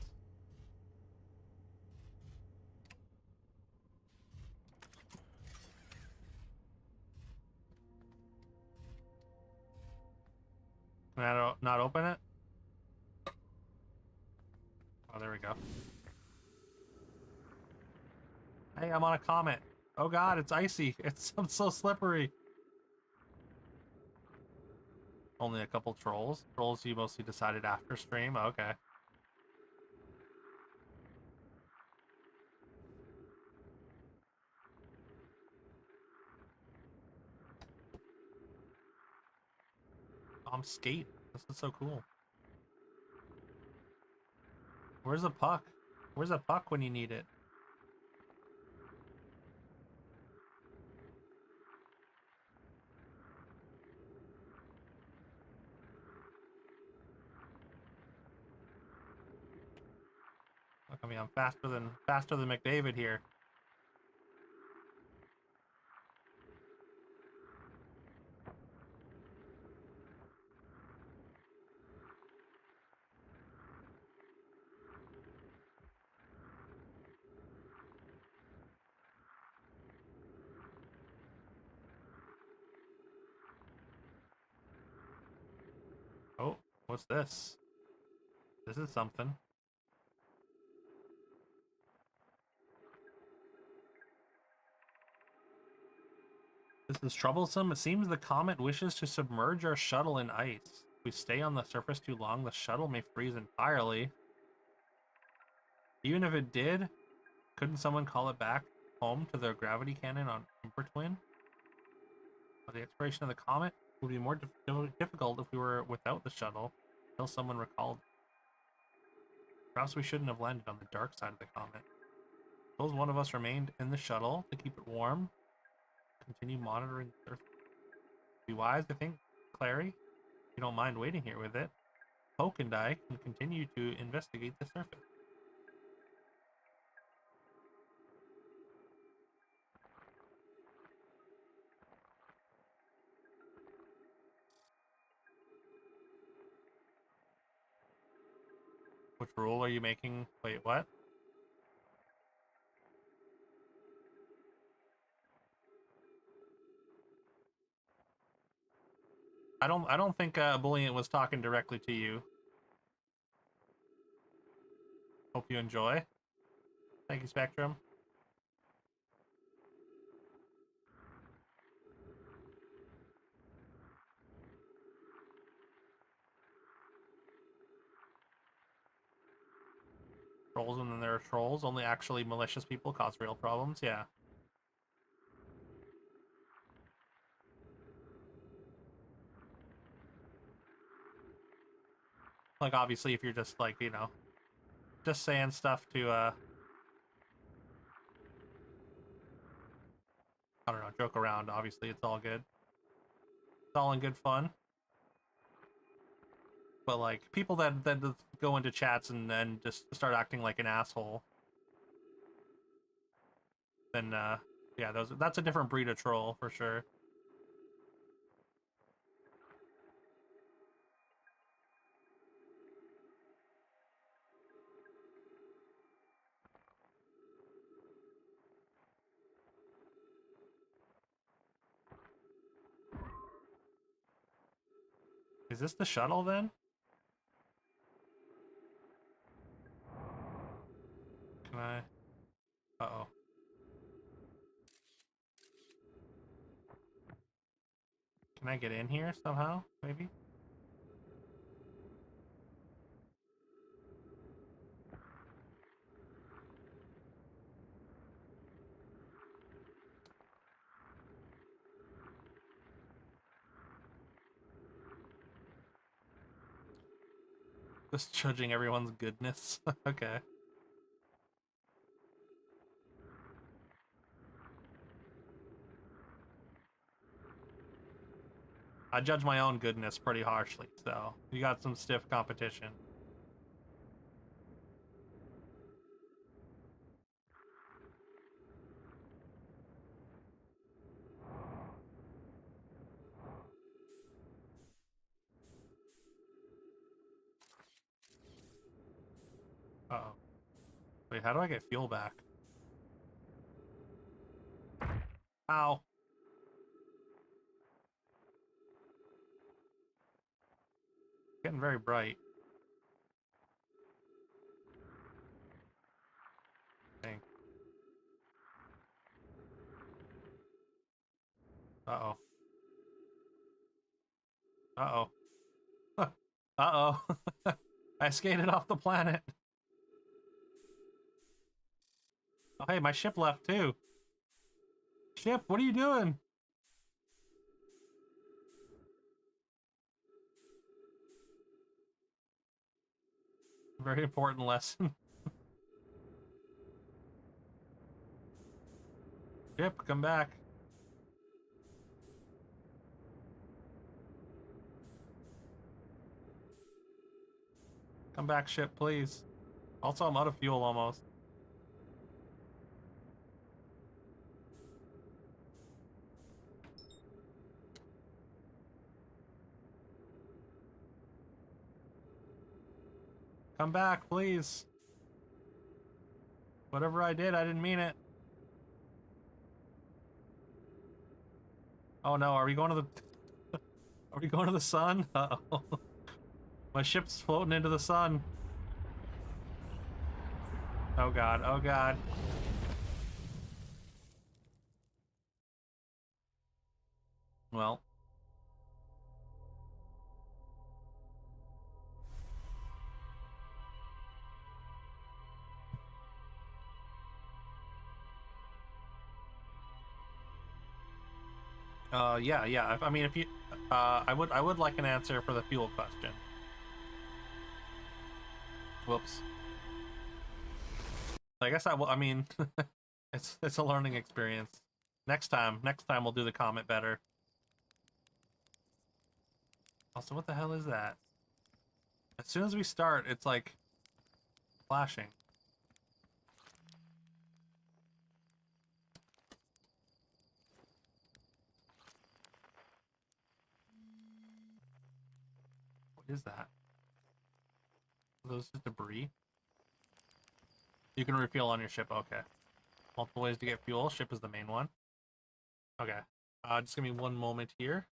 Can I not open it? Oh, there we go. Hey, I'm on a comet. Oh god, it's icy. It's so slippery. Only a couple trolls. Trolls you mostly decided after stream. Okay. I'm skate. This is so cool. Where's the puck? Where's the puck when you need it? Look, I mean, I'm faster than McDavid here. Oh, what's this? This is something. This is troublesome. It seems the comet wishes to submerge our shuttle in ice. If we stay on the surface too long, the shuttle may freeze entirely. Even if it did, couldn't someone call it back home to the gravity cannon on Emperor Twin? The exploration of the comet would be more difficult if we were without the shuttle, until someone recalled. Perhaps we shouldn't have landed on the dark side of the comet. Suppose one of us remained in the shuttle to keep it warm. Continue monitoring the surface. Be wise, I think, Clary. If you don't mind waiting here with it, Poke and I can continue to investigate the surface. Which rule are you making? Wait, what? I don't think Bullion was talking directly to you. Hope you enjoy. Thank you, Spectrum. Trolls, and then there are trolls. Only actually malicious people cause real problems. Yeah. Like, obviously, if you're just, like, you know, just saying stuff to, I don't know, joke around, obviously, it's all good. It's all in good fun. But, like, people that go into chats and then just start acting like an asshole, then, yeah, that's a different breed of troll, for sure. Is this the shuttle, then? Can I... Uh-oh. Can I get in here somehow, maybe? Just judging everyone's goodness. Okay. I judge my own goodness pretty harshly, so you got some stiff competition. Uh-oh. Wait, how do I get fuel back? Ow. Getting very bright. Dang. Uh-oh. Uh-oh. Uh-oh. I skated off the planet. Oh, hey, my ship left too. Ship, what are you doing? Very important lesson. Ship, come back. Come back, ship, please. Also, I'm out of fuel almost. Come back, please. Whatever I did, I didn't mean it. Oh no, are we going to the... Are we going to the sun? Uh-oh. My ship's floating into the sun. Oh god, oh god. Well. Yeah. I mean, if you... I would like an answer for the fuel question. Whoops. I guess I will... I mean, it's a learning experience. Next time we'll do the comet better. Also, what the hell is that? As soon as we start, it's like... flashing. What is that? Are those just debris? You can refuel on your ship, okay. Multiple ways to get fuel. Ship is the main one. Okay. Just give me one moment here.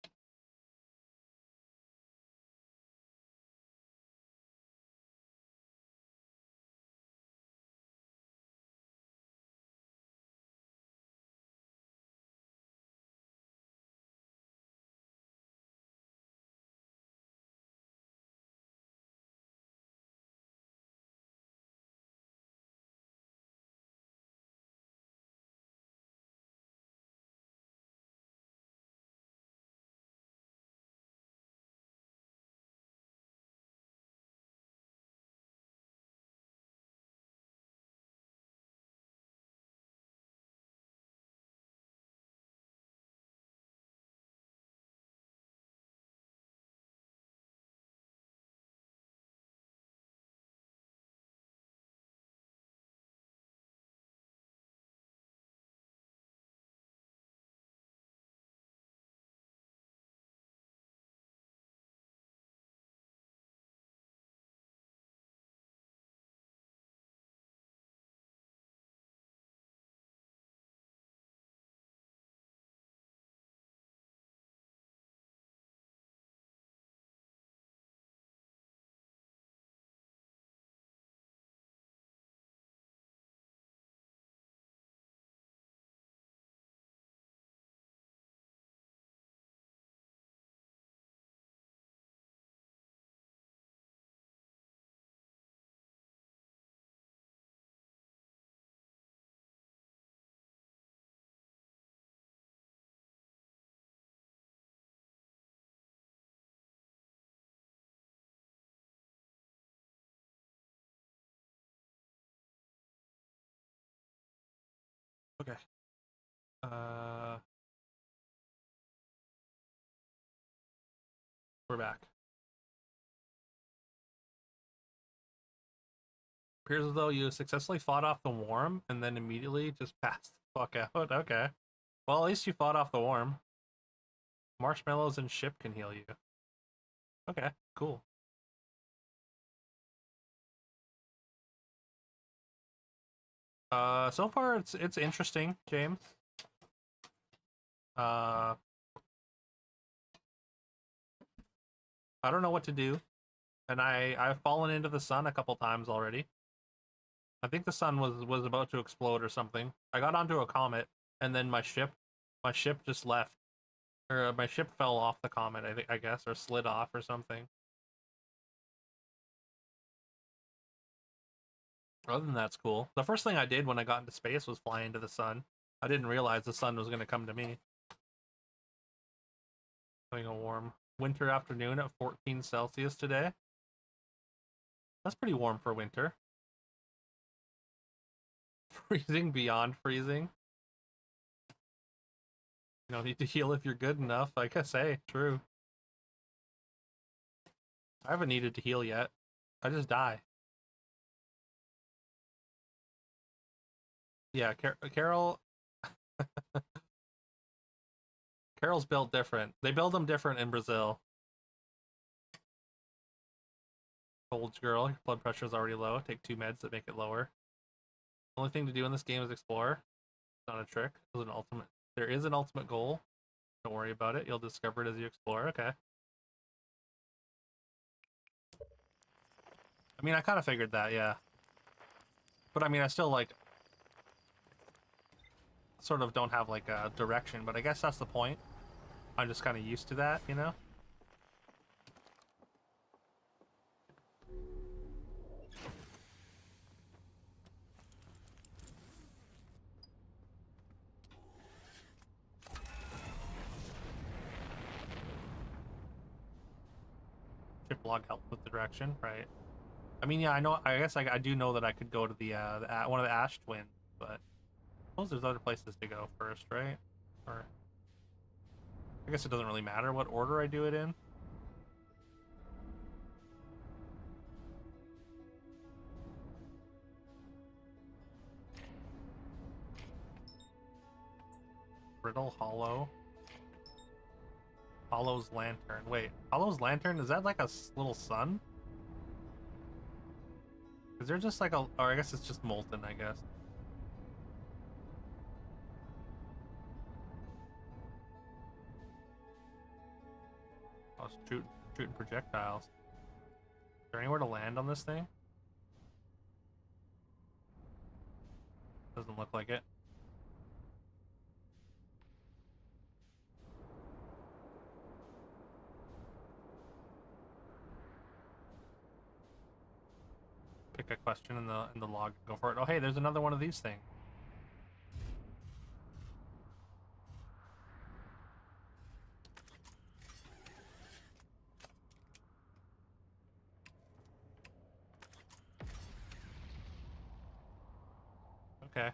We're back. Appears as though you successfully fought off the worm and then immediately just passed the fuck out. Okay. Well, at least you fought off the worm. Marshmallows and ship can heal you. Okay, cool. So far it's interesting, James. I don't know what to do, and I've fallen into the sun a couple times already. I think the sun was about to explode or something. I got onto a comet, and then my ship just left, or my ship fell off the comet. I guess, or slid off or something. Other than that's cool. The first thing I did when I got into space was fly into the sun. I didn't realize the sun was going to come to me. Having a warm winter afternoon at 14 Celsius today. That's pretty warm for winter. Freezing beyond freezing. You don't need to heal if you're good enough. I guess, hey, true. I haven't needed to heal yet. I just die. Yeah, Carol's built different. They build them different in Brazil. Old girl, your blood pressure is already low. Take 2 meds that make it lower. The only thing to do in this game is explore. Not a trick. There's an ultimate. There is an ultimate goal. Don't worry about it. You'll discover it as you explore. Okay. I mean, I kind of figured that, yeah. But I mean, I still like sort of don't have like a direction, but I guess that's the point. I'm just kind of used to that, you know? Ship log helps with the direction, right? I mean, yeah, I know. I guess I do know that I could go to the one of the Ash Twins, but I suppose there's other places to go first, right? Or I guess it doesn't really matter what order I do it in. Brittle Hollow. Hollow's Lantern. Wait, Hollow's Lantern? Is that like a little sun? Is there just like a... Or I guess it's just molten, I guess. Oh, it's shooting projectiles. Is there anywhere to land on this thing? Doesn't look like it. Pick a question in the log. Go for it. Oh, hey, there's another one of these things. Okay.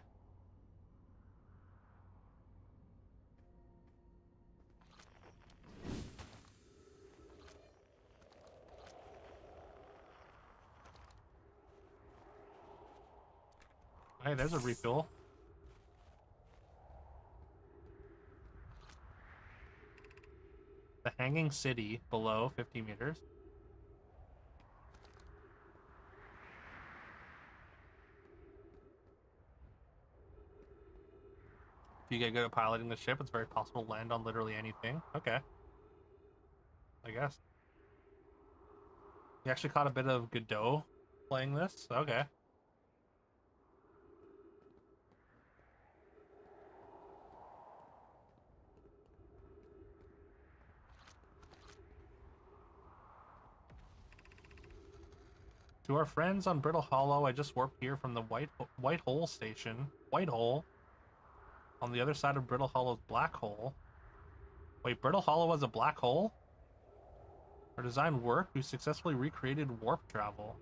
Hey, there's a refuel. The Hanging City below 50 meters. If you get good at piloting the ship, it's very possible to land on literally anything. Okay. I guess. You actually caught a bit of Godot playing this? Okay. To our friends on Brittle Hollow, I just warped here from the White Hole station. White Hole. On the other side of Brittle Hollow's black hole. Wait, Brittle Hollow has a black hole? Our design worked. We successfully recreated warp travel.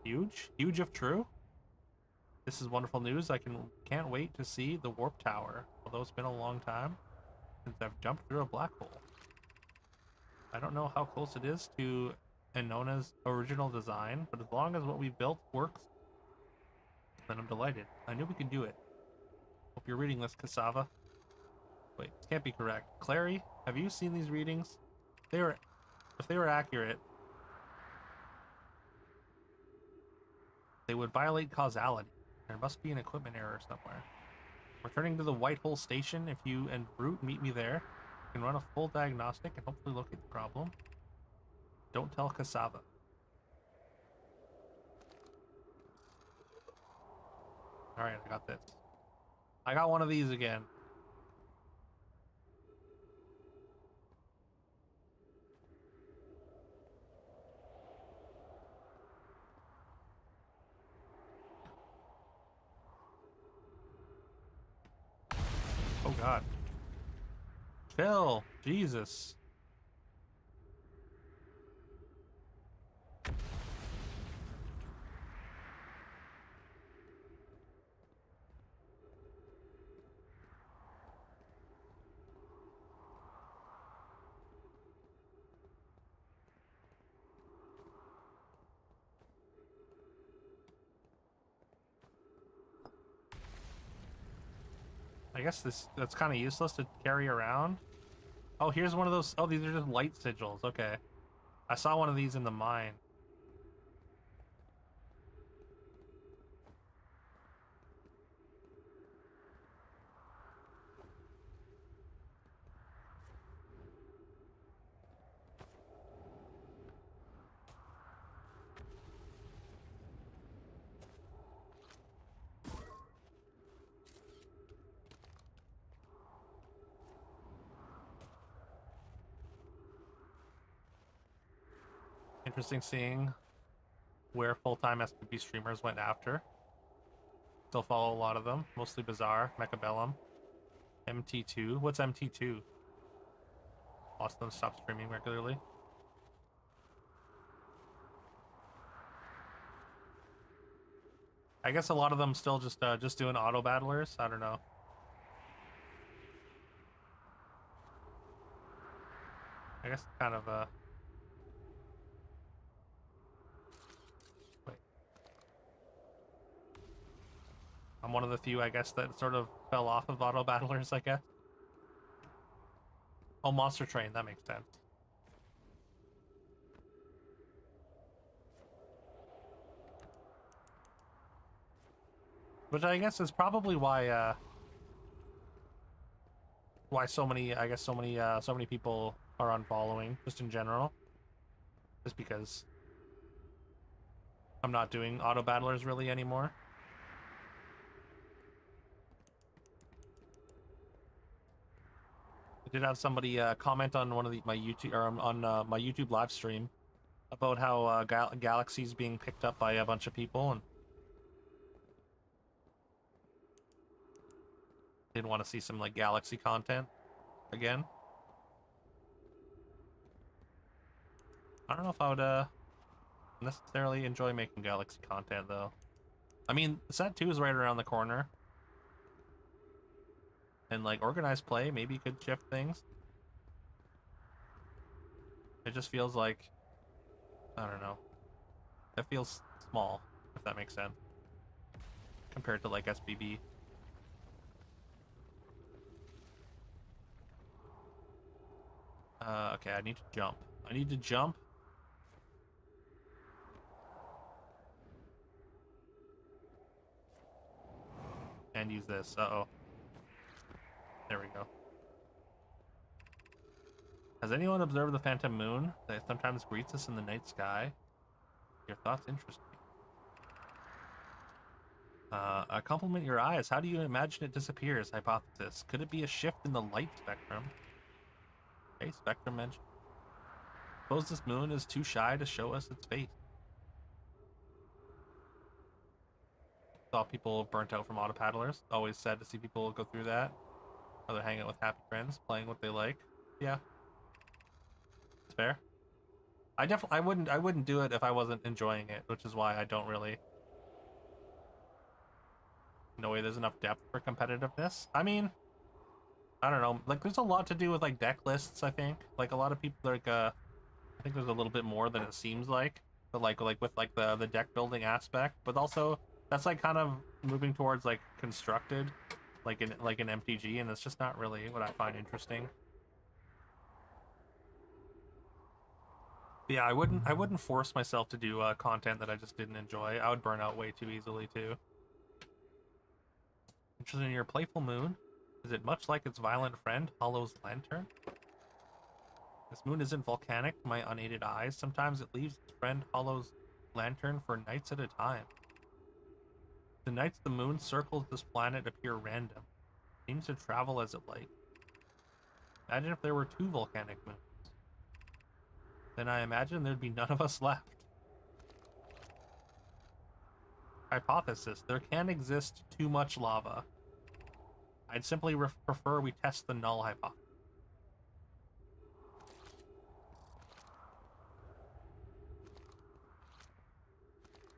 Huge? Huge if true? This is wonderful news. Can't wait to see the warp tower. Although it's been a long time since I've jumped through a black hole. I don't know how close it is to Enona's original design, but as long as what we built works, then I'm delighted. I knew we could do it. Hope you're reading this, Cassava. Wait, this can't be correct. Clary, have you seen these readings? If they were accurate, they would violate causality. There must be an equipment error somewhere. Returning to the Whitehole station, if you and Brute meet me there, you can run a full diagnostic and hopefully locate the problem. Don't tell Cassava. Alright, I got this. I got one of these again. Oh god. Chill. Jesus. I guess that's kind of useless to carry around. Oh, here's one of those. Oh, these are just light sigils. Okay. I saw one of these in the mine. Interesting seeing where full-time SPP streamers went after. Still follow a lot of them, mostly Bizarre, Mechabellum, MT2. What's MT2? Lots of them stopped streaming regularly. I guess a lot of them still just doing auto battlers. I don't know. I guess kind of wait. I'm one of the few, I guess, that sort of fell off of auto battlers, I guess. Oh, Monster Train, that makes sense. Which I guess is probably why so many, I guess so many people are unfollowing, just in general. Just because I'm not doing auto battlers really anymore. I did have somebody comment on one of my YouTube, or on my YouTube live stream about how Galaxy's being picked up by a bunch of people, and didn't want to see some like Galaxy content again. I don't know if I would necessarily enjoy making Galaxy content though. I mean, Set 2 is right around the corner. And like organized play maybe could shift things. It just feels like, I don't know. It feels small, if that makes sense. Compared to like SBB. Okay, I need to jump. I need to jump. And use this. Uh-oh. There we go. Has anyone observed the phantom moon that sometimes greets us in the night sky? Your thoughts interest me. Compliment your eyes. How do you imagine it disappears? Hypothesis. Could it be a shift in the light spectrum? Okay, spectrum mentioned. Suppose this moon is too shy to show us its face. Saw people burnt out from auto paddlers. Always sad to see people go through that. Or they're hanging out with happy friends, playing what they like. Yeah. It's fair. I wouldn't do it if I wasn't enjoying it, which is why I don't really no way there's enough depth for competitiveness. I mean, I don't know. Like, there's a lot to do with like deck lists. I think like a lot of people like I think there's a little bit more than it seems like, but like with like the deck building aspect, but also that's like kind of moving towards like constructed, like in an MTG, and it's just not really what I find interesting. But yeah, I wouldn't force myself to do content that I just didn't enjoy. I would burn out way too easily too. Interested in your playful moon? Is it much like its violent friend, Hollow's lantern? This moon isn't volcanic to my unaided eyes. Sometimes it leaves its friend Hollow's lantern for nights at a time. The nights the moon circles this planet appear random. It seems to travel as it likes. Imagine if there were two volcanic moons. Then I imagine there'd be none of us left. Hypothesis: there can exist too much lava. I'd simply prefer we test the null hypothesis.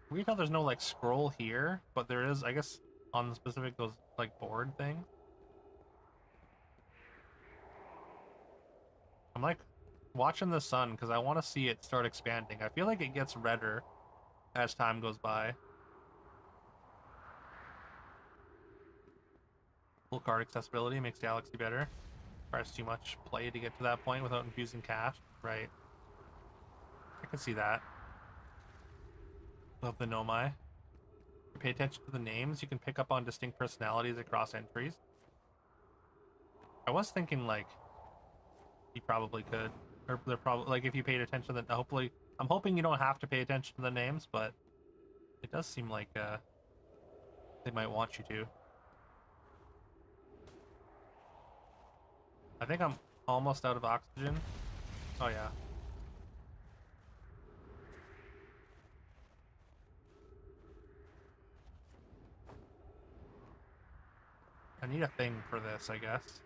Weird how there's no like scroll here, but there is, I guess, on the specific those like board things. I'm like watching the sun because I want to see it start expanding. I feel like it gets redder as time goes by. Full card accessibility makes Galaxy better. Requires too much play to get to that point without infusing cash. Right. I can see that. Love the Nomai. You pay attention to the names, you can pick up on distinct personalities across entries. I was thinking like you probably could. Or they're probably like if you paid attention to the hopefully I'm hoping you don't have to pay attention to the names, but it does seem like they might want you to. I think I'm almost out of oxygen. Oh yeah. I need a thing for this, I guess.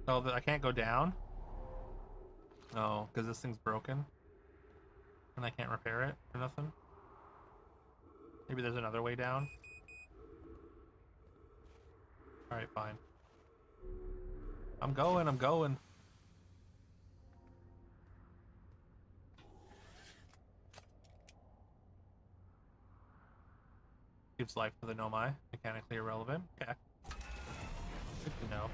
Oh, I can't go down? Oh, because this thing's broken. And I can't repair it or nothing? Maybe there's another way down? Alright, fine. I'm going, I'm going. Gives life to the Nomai. Mechanically irrelevant. Okay. Good to know.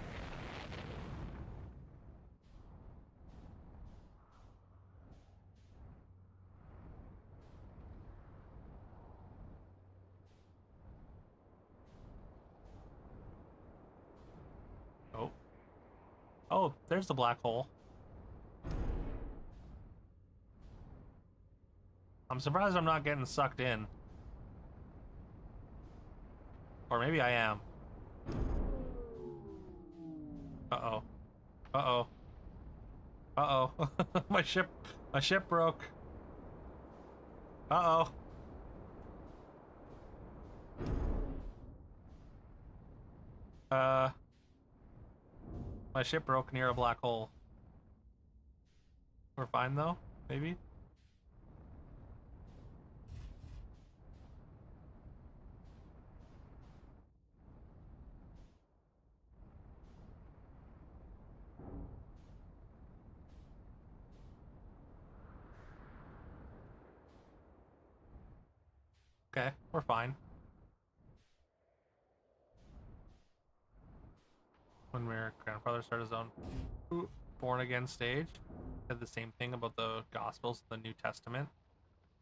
Oh. Oh, there's the black hole. I'm surprised I'm not getting sucked in. Or maybe I am. Uh-oh. Uh-oh. Uh-oh. my ship broke. Uh-oh. My ship broke near a black hole. We're fine though, maybe? Okay, we're fine. When my grandfather started his own born again stage, said the same thing about the Gospels, the New Testament.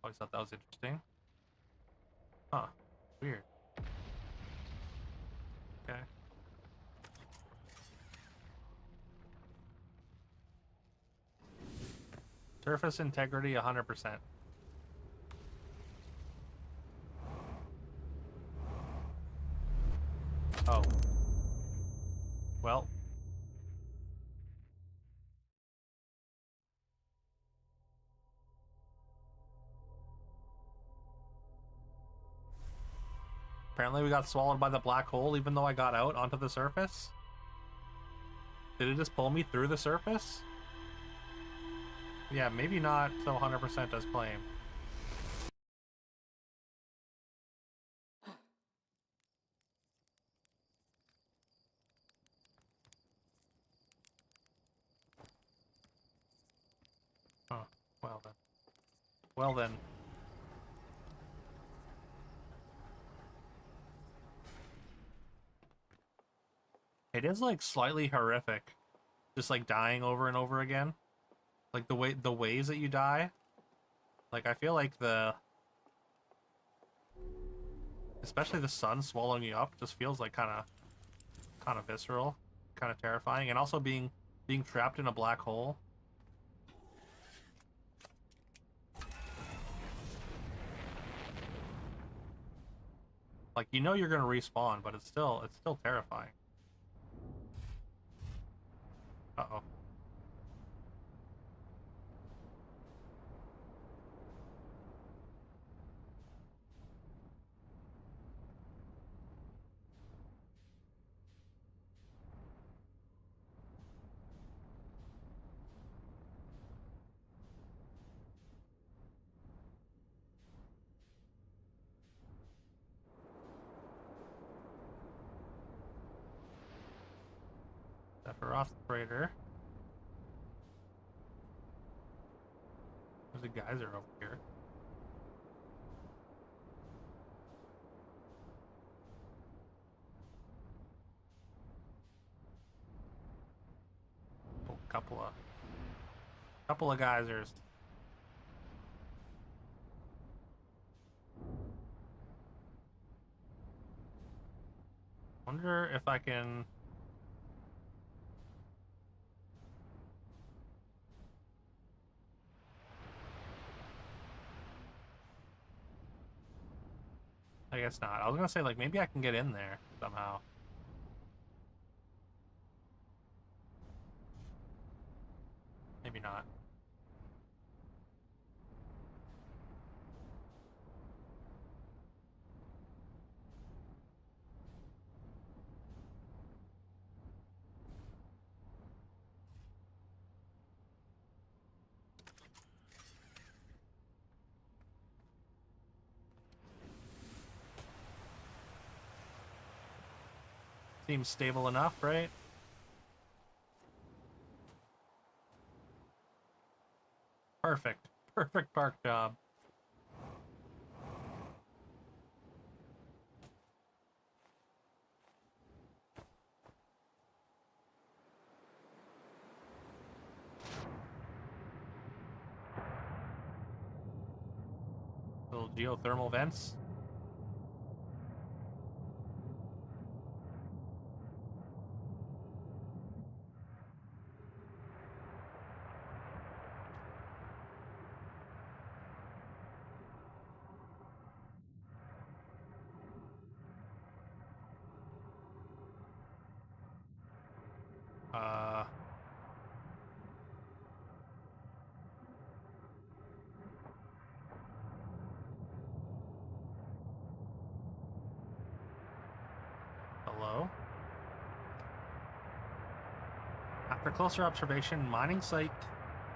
Always thought that was interesting. Huh. Weird. Okay. Surface integrity 100%. Oh. Well. Apparently we got swallowed by the black hole even though I got out onto the surface. Did it just pull me through the surface? Yeah, maybe not so 100% as claimed. Oh, well then. Well then. It is like slightly horrific. Just like dying over and over again. Like the ways that you die. Like I feel like especially the sun swallowing you up just feels like kind of visceral, kind of terrifying, and also being trapped in a black hole. Like you know you're gonna respawn, but it's still terrifying. Uh-oh. Sephiroth. There's a geyser over here. Oh, couple of geysers. Wonder if I can. I guess not. I was gonna say like maybe I can get in there somehow. Maybe not. Seems stable enough, right? Perfect. Perfect park job. Little geothermal vents. Uh, Hello? After closer observation, mining site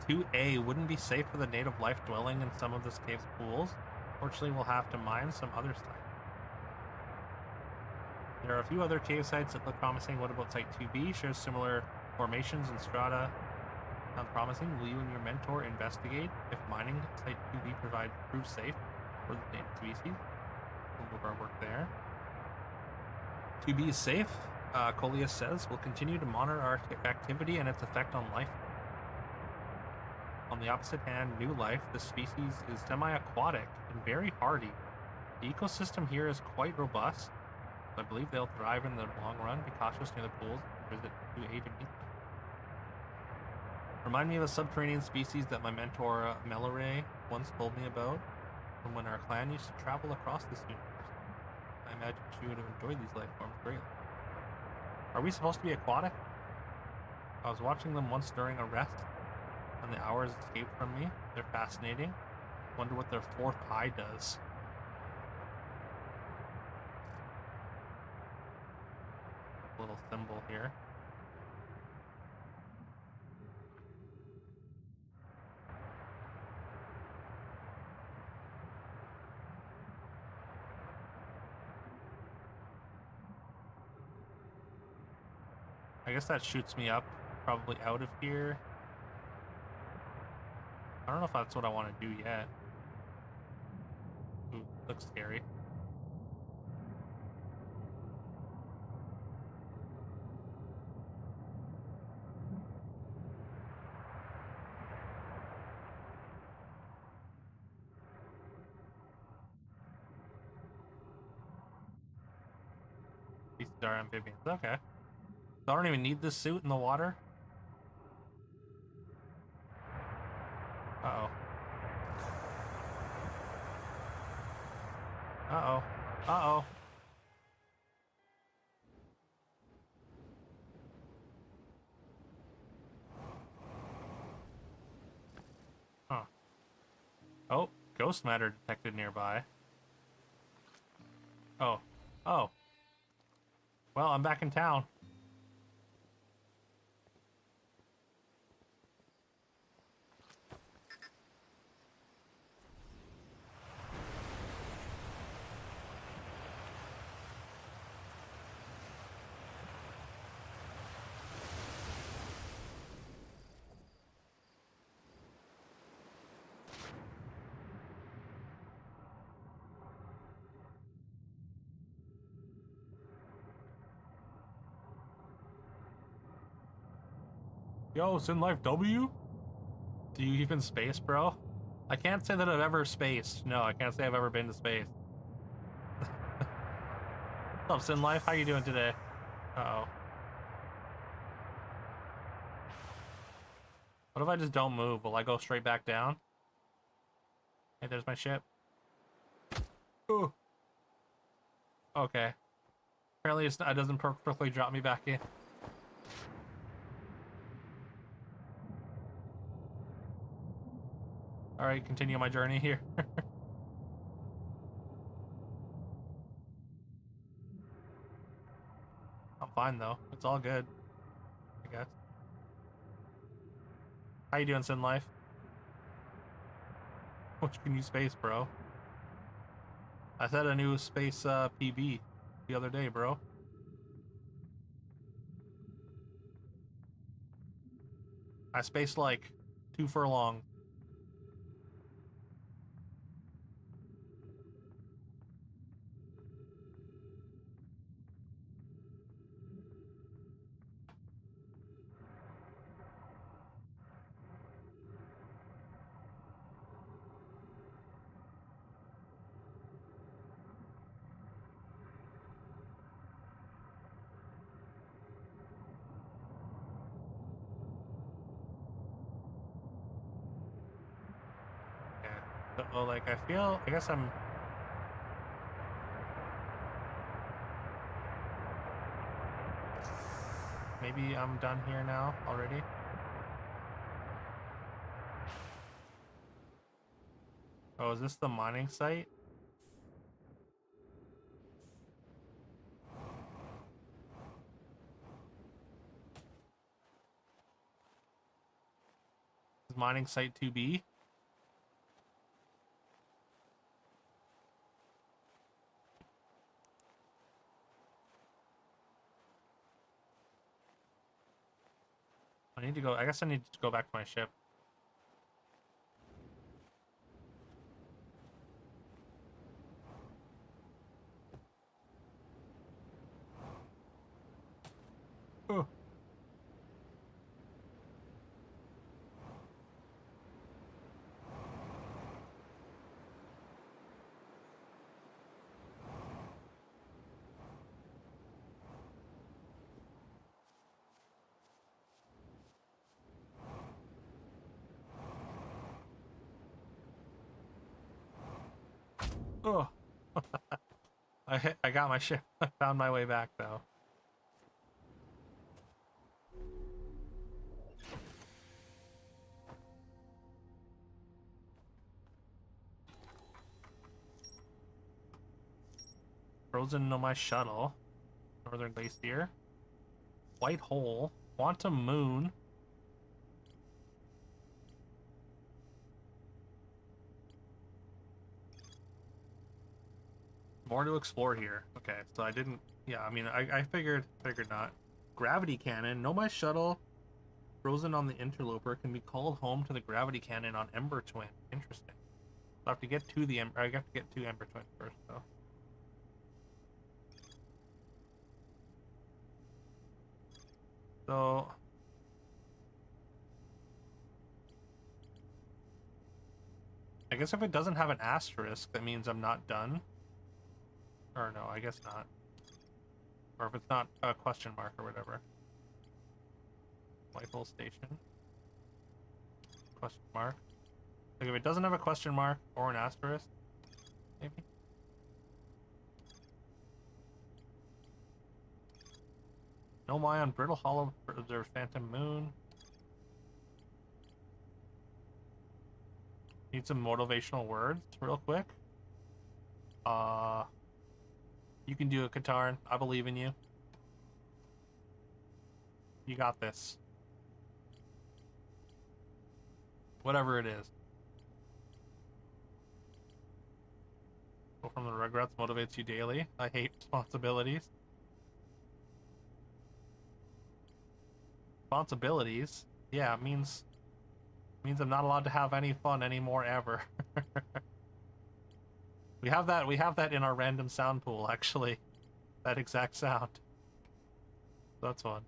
2A wouldn't be safe for the native life dwelling in some of this cave's pools. Fortunately, we'll have to mine some other sites. There are a few other cave sites that look promising. What about Site 2B? Shares similar formations and strata. Sounds promising. Will you and your mentor investigate if mining Site 2B proves safe for the native species? We'll move our work there. 2B is safe, Coleus says. We'll continue to monitor our activity and its effect on life. On the opposite hand, new life, the species is semi-aquatic and very hardy. The ecosystem here is quite robust. I believe they'll thrive in the long run. Be cautious near the pools. Visit 2A to meet them. Remind me of a subterranean species that my mentor Melore once told me about from when our clan used to travel across this universe. I imagine she would have enjoyed these life forms greatly. Are we supposed to be aquatic? I was watching them once during a rest, and the hours escaped from me. They're fascinating. Wonder what their fourth eye does. little symbol here. I guess that shoots me up, probably out of here. I don't know if that's what I want to do yet. Ooh, looks scary. These are amphibians. Okay. So I don't even need this suit in the water. Uh-oh. Uh-oh. Uh-oh. Huh. Oh, ghost matter detected nearby. Oh. Oh. Well, I'm back in town. Yo, Sin Life W? Do you even space, bro? I can't say that I've ever spaced. No, I can't say I've ever been to space. What's up, Sin Life? How you doing today? Uh-oh. What if I just don't move? Will I go straight back down? Hey, there's my ship. Ooh. Okay. Apparently it doesn't perfectly drop me back in. Alright, continue my journey here. I'm fine though. It's all good, I guess. How you doing, Sin Life? Which can you space, bro? I set a new space PB the other day, bro. I spaced like 2 furlongs. Yeah. So, like, I guess I'm... Maybe I'm done here now already. Oh, is this the mining site? Is mining site 2B? I need to go... I guess I need to go back to my ship. Oh. Oh. I got my ship. I found my way back though. Frozen on my shuttle. Northern Glacier. White hole. Quantum moon. More to explore here. Okay, so I didn't... Yeah, I mean, I figured not. Gravity cannon. Nomai shuttle frozen on the interloper can be called home to the gravity cannon on Ember Twin. Interesting. I have to get to the Ember... I have to get to Ember Twin first, though. So... I guess if it doesn't have an asterisk, that means I'm not done. Or no, I guess not. Or if it's not a question mark or whatever. Whitehall Station. Question mark. Like if it doesn't have a question mark or an asterisk, maybe. No my on Brittle Hollow observed Phantom Moon. Need some motivational words real quick. You can do it, Katarn. I believe in you. You got this. Whatever it is. Go from the regrets motivates you daily. I hate responsibilities. Responsibilities? Yeah, it means I'm not allowed to have any fun anymore ever. We have that in our random sound pool, actually. That exact sound. That's fun.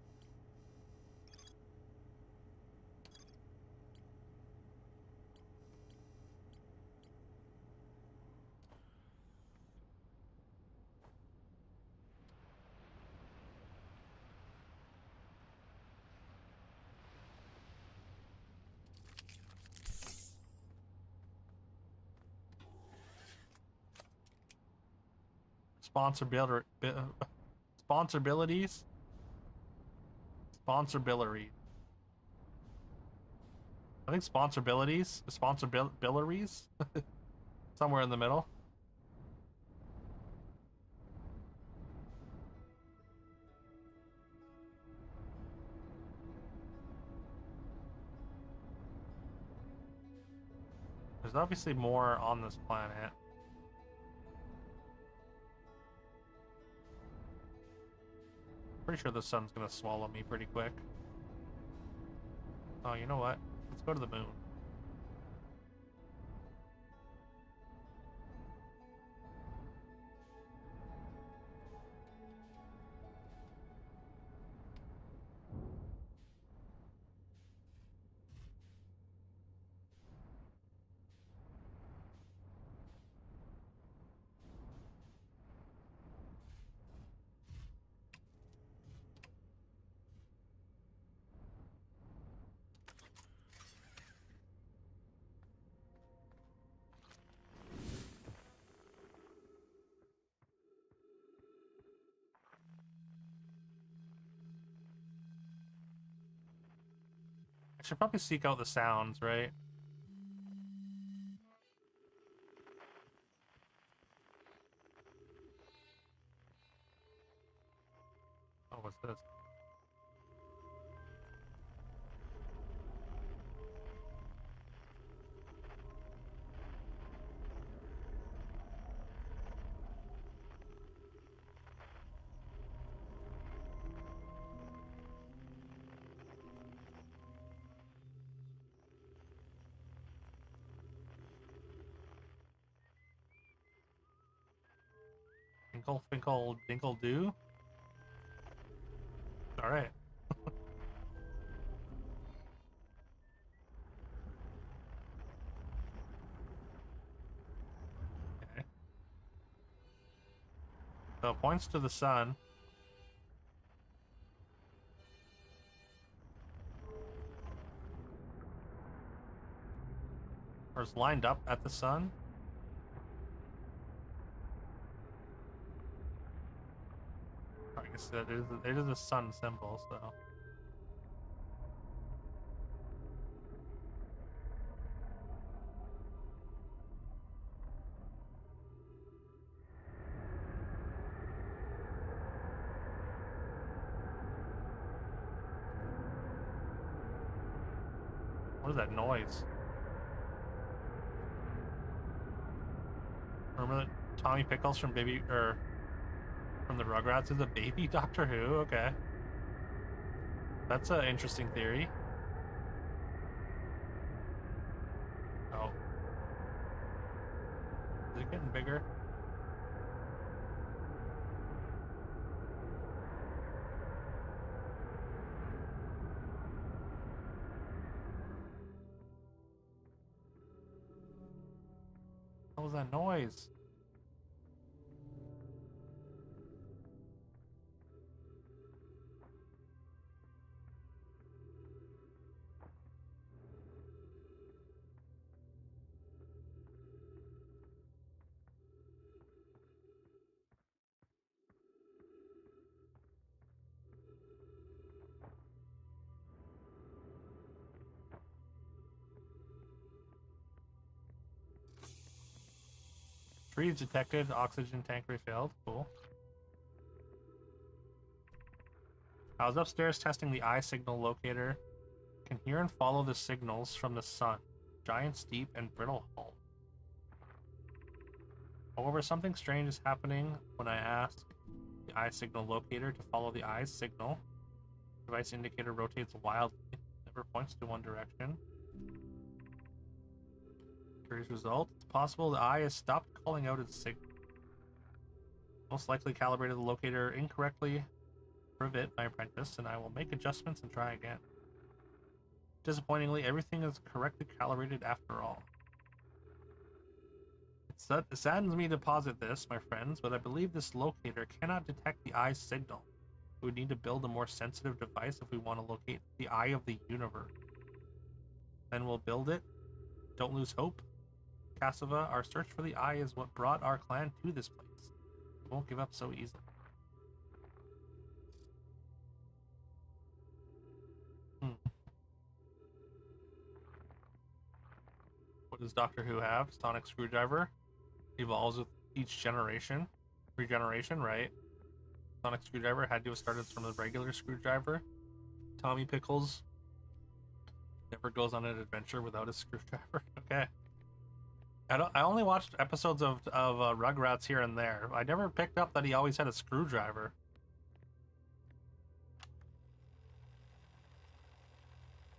Sponsorbilities? Sponsorbilities. I think sponsorbilities? Sponsorbilities? Somewhere in the middle. There's obviously more on this planet. Pretty sure the sun's gonna swallow me pretty quick. Oh, you know what? Let's go to the moon. I should probably seek out the sounds, right? Oh, what's this? Finkle, Finkle, Dinkle Do? Alright. Okay. So it points to the sun. Or it's lined up at the sun. I guess it is a sun symbol, so. What is that noise? Remember that Tommy Pickles from from the Rugrats is a baby Doctor Who? Okay. That's an interesting theory. Oh. Is it getting bigger? What was that noise? Trees detected, oxygen tank refilled. Cool. I was upstairs testing the eye signal locator. Can hear and follow the signals from the sun. Giant, steep, and brittle hull. However, something strange is happening when I ask the eye signal locator to follow the eye's signal. The device indicator rotates wildly. Never points to one direction. Curious result. It's possible the eye has stopped calling out its signal. Most likely calibrated the locator incorrectly. Prove it, my apprentice, and I will make adjustments and try again. Disappointingly, everything is correctly calibrated after all. It saddens me to posit this, my friends, but I believe this locator cannot detect the eye's signal. We would need to build a more sensitive device if we want to locate the eye of the universe. Then we'll build it. Don't lose hope. Cassava, our search for the eye is what brought our clan to this place. We won't give up so easily. What does Doctor Who have? Sonic screwdriver. Evolves with each generation. Regeneration, right? Sonic screwdriver had to have started from the regular screwdriver. Tommy Pickles never goes on an adventure without a screwdriver. Okay. I only watched episodes of Rugrats here and there. I never picked up that he always had a screwdriver.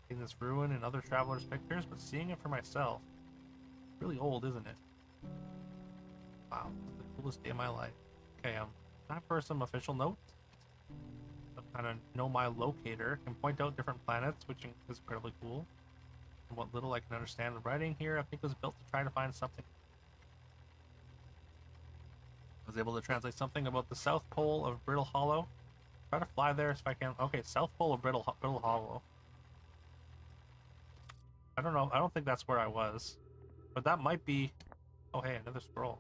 Seeing this ruin in other travelers' pictures, but seeing it for myself. Really old, isn't it? Wow, this is the coolest day of my life. Okay, time for some official notes. I kind of know my locator can point out different planets, which is incredibly cool. And what little I can understand the writing here, I think was built to try to find something. I was able to translate something about the South Pole of Brittle Hollow. Try to fly there if I can. Okay, South Pole of Brittle Hollow. I don't know. I don't think that's where I was. But that might be... Oh, hey, another scroll.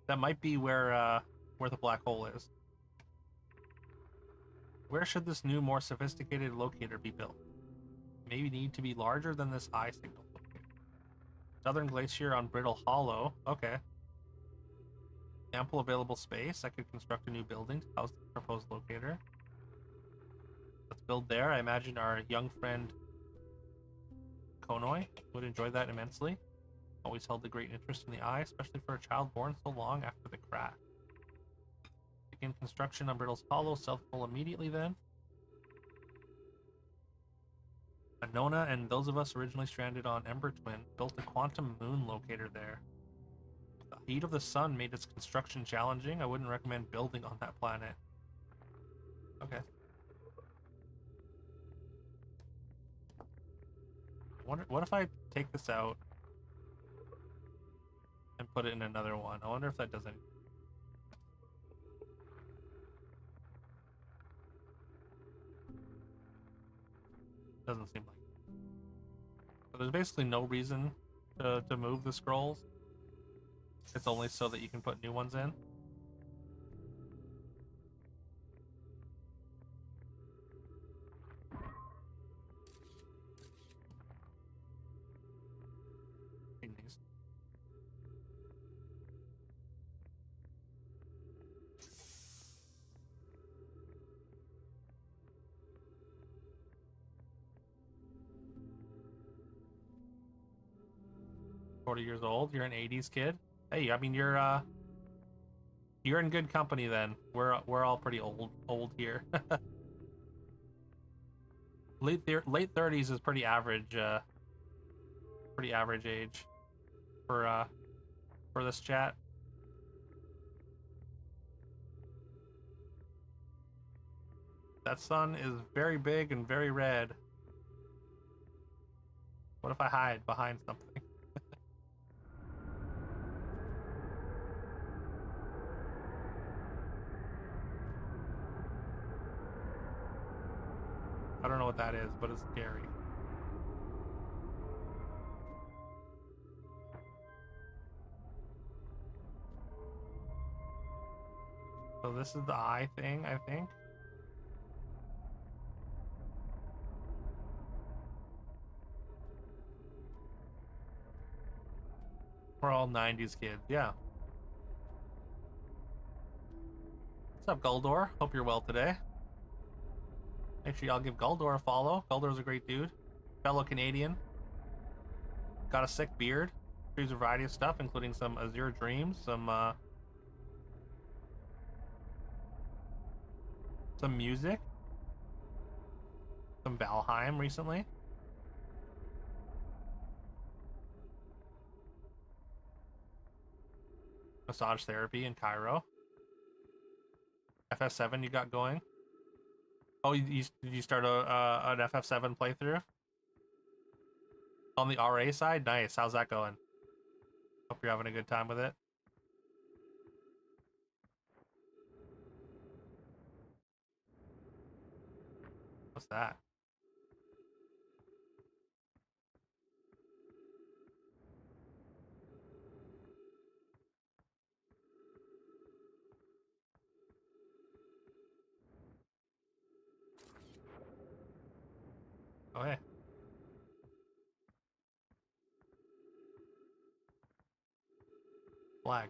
That might be where the black hole is. Where should this new, more sophisticated locator be built? Maybe need to be larger than this eye signal locator. Southern Glacier on Brittle Hollow. Okay. Ample available space. I could construct a new building to house the proposed locator. Let's build there. I imagine our young friend Konoi would enjoy that immensely. Always held a great interest in the eye, especially for a child born so long after the crash. Begin construction on Brittle's Hollow, South Pole immediately then. Anona and those of us originally stranded on Ember Twin built a quantum moon locator there. The heat of the sun made its construction challenging. I wouldn't recommend building on that planet. Okay. What if I take this out and put it in another one? I wonder if that does anything. Doesn't seem like it. So there's basically no reason to move the scrolls. It's only so that you can put new ones in. These. 40 years old. You're an 80s kid. Hey, I mean you're in good company then. We're all pretty old here. Late 30s is pretty average age for this chat. That sun is very big and very red. What if I hide behind something? I don't know what that is, but it's scary. So this is the eye thing, I think. We're all 90s kids, yeah. What's up, Guldor? Hope you're well today. Make sure y'all give Guldor a follow. Guldor's a great dude. Fellow Canadian. Got a sick beard. Streams a variety of stuff, including some Azure Dreams, some music. Some Valheim recently. Massage therapy in Cairo. FF7 you got going? Oh, did you start an FF7 playthrough? On the RA side? Nice. How's that going? Hope you're having a good time with it. What's that? Oh, hey. Flag.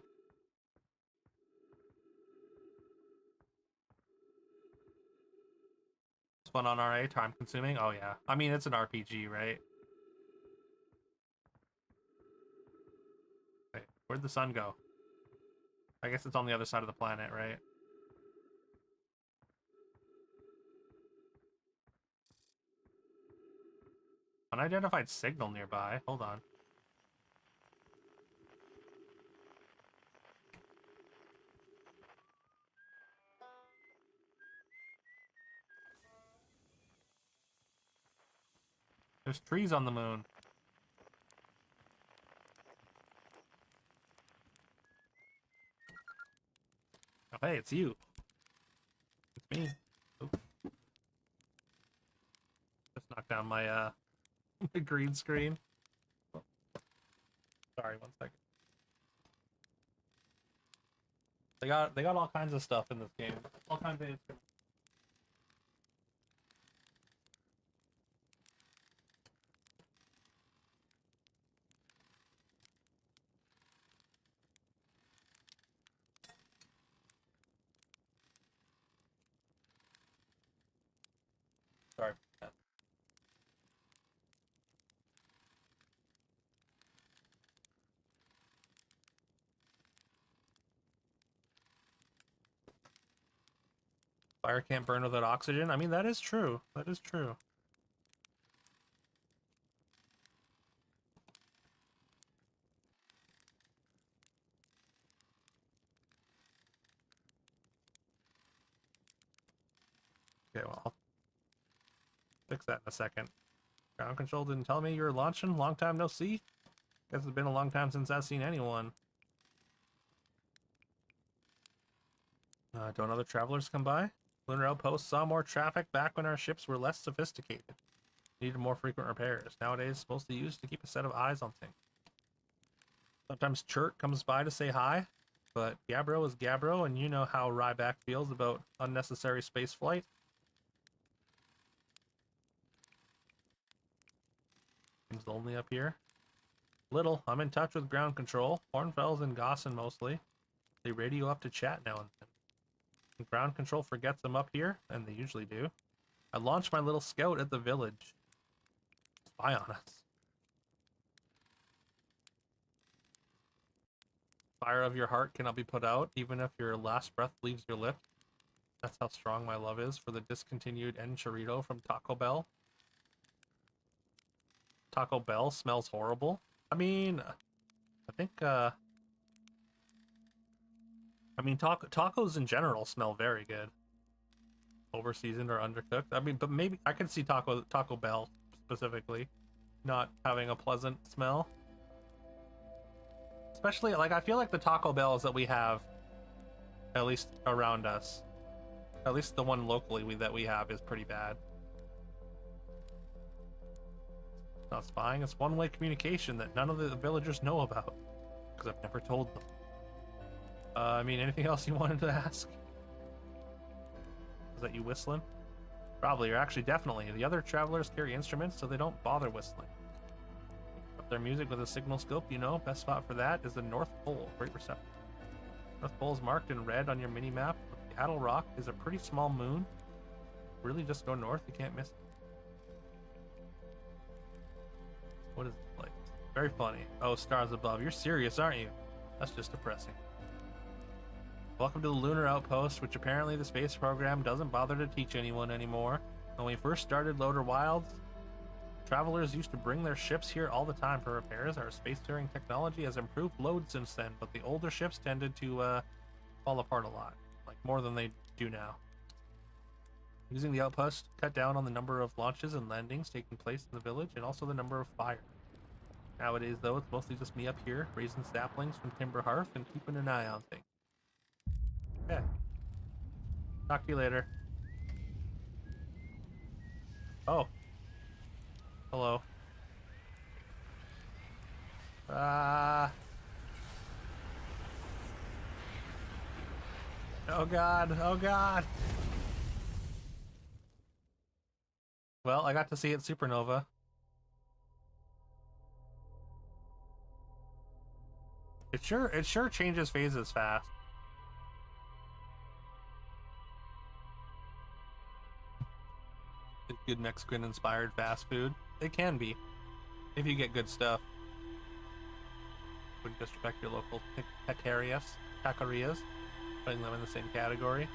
It's fun on RA, time consuming? Oh, yeah. I mean, it's an RPG, right? Wait, where'd the sun go? I guess it's on the other side of the planet, right? Unidentified signal nearby. Hold on. There's trees on the moon. Oh, hey, it's you. It's me. Oops. Just knocked down my my green screen. Sorry, one second. They got all kinds of stuff in this game. All kinds of instruments. Sorry. Fire can't burn without oxygen. I mean, that is true. That is true. Okay, well, I'll fix that in a second. Ground control didn't tell me you were launching. Long time no see. Guess it's been a long time since I've seen anyone. Don't other travelers come by? Lunar Outpost saw more traffic back when our ships were less sophisticated. Needed more frequent repairs. Nowadays, it's supposed to use to keep a set of eyes on things. Sometimes Chert comes by to say hi, but Gabbro is Gabbro, and you know how Ryback feels about unnecessary space flight. Seems lonely up here. Little. I'm in touch with ground control. Hornfels and Gossin mostly. They radio up to chat now and then. When ground control forgets them up here, and they usually do, I launch my little scout at the village. Spy on us. fire of your heart cannot be put out, even if your last breath leaves your lip. That's how strong my love is for the discontinued enchilada from Taco Bell. Taco Bell smells horrible. I mean, I think, tacos in general smell very good. Over-seasoned or undercooked. I mean, but maybe I can see Taco Bell specifically not having a pleasant smell. Especially, like, I feel like the Taco Bells that we have, at least around us, at least the one locally that we have, is pretty bad. It's not spying, it's one-way communication that none of the villagers know about, because I've never told them. I mean, anything else you wanted to ask? Is that you whistling? Probably, or actually definitely. The other travelers carry instruments, so they don't bother whistling. Up their music with a signal scope, you know, best spot for that is the North Pole. Great reception. North Pole is marked in red on your mini-map. The Adel Rock is a pretty small moon. Really, just go north, you can't miss it. What is it like? Very funny. Oh, stars above. You're serious, aren't you? That's just depressing. Welcome to the Lunar Outpost, which apparently the space program doesn't bother to teach anyone anymore. When we first started Loader Wilds, travelers used to bring their ships here all the time for repairs. Our spacefaring technology has improved loads since then, but the older ships tended to fall apart a lot, like more than they do now. Using the outpost, cut down on the number of launches and landings taking place in the village, and also the number of fires. Nowadays, though, it's mostly just me up here, raising saplings from Timber Hearth and keeping an eye on things. Yeah. Talk to you later. Oh. Hello. Oh god, oh god. Well, I got to see it supernova. It sure changes phases fast. It's good Mexican inspired fast food. It can be, if you get good stuff. Wouldn't disrespect your local taquerias, putting them in the same category.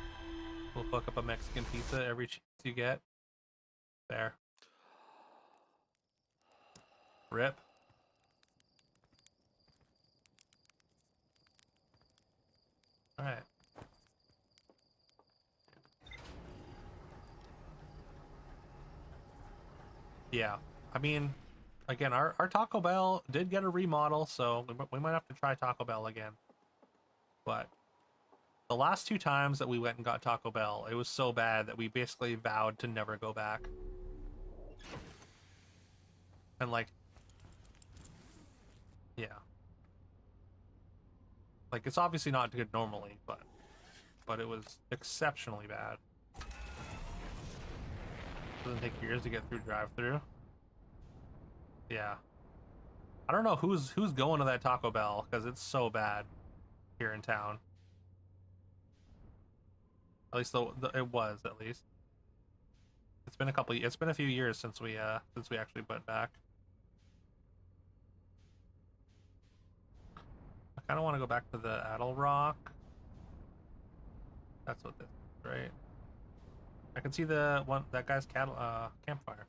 We'll fuck up a Mexican pizza every chance you get. There. Rip. Alright. Yeah. I mean, again, our Taco Bell did get a remodel, so we might have to try Taco Bell again. But the last 2 times that we went and got Taco Bell, it was so bad that we basically vowed to never go back. And like, yeah. Like, it's obviously not good normally, but it was exceptionally bad. Doesn't take years to get through drive-through. Yeah. I don't know who's going to that Taco Bell, because it's so bad here in town. At least it was, at least. It's been a few years since we actually went back. I kind of want to go back to the Adel Rock. That's what this is, right? I can see that guy's campfire.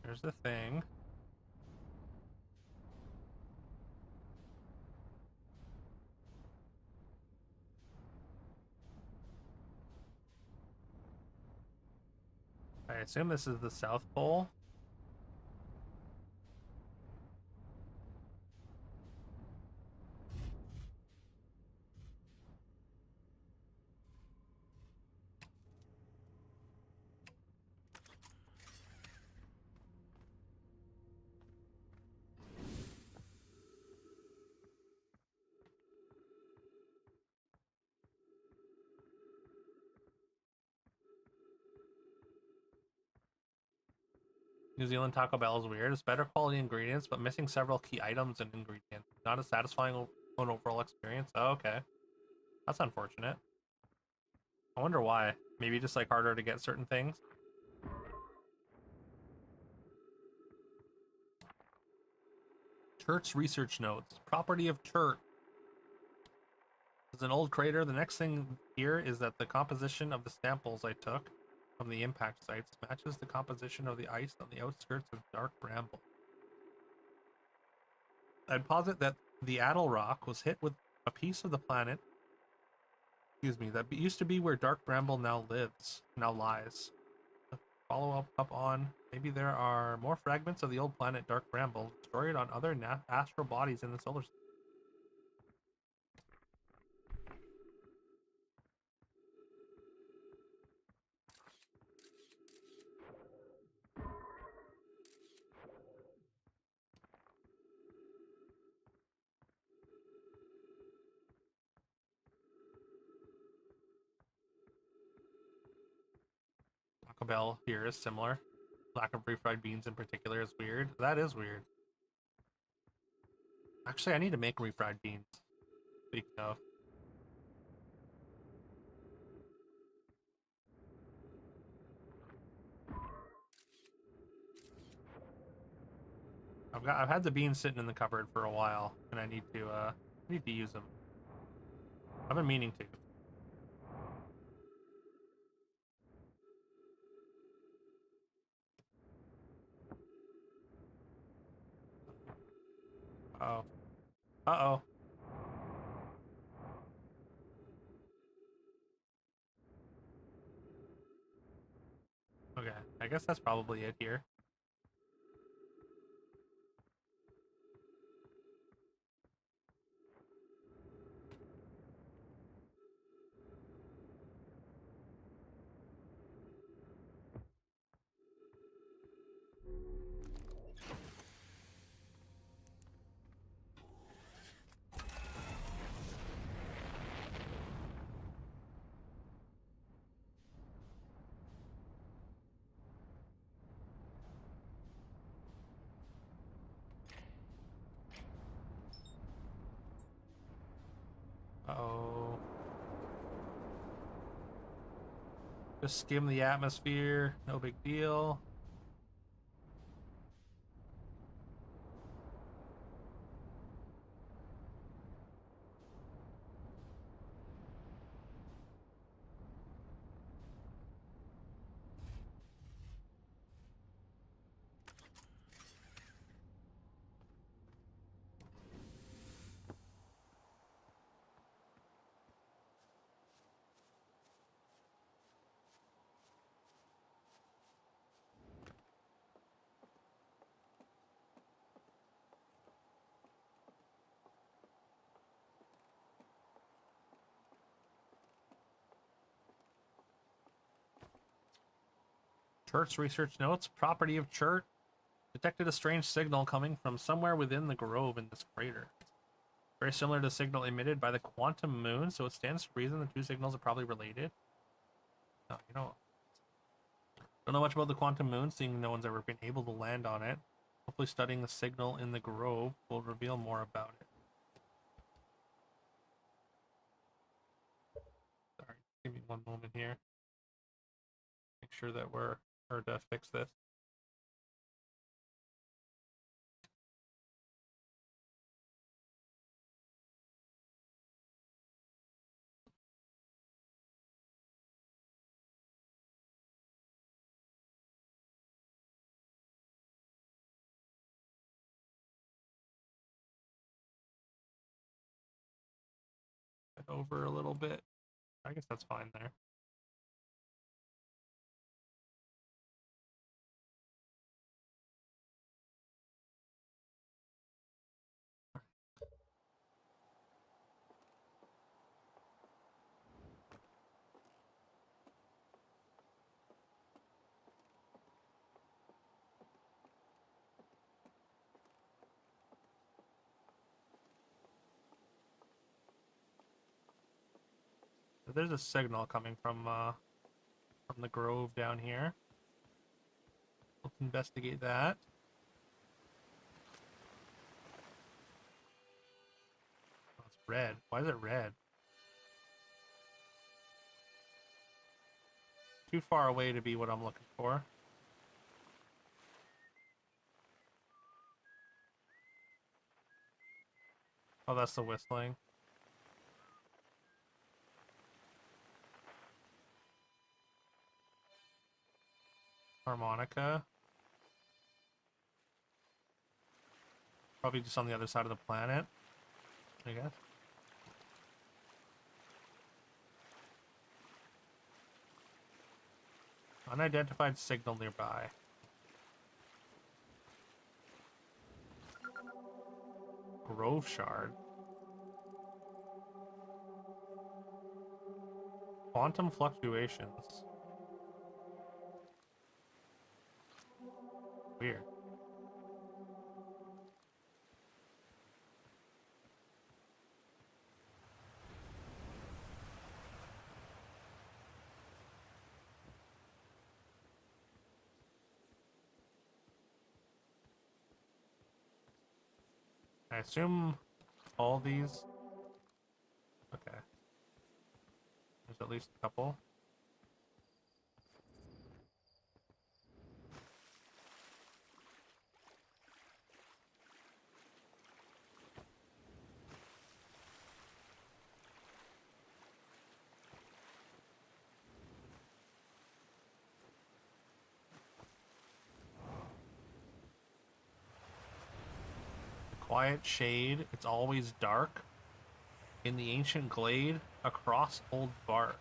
There's the thing. I assume this is the South Pole. New Zealand Taco Bell is weird. It's better quality ingredients, but missing several key items and ingredients. Not a satisfying an overall experience. Oh, okay. That's unfortunate. I wonder why. Maybe just like harder to get certain things. Church research notes. Property of church. It's an old crater. The next thing here is that the composition of the samples I took from the impact sites matches the composition of the ice on the outskirts of dark bramble. I'd posit that the Addle Rock was hit with a piece of the planet, excuse me, that used to be where dark bramble now lies. Follow up on, maybe there are more fragments of the old planet dark bramble destroyed on other astral bodies in the solar system. Taco Bell here is similar. Lack of refried beans in particular is weird. That is weird. Actually, I need to make refried beans. Speaking of. I've had the beans sitting in the cupboard for a while, and I need to use them. I've been meaning to. Uh-oh. Uh-oh. Okay, I guess that's probably it here. Uh-oh. Just skim the atmosphere. No big deal. Church research notes. Property of church. Detected a strange signal coming from somewhere within the grove in this crater. Very similar to the signal emitted by the quantum moon, so it stands to reason the two signals are probably related. No, don't know much about the quantum moon, seeing no one's ever been able to land on it. Hopefully studying the signal in the grove will reveal more about it. Sorry, give me one moment here. Make sure that we're to fix this. Head over a little bit. I guess that's fine there. There's a signal coming from the grove down here. Let's investigate that. Oh, it's red. Why is it red? Too far away to be what I'm looking for. Oh, that's the whistling. Harmonica. Probably just on the other side of the planet, I guess. Unidentified signal nearby. Grove shard. Quantum fluctuations. Weird. I assume all these... Okay. There's at least a couple. Quiet shade. It's always dark. In the ancient glade, across old bark.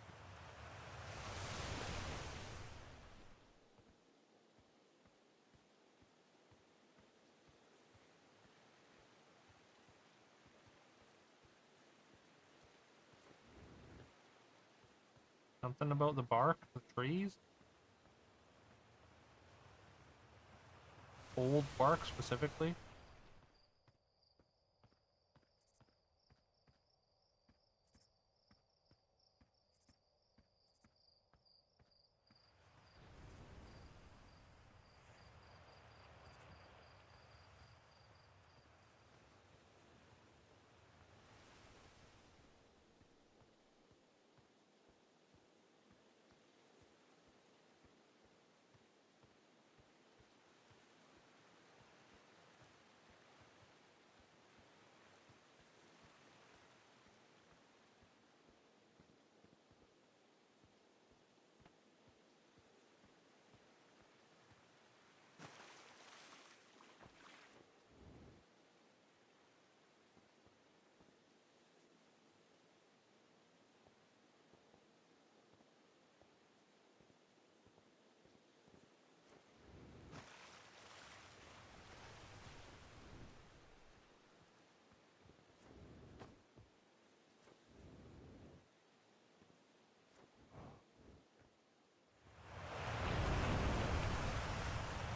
Something about the bark, the trees? Old bark specifically?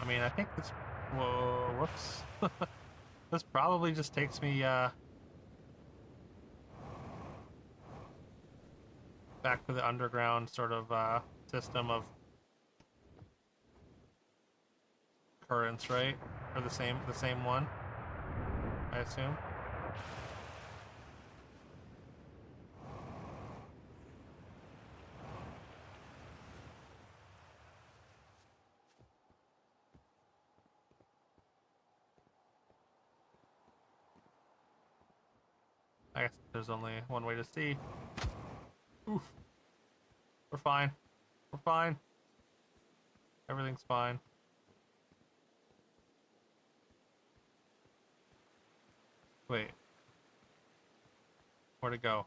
I mean, I think this... Whoa, whoops. This probably just takes me, back to the underground sort of, system of currents, right? Or the same one, I assume. I guess there's only one way to see. Oof. We're fine. We're fine. Everything's fine. Wait. Where'd it go?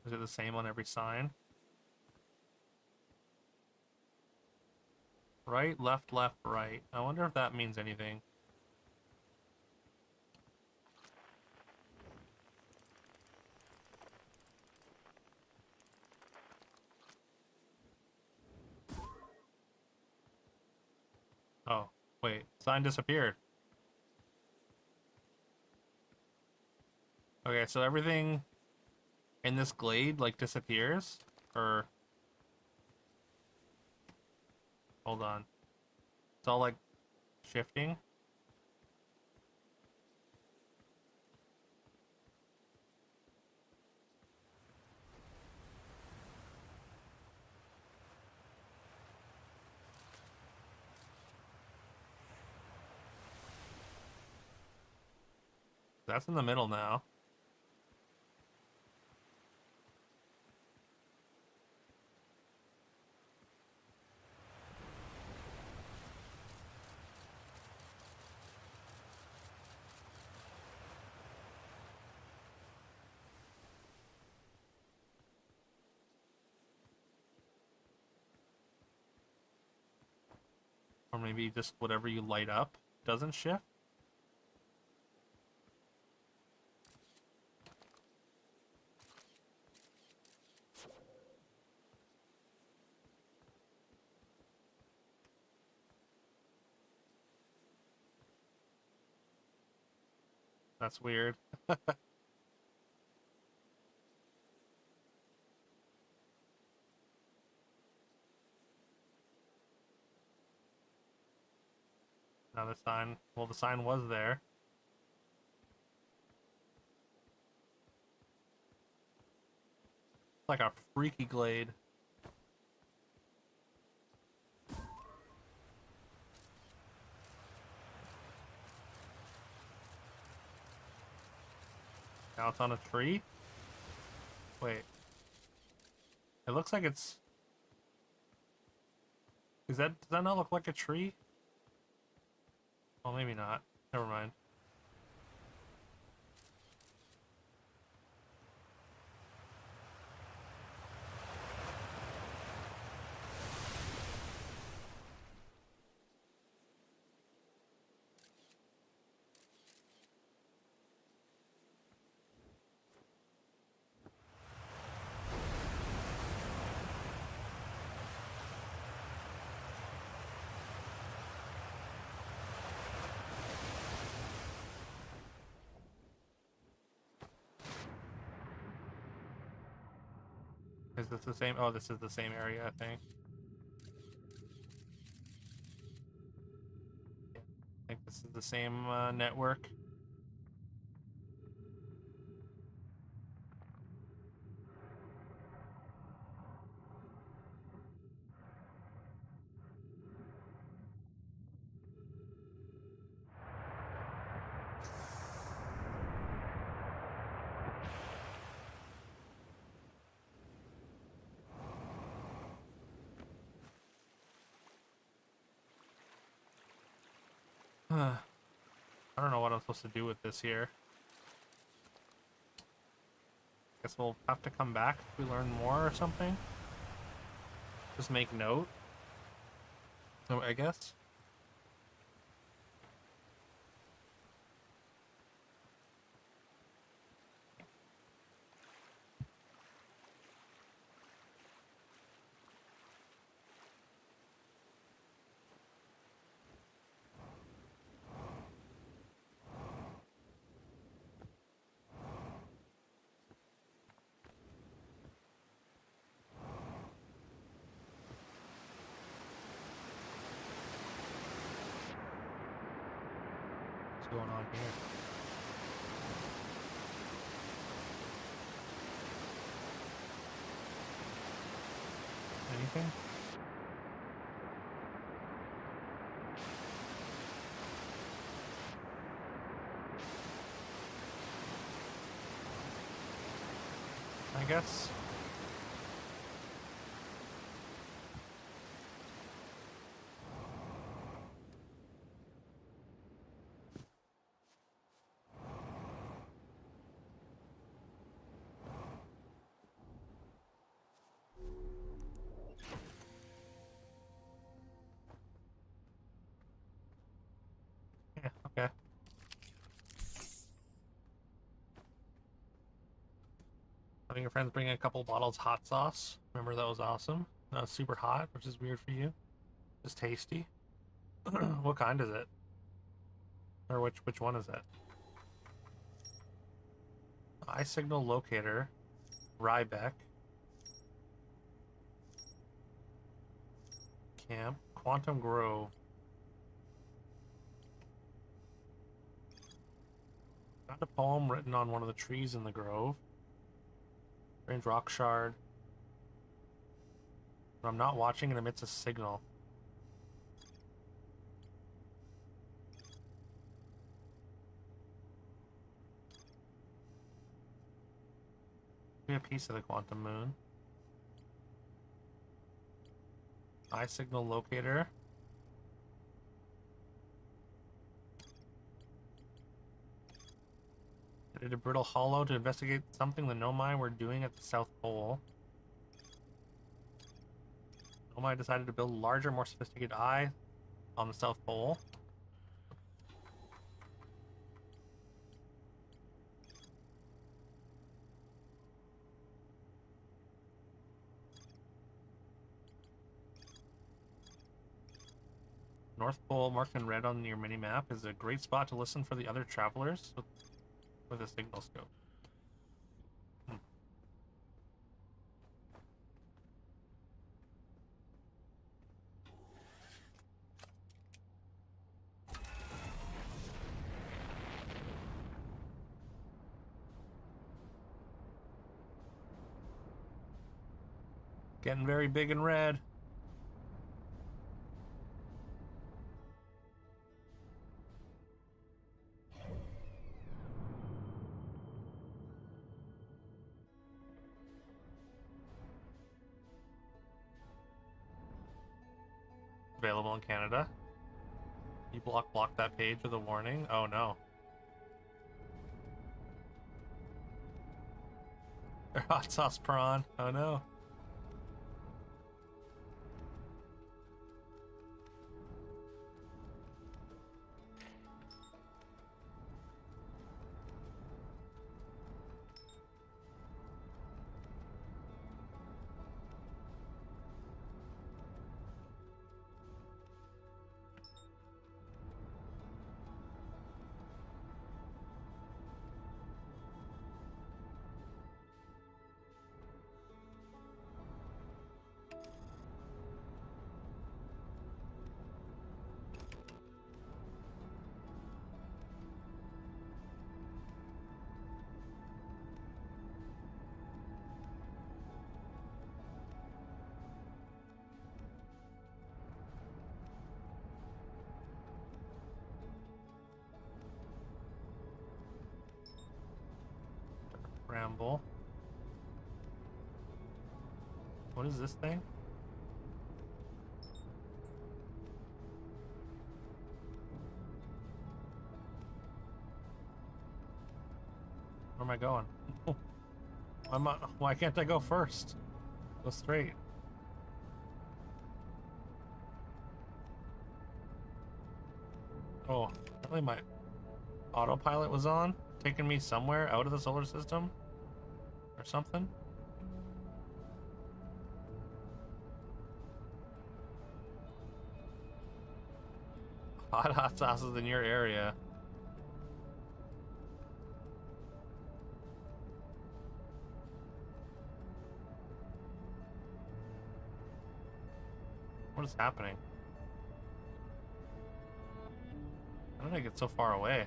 Is it the same on every sign? Right, left, right. I wonder if that means anything. Oh, wait. Sign disappeared. Okay, so everything in this glade, like, disappears? Or... Hold on. It's all, like, shifting? That's in the middle now. Or maybe just whatever you light up doesn't shift? That's weird. Now the sign... Well, the sign was there. It's like a freaky glade. Now it's on a tree? Wait. It looks like it's... Does that not look like a tree? Well, maybe not. Never mind. Is this the same? Oh, this is the same area, I think. I think this is the same network. I don't know what I'm supposed to do with this here. Guess we'll have to come back if we learn more or something. Just make note. So I guess. What's going on here? Anything? I guess. Yeah, okay. Having your friends bring a couple bottles hot sauce. Remember that was awesome? That was super hot, which is weird for you. Just tasty. What kind is it? Or which one is it? Eye signal locator. Rybeck. Camp. Quantum Grove. Found a poem written on one of the trees in the grove. Strange rock shard. When I'm not watching, it emits a signal. Be a piece of the quantum moon. Eye signal locator. Headed to Brittle Hollow to investigate something the Nomai were doing at the South Pole. Nomai decided to build a larger, more sophisticated eye on the South Pole. North Pole, marked in red on your mini-map, is a great spot to listen for the other travelers with a signal scope. Getting very big and red. Available in Canada. You block that page with a warning. Oh no. They're hot sauce prawn. Oh no. Ramble. What is this thing? Where am I going? Why can't I go first? Go straight. Oh, apparently my autopilot was on, taking me somewhere out of the solar system or something. Hot sauces in your area. What is happening? How did I get so far away?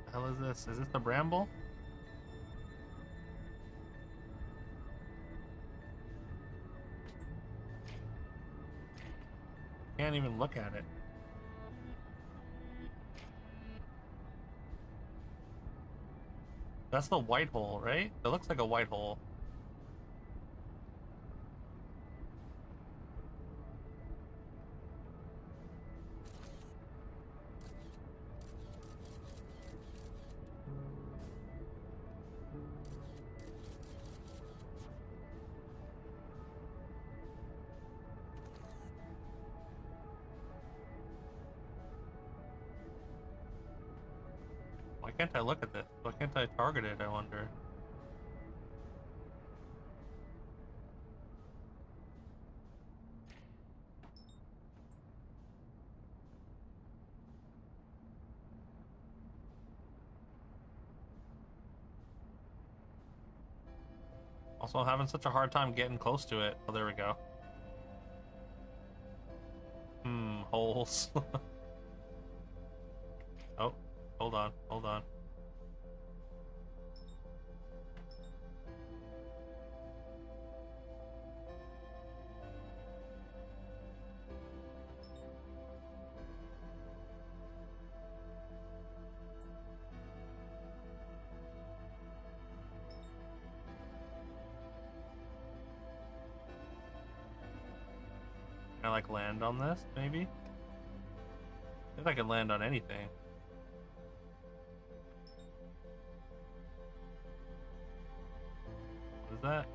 The hell is this? Is this the bramble? Can't even look at it. That's the white hole, right? It looks like a white hole. can't I look at this? Why can't I target it, I wonder? Also, I'm having such a hard time getting close to it. Oh, there we go. Holes. Oh, hold on, hold on. Can I like land on this, maybe? I think I can land on anything. What is that?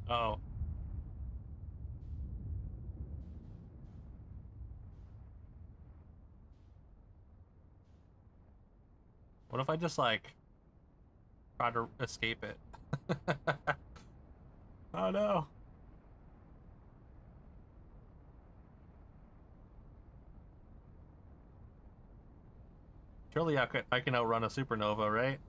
Oh. What if I just like try to escape it? Oh no. Surely I can outrun a supernova, right?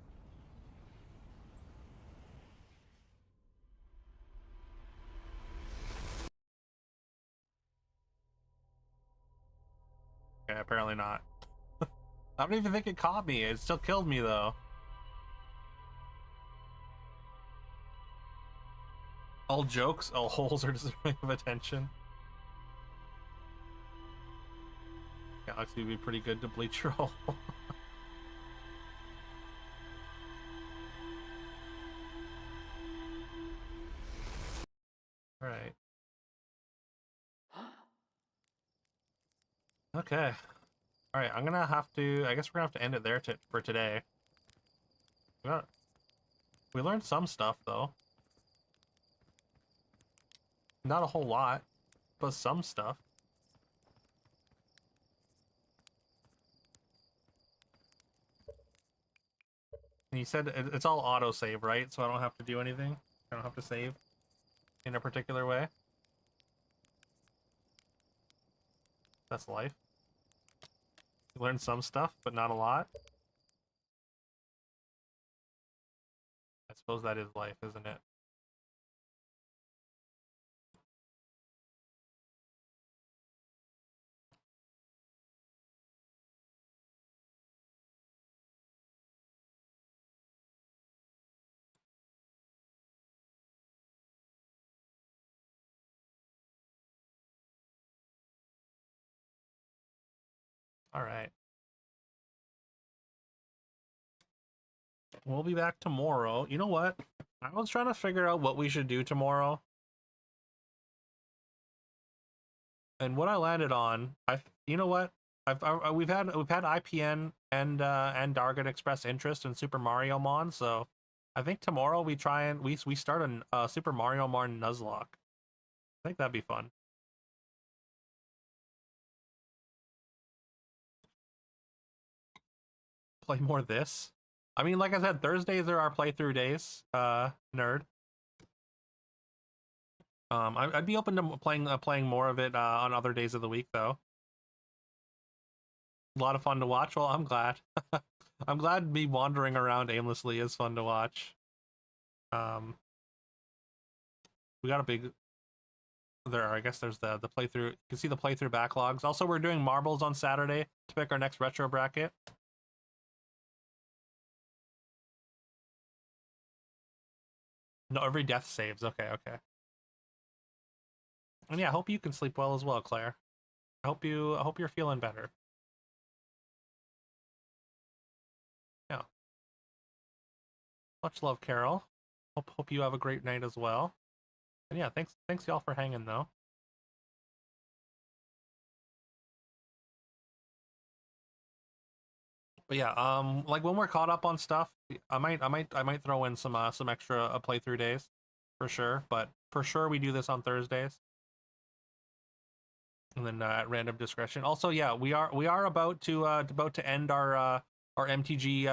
Okay, apparently not. I don't even think it caught me. It still killed me though. All jokes, all holes are deserving of attention. Galaxy would be pretty good to bleach your hole. Alright. Okay. Alright, I'm gonna have to... I guess we're gonna have to end it there for today. We learned some stuff, though. Not a whole lot, but some stuff. And you said it's all auto-save, right? So I don't have to do anything? I don't have to save in a particular way? That's life. You learned some stuff, but not a lot. I suppose that is life, isn't it? Alright. We'll be back tomorrow. You know what? I was trying to figure out what we should do tomorrow. And what I landed on, you know what? We've had IPN and Darget express interest in Super Mario Mon, so I think tomorrow we try and we start a Super Mario Mon Nuzlocke. I think that'd be fun. Play more of this. I mean, like I said, Thursdays are our playthrough days. Nerd. I'd be open to playing more of it on other days of the week, though. A lot of fun to watch. Well, I'm glad. I'm glad me wandering around aimlessly is fun to watch. We got a big... I guess there's the playthrough. You can see the playthrough backlogs. Also, we're doing marbles on Saturday to pick our next retro bracket. No, every death saves. Okay, okay. And yeah, I hope you can sleep well as well, Claire. I hope you're feeling better. Yeah. Much love, Carol. Hope you have a great night as well. And yeah, thanks y'all for hanging though. But yeah, like when we're caught up on stuff, I might throw in some extra playthrough days, for sure. But for sure, we do this on Thursdays, and then at random discretion. Also, yeah, we are about to end our MTG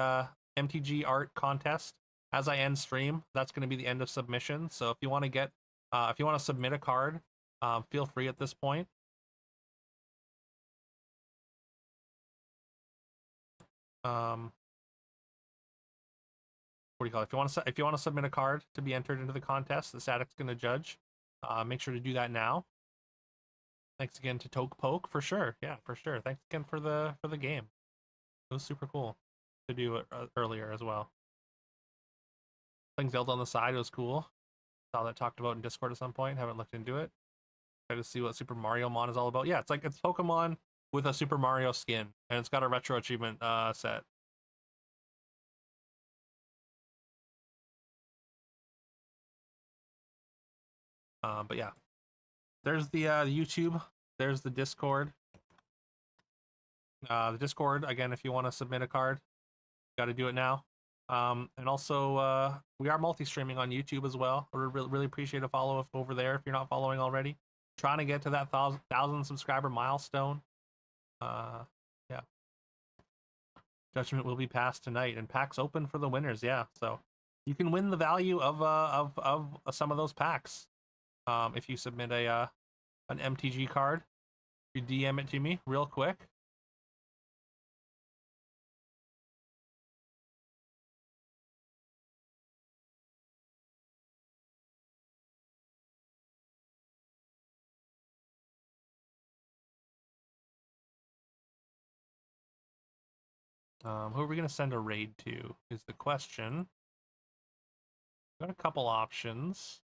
art contest. As I end stream, that's going to be the end of submission. So if you want to if you want to submit a card, feel free at this point. What do you call it? If you want to submit a card to be entered into the contest, the static's going to judge. Make sure to do that now. Thanks again to Toke Poke for sure. Yeah, for sure. Thanks again for the game. It was super cool to do it earlier as well. Playing Zelda on the side was cool. Saw that talked about in Discord at some point. Haven't looked into it. Try to see what Super Mario Mon is all about. Yeah, it's Pokemon with a Super Mario skin, and it's got a retro achievement set. But yeah, there's the YouTube. There's the Discord. The Discord again. If you want to submit a card, got to do it now. And also, we are multi-streaming on YouTube as well. I would really appreciate a follow over there if you're not following already. Trying to get to that 1,000 subscriber milestone. Yeah. Judgment will be passed tonight, and packs open for the winners. Yeah, so you can win the value of some of those packs. If you submit an MTG card, you DM it to me real quick. Who are we gonna send a raid to is the question. Got a couple options.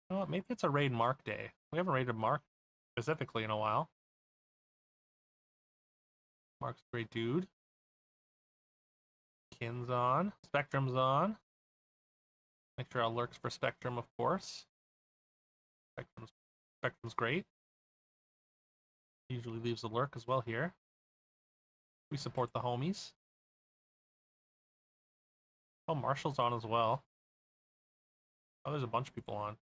You know what, maybe it's a raid Mark day. We haven't raided Mark specifically in a while. Mark's a great dude. Kin's on. Spectrum's on. Make sure I'll lurks for Spectrum, of course. Spectrum's great. Usually leaves a lurk as well here. We support the homies. Oh, Marshall's on as well. Oh, there's a bunch of people on.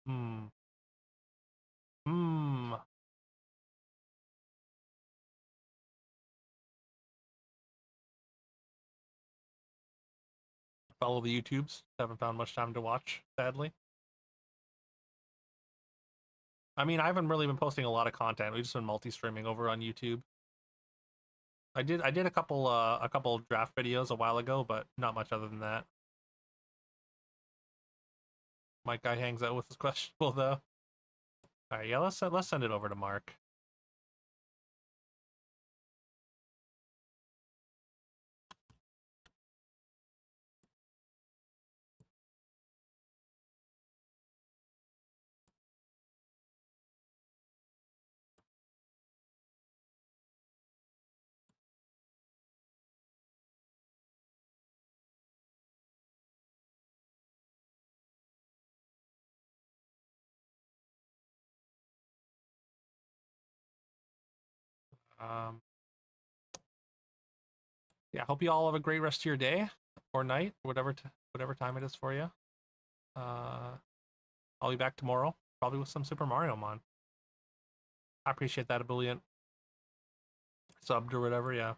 Hmm. Hmm. Follow the YouTubes. Haven't found much time to watch, sadly. I mean, I haven't really been posting a lot of content. We've just been multi-streaming over on YouTube. I did a couple draft videos a while ago, but not much other than that. Mike guy hangs out with his questionable though. All right, yeah, let's send it over to Mark. Yeah, hope you all have a great rest of your day or night, whatever time it is for you. I'll be back tomorrow, probably with some Super Mario Mon. I appreciate that, Ebullient. Subbed or whatever, yeah.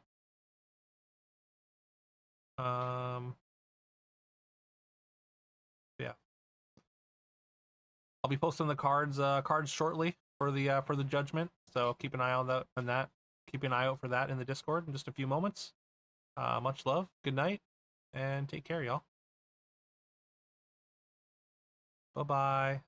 I'll be posting the cards shortly for the judgment. So keep an eye on that. Keep an eye out for that in the Discord in just a few moments. Much love. Good night, and take care, y'all. Bye-bye.